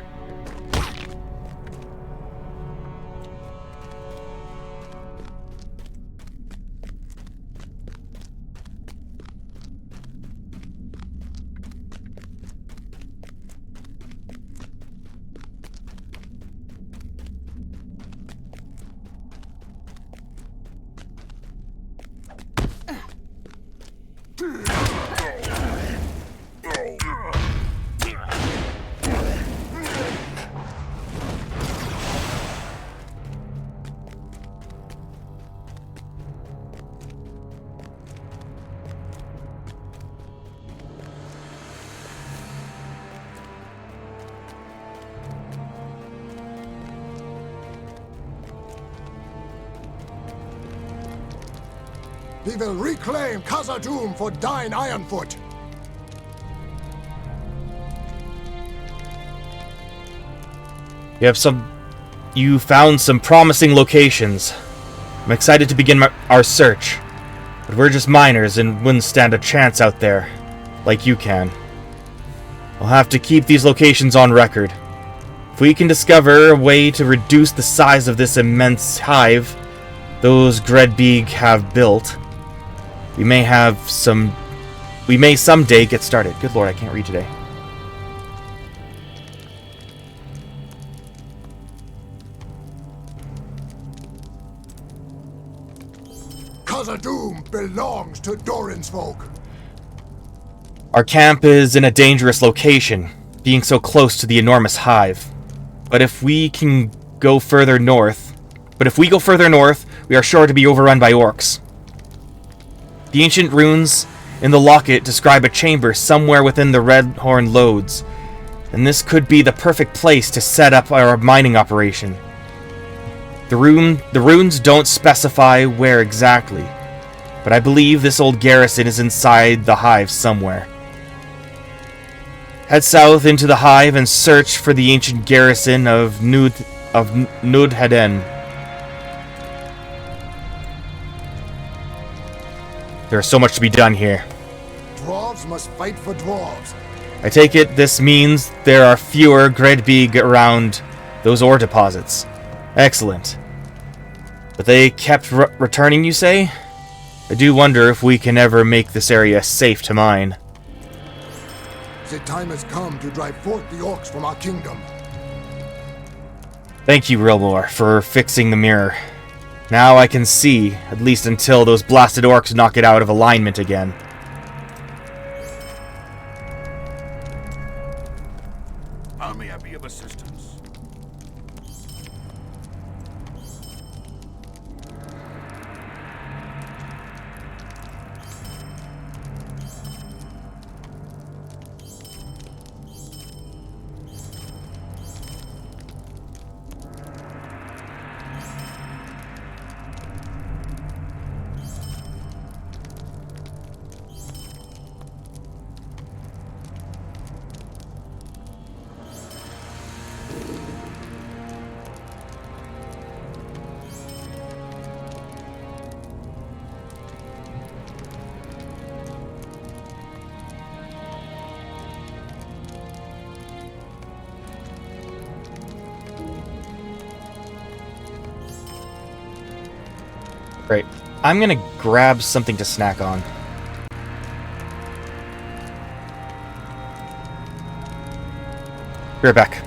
We will reclaim Khazad-dûm for Thine Ironfoot. You found some promising locations. I'm excited to begin our search. But we're just miners and wouldn't stand a chance out there, like you can. I'll have to keep these locations on record. If we can discover a way to reduce the size of this immense hive those Gredbeeg have built, we may someday get started. Good lord, I can't read today. Khazad-dûm belongs to Doran's folk. Our camp is in a dangerous location, being so close to the enormous hive. But if we go further north, we are sure to be overrun by orcs. The ancient runes in the locket describe a chamber somewhere within the Redhorn Lodes, and this could be the perfect place to set up our mining operation. The runes don't specify where exactly, but I believe this old garrison is inside the hive somewhere. Head south into the hive and search for the ancient garrison of Nudheden. There's so much to be done here. Dwarves must fight for dwarves. I take it this means there are fewer Gredbeeg around those ore deposits. Excellent. But they kept returning, you say? I do wonder if we can ever make this area safe to mine. The time has come to drive forth the orcs from our kingdom. Thank you, Rilmore, for fixing the mirror. Now I can see, at least until those blasted orcs knock it out of alignment again. How may I be of assistance? Great. I'm gonna grab something to snack on. Be right back.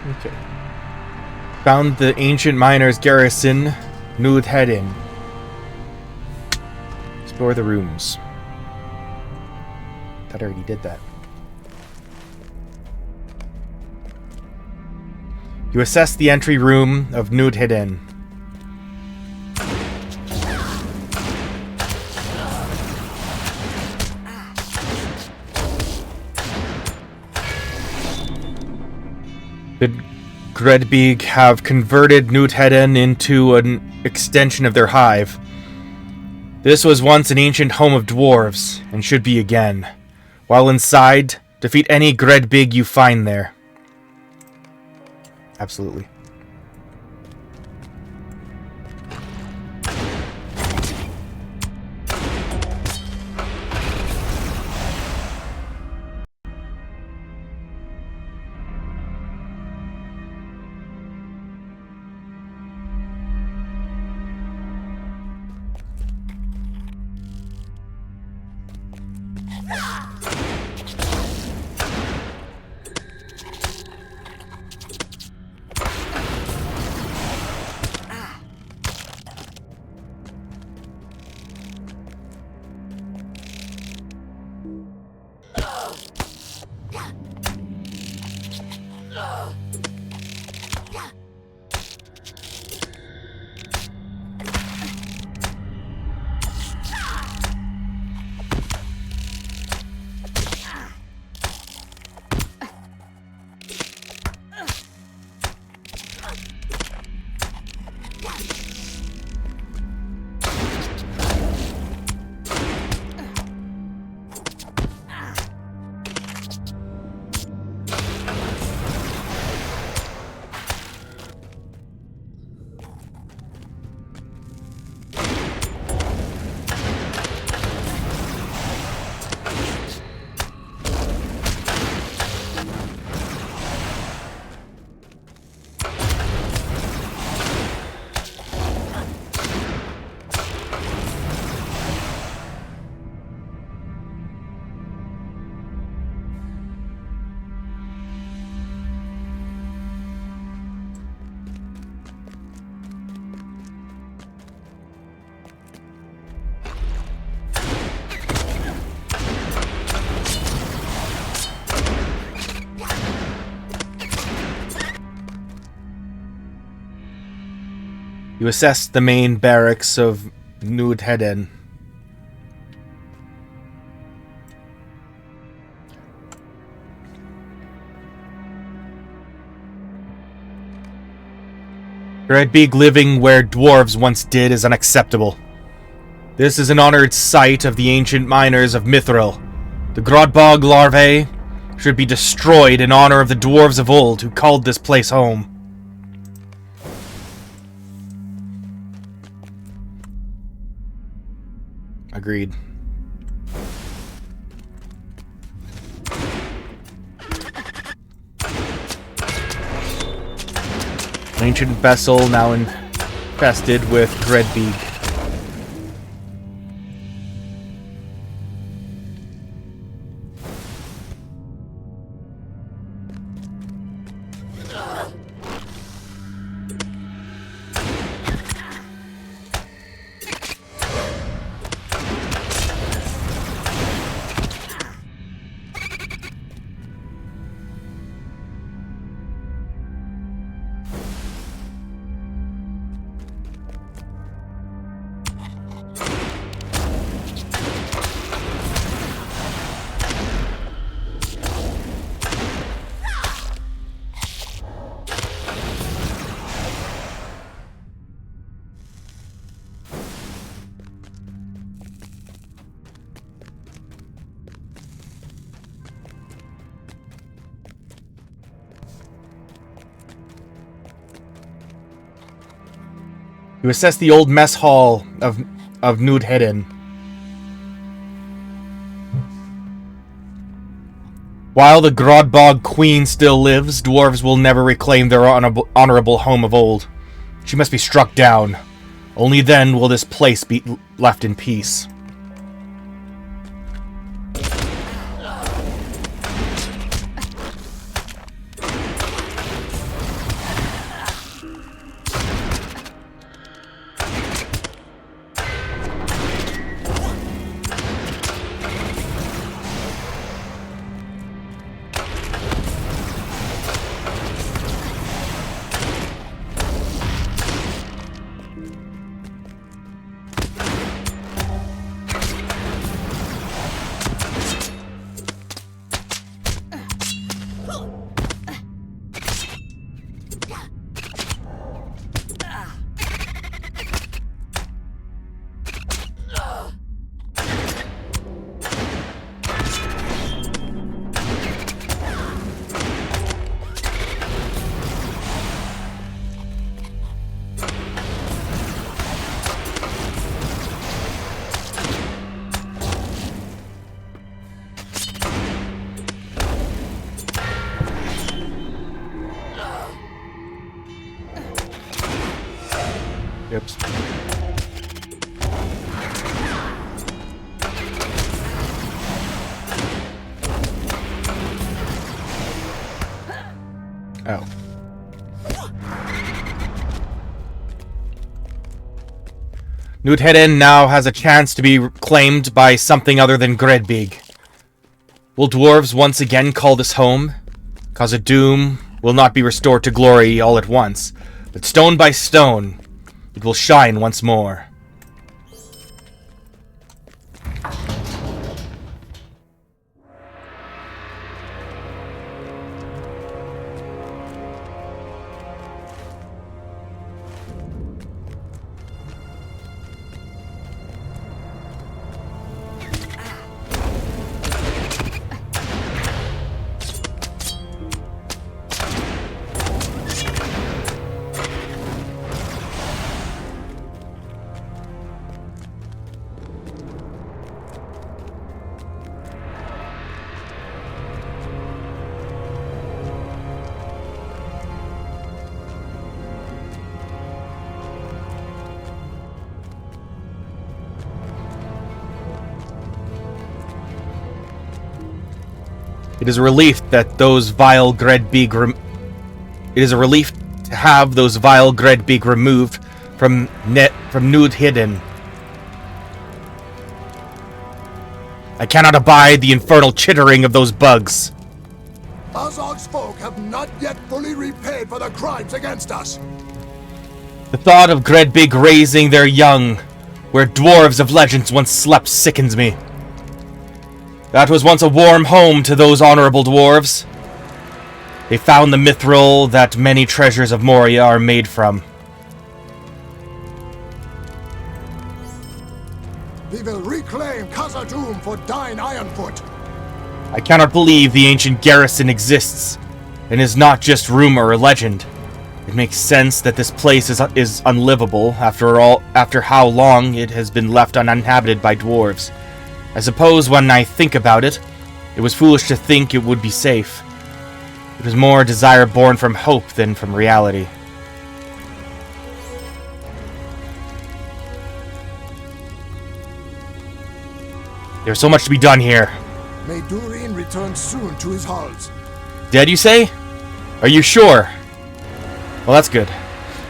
Okay. Found the ancient miners' garrison, Nudheden. Explore the rooms. Thought I already did that. You assess the entry room of Nudheden. The Gredbeeg have converted Nudheden into an extension of their hive. This was once an ancient home of dwarves, and should be again. While inside, defeat any Gredbeeg you find there. Absolutely. You assess the main barracks of Nudheden. Gredbeeg living where dwarves once did is unacceptable. This is an honored site of the ancient miners of Mithril. The Grodbog larvae should be destroyed in honor of the dwarves of old who called this place home. Agreed. Ancient vessel now infested with Gredbeeg. You assess the old mess hall of Nudheden. While the Grodbog Queen still lives, dwarves will never reclaim their honorable home of old. She must be struck down. Only then will this place be left in peace. Oops. Oh. Nudheden now has a chance to be claimed by something other than Gredbig. Will dwarves once again call this home? Khazad-dûm will not be restored to glory all at once, but stone by stone, it will shine once more. It is a relief that those vile Gredbig It is a relief to have those vile Gredbig removed from Nudheden. I cannot abide the infernal chittering of those bugs. Azog's folk have not yet fully repaid for the crimes against us. The thought of Gredbig raising their young, where dwarves of legends once slept, sickens me. That was once a warm home to those honorable dwarves. They found the mithril that many treasures of Moria are made from. We will reclaim Khazad-dûm for Dine Ironfoot. I cannot believe the ancient garrison exists, and is not just rumor or legend. It makes sense that this place is unlivable, after how long it has been left uninhabited by dwarves. I suppose when I think about it, it was foolish to think it would be safe. It was more a desire born from hope than from reality. There's so much to be done here. May Durin return soon to his halls. Dead, you say? Are you sure? Well, that's good.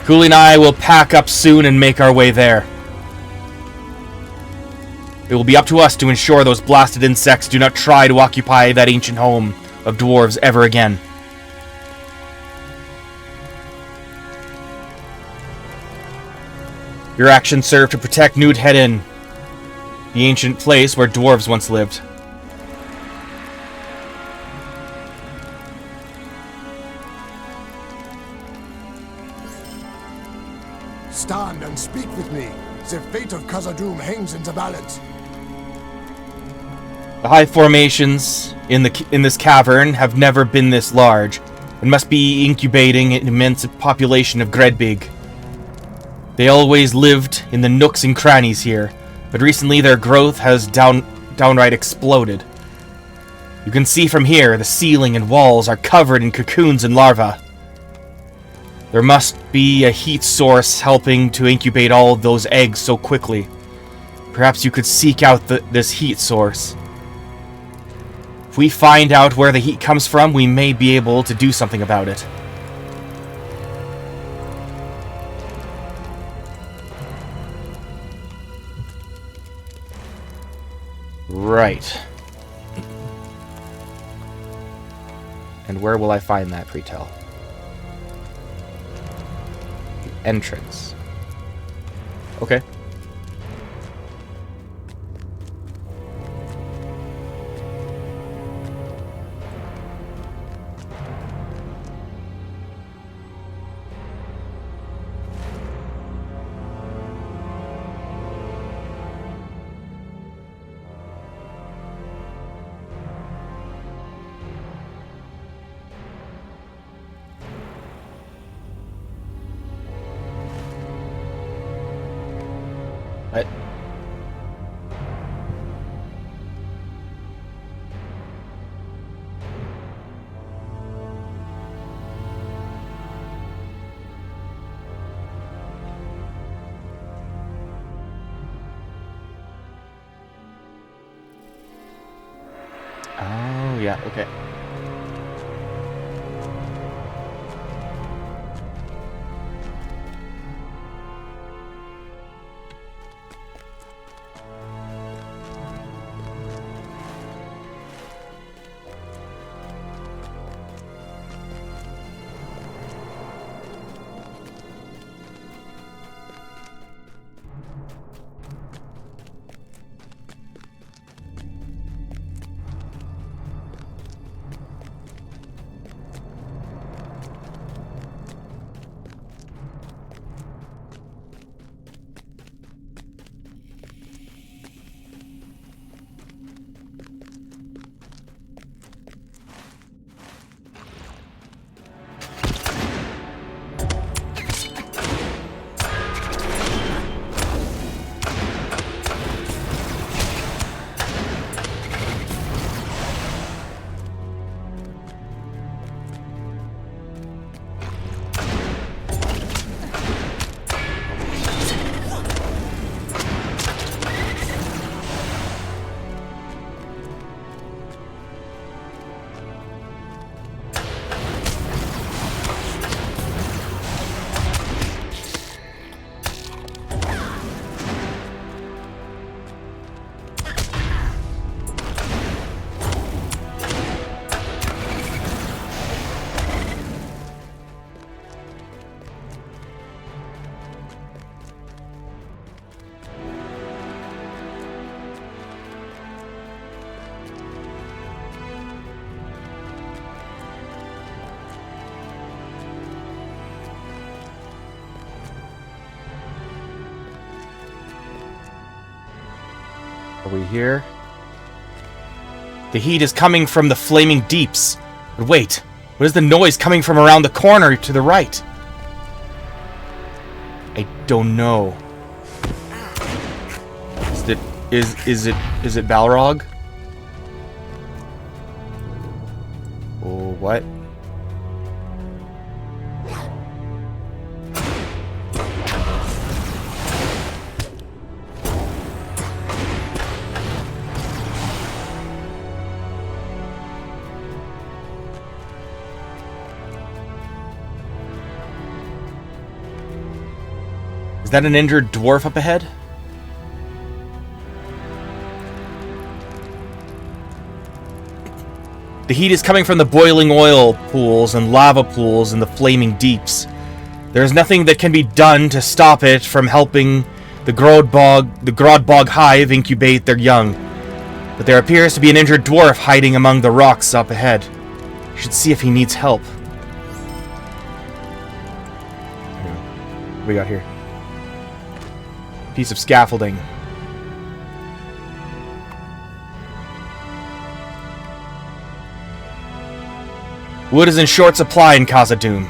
Cooley and I will pack up soon and make our way there. It will be up to us to ensure those blasted insects do not try to occupy that ancient home of dwarves ever again. Your actions serve to protect Nudheden, the ancient place where dwarves once lived. Stand and speak with me. The fate of Khazad-dûm hangs in the balance. The high formations in this cavern have never been this large, and must be incubating an immense population of Gredbig. They always lived in the nooks and crannies here, but recently their growth has downright exploded. You can see from here the ceiling and walls are covered in cocoons and larvae. There must be a heat source helping to incubate all of those eggs so quickly. Perhaps you could seek out this heat source. If we find out where the heat comes from, we may be able to do something about it. Right. And where will I find that, pray tell? The entrance. Okay. What? Oh, yeah, okay. Are we here? The heat is coming from the flaming deeps. But wait, what is the noise coming from around the corner to the right? I don't know. Is it Balrog? Oh, what? Is that an injured dwarf up ahead? The heat is coming from the boiling oil pools and lava pools in the flaming deeps. There is nothing that can be done to stop it from helping the Grodbog hive incubate their young. But there appears to be an injured dwarf hiding among the rocks up ahead. You should see if he needs help. What do we got here? Piece of scaffolding. Wood is in short supply in Khazad-dûm.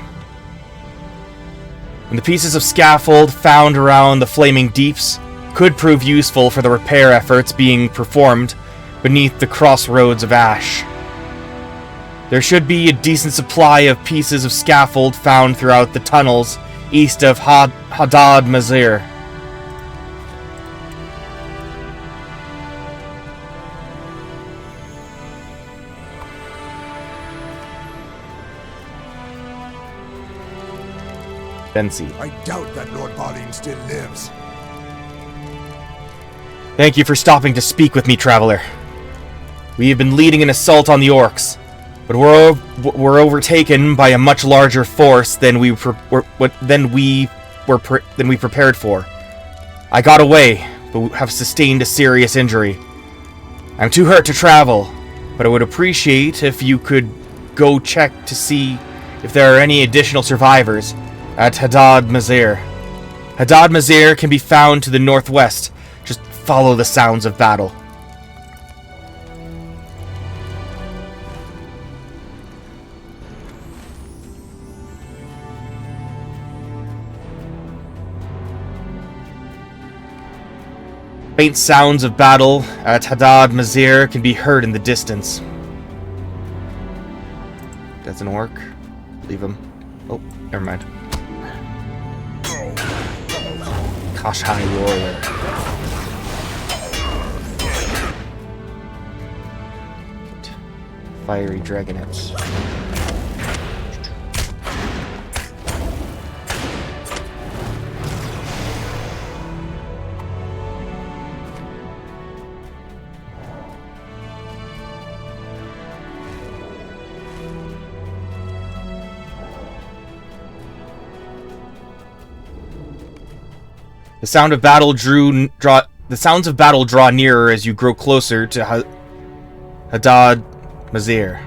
and the pieces of scaffold found around the flaming deeps could prove useful for the repair efforts being performed beneath the crossroads of ash. There should be a decent supply of pieces of scaffold found throughout the tunnels east of Hadad Mazir. Bensi. I doubt that Lord Balin still lives. Thank you for stopping to speak with me, traveler. We have been leading an assault on the orcs, but we're overtaken by a much larger force than we prepared for. I got away, but have sustained a serious injury. I'm too hurt to travel, but I would appreciate if you could go check to see if there are any additional survivors at Hadad Mazir. Hadad Mazir can be found to the northwest. Just follow the sounds of battle. Faint sounds of battle at Hadad Mazir can be heard in the distance. That's an orc. Leave him. Oh, never mind. Kashai warrior. Fiery dragonets. The sound of battle the sounds of battle draw nearer as you grow closer to Hadad Mazir.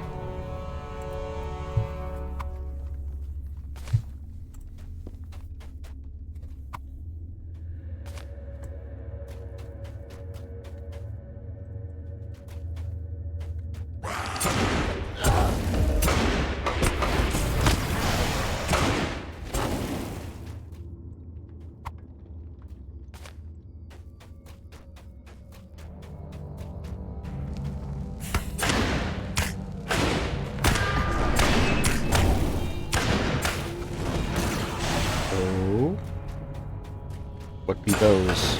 What be those?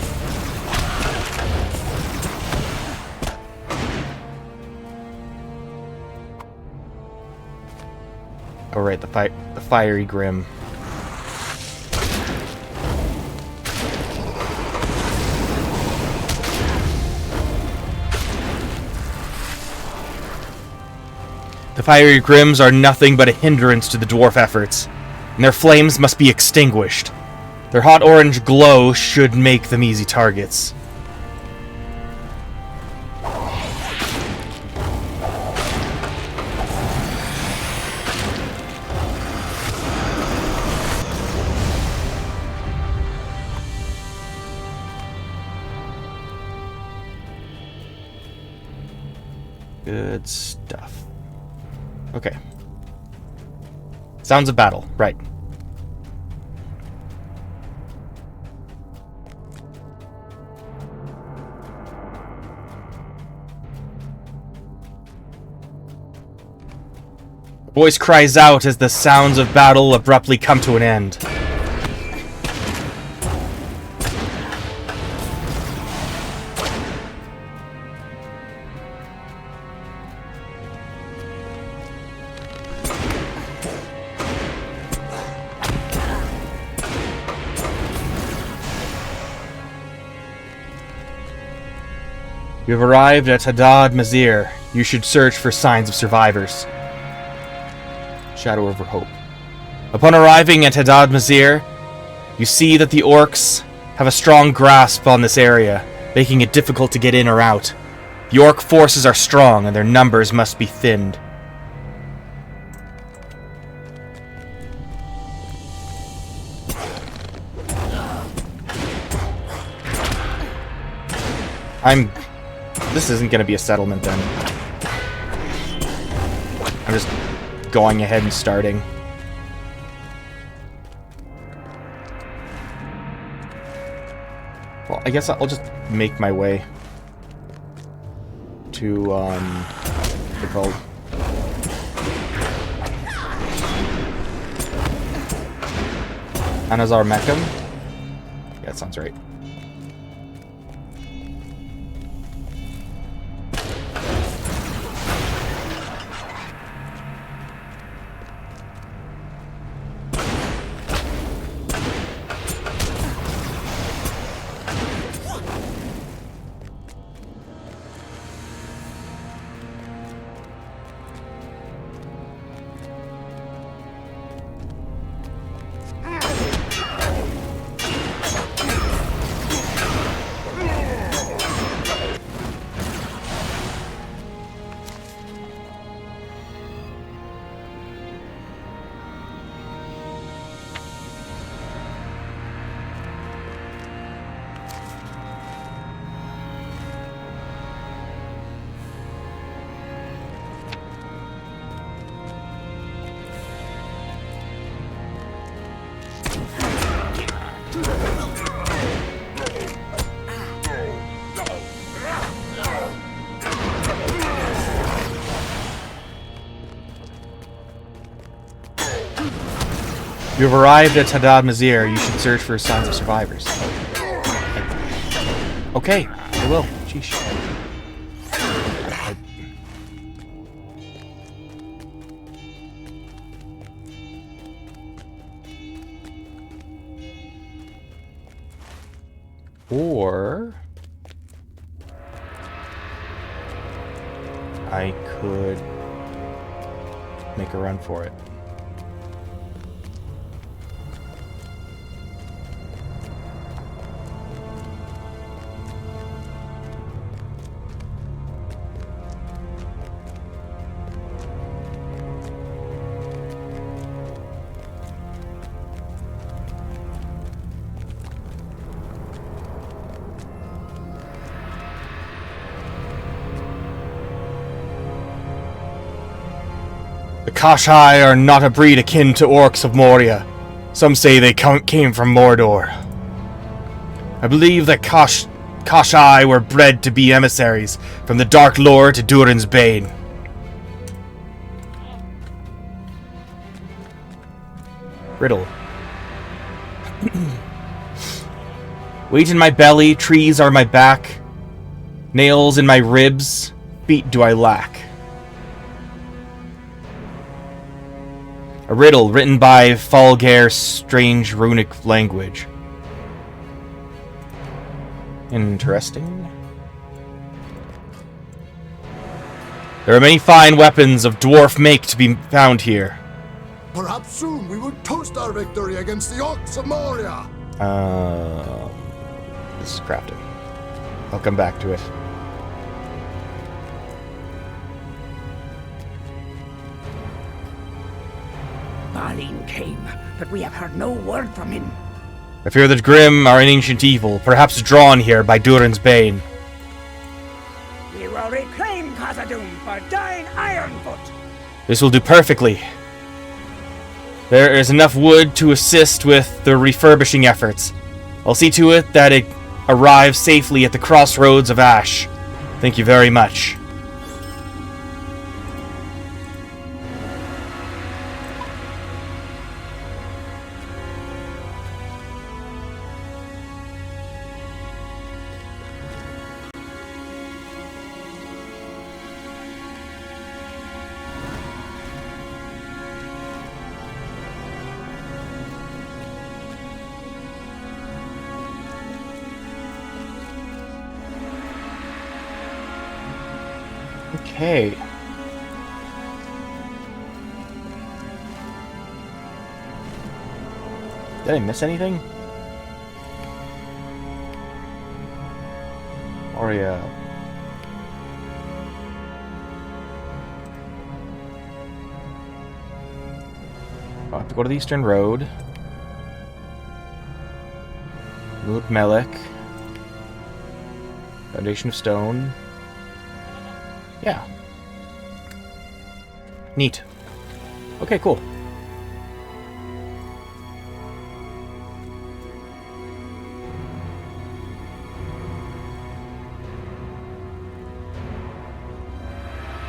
Oh right, the fiery grim. The fiery grims are nothing but a hindrance to the dwarf efforts, and their flames must be extinguished. Their hot orange glow should make them easy targets. Good stuff. Okay. Sounds of battle, right. Voice cries out as the sounds of battle abruptly come to an end. You have arrived at Hadad Mazir. You should search for signs of survivors. Shadow over Hope. Upon arriving at Hadad Mazir, you see that the orcs have a strong grasp on this area, making it difficult to get in or out. The orc forces are strong, and their numbers must be thinned. This isn't going to be a settlement then. I'm just going ahead and starting. I guess I'll just make my way to, what's it called? Anazar Meckham? Yeah, that sounds right. You have arrived at Haddad Mazir. You should search for signs of survivors. Okay, I will. Sheesh. Or I could make a run for it. The Kashai are not a breed akin to orcs of Moria. Some say they came from Mordor. I believe that Kashai were bred to be emissaries from the Dark Lord to Durin's Bane. Riddle. Weight in my belly, trees are my back, nails in my ribs, feet do I lack. A riddle written by Falgair's strange runic language. Interesting. There are many fine weapons of dwarf make to be found here. Perhaps soon we will toast our victory against the orcs of Moria. This is crafting. I'll come back to it. Balin came, but we have heard no word from him. I fear that Grim are an ancient evil, perhaps drawn here by Durin's Bane. We will reclaim Khazad-dûm for Dain Ironfoot. This will do perfectly. There is enough wood to assist with the refurbishing efforts. I'll see to it that it arrives safely at the crossroads of Ash. Thank you very much. Okay. Did I miss anything? Moria. I'll have to go to the Eastern Road. Look, Melek. Foundation of Stone. Yeah. Neat. Okay, cool.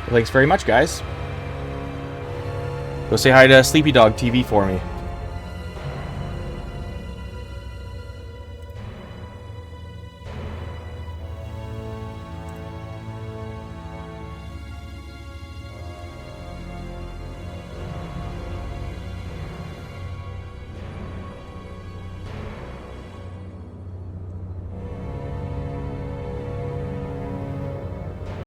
Thanks very much, guys. Go say hi to Sleepy Dog TV for me.